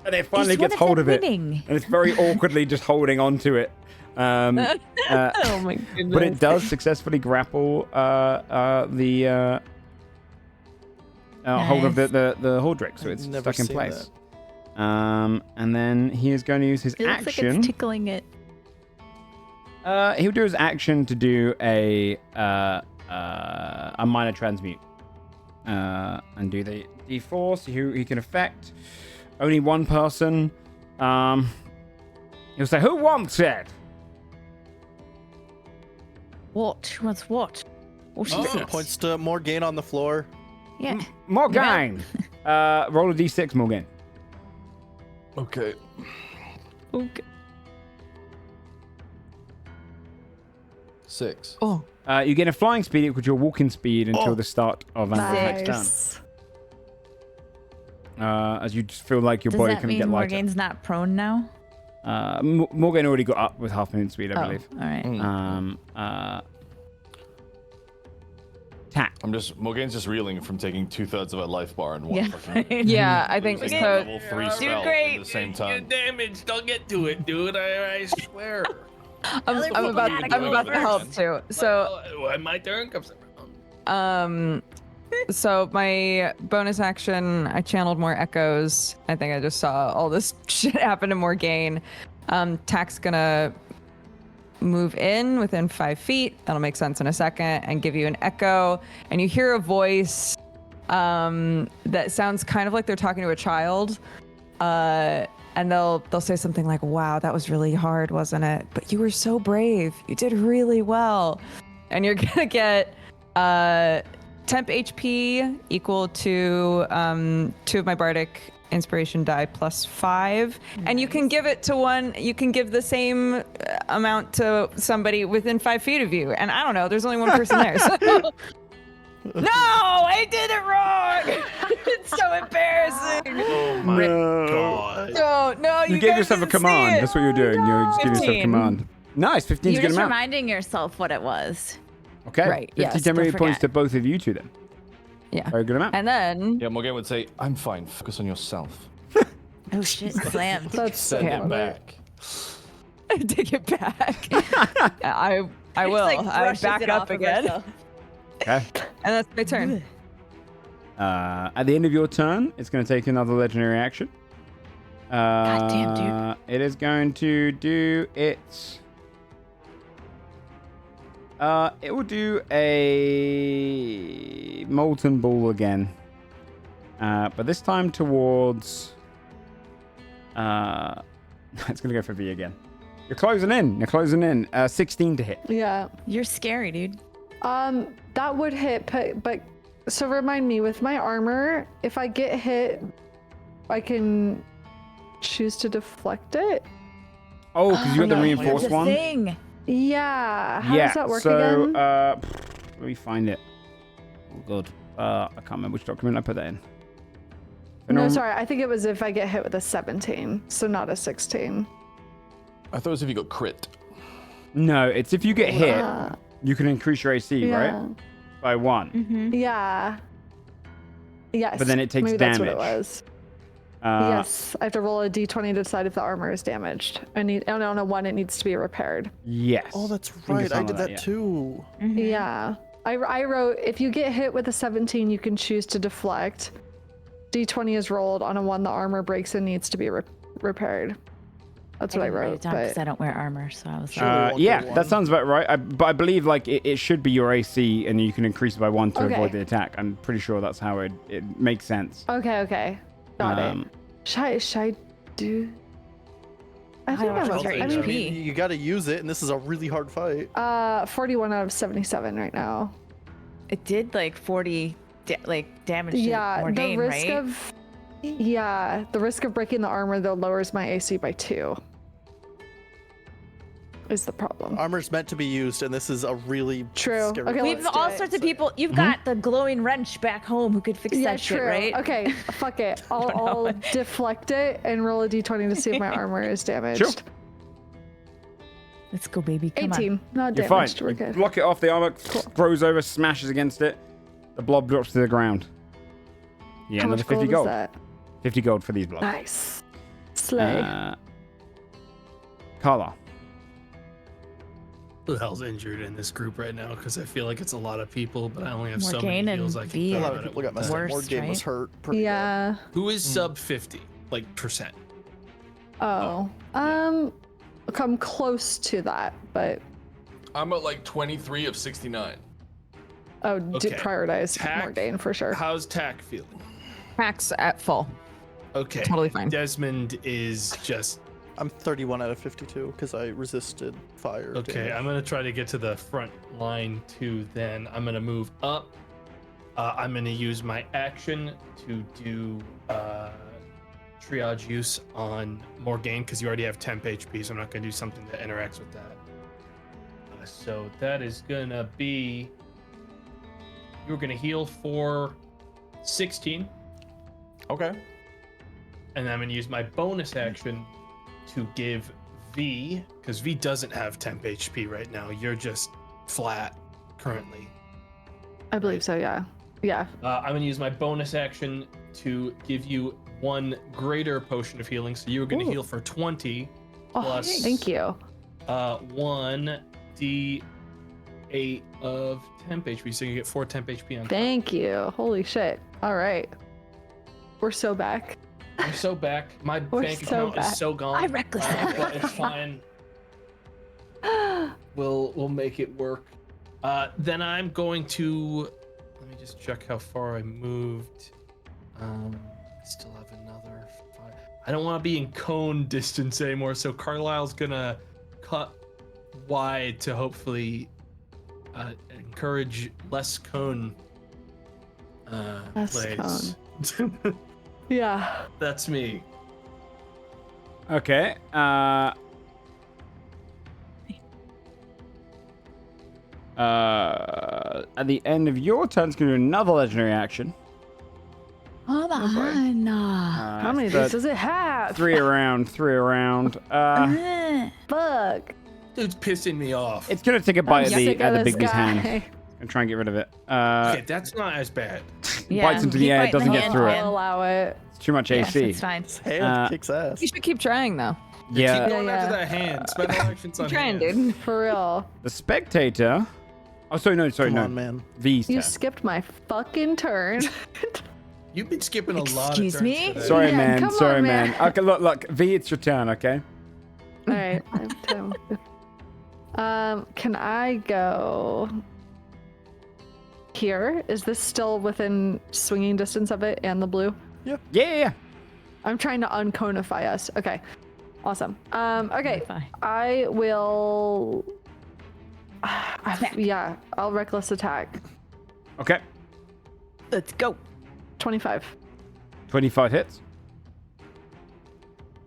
Speaker 1: and it finally
Speaker 2: Is one
Speaker 1: gets
Speaker 2: of them
Speaker 1: hold of it,
Speaker 2: winning?
Speaker 1: and it's very awkwardly just holding onto it.
Speaker 4: Oh my goodness.
Speaker 1: But it does successfully grapple the hold of the Hordrick, so it's
Speaker 8: Never
Speaker 1: stuck in
Speaker 8: seen
Speaker 1: place. And then he is going to use his
Speaker 2: It looks like
Speaker 1: action.
Speaker 2: it's tickling it.
Speaker 1: He'll do his action to do a minor transmute, and do the D4. So he can affect only one person. He'll say, "Who wants it?"
Speaker 2: What? What's what? What is it?
Speaker 8: Points to Morgaine on the floor.
Speaker 2: Yeah.
Speaker 1: Morgaine. Roll a D6, Morgaine.
Speaker 5: Okay.
Speaker 2: Okay.
Speaker 5: 6.
Speaker 4: Oh,
Speaker 1: You gain a flying speed equal to your walking speed until the start of an next turn.
Speaker 6: Nice.
Speaker 1: As you just feel like your
Speaker 2: Does
Speaker 1: body
Speaker 2: that
Speaker 1: can
Speaker 2: mean
Speaker 1: get lighter.
Speaker 2: Morgaine's not prone now?
Speaker 1: Morgaine already got up with half movement speed, I believe.
Speaker 2: All right.
Speaker 1: Tack.
Speaker 5: Morgaine's just reeling from taking 2/3 of her life bar in one
Speaker 2: Yeah.
Speaker 5: fucking
Speaker 4: yeah, I think
Speaker 5: losing
Speaker 4: so.
Speaker 5: a level 3 spell
Speaker 2: great.
Speaker 5: at the same time.
Speaker 3: Damage. Don't get to it, dude. I swear.
Speaker 4: I'm about to help too. So,
Speaker 3: When my turn comes around.
Speaker 4: So my bonus action, I channeled more echoes. I think I just saw all this shit happen to Morgaine. Tack's gonna move in within 5 feet. That'll make sense in a second, and give you an echo. And you hear a voice that sounds kind of like they're talking to a child. And they'll say something like, "Wow, that was really hard, wasn't it? But you were so brave. You did really well." And you're gonna get temp HP equal to 2 of my bardic inspiration die plus 5. Nice. And you can give it to one. You can give the same amount to somebody within 5 feet of you. And I don't know. There's only one person there. So. No, I did it wrong. It's so embarrassing.
Speaker 8: Oh my god.
Speaker 4: No,
Speaker 1: You gave yourself a command. That's what you're doing. You're just giving yourself a command. Nice. 15 is
Speaker 2: You're
Speaker 1: a good
Speaker 2: just
Speaker 1: amount.
Speaker 2: reminding yourself what it was.
Speaker 1: Okay.
Speaker 4: Right,
Speaker 1: 50
Speaker 4: yes,
Speaker 1: temporary
Speaker 2: don't
Speaker 1: points
Speaker 2: forget.
Speaker 1: to both of you two then.
Speaker 4: Yeah.
Speaker 1: Very good amount.
Speaker 4: And then
Speaker 5: Yeah, Morgan would say, "I'm fine. Focus on yourself."
Speaker 2: Oh shit, slammed.
Speaker 6: That's so
Speaker 5: Send it
Speaker 6: funny.
Speaker 5: back.
Speaker 4: take it back. I will.
Speaker 2: Like,
Speaker 4: I
Speaker 2: brushes
Speaker 4: back
Speaker 2: it
Speaker 4: up
Speaker 2: off of
Speaker 4: again.
Speaker 2: herself.
Speaker 1: Okay.
Speaker 4: And that's my turn.
Speaker 1: At the end of your turn, it's going to take another legendary action.
Speaker 2: Goddamn, dude.
Speaker 1: It is going to do its... it will do a molten ball again. But this time towards... it's going to go for V again. You're closing in. 16 to hit.
Speaker 6: Yeah.
Speaker 2: You're scary, dude.
Speaker 6: That would hit, but so remind me, with my armor, if I get hit, I can choose to deflect it.
Speaker 1: Oh, because you got the
Speaker 2: no,
Speaker 1: reinforced
Speaker 2: that's a
Speaker 1: one?
Speaker 2: thing.
Speaker 6: Yeah. How
Speaker 1: yeah,
Speaker 6: does that work
Speaker 1: so,
Speaker 6: again?
Speaker 1: let me find it. Oh, God. I can't remember which document I put that in.
Speaker 6: No, sorry. I think it was if I get hit with a 17, so not a 16.
Speaker 5: I thought it was if you got crit.
Speaker 1: No, it's if you get hit,
Speaker 6: Uh,
Speaker 1: you can increase your AC,
Speaker 6: yeah.
Speaker 1: right? By 1.
Speaker 2: Mm-hmm.
Speaker 6: Yeah. Yes.
Speaker 1: But then it takes
Speaker 6: maybe
Speaker 1: damage.
Speaker 6: That's what it was. Yes, I have to roll a d20 to decide if the armor is damaged. And on a 1, it needs to be repaired.
Speaker 1: Yes.
Speaker 8: Oh, that's
Speaker 1: think
Speaker 8: right.
Speaker 1: it's
Speaker 8: I
Speaker 1: on
Speaker 8: did
Speaker 1: that,
Speaker 8: that
Speaker 1: yeah.
Speaker 8: too.
Speaker 2: Mm-hmm.
Speaker 6: Yeah. I wrote, if you get hit with a 17, you can choose to deflect. D20 is rolled. On a 1, the armor breaks and needs to be repaired. That's what I wrote.
Speaker 2: Because
Speaker 6: But
Speaker 2: I don't wear armor, so I was
Speaker 8: Sure.
Speaker 2: like,
Speaker 8: One
Speaker 1: yeah,
Speaker 8: to one.
Speaker 1: that sounds about right. But I believe like it should be your AC, and you can increase it by 1 to
Speaker 6: Okay.
Speaker 1: avoid the attack. I'm pretty sure that's how it makes sense.
Speaker 6: okay. Got it. Should I do? I think
Speaker 2: don't
Speaker 6: I'm
Speaker 2: know.
Speaker 6: okay.
Speaker 2: Your
Speaker 6: I
Speaker 2: HP.
Speaker 6: mean,
Speaker 8: You got to use it, and this is a really hard fight.
Speaker 6: 41 out of 77 right now.
Speaker 2: it did like 40 damage to
Speaker 6: Yeah, the
Speaker 2: Morgaine,
Speaker 6: risk
Speaker 2: right?
Speaker 6: of the risk of breaking the armor though lowers my AC by 2. Is the problem?
Speaker 8: Armor's meant to be used, and this is a really
Speaker 6: True.
Speaker 8: scary
Speaker 6: Okay,
Speaker 8: fight.
Speaker 2: We've
Speaker 6: let's do
Speaker 2: all
Speaker 6: it.
Speaker 2: sorts of people. You've got the glowing wrench back home who could fix
Speaker 6: Yeah,
Speaker 2: that
Speaker 6: true.
Speaker 2: shit, right?
Speaker 6: Okay, fuck it. I'll deflect it and roll a d20 to see if my armor is damaged.
Speaker 1: Sure.
Speaker 2: Let's go, baby. Come
Speaker 6: 18. Not
Speaker 1: You're fine.
Speaker 6: damaged. We're
Speaker 1: You
Speaker 6: good.
Speaker 1: block it off. The armor throws over, smashes against it. The blob drops to the ground. Yeah,
Speaker 6: How
Speaker 1: another
Speaker 6: much
Speaker 1: 50
Speaker 6: gold is
Speaker 1: gold.
Speaker 6: that?
Speaker 1: 50 gold for these blobs.
Speaker 6: Nice. Slay.
Speaker 1: Carla.
Speaker 3: Who the hell's injured in this group right now? Because I feel like it's a lot of people, but I only have so
Speaker 2: Morgaine
Speaker 3: many
Speaker 2: and
Speaker 3: heals I can
Speaker 2: V
Speaker 3: throw
Speaker 8: A lot
Speaker 3: at
Speaker 8: of
Speaker 3: it
Speaker 8: people got
Speaker 3: one
Speaker 8: messed
Speaker 3: time.
Speaker 8: up.
Speaker 2: Worst,
Speaker 8: Morgan was
Speaker 2: right?
Speaker 8: hurt. Pretty
Speaker 6: Yeah.
Speaker 3: Who is sub 50, like percent?
Speaker 6: Oh. Come close to that, but
Speaker 5: I'm at like 23 of 69.
Speaker 6: did
Speaker 3: Okay.
Speaker 6: prioritize
Speaker 3: Tack.
Speaker 6: Morgaine for sure.
Speaker 3: How's Tack feeling?
Speaker 4: Max at full.
Speaker 3: Okay.
Speaker 4: Totally fine.
Speaker 3: Desmond is just
Speaker 8: I'm 31 out of 52 because I resisted fire.
Speaker 3: okay.
Speaker 8: damage.
Speaker 3: I'm gonna try to get to the front line too. Then I'm gonna move up. I'm gonna use my action to do triage use on Morgaine because you already have temp HP, so I'm not gonna do something that interacts with that. So that is gonna be. You're gonna heal for 16.
Speaker 5: Okay.
Speaker 3: And then I'm going to use my bonus action to give V, because V doesn't have temp HP right now. You're just flat currently.
Speaker 6: I believe so, yeah. Yeah.
Speaker 3: I'm going to use my bonus action to give you 1 greater potion of healing. So you're going to
Speaker 6: Ooh.
Speaker 3: heal for 20
Speaker 6: Oh,
Speaker 3: plus
Speaker 6: thank you.
Speaker 3: 1d8 8 of temp HP, so you get 4 temp HP on top.
Speaker 6: Thank you. Holy shit. All right. We're so back.
Speaker 3: I'm so back. My
Speaker 6: We're
Speaker 3: bank
Speaker 6: so
Speaker 3: account
Speaker 6: back.
Speaker 3: is so gone.
Speaker 2: I recklessly
Speaker 3: but it's fine. We'll make it work. Then I'm going to let me just check how far I moved. I still have another 5. I don't want to be in cone distance anymore, so Carlisle's gonna cut wide to hopefully encourage less cone
Speaker 6: Less
Speaker 3: plays.
Speaker 6: Yeah.
Speaker 3: That's me.
Speaker 1: Okay. At the end of your turn, it's going to do another legendary action.
Speaker 2: Hold on.
Speaker 6: How many of these does it have?
Speaker 1: Three around.
Speaker 6: Fuck.
Speaker 3: Dude's pissing me off.
Speaker 1: It's going to take a bite
Speaker 6: I'm sick
Speaker 1: at
Speaker 6: of
Speaker 1: the
Speaker 6: this
Speaker 1: big bee's hand
Speaker 6: guy.
Speaker 1: and try and get rid of it.
Speaker 3: Okay, that's not as bad.
Speaker 1: Bites into the air,
Speaker 2: keep
Speaker 1: doesn't
Speaker 2: biting
Speaker 1: get
Speaker 2: the
Speaker 1: through
Speaker 2: hand.
Speaker 1: it.
Speaker 6: I'll allow it.
Speaker 1: It's too much
Speaker 2: Yes,
Speaker 1: AC.
Speaker 2: it's fine.
Speaker 8: Hand kicks ass.
Speaker 4: You should keep trying though.
Speaker 3: Keep
Speaker 1: Yeah.
Speaker 3: going
Speaker 6: Yeah,
Speaker 3: after
Speaker 6: yeah.
Speaker 3: that hand. Spend all actions on
Speaker 4: Keep trying,
Speaker 3: hand.
Speaker 4: dude.
Speaker 6: For real.
Speaker 1: The spectator. Oh, sorry, no.
Speaker 8: Come on, man.
Speaker 1: V's
Speaker 6: You
Speaker 1: turn.
Speaker 6: skipped my fucking turn.
Speaker 3: You've been skipping a lot of
Speaker 2: Excuse
Speaker 3: turns
Speaker 2: me?
Speaker 3: today.
Speaker 1: Sorry,
Speaker 6: Yeah,
Speaker 1: man.
Speaker 6: come
Speaker 1: Sorry,
Speaker 6: on,
Speaker 1: man.
Speaker 6: man.
Speaker 1: Okay, look. V, it's your turn, okay?
Speaker 6: All right. Can I go here? Is this still within swinging distance of it and the blue?
Speaker 1: Yeah.
Speaker 6: I'm trying to unconify us. Okay. Awesome. Okay.
Speaker 2: Unconify.
Speaker 6: I will. Yeah, I'll reckless attack.
Speaker 1: Okay.
Speaker 2: Let's go.
Speaker 6: 25
Speaker 1: 25 hits.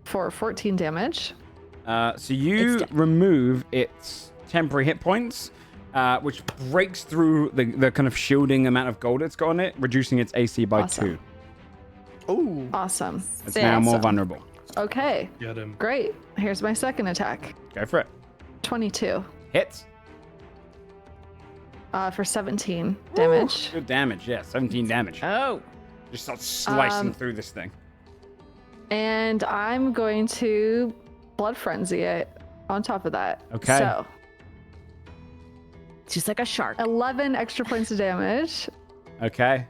Speaker 6: for 14 damage.
Speaker 1: So you
Speaker 2: It's
Speaker 1: remove its temporary hit points, which breaks through the kind of shielding amount of gold it's got on it, reducing its AC by
Speaker 6: Awesome.
Speaker 1: 2.
Speaker 8: Ooh.
Speaker 6: Awesome.
Speaker 1: It's now more
Speaker 6: Awesome.
Speaker 1: vulnerable.
Speaker 6: Okay,
Speaker 3: Get him.
Speaker 6: great. Here's my second attack.
Speaker 1: Go for it.
Speaker 6: 22
Speaker 1: Hits.
Speaker 6: for 17 damage.
Speaker 1: Good damage, yeah. 17 damage.
Speaker 2: Oh.
Speaker 1: Just start slicing
Speaker 6: Um,
Speaker 1: through this thing.
Speaker 6: And I'm going to blood frenzy it on top of that.
Speaker 1: Okay.
Speaker 6: So
Speaker 2: Just like a shark.
Speaker 6: 11 extra points of damage.
Speaker 1: Okay.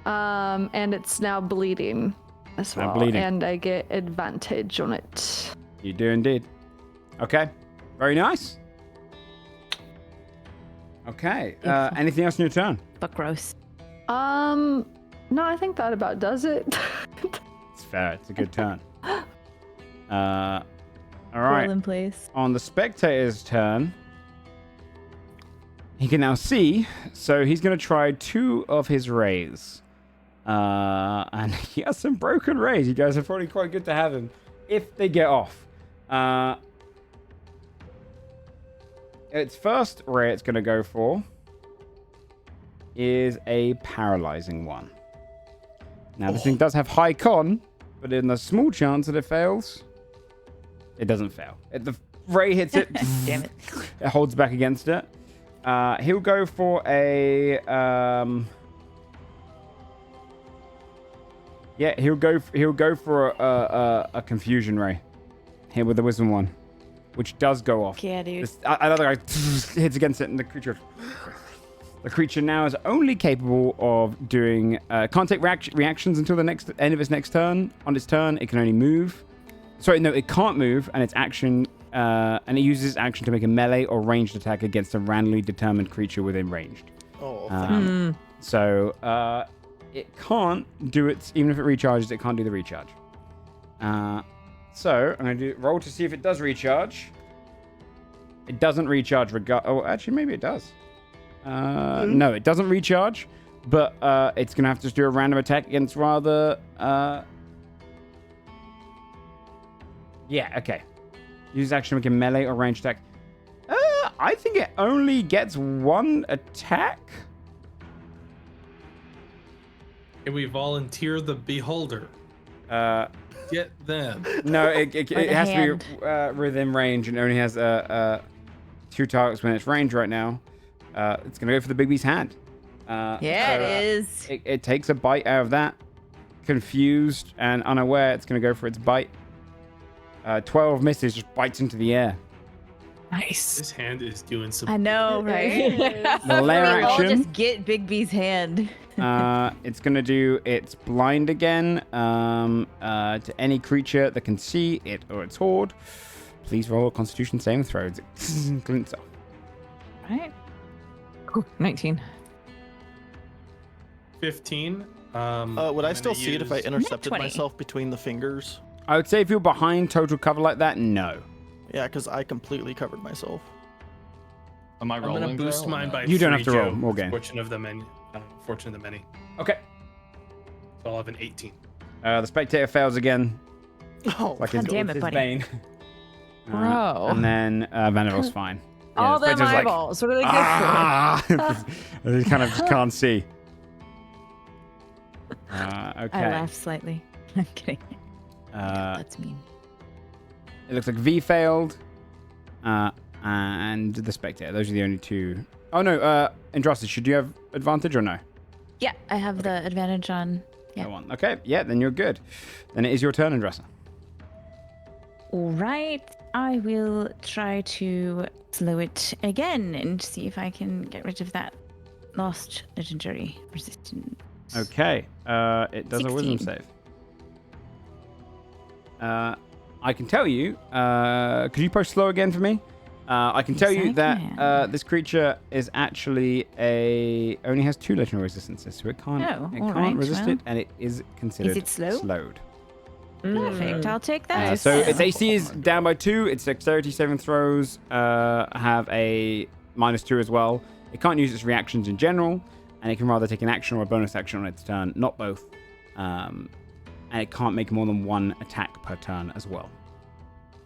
Speaker 6: And it's now bleeding as
Speaker 1: Now
Speaker 6: well.
Speaker 1: bleeding.
Speaker 6: And I get advantage on it.
Speaker 1: You do indeed. Okay. Very nice. Okay. Anything else in your turn?
Speaker 2: But gross.
Speaker 6: No, I think that about does it.
Speaker 1: It's fair. It's a good turn. All
Speaker 2: Roll
Speaker 1: right.
Speaker 2: in place.
Speaker 1: On the spectator's turn, he can now see, so he's going to try 2 of his rays. And he has some broken rays. You guys are probably quite good to have him if they get off. Its first ray it's going to go for is a paralyzing one. Now, this thing does have high con, but in the small chance that it fails, it doesn't fail. The ray hits it.
Speaker 2: Damn it.
Speaker 1: It holds back against it. He'll go for a. Yeah, he'll go for a confusion ray here with the wisdom one, which does go off.
Speaker 2: Yeah, dude.
Speaker 1: Another guy hits against it, and the creature now is only capable of doing can't take reactions until the next end of its next turn. On its turn, it can only move. Sorry, no, it can't move, and its action and it uses its action to make a melee or ranged attack against a randomly determined creature within range.
Speaker 8: Oh,
Speaker 1: So it can't do it, even if it recharges, it can't do the recharge. So I'm going to roll to see if it does recharge. It doesn't recharge oh, actually, maybe it does. No, it doesn't recharge, but it's going to have to just do a random attack against rather... Yeah, okay. Use action to make a melee or ranged attack. I think it only gets 1 attack.
Speaker 3: Can we volunteer the beholder? Get them.
Speaker 1: No, it
Speaker 2: the
Speaker 1: has to
Speaker 2: hand.
Speaker 1: be within range, and it only has 2 targets when it's range right now. It's going to go for the big beast's hand.
Speaker 2: Yeah, it is.
Speaker 1: It takes a bite out of that. Confused and unaware, it's going to go for its bite. 12 misses, just bites into the air.
Speaker 4: Nice.
Speaker 3: This hand is doing some.
Speaker 2: I know, right?
Speaker 1: The layer
Speaker 2: We all
Speaker 1: action.
Speaker 2: just get Big B's hand.
Speaker 1: It's gonna do its blind again to any creature that can see it or its horde. Please roll a Constitution saving throw. It glints off.
Speaker 2: Right.
Speaker 4: Ooh, 19.
Speaker 3: 15.
Speaker 8: Would
Speaker 3: I'm
Speaker 8: I
Speaker 3: gonna
Speaker 8: still see it if I
Speaker 3: use-
Speaker 8: intercepted
Speaker 2: 20.
Speaker 8: myself between the fingers?
Speaker 1: I would say if you're behind total cover like that, no.
Speaker 8: Yeah, because I completely covered myself.
Speaker 5: Am I
Speaker 3: I'm
Speaker 5: rolling?
Speaker 3: gonna boost
Speaker 5: though, or
Speaker 3: mine
Speaker 5: no?
Speaker 3: by
Speaker 1: You don't have
Speaker 3: 3,
Speaker 1: to roll,
Speaker 3: Joe.
Speaker 1: Morgan.
Speaker 3: Fortune of the many. Fortune of the many.
Speaker 1: Okay.
Speaker 3: So I'll have an 18.
Speaker 1: The spectator fails again.
Speaker 8: Oh,
Speaker 1: Like
Speaker 2: God
Speaker 1: his,
Speaker 2: damn
Speaker 1: it's
Speaker 2: it,
Speaker 1: his
Speaker 2: buddy.
Speaker 1: bane.
Speaker 4: Bro.
Speaker 1: And then Vanderbilt's fine.
Speaker 4: All
Speaker 1: the
Speaker 4: them
Speaker 1: spectator's like,
Speaker 4: eyeballs. What are they good
Speaker 1: ah! You kind of just can't see.
Speaker 2: I
Speaker 1: Okay.
Speaker 2: laugh slightly. I'm kidding. That's mean.
Speaker 1: It looks like V failed. And the spectator. Those are the only two. Oh no, Andrastis, should you have advantage or no?
Speaker 2: Yeah, I have the advantage on. Yeah.
Speaker 1: No one. Okay, yeah, then you're good. Then it is your turn, Andrasa.
Speaker 2: All right. I will try to slow it again and see if I can get rid of that lost legendary resistance.
Speaker 1: Okay, it does a wisdom
Speaker 2: 16.
Speaker 1: save. I can tell you, could you push slow again for me? I can tell
Speaker 2: Yes,
Speaker 1: you
Speaker 2: I
Speaker 1: that
Speaker 2: can.
Speaker 1: this creature is actually only has 2 legendary resistances, so it can't
Speaker 2: Oh,
Speaker 1: it
Speaker 2: all
Speaker 1: can't
Speaker 2: right,
Speaker 1: resist
Speaker 2: well.
Speaker 1: it, and it is considered
Speaker 2: it slow?
Speaker 1: slowed.
Speaker 2: Perfect. I'll take that.
Speaker 1: So
Speaker 2: as
Speaker 1: its
Speaker 2: well.
Speaker 1: AC is down by 2. Its dexterity saving throws have a -2 as well. It can't use its reactions in general, and it can rather take an action or a bonus action on its turn, not both. And it can't make more than 1 attack per turn as well.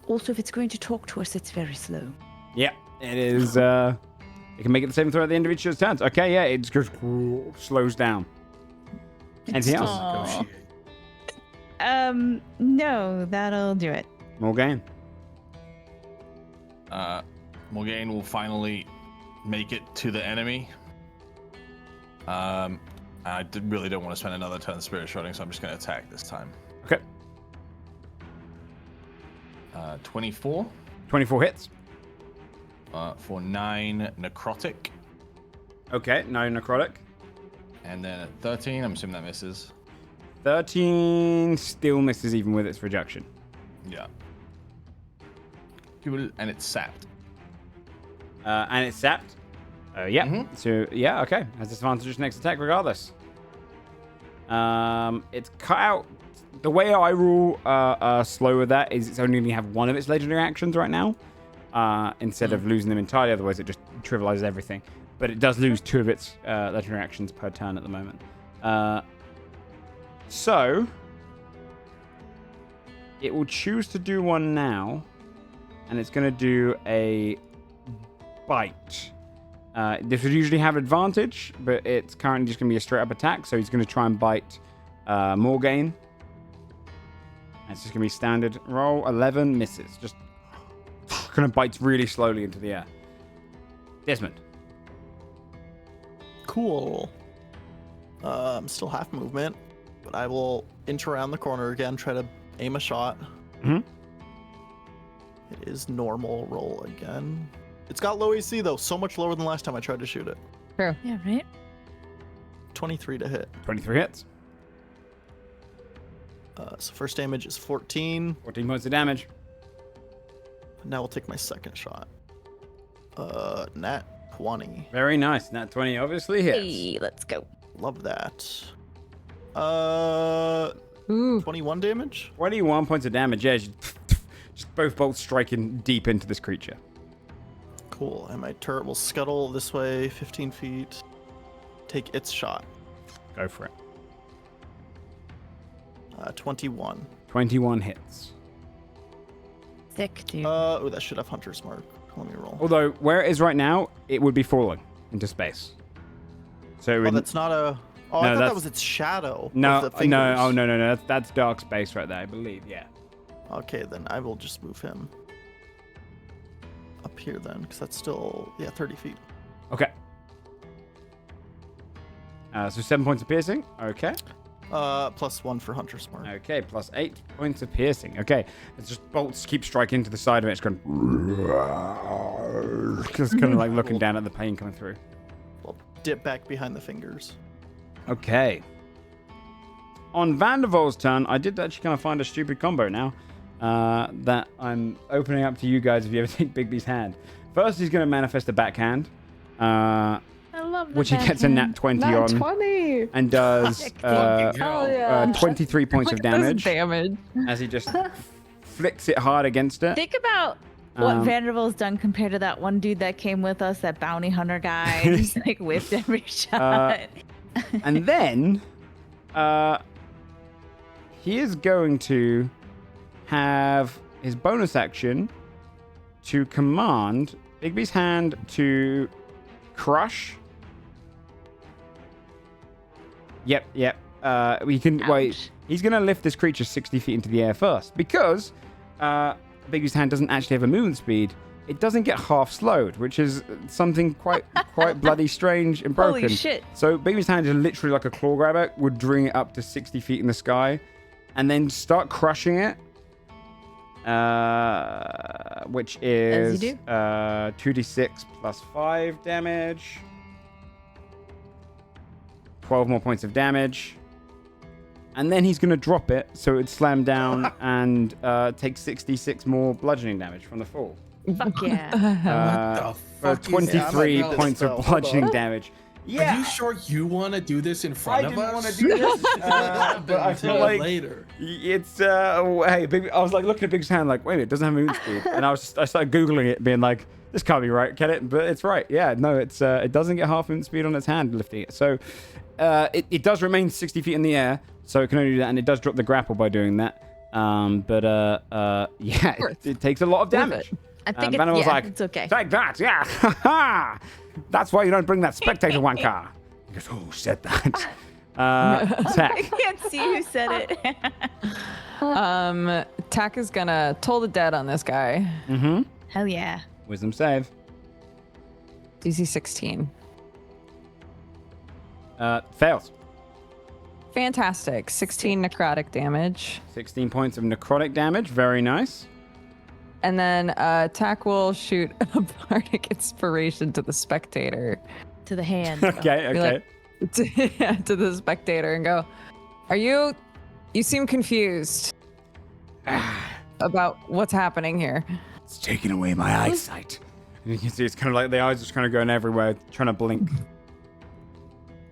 Speaker 2: Also, if it's going to talk to us, it's very slow.
Speaker 1: Yeah, it is. It can make it the same throw at the end of each of its turns. Okay, yeah, it just slows down. Anything else?
Speaker 2: Aw. No, that'll do it.
Speaker 1: Morgan.
Speaker 5: Morgaine will finally make it to the enemy. Really don't want to spend another turn spirit shrouding, so I'm just going to attack this time.
Speaker 1: Okay.
Speaker 5: 24
Speaker 1: 24 hits.
Speaker 5: for 9 necrotic,
Speaker 1: Okay, no necrotic.
Speaker 5: and then at 13, I'm assuming that misses.
Speaker 1: 13 still misses even with its rejection.
Speaker 5: Yeah. And it's sapped.
Speaker 1: And it's sapped. Yeah.
Speaker 5: Mhm.
Speaker 1: So yeah, okay. Has disadvantage its next attack regardless. It's cut out. The way I rule slow with that is it's only going to have one of its legendary actions right now, instead of losing them entirely. Otherwise, it just trivializes everything. But it does lose 2 of its legendary actions per turn at the moment. So it will choose to do one now, and it's going to do a bite. This would usually have advantage, but it's currently just going to be a straight up attack. So he's going to try and bite Morgaine. It's just going to be standard roll. 11 misses. Just kind of bites really slowly into the air. Desmond.
Speaker 8: Cool. I'm still half movement, but I will inch around the corner again, try to aim a shot.
Speaker 1: Mhm.
Speaker 8: It is normal roll again. It's got low AC though, so much lower than last time I tried to shoot it.
Speaker 2: Yeah, right?
Speaker 8: 23 to hit.
Speaker 1: 23 hits.
Speaker 8: So first damage is 14.
Speaker 1: 14 points of damage.
Speaker 8: Now we'll take my second shot. Nat 20.
Speaker 1: Very nice. Nat 20 obviously hits.
Speaker 2: Hey, let's go.
Speaker 8: Love that.
Speaker 4: Ooh.
Speaker 8: 21 damage.
Speaker 1: 21 points of damage. Yeah, just both bolts striking deep into this creature.
Speaker 8: Cool. And my turret will scuttle this way 15 feet. Take its shot.
Speaker 1: Go for it.
Speaker 8: 21.
Speaker 1: 21 hits.
Speaker 2: Sick, dude.
Speaker 8: Oh, that should have Hunter's Mark. Let me roll.
Speaker 1: Although, where it is right now, it would be falling into space. So it
Speaker 8: Oh,
Speaker 1: would...
Speaker 8: that's not a. Oh,
Speaker 1: No,
Speaker 8: I thought
Speaker 1: that's-
Speaker 8: that was its shadow.
Speaker 1: No,
Speaker 8: of the
Speaker 1: no,
Speaker 8: fingers.
Speaker 1: oh, no. That's dark space right there, I believe, yeah.
Speaker 8: Okay, then I will just move him up here then, because that's still 30 feet.
Speaker 1: Okay. So 7 points of piercing. Okay.
Speaker 8: +1 for Hunter's Mark.
Speaker 1: Okay, plus 8 points of piercing. Okay, it's just bolts keep striking into the side of it. It's going. It's kind of like looking down at the pain coming through.
Speaker 8: We'll dip back behind the fingers.
Speaker 1: Okay. On Vandervol's turn, I did actually kind of find a stupid combo now that I'm opening up to you guys if you ever take Bigby's hand. First, he's going to manifest a backhand.
Speaker 2: I love the
Speaker 1: Which he gets a nat 20
Speaker 6: Nat
Speaker 1: on
Speaker 6: 20.
Speaker 1: and does
Speaker 6: Hell yeah.
Speaker 1: 23 points of damage
Speaker 4: Damage.
Speaker 1: as he just flicks it hard against it.
Speaker 2: Think about what
Speaker 1: Um,
Speaker 2: Vanderbilt's done compared to that one dude that came with us, that bounty hunter guy. He's like whipped every shot.
Speaker 1: And then he is going to have his bonus action to command Bigby's hand to crush. Yep. We can wait.
Speaker 2: Ouch.
Speaker 1: He's going to lift this creature 60 feet into the air first because Bigby's hand doesn't actually have a movement speed. It doesn't get half slowed, which is something quite bloody strange and broken.
Speaker 2: Holy shit.
Speaker 1: So Bigby's hand is literally like a claw grabber, would bring it up to 60 feet in the sky, and then start crushing it. Which is
Speaker 2: As you do.
Speaker 1: 2d6 plus 5 damage. 12 more points of damage. And then he's going to drop it, so it slam down and take 66 more bludgeoning damage from the fall.
Speaker 2: Fuck yeah.
Speaker 1: For 23
Speaker 8: Yeah,
Speaker 1: points
Speaker 8: spell.
Speaker 1: of
Speaker 8: Hold
Speaker 1: bludgeoning
Speaker 8: on.
Speaker 1: damage.
Speaker 3: Are
Speaker 1: Yeah,
Speaker 3: you sure you want to do this in front
Speaker 1: I
Speaker 3: of
Speaker 1: didn't
Speaker 3: us?
Speaker 1: want to do this, but I feel like
Speaker 3: later.
Speaker 1: it's hey, Big, I was like looking at Big's hand, like, wait a minute, it doesn't have movement speed, and I started googling it, being like, this can't be right, can it? But it's right. Yeah, no, it doesn't get half movement speed on its hand lifting it, so it does remain 60 feet in the air, so it can only do that, and it does drop the grapple by doing that. Yeah, it takes a lot of damage.
Speaker 2: I think
Speaker 1: Banner was like,
Speaker 2: it's okay.
Speaker 1: take that, yeah. That's why you don't bring that spectator wanker. He goes, who said that?
Speaker 2: I
Speaker 1: Attack.
Speaker 2: can't see who said it.
Speaker 4: Tack is gonna toll the dead on this guy.
Speaker 1: Mm-hmm.
Speaker 2: Hell yeah.
Speaker 1: Wisdom save.
Speaker 4: DC 16.
Speaker 1: Fails.
Speaker 4: Fantastic. 16 necrotic damage.
Speaker 1: 16 points of necrotic damage. Very nice.
Speaker 4: And then Tack will shoot a bardic inspiration to the spectator.
Speaker 2: To the hand.
Speaker 1: Okay,
Speaker 4: Be
Speaker 1: okay.
Speaker 4: like, to the spectator and go, you seem confused about what's happening here.
Speaker 9: It's taking away my eyesight.
Speaker 1: And you can see it's kind of like the eyes just kind of going everywhere, trying to blink.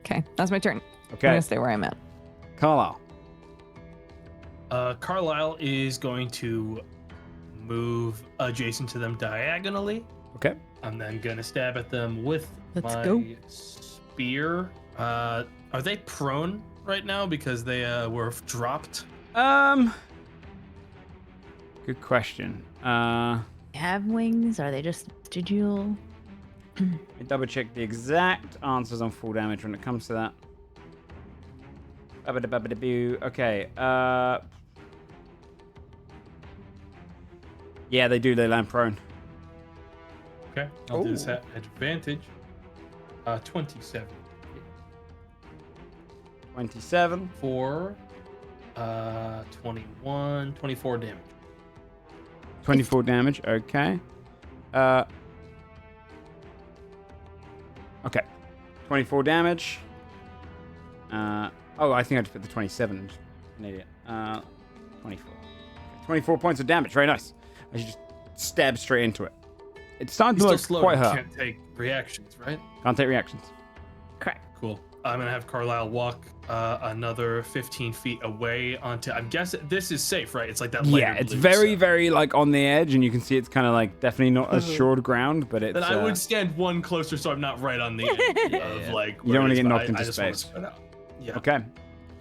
Speaker 4: Okay, that's my turn. I'm
Speaker 1: Okay,
Speaker 4: gonna stay where I'm at.
Speaker 1: Carlisle.
Speaker 3: Carlisle is going to move adjacent to them diagonally.
Speaker 1: Okay.
Speaker 3: I'm then gonna stab at them with
Speaker 2: Let's
Speaker 3: my
Speaker 2: go.
Speaker 3: spear. Are they prone right now because they were dropped?
Speaker 1: Good question.
Speaker 2: Have wings? Are they just vestigial?
Speaker 1: Let me double check the exact answers on full damage when it comes to that. Ba-ba-da-ba-ba-da-boo. Okay. Yeah, they do. They land prone.
Speaker 3: Okay, I'll do this at advantage. 27
Speaker 1: 27.
Speaker 3: for 24 damage.
Speaker 1: 24 damage. Okay. Okay. 24 damage. Oh, I think I just put the 27. An idiot. 24. 24 points of damage. Very nice. I should just stab straight into it. It's starting
Speaker 3: He's
Speaker 1: to
Speaker 3: still
Speaker 1: look
Speaker 3: slow.
Speaker 1: quite
Speaker 3: You
Speaker 1: hurt.
Speaker 3: can't take reactions, right?
Speaker 1: Can't take reactions.
Speaker 2: Correct.
Speaker 3: Cool. I'm gonna have Carlisle walk another 15 feet away onto. I'm guessing this is safe, right? It's like that.
Speaker 1: Yeah,
Speaker 3: lighter
Speaker 1: it's
Speaker 3: blue,
Speaker 1: very,
Speaker 3: so-
Speaker 1: very like on the edge, and you can see it's kind of like definitely not assured ground, but it's.
Speaker 3: Then I would stand one closer, so I'm not right on the edge of like.
Speaker 1: You don't
Speaker 3: where
Speaker 1: wanna
Speaker 3: it is,
Speaker 1: get
Speaker 3: but
Speaker 1: knocked
Speaker 3: I
Speaker 1: into
Speaker 3: just wanna
Speaker 1: space.
Speaker 3: spread out. Yeah.
Speaker 1: Okay.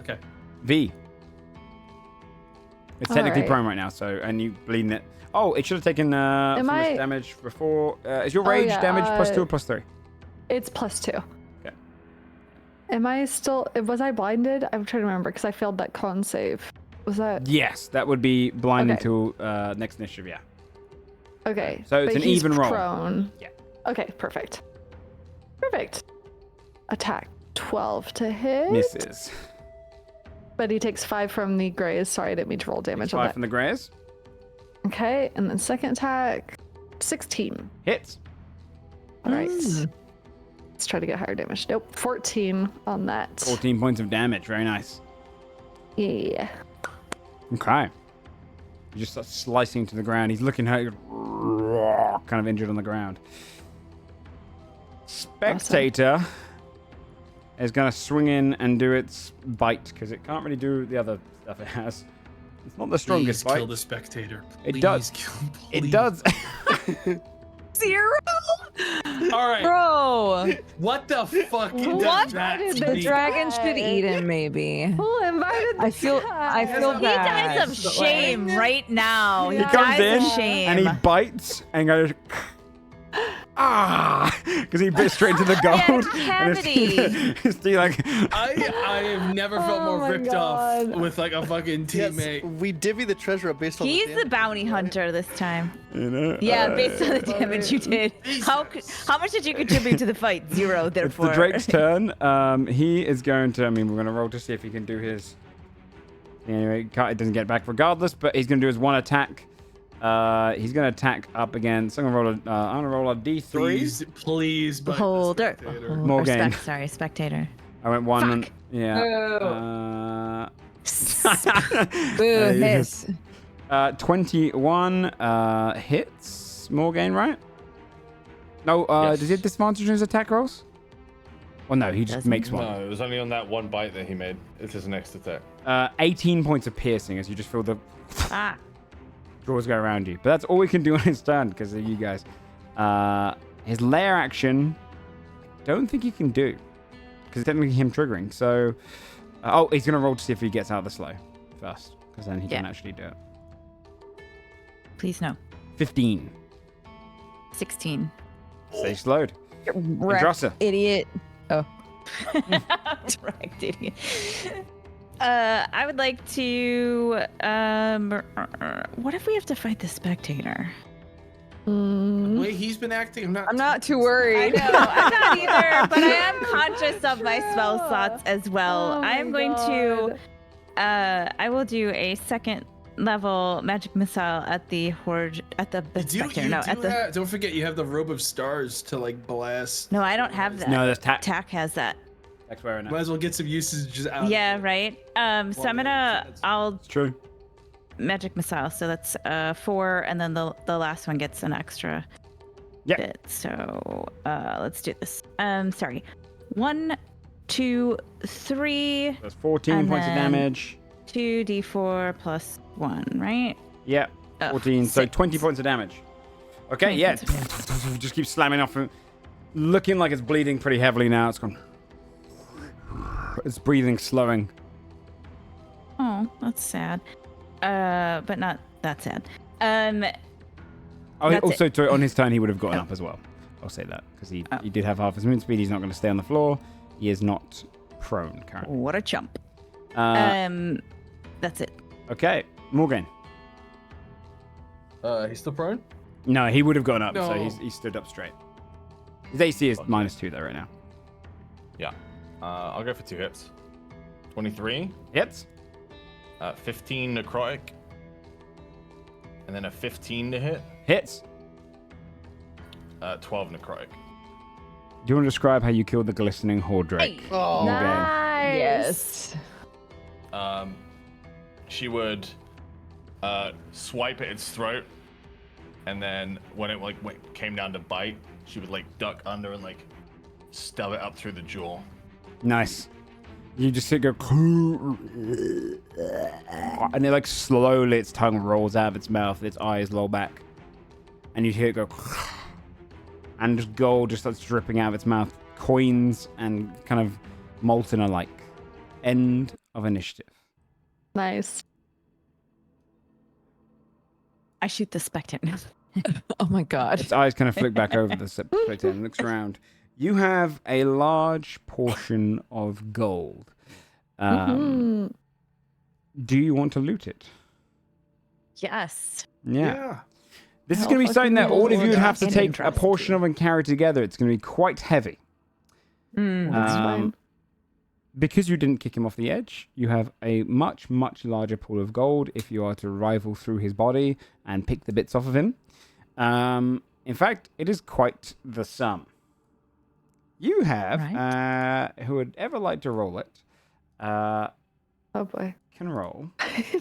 Speaker 3: Okay.
Speaker 1: V. It's technically
Speaker 6: Alright.
Speaker 1: prone right now, so and you bleeding it. Oh, it should have taken
Speaker 6: Am
Speaker 1: fullest
Speaker 6: I-
Speaker 1: damage before. Is your rage
Speaker 6: yeah,
Speaker 1: damage +2 or +3?
Speaker 6: It's +2.
Speaker 1: Okay.
Speaker 6: Am I still? Was I blinded? I'm trying to remember because I failed that con save. Was that
Speaker 1: Yes, that would be blind
Speaker 6: Okay.
Speaker 1: until next initiative. Yeah.
Speaker 6: okay?
Speaker 1: So it's
Speaker 6: but
Speaker 1: an
Speaker 6: he's
Speaker 1: even roll.
Speaker 6: Prone.
Speaker 1: Yeah.
Speaker 6: Okay, perfect. Perfect. Attack 12 to hit.
Speaker 1: Misses.
Speaker 6: but he takes 5 from the graze. Sorry, I didn't mean to roll damage on
Speaker 1: 5
Speaker 6: that.
Speaker 1: from the graze.
Speaker 6: Okay, and then second attack, 16.
Speaker 1: Hits.
Speaker 6: All right. Let's try to get higher damage. Nope, 14 on that.
Speaker 1: 14 points of damage. Very nice.
Speaker 6: Yeah.
Speaker 1: Okay. He just starts slicing to the ground. He's looking at kind of injured on the ground. Spectator is going to swing in and do its bite because it can't really do the other stuff it has. It's not the strongest
Speaker 3: Please
Speaker 1: bite.
Speaker 3: kill the spectator.
Speaker 1: It
Speaker 3: Please
Speaker 1: does.
Speaker 3: kill-
Speaker 1: It
Speaker 3: please.
Speaker 1: does.
Speaker 4: 0?
Speaker 3: All right.
Speaker 4: Bro,
Speaker 3: What the fuck?
Speaker 6: What?
Speaker 3: does that
Speaker 6: The
Speaker 4: the
Speaker 3: mean?
Speaker 4: dragon should eat him, maybe.
Speaker 6: Who invited the
Speaker 4: I feel
Speaker 2: He
Speaker 4: bad.
Speaker 2: dies of shame right now. He
Speaker 1: comes
Speaker 2: dies
Speaker 1: in
Speaker 2: of shame.
Speaker 1: and he bites and goes, because he bit straight into the gold. And it's like,
Speaker 3: I have never felt
Speaker 6: Oh
Speaker 3: more
Speaker 6: my
Speaker 3: ripped off
Speaker 6: God.
Speaker 3: with like a fucking
Speaker 8: Yes,
Speaker 3: teammate.
Speaker 8: we divvy the treasure up based on
Speaker 2: He's
Speaker 8: the
Speaker 2: the
Speaker 8: damage.
Speaker 2: bounty hunter this time.
Speaker 1: you know,
Speaker 2: Yeah, based on the damage you did. How much did you contribute to the fight? 0,
Speaker 1: it's
Speaker 2: therefore.
Speaker 1: the Drake's turn. He is going to, we're going to roll to see if he can do his. Anyway, it doesn't get back regardless, but he's going to do his one attack. He's going to attack up against. I'm going to roll a D3.
Speaker 3: Please, but
Speaker 2: Beholder.
Speaker 1: More game.
Speaker 2: Spectator.
Speaker 1: I went 1. And,
Speaker 2: Fuck.
Speaker 1: yeah.
Speaker 4: Boo,
Speaker 1: you
Speaker 4: miss.
Speaker 1: 21 hits. Morgaine, right? No,
Speaker 5: Yes.
Speaker 1: does he have disadvantage on his attack rolls? Well, no, he just
Speaker 2: Doesn't.
Speaker 1: makes one.
Speaker 5: No, it was only on that one bite that he made. It's his next attack.
Speaker 1: 18 points of piercing as you just feel the
Speaker 2: Ah.
Speaker 1: draws go around you. But that's all we can do on his turn because of you guys. His lair action, don't think he can do because it's technically him triggering. So, he's going to roll to see if he gets out of the slow first because then he can actually do it.
Speaker 2: Please no.
Speaker 1: 15.
Speaker 2: 16.
Speaker 1: Stay slowed.
Speaker 4: Wrecked,
Speaker 1: Androssa.
Speaker 4: idiot. Oh.
Speaker 2: Correct, idiot. I would like to. What if we have to fight the spectator?
Speaker 3: the way he's been acting,
Speaker 4: I'm not too
Speaker 2: I
Speaker 4: worried.
Speaker 2: know, I'm not either, but I am conscious of my spell slots as well.
Speaker 6: Oh
Speaker 2: I am
Speaker 6: my
Speaker 2: going
Speaker 6: God.
Speaker 2: to. I will do a second level magic missile at the horde at the spectator. No, at the.
Speaker 3: Don't forget, you have the robe of stars to like blast.
Speaker 2: No, I don't have that.
Speaker 1: No, that's tack.
Speaker 2: Tack has that.
Speaker 1: Tack's wearing it.
Speaker 3: Might as well get some usage out.
Speaker 2: Yeah, right. So I'm gonna. I'll
Speaker 1: It's true.
Speaker 2: magic missile. So that's 4, and then the last one gets an extra
Speaker 1: Yep.
Speaker 2: bit. So let's do this. Sorry. 1, 2, 3,
Speaker 1: That's 14
Speaker 2: And
Speaker 1: points of
Speaker 2: then-
Speaker 1: damage.
Speaker 2: 2d4 plus 1, right?
Speaker 1: Yep.
Speaker 2: Oh,
Speaker 1: 14. So
Speaker 2: 6.
Speaker 1: 20 points of damage. Okay,
Speaker 2: 20
Speaker 1: yeah.
Speaker 2: points
Speaker 1: Just keep slamming off him. Looking like it's bleeding pretty heavily now. It's gone. It's breathing, slowing.
Speaker 2: Oh, that's sad. But not that sad.
Speaker 1: Oh,
Speaker 2: That's
Speaker 1: also, on his turn, he would have gotten up as well. I'll say that because he
Speaker 2: Oh.
Speaker 1: did have half his movement speed. He's not going to stay on the floor. He is not prone currently.
Speaker 2: What a chump. That's it.
Speaker 1: Okay, Morgan.
Speaker 5: He's still prone?
Speaker 1: No, he would have gone up, so
Speaker 3: No.
Speaker 1: he stood up straight. His AC is -2 though right now.
Speaker 5: Yeah. I'll go for 2 hits. 23,
Speaker 1: Hits.
Speaker 5: 15 necrotic, and then a 15 to hit,
Speaker 1: Hits.
Speaker 5: 12 necrotic.
Speaker 1: Do you want to describe how you killed the glistening horde drake?
Speaker 8: Oh,
Speaker 1: Morgan.
Speaker 6: Nice.
Speaker 4: Yes.
Speaker 5: She would swipe at its throat, and then when it came down to bite, she would duck under and stub it up through the jaw.
Speaker 1: Nice. You just see it go, and it slowly its tongue rolls out of its mouth, its eyes roll back, and you hear it go, and just gold just starts dripping out of its mouth, coins and kind of molten alike. End of initiative.
Speaker 6: Nice.
Speaker 2: I shoot the spectator.
Speaker 4: Oh my god.
Speaker 1: Its eyes kind of flick back over the spectator and looks around. You have a large portion of gold. Do you want to loot it?
Speaker 2: Yes.
Speaker 1: Yeah. This is
Speaker 6: How
Speaker 1: going to be something that
Speaker 6: fucking
Speaker 1: all of you
Speaker 6: cool
Speaker 1: would
Speaker 6: is
Speaker 1: have to
Speaker 2: that?
Speaker 1: take a portion of and carry together. It's going to be quite heavy.
Speaker 6: That's fine.
Speaker 1: because you didn't kick him off the edge, you have a much, much larger pool of gold if you are to rifle through his body and pick the bits off of him. In fact, it is quite the sum. You have, who would ever like to roll it,
Speaker 6: Oh boy.
Speaker 1: can roll.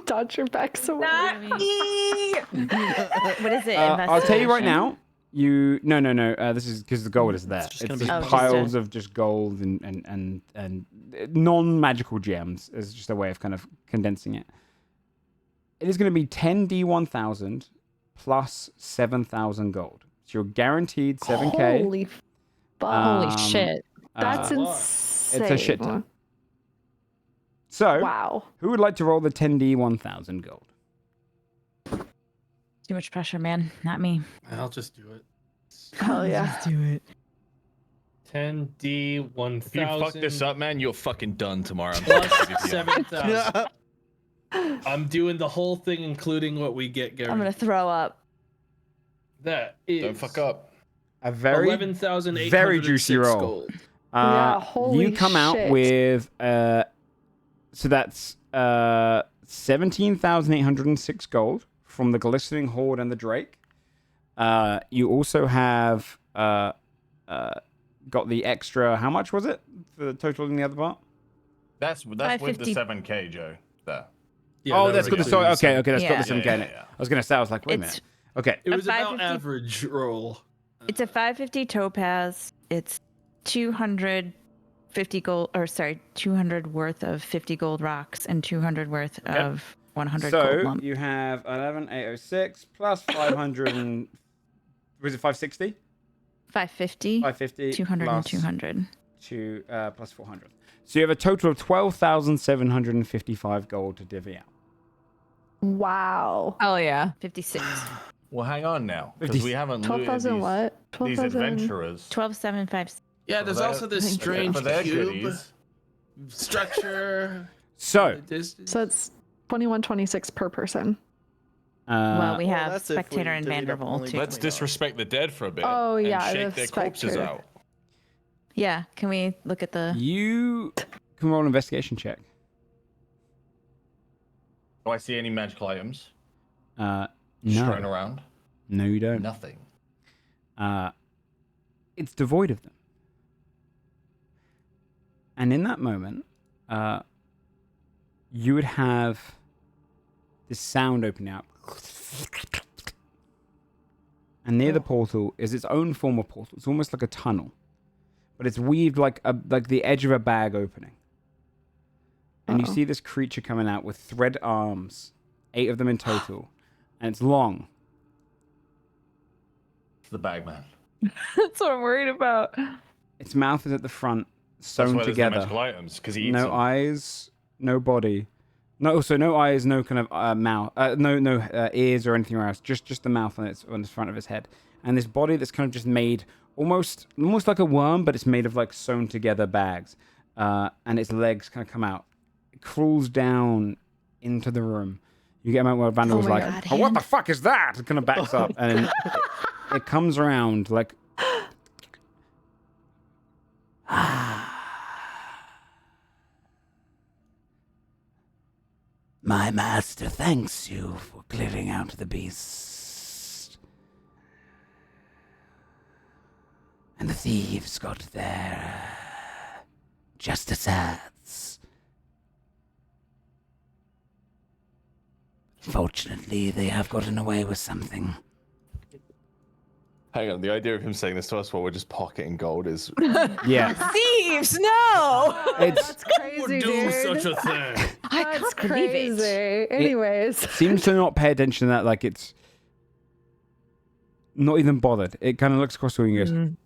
Speaker 6: Dodge your back somewhere.
Speaker 2: What is it?
Speaker 1: I'll tell you right
Speaker 2: Investigation?
Speaker 1: now. No. This is because the gold is there.
Speaker 8: just
Speaker 1: It's
Speaker 8: gonna
Speaker 1: just
Speaker 8: be-
Speaker 1: piles of just gold and non-magical gems. Is just a way of kind of condensing it. It is going to be 10d1000 plus 7,000 gold. So you're guaranteed 7k.
Speaker 6: Holy fuck.
Speaker 1: Um,
Speaker 2: shit.
Speaker 6: That's
Speaker 1: uh,
Speaker 6: insane.
Speaker 1: It's a shit ton. So,
Speaker 6: Wow.
Speaker 1: who would like to roll the 10d1000 gold?
Speaker 2: Too much pressure, man. Not me.
Speaker 3: I'll just do it.
Speaker 6: Hell yeah.
Speaker 2: Let's do it.
Speaker 3: 10d
Speaker 5: If
Speaker 3: 1000
Speaker 5: you fuck this up, man, you're fucking done tomorrow. I'm
Speaker 3: plus
Speaker 5: sorry if you-
Speaker 3: 7000. I'm doing the whole thing, including what we get, Gary.
Speaker 2: I'm gonna throw up.
Speaker 3: That is
Speaker 5: Don't fuck up.
Speaker 1: A very
Speaker 3: 11,806
Speaker 1: very juicy roll.
Speaker 3: gold.
Speaker 6: Yeah, holy
Speaker 1: you come out
Speaker 6: shit.
Speaker 1: with so that's 17,806 gold from the glistening horde and the drake. You also have got the extra. How much was it for the total in the other part?
Speaker 5: That's with the
Speaker 2: 550.
Speaker 5: 7k, Joe. There.
Speaker 3: Yeah,
Speaker 1: Oh,
Speaker 3: that
Speaker 1: that's
Speaker 3: was
Speaker 1: got the
Speaker 3: including
Speaker 1: okay. That's got
Speaker 2: Yeah.
Speaker 1: the 7k in it.
Speaker 5: Yeah.
Speaker 1: I was gonna say, I was like, wait a
Speaker 2: It's
Speaker 1: minute. Okay,
Speaker 3: It was
Speaker 2: A
Speaker 3: about
Speaker 2: 550
Speaker 3: average roll.
Speaker 2: It's a 550 topaz. It's 250 gold, or sorry, 200 worth of 50 gold rocks and 200 worth of 100 gold
Speaker 1: so
Speaker 2: lump.
Speaker 1: you have 11,806 plus 500 and was it 560?
Speaker 2: 550,
Speaker 1: 550
Speaker 2: 200
Speaker 1: plus
Speaker 2: and 200.
Speaker 1: plus 400. So you have a total of 12,755 gold to divvy out.
Speaker 6: Wow.
Speaker 4: Hell yeah.
Speaker 2: 56.
Speaker 5: Well, hang on now, because we haven't looted
Speaker 6: 12,000
Speaker 5: these,
Speaker 6: what?
Speaker 5: these
Speaker 6: 12,000.
Speaker 5: adventurers.
Speaker 2: 12,756.
Speaker 3: Yeah, there's
Speaker 5: For
Speaker 3: also this
Speaker 5: their-
Speaker 3: strange
Speaker 5: for their
Speaker 3: cube
Speaker 5: goodies.
Speaker 3: structure.
Speaker 1: So,
Speaker 6: So it's 2126 per person.
Speaker 2: Well, we
Speaker 8: Well,
Speaker 2: have
Speaker 8: that's if we
Speaker 2: Spectator and
Speaker 8: divvied up
Speaker 2: Vandervolt
Speaker 8: only
Speaker 2: too.
Speaker 5: Let's disrespect the dead for a bit.
Speaker 6: Oh,
Speaker 5: and
Speaker 6: yeah,
Speaker 5: shake
Speaker 6: the
Speaker 5: their corpses
Speaker 6: specter.
Speaker 5: out.
Speaker 2: Yeah, can we look at the...
Speaker 1: you can roll an investigation check.
Speaker 5: Do I see any magical items
Speaker 1: No.
Speaker 5: strewn around?
Speaker 1: No, you don't.
Speaker 5: Nothing.
Speaker 1: It's devoid of them. And in that moment, you would have this sound opening up. And near the portal is its own form of portal. It's almost like a tunnel, but it's weaved like the edge of a bag opening. And you see this creature coming out with thread arms, 8 of them in total, and it's long.
Speaker 5: It's the bagman.
Speaker 4: That's what I'm worried about.
Speaker 1: Its mouth is at the front,
Speaker 5: That's
Speaker 1: sewn
Speaker 5: why there's no
Speaker 1: together.
Speaker 5: magical items, because he eats
Speaker 1: No
Speaker 5: them.
Speaker 1: eyes, no body. No, so no eyes, no kind of mouth, no ears or anything else. Just the mouth on the front of his head, and this body that's kind of just made almost like a worm, but it's made of like sewn together bags, and its legs kind of come out. It crawls down into the room. You get a moment where Vandal was
Speaker 6: my
Speaker 1: like,
Speaker 2: God,
Speaker 1: "Oh, what the
Speaker 2: hand.
Speaker 1: fuck is that?" It kind of backs up, and then it comes around like. My master thanks you for clearing out the beast. And the thieves got their just as. Fortunately, they have gotten away with something.
Speaker 5: Hang on, the idea of him saying this to us while we're just pocketing gold is...
Speaker 1: Yeah.
Speaker 4: Thieves, no!
Speaker 1: It's
Speaker 6: That's
Speaker 3: Who
Speaker 6: crazy,
Speaker 3: would do
Speaker 6: dude.
Speaker 3: such a thing?
Speaker 2: I
Speaker 6: That's
Speaker 2: can't believe it.
Speaker 6: crazy. Anyways.
Speaker 1: seems to not pay attention to that, like it's not even bothered. It kind of looks across the room and goes,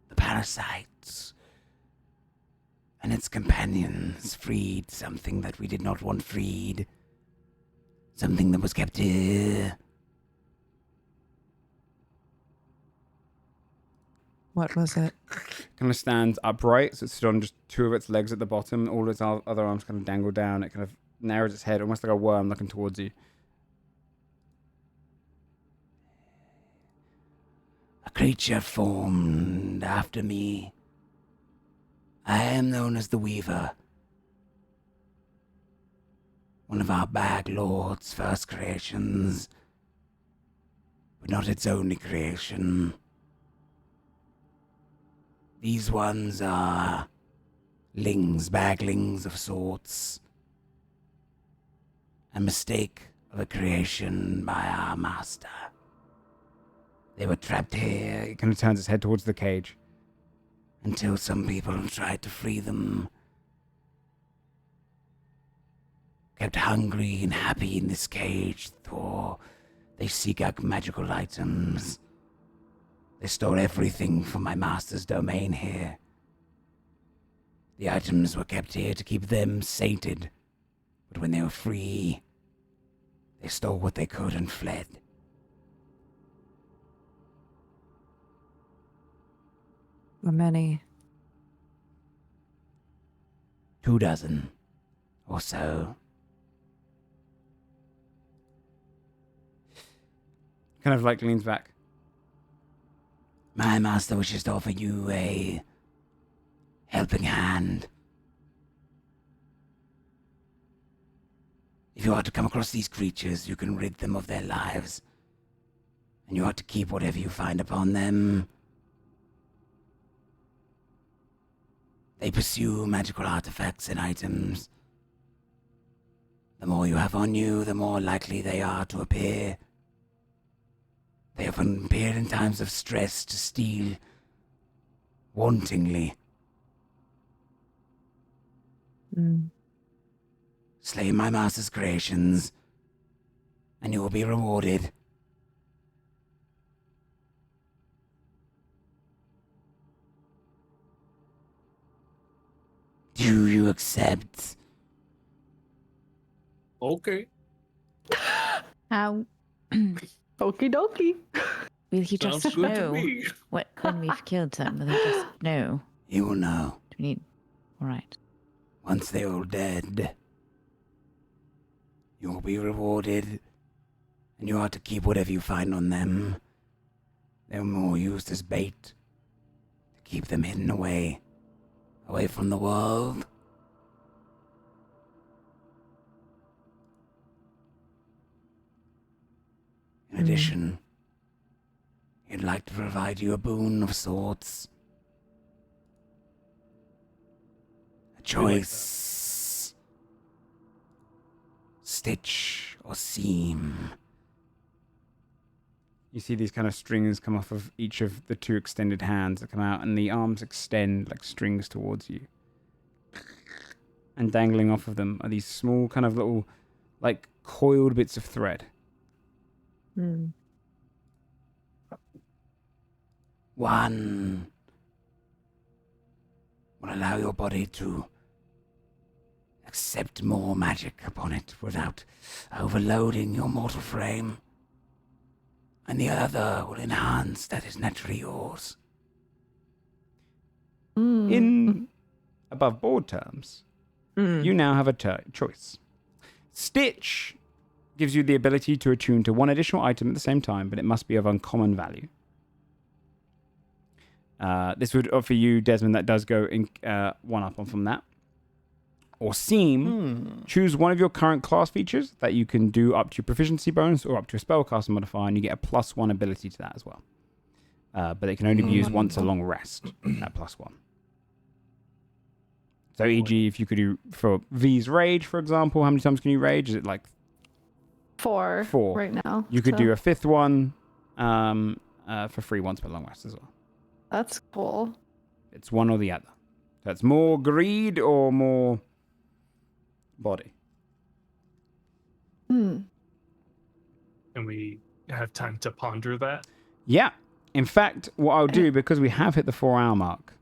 Speaker 1: the parasites and its companions freed something that we did not want freed. Something that was kept here.
Speaker 4: What was it?
Speaker 1: Kind of stands upright, so it's on just 2 of its legs at the bottom. All its other arms kind of dangle down. It kind of narrows its head, almost like a worm looking towards you. A
Speaker 9: creature formed after me. I am known as the Weaver. One of our Bag Lord's first creations, but not its only creation. These ones are baglings of sorts. A mistake of a creation by our master. They were trapped here.
Speaker 1: It kind of turns its head towards the cage.
Speaker 9: Until some people tried to free them. Kept hungry and happy in this cage, for they seek out magical items. They stole everything from my master's domain here. The items were kept here to keep them sated, but when they were free, they stole what they could and fled.
Speaker 4: How many?
Speaker 9: 24 or so.
Speaker 1: Kind of like leans back.
Speaker 9: My master wishes to offer you a helping hand. If you are to come across these creatures, you can rid them of their lives. And you are to keep whatever you find upon them. They pursue magical artifacts and items. The more you have on you, the more likely they are to appear. They often appear in times of stress to steal wantingly. Slay my master's creations, and you will be rewarded. Do you accept?
Speaker 10: Okay.
Speaker 2: How
Speaker 6: Okie dokie.
Speaker 2: will he
Speaker 10: Sounds
Speaker 2: just
Speaker 10: good to
Speaker 2: know
Speaker 10: me.
Speaker 2: when we've killed them? Will he just know?
Speaker 9: You will know.
Speaker 2: Do we need? All right.
Speaker 9: Once they're all dead, you will be rewarded, and you are to keep whatever you find on them. They're more used as bait to keep them hidden away from the world. In addition, he'd like to provide you a boon of sorts. A choice. Stitch or seam.
Speaker 1: You see these kind of strings come off of each of the two extended hands that come out, and the arms extend like strings towards you. And dangling off of them are these small kind of little, like, coiled bits of thread.
Speaker 9: One will allow your body to accept more magic upon it without overloading your mortal frame. And the other will enhance that is naturally yours.
Speaker 1: In above board terms, you now have a choice. Stitch gives you the ability to attune to one additional item at the same time, but it must be of uncommon value. This would offer you, Desmond, that does go in one up on from that. Or Seam, choose one of your current class features that you can do up to your proficiency bonus or up to a spellcaster modifier, and you get a +1 ability to that as well. But it can only be used once a long rest, that +1. So, e.g., if you could do for V's Rage, for example, how many times can you rage? Is it like
Speaker 6: 4 right now?
Speaker 1: You could do a 5th one for free once per long rest as well.
Speaker 6: That's cool.
Speaker 1: It's one or the other. So it's more greed or more body.
Speaker 10: And we have time to ponder that.
Speaker 1: Yeah. In fact, what I'll do, because we have hit the 4-hour mark,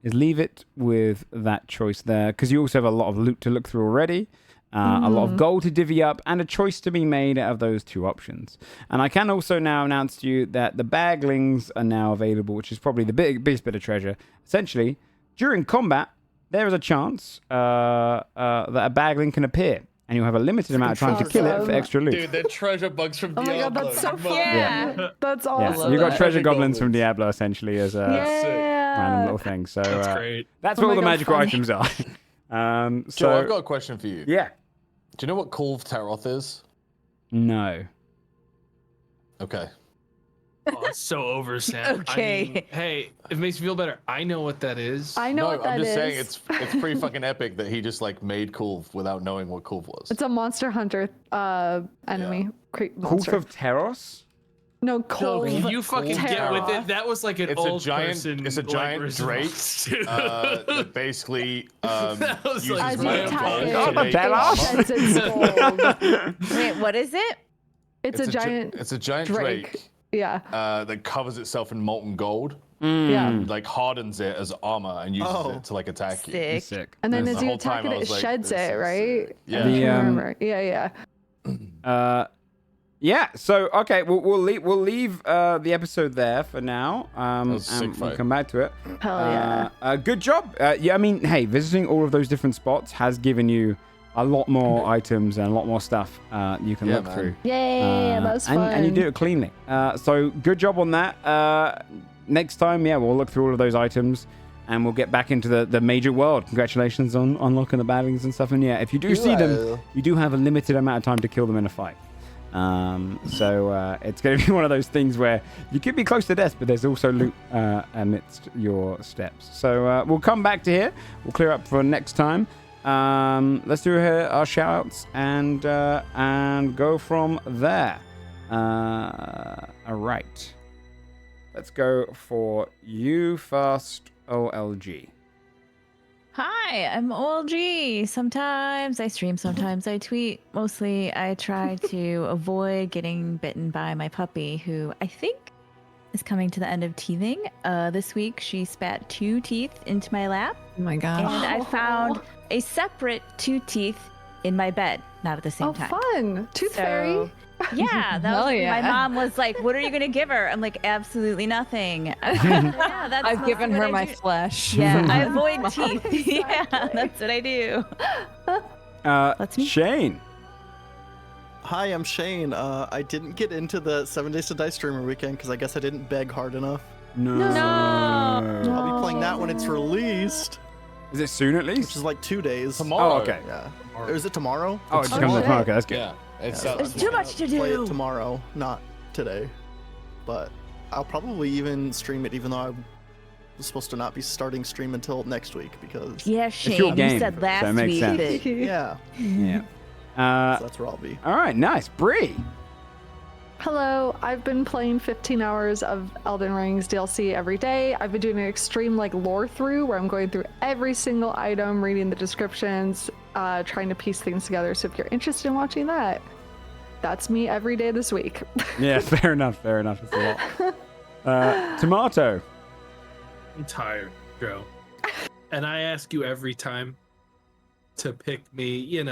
Speaker 1: is leave it with that choice there, because you also have a lot of loot to look through already, a lot of gold to divvy up, and a choice to be made out of those two options. And I can also now announce to you that the baglings are now available, which is probably the biggest bit of treasure. Essentially, during combat, there is a chance that a bagling can appear. and you'll have a limited amount of time to kill it for extra loot.
Speaker 5: Dude, they're treasure bugs from
Speaker 6: Oh my
Speaker 5: Diablo.
Speaker 6: god, that's so fun.
Speaker 2: Yeah.
Speaker 6: That's
Speaker 1: Yeah,
Speaker 6: awesome.
Speaker 1: you got
Speaker 4: that.
Speaker 1: treasure goblins from Diablo essentially as a random little
Speaker 6: Yeah.
Speaker 1: thing. So
Speaker 3: That's great.
Speaker 1: that's
Speaker 6: Oh
Speaker 1: where
Speaker 6: my
Speaker 1: all the
Speaker 6: God,
Speaker 1: magical
Speaker 6: funny.
Speaker 1: items are.
Speaker 5: Joe,
Speaker 1: So
Speaker 5: I've got a question for you.
Speaker 1: yeah,
Speaker 5: Do you know what Kulv Taroth is?
Speaker 1: no.
Speaker 5: Okay.
Speaker 3: Oh, it's so over, Sam.
Speaker 2: Okay.
Speaker 3: I mean, hey, if it makes you feel better, I know what that is.
Speaker 6: I know
Speaker 5: No,
Speaker 6: what that
Speaker 5: I'm just
Speaker 6: is.
Speaker 5: saying it's pretty fucking epic that he just like made Kulv without knowing what Kulv was.
Speaker 6: It's a Monster Hunter enemy. Creep
Speaker 1: Cult
Speaker 6: monster.
Speaker 1: of Teros?
Speaker 6: No,
Speaker 3: No,
Speaker 6: Kulv.
Speaker 3: you fucking get with it. That was like an
Speaker 5: It's a
Speaker 3: old
Speaker 5: giant.
Speaker 3: person.
Speaker 5: It's a giant drake. That basically
Speaker 3: That was
Speaker 5: uses
Speaker 3: like
Speaker 6: As you
Speaker 5: my
Speaker 6: attack it,
Speaker 5: gold to make
Speaker 1: Tell us.
Speaker 5: armor.
Speaker 6: sheds its gold.
Speaker 2: Wait, what is it?
Speaker 6: It's a giant.
Speaker 5: It's a giant
Speaker 6: drake.
Speaker 5: drake
Speaker 6: Yeah.
Speaker 5: that covers itself in molten gold.
Speaker 6: Yeah.
Speaker 5: Like hardens it as armor and uses
Speaker 8: Oh.
Speaker 5: it to like attack you.
Speaker 2: Sick.
Speaker 1: Sick.
Speaker 6: And then
Speaker 5: The
Speaker 6: as you
Speaker 5: whole
Speaker 6: attack
Speaker 5: time
Speaker 6: it,
Speaker 5: I
Speaker 6: it
Speaker 5: was like,
Speaker 6: sheds
Speaker 5: this
Speaker 6: it,
Speaker 5: is
Speaker 6: right?
Speaker 5: sick.
Speaker 6: I don't
Speaker 5: Yeah.
Speaker 6: remember. Yeah.
Speaker 1: Yeah. So okay, we'll leave the episode there for now.
Speaker 5: was a sick
Speaker 1: And we'll
Speaker 5: fight.
Speaker 1: come back to it.
Speaker 6: Hell yeah.
Speaker 1: Good job. Yeah, I mean, hey, visiting all of those different spots has given you a lot more items and a lot more stuff you can
Speaker 5: Yeah,
Speaker 1: look
Speaker 5: man.
Speaker 1: through.
Speaker 6: Yay, that was fun.
Speaker 1: And you do it cleanly. So good job on that. Next time, yeah, we'll look through all of those items and we'll get back into the major world. Congratulations on unlocking the baddies and stuff. And yeah, if you do see them, you do have a limited amount of time to kill them in a fight. So it's going to be one of those things where you could be close to death, but there's also loot amidst your steps. So we'll come back to here. We'll clear up for next time. Let's do our shout outs and go from there. All right. Let's go for you first, OLG.
Speaker 2: Hi, I'm OLG. Sometimes I stream, sometimes I tweet. Mostly I try to avoid getting bitten by my puppy, who I think is coming to the end of teething. This week she spat 2 teeth into my lap,
Speaker 4: Oh my
Speaker 2: and
Speaker 4: god.
Speaker 2: I found a separate 2 teeth in my bed, not at the same
Speaker 6: Oh,
Speaker 2: time.
Speaker 6: fun. Tooth Fairy.
Speaker 2: Yeah, that
Speaker 4: Hell
Speaker 2: was,
Speaker 4: yeah.
Speaker 2: my mom was like, "What are you gonna give her?" I'm like, "Absolutely nothing." Yeah, that's
Speaker 4: I've
Speaker 2: mostly
Speaker 4: given
Speaker 2: what
Speaker 4: her
Speaker 2: I
Speaker 4: my
Speaker 2: do.
Speaker 4: flesh.
Speaker 2: Yeah, I avoid teeth. Yeah, that's what I do. That's me.
Speaker 1: Shane.
Speaker 8: Hi, I'm Shane. I didn't get into the 7 Days to Die streamer weekend because I guess I didn't beg hard enough.
Speaker 1: No.
Speaker 8: I'll be playing that when it's released,
Speaker 1: Is it soon at
Speaker 8: which
Speaker 1: least?
Speaker 8: is like 2 days.
Speaker 5: Tomorrow.
Speaker 1: Oh, okay.
Speaker 8: Yeah. Or is it tomorrow?
Speaker 1: Oh, it just comes
Speaker 6: shit.
Speaker 1: tomorrow. Okay, that's good.
Speaker 5: Yeah. It's
Speaker 8: Yeah,
Speaker 2: There's too much to
Speaker 8: Play it
Speaker 2: do.
Speaker 8: tomorrow, not today. But I'll probably even stream it, even though I was supposed to not be starting stream until next week because
Speaker 2: Yeah,
Speaker 1: your
Speaker 2: Shane, you
Speaker 1: game,
Speaker 2: said
Speaker 1: so
Speaker 2: last
Speaker 1: it makes
Speaker 2: week
Speaker 1: sense.
Speaker 2: that
Speaker 8: yeah,
Speaker 1: Yeah.
Speaker 8: so that's where I'll be.
Speaker 1: All right, nice. Bree.
Speaker 6: Hello, I've been playing 15 hours of Elden Ring's DLC every day. I've been doing an extreme lore through where I'm going through every single item, reading the descriptions, trying to piece things together. So if you're interested in watching that, that's me every day this week.
Speaker 1: Yeah, fair enough. Fair enough. It's a lot. Tomato.
Speaker 3: I'm tired, Joe. And I ask you every time to pick me,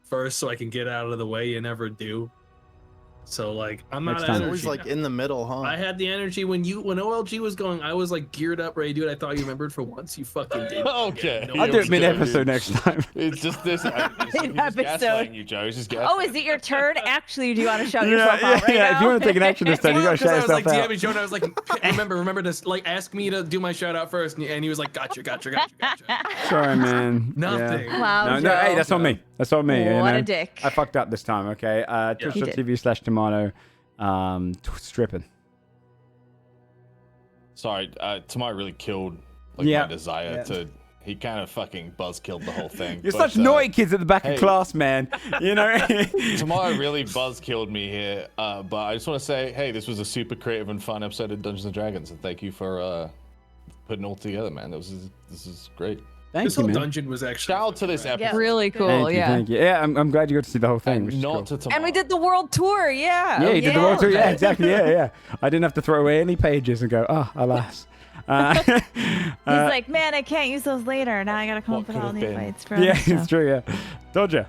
Speaker 3: first so I can get out of the way. You never do. So like I'm
Speaker 1: Next
Speaker 3: not
Speaker 1: time.
Speaker 3: energy
Speaker 8: Always like
Speaker 3: now.
Speaker 8: in the middle, huh?
Speaker 3: I had the energy when OLG was going. I was like geared up, ready to do it. I thought you remembered for once. You fucking did.
Speaker 5: Okay.
Speaker 3: Yeah, no,
Speaker 1: I'll do it
Speaker 5: Here we go,
Speaker 1: mid-episode
Speaker 5: dude.
Speaker 1: next time.
Speaker 5: It's just this. He's just gaslighting you, Joe. He's just gaslighting.
Speaker 2: Oh, is it your turn? Actually, do you want to shout yourself
Speaker 1: Yeah,
Speaker 2: out right
Speaker 1: yeah.
Speaker 2: now?
Speaker 1: If you want to take an action this time, you gotta
Speaker 3: Because
Speaker 1: shout
Speaker 3: I was like,
Speaker 1: yourself out.
Speaker 3: DMing Joe, and I was like, remember to like ask me to do my shout out first, and he was like, gotcha.
Speaker 1: Sorry, man.
Speaker 3: Nothing.
Speaker 1: Yeah.
Speaker 2: Wow,
Speaker 1: No,
Speaker 2: Joe.
Speaker 1: hey, that's on me. That's on me.
Speaker 2: What
Speaker 1: you
Speaker 2: a
Speaker 1: know?
Speaker 2: dick.
Speaker 1: I fucked up this time. Okay.
Speaker 2: You did.
Speaker 1: Twitch.tv/tomato. Stripping.
Speaker 5: Sorry, Tamar really killed my desire to. He kind of fucking buzzkilled the whole thing.
Speaker 1: You're
Speaker 5: but,
Speaker 1: such naughty kids at the back
Speaker 5: hey.
Speaker 1: of class, man. You know.
Speaker 5: Tamar really buzzkilled me here, but I just want to say, hey, this was a super creative and fun episode of Dungeons and Dragons, and thank you for putting it all together, man. This is great.
Speaker 1: Thank
Speaker 3: This
Speaker 1: you,
Speaker 3: whole
Speaker 1: man.
Speaker 3: dungeon was actually.
Speaker 5: Shout out to this episode.
Speaker 4: Really cool.
Speaker 1: Thank you,
Speaker 4: yeah.
Speaker 1: thank you. Yeah, I'm glad you got to see the whole thing.
Speaker 5: And
Speaker 1: which is
Speaker 5: not
Speaker 1: cool.
Speaker 5: to Tamar.
Speaker 4: And we did the world tour. Yeah.
Speaker 1: Yeah, you did the world tour. Yeah, exactly. Yeah. I didn't have to throw away any pages and go, oh, alas.
Speaker 2: He's like, man, I can't use those later. Now I gotta come up
Speaker 5: What
Speaker 2: with all
Speaker 5: could
Speaker 2: the
Speaker 5: have been?
Speaker 2: invites for
Speaker 1: yeah,
Speaker 2: other stuff.
Speaker 1: it's true. Yeah, Dodger.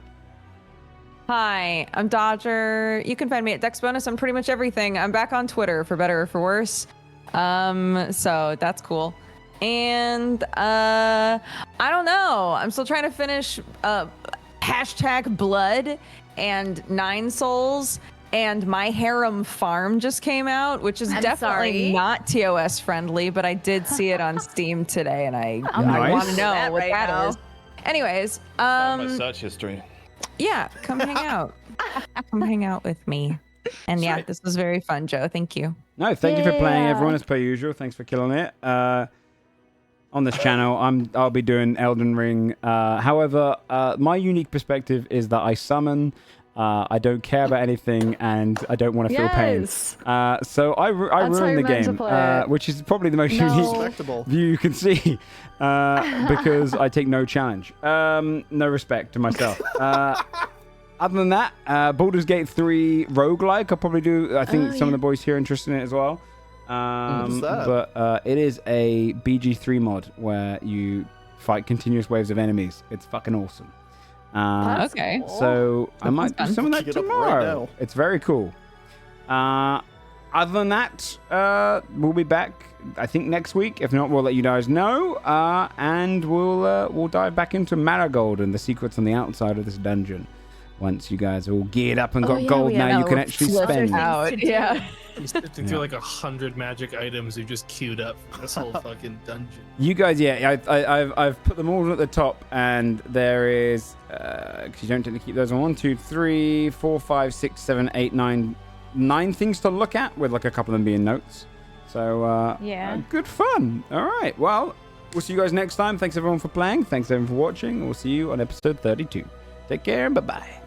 Speaker 4: Hi, I'm Dodger. You can find me at Dex Bonus on pretty much everything. I'm back on Twitter for better or for worse. So that's cool. And I don't know. I'm still trying to finish #blood and 9 souls. And My Harem Farm just came out, which is definitely not TOS friendly, but I did see it on Steam today, and I want to know what that is. Anyways,
Speaker 5: my search history.
Speaker 4: Yeah, come hang out. Come hang out with me. And yeah, this was very fun, Joe. Thank you.
Speaker 1: No, thank you for playing, everyone, as per usual. Thanks for killing it. On this channel, I'll be doing Elden Ring. However, my unique perspective is that I summon. I don't care about anything, and I don't want to feel pain. So I ruin the game, which is probably the most unique view you can see, because I take no challenge, no respect to myself. Other than that, Baldur's Gate 3 roguelike, I'll probably do. I think some of the boys here are interested in it as well. But it is a BG3 mod where you fight continuous waves of enemies. It's fucking awesome.
Speaker 4: Okay.
Speaker 1: So I might do some of that tomorrow. It's very cool. Other than that, we'll be back, I think, next week. If not, we'll let you guys know. And we'll dive back into Marigold and the secrets on the outside of this dungeon. Once you guys are all geared up and got gold now, you can actually spend.
Speaker 4: Yeah.
Speaker 3: He's sifting through like 100 magic items we've just queued up for this whole fucking dungeon.
Speaker 1: You guys, I've put them all at the top, and there is, because you don't tend to keep those on 1, 2, 3, 4, 5, 6, 7, 8, 9 things to look at, with like a couple of them being notes. So good fun. All right, well, we'll see you guys next time. Thanks everyone for playing. Thanks everyone for watching. We'll see you on episode 32. Take care and bye-bye.